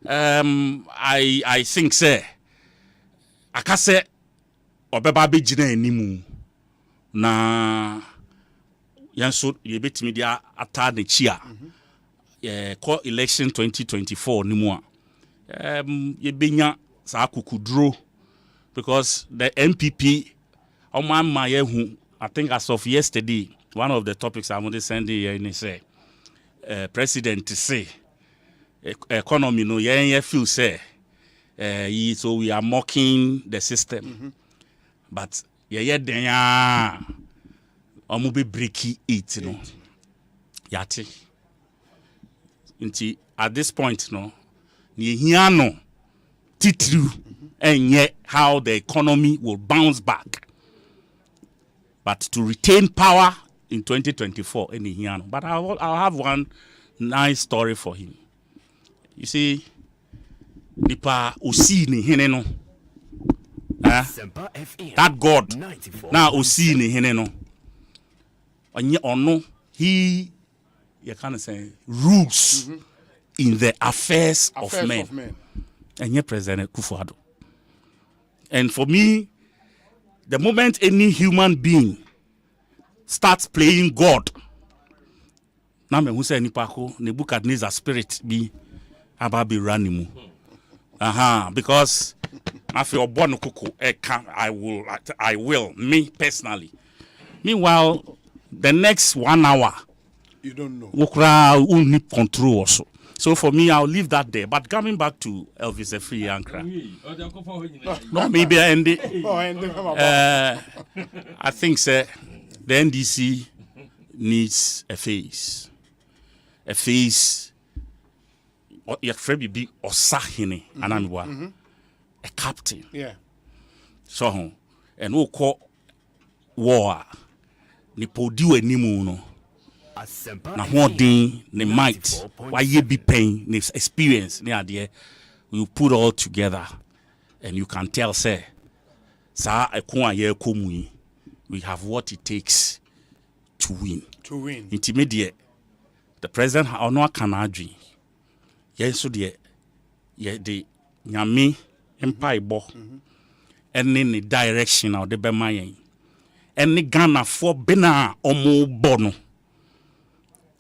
I think say, akase obeba be jina enimu na yanso yebetimi dia ata ne chia call election 2024 nimu a yebenya sa kukudro because the MPP omama yehu. I think as of yesterday one of the topics I'm going to send here in say president to say economy no yen feel say so we are mocking the system but den ya omo be breaky it no yate nti at this point no ni hia no titru enye how the economy will bounce back, but to retain power in 2024 any hia no. But I'll have one nice story for him. You see, nipa osi ni hene no that God now osi ni hene no onye ono he you kind of say rules in the affairs of men. And yet President Kufuor. And for me, the moment any human being starts playing God, na me hu say nipa ko Nebuchadnezzar spirit be ababi ranimu. Because I feel born I will me personally. Meanwhile, the next 1 hour you don't know. Wokra only control also. So for me, I'll leave that there. But coming back to Elvis Efri Ankra. No, maybe I think the NDC needs a face. A face. Be Osahine Ananwa. A captain. Yeah. So and who call war. Ni podiwe ni muno. Na holding the might, why you be paying the experience near there, we put all together, and you can tell, say, sa we have what it takes to win. To win. Intermediate, the president ono kanadri. Yes, so the nyame empire bo, and in the direction of the bemayen, and the Ghana for bena omo bono.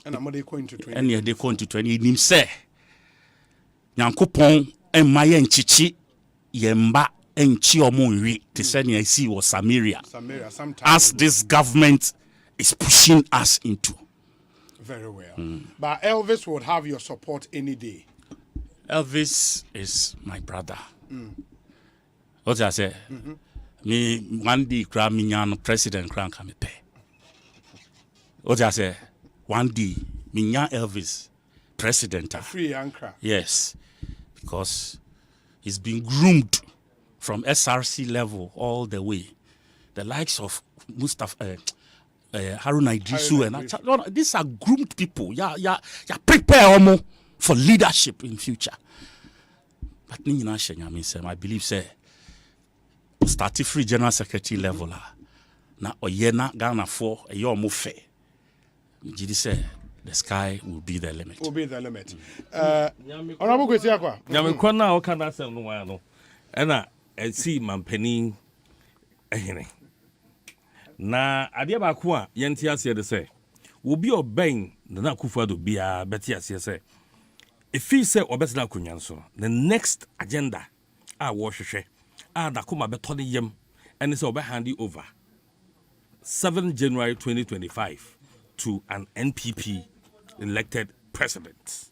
And I'm going to 20. And yeah, they going to 20. Him say, Yankopon and my chichi yemba enchi omunwi to send you see was Samaria as this government is pushing us into. Very well. But Elvis would have your support any day. Elvis is my brother. What I say? Me one day president crank me pay. What I say? One day me Elvis president. Free anchor. Yes, because he's been groomed from SRC level all the way. The likes of Mustafa Haruna Idrisu and these are groomed people. Yeah, prepare for leadership in future. But I believe say start free general secretary level na oyena Ghana for a year more fair. Say the sky will be the limit. Will be the limit. Honorable Kwesiakwa. Nyame na o kana asem no wa no. Ena esi mampani ehene. Na ade ba ko a yenti ase de say obi oben na Akufo-Addo bia beti ase say efi say obetena akonyan so the next agenda a wo hwehwe a da koma beto ne yem ene say obe hand over 7 January 2025 to an NPP elected president.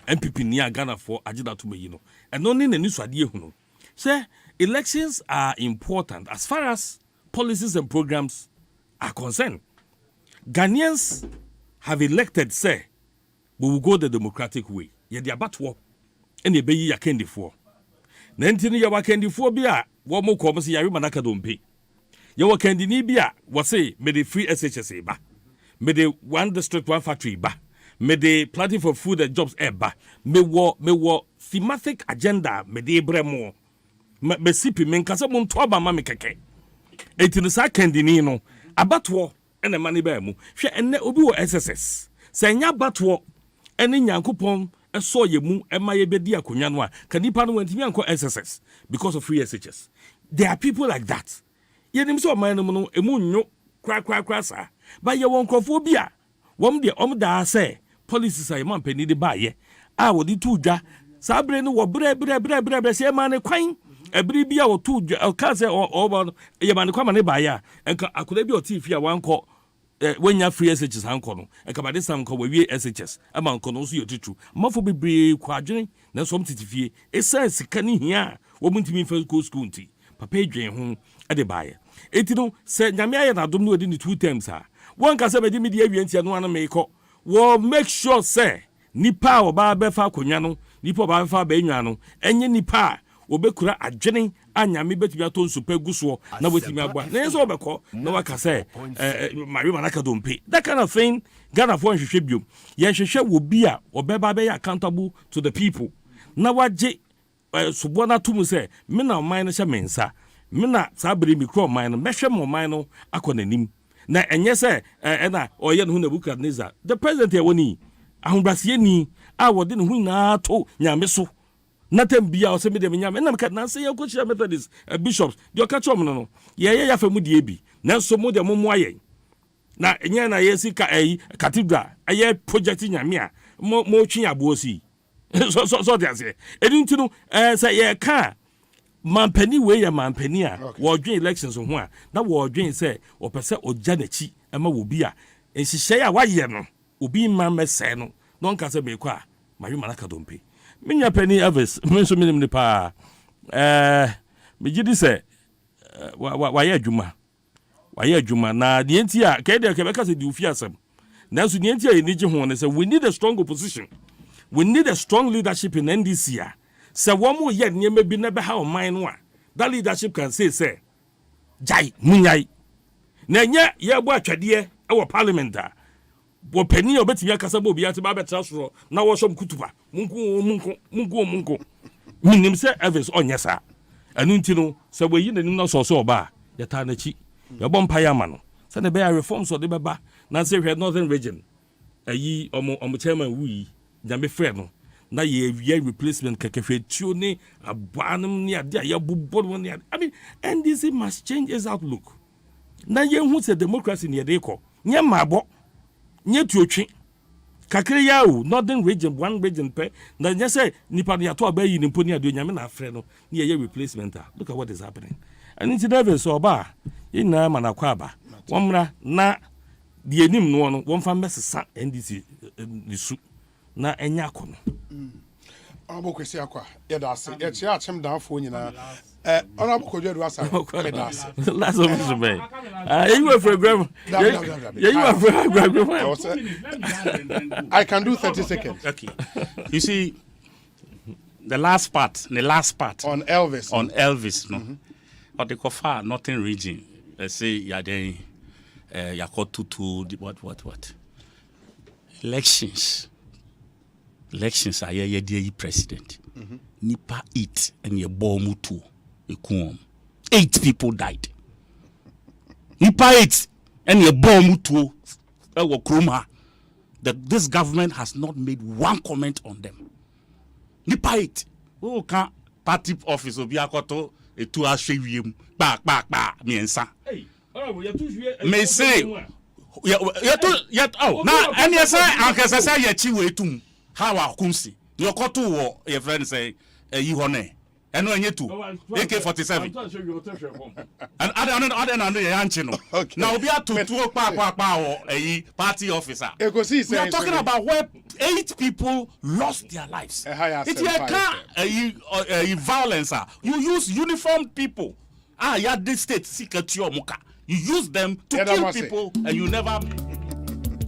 NPP near Ghana for agenda to me, you know. And only the news idea, you know. Say elections are important as far as policies and programs are concerned. Ghanaians have elected, say, we will go the democratic way. Ye they about war, and ye be ye candy for. Nentini ya candy for bia, what more commons ya manaka don't pay. Your candy nibia, what say, may the free SHSA ba. May the one district, one factory ba. May the planting for food and jobs ba. May war thematic agenda, may the bremo. Me sipi men kasa mon toba mami keke. Etini sa candy ni no, about war, and the money bear mu. She ene obi wo SSS. Senya batwo ene nyankopon eso ye mu ema ye bedi akonya no a kanipa no wantimi anko SSS because of free SHS. There are people like that. Ye nim so man no no emu nyo kra sa. Ba ye won krofo bi a wom de da say policies are man pani de ba ye. A wo di tu dwa sa bre no wo bre se man ne kwan ebri bi a wo tu dwa ka say o ye man kwa man ne ba ya enka akoda bi o tifi a wanko when you free SHS hankono and come this time we SHS among konos you to mafo be quadrant na some titifie it says can here woman to me first go school tea papa dwen ho e de bae etino say nyame aye na dom no within the 2 terms ha one ka say be media wiantia no an make wo make sure say nipa oba be fa akonya no nipa oba fa ba enwa no enye nipa obekura adwene anyame betumi ato nsupa guso na wetimi agba na enso obekọ na waka say mari manaka dompe that kind of thing Ghana for hwehwe biom ye hwehwe wo bi a obeba be accountable to the people na waje subo na tum say me na man no hye mensa me na sabere mi kro man no mehwe mo man no akonanim na enye say na oye no na Nebukadnezar the president e woni ahobrase ni a wode no hu na to nyame so Natem bia o se me de nyam na me na say Ekosiise Methodist bishops de oka chom no ye ya fa mu de bi na so mu de mo ayen na enya na ye sika cathedral aye project nyame a mo twi abosi so de ase edinti no say ye ka mampani we ya mampani a wo dwen elections ho a na wo dwen say o pese ogya nachi ema wo bi a enhihye a waye no obi man mese no don ka se me kwa a mawi manaka dompe Minya penny Elvis, menso minim ni pa. Me gidi se waye adwuma. Waye adwuma na de enti a ka de ka be ka se di ofi asem. Na so de enti a ni gi ho ne se we need a strong opposition. We need a strong leadership in NDC a. Se wo mo ye nyema bi na be ha o man no a. That leadership can say jai munyai. Na nya ye bo atwade e wo parliament a. Bo pani obetimi akasa bo bia te ba betra soro na wo som kutuba munko minim se Elvis onyesa anu ntino se we yi nanim na so oba ya ta na chi ya bom pa ya ma no se ne be reforms so de beba na se hwe northern region ayi omo chairman wi nyame frɛ no na ye replacement kekefɛ tuo ne abanum ne ade ya bobbo ne I mean NDC must change its outlook na ye hu se democracy ne de kɔ nye mabo nye tuotwe kakra ya o northern region one region pe na nya say nipa no yato aba yi nimpo ni ade nyame na afre no na ye replacement look at what is happening and it's never so ba ina manakwa aba womra na de enim no no won fa mesesa NDC nisu na enya akono Abo kwesi akwa ya da ase ya chia achem danfo nyina honorable Kojo do asa me da ase last of us be you were for grab you were for grab I can do 30 seconds. Okay. You see the last part on Elvis no. But the Kofa Northern region let's say ya then yakotutu what elections are ye president. Nipa 8 and ye bomb 2 8 people died. Nipa 8 and ye bomb 2 this government has not made one comment on them. Nipa 8 who can party office obi akoto etu ahwewiem ba miensa. Me say na any say ankasa say ye chi wetum how akunsi your koto wo your friend say yi hone eno enye tu AK47 and other yanchi no now obi atutu pa wo party officer we are talking about where 8 people lost their lives. It's a violence. You use uniformed people. You this state muka. You use them to kill people and you never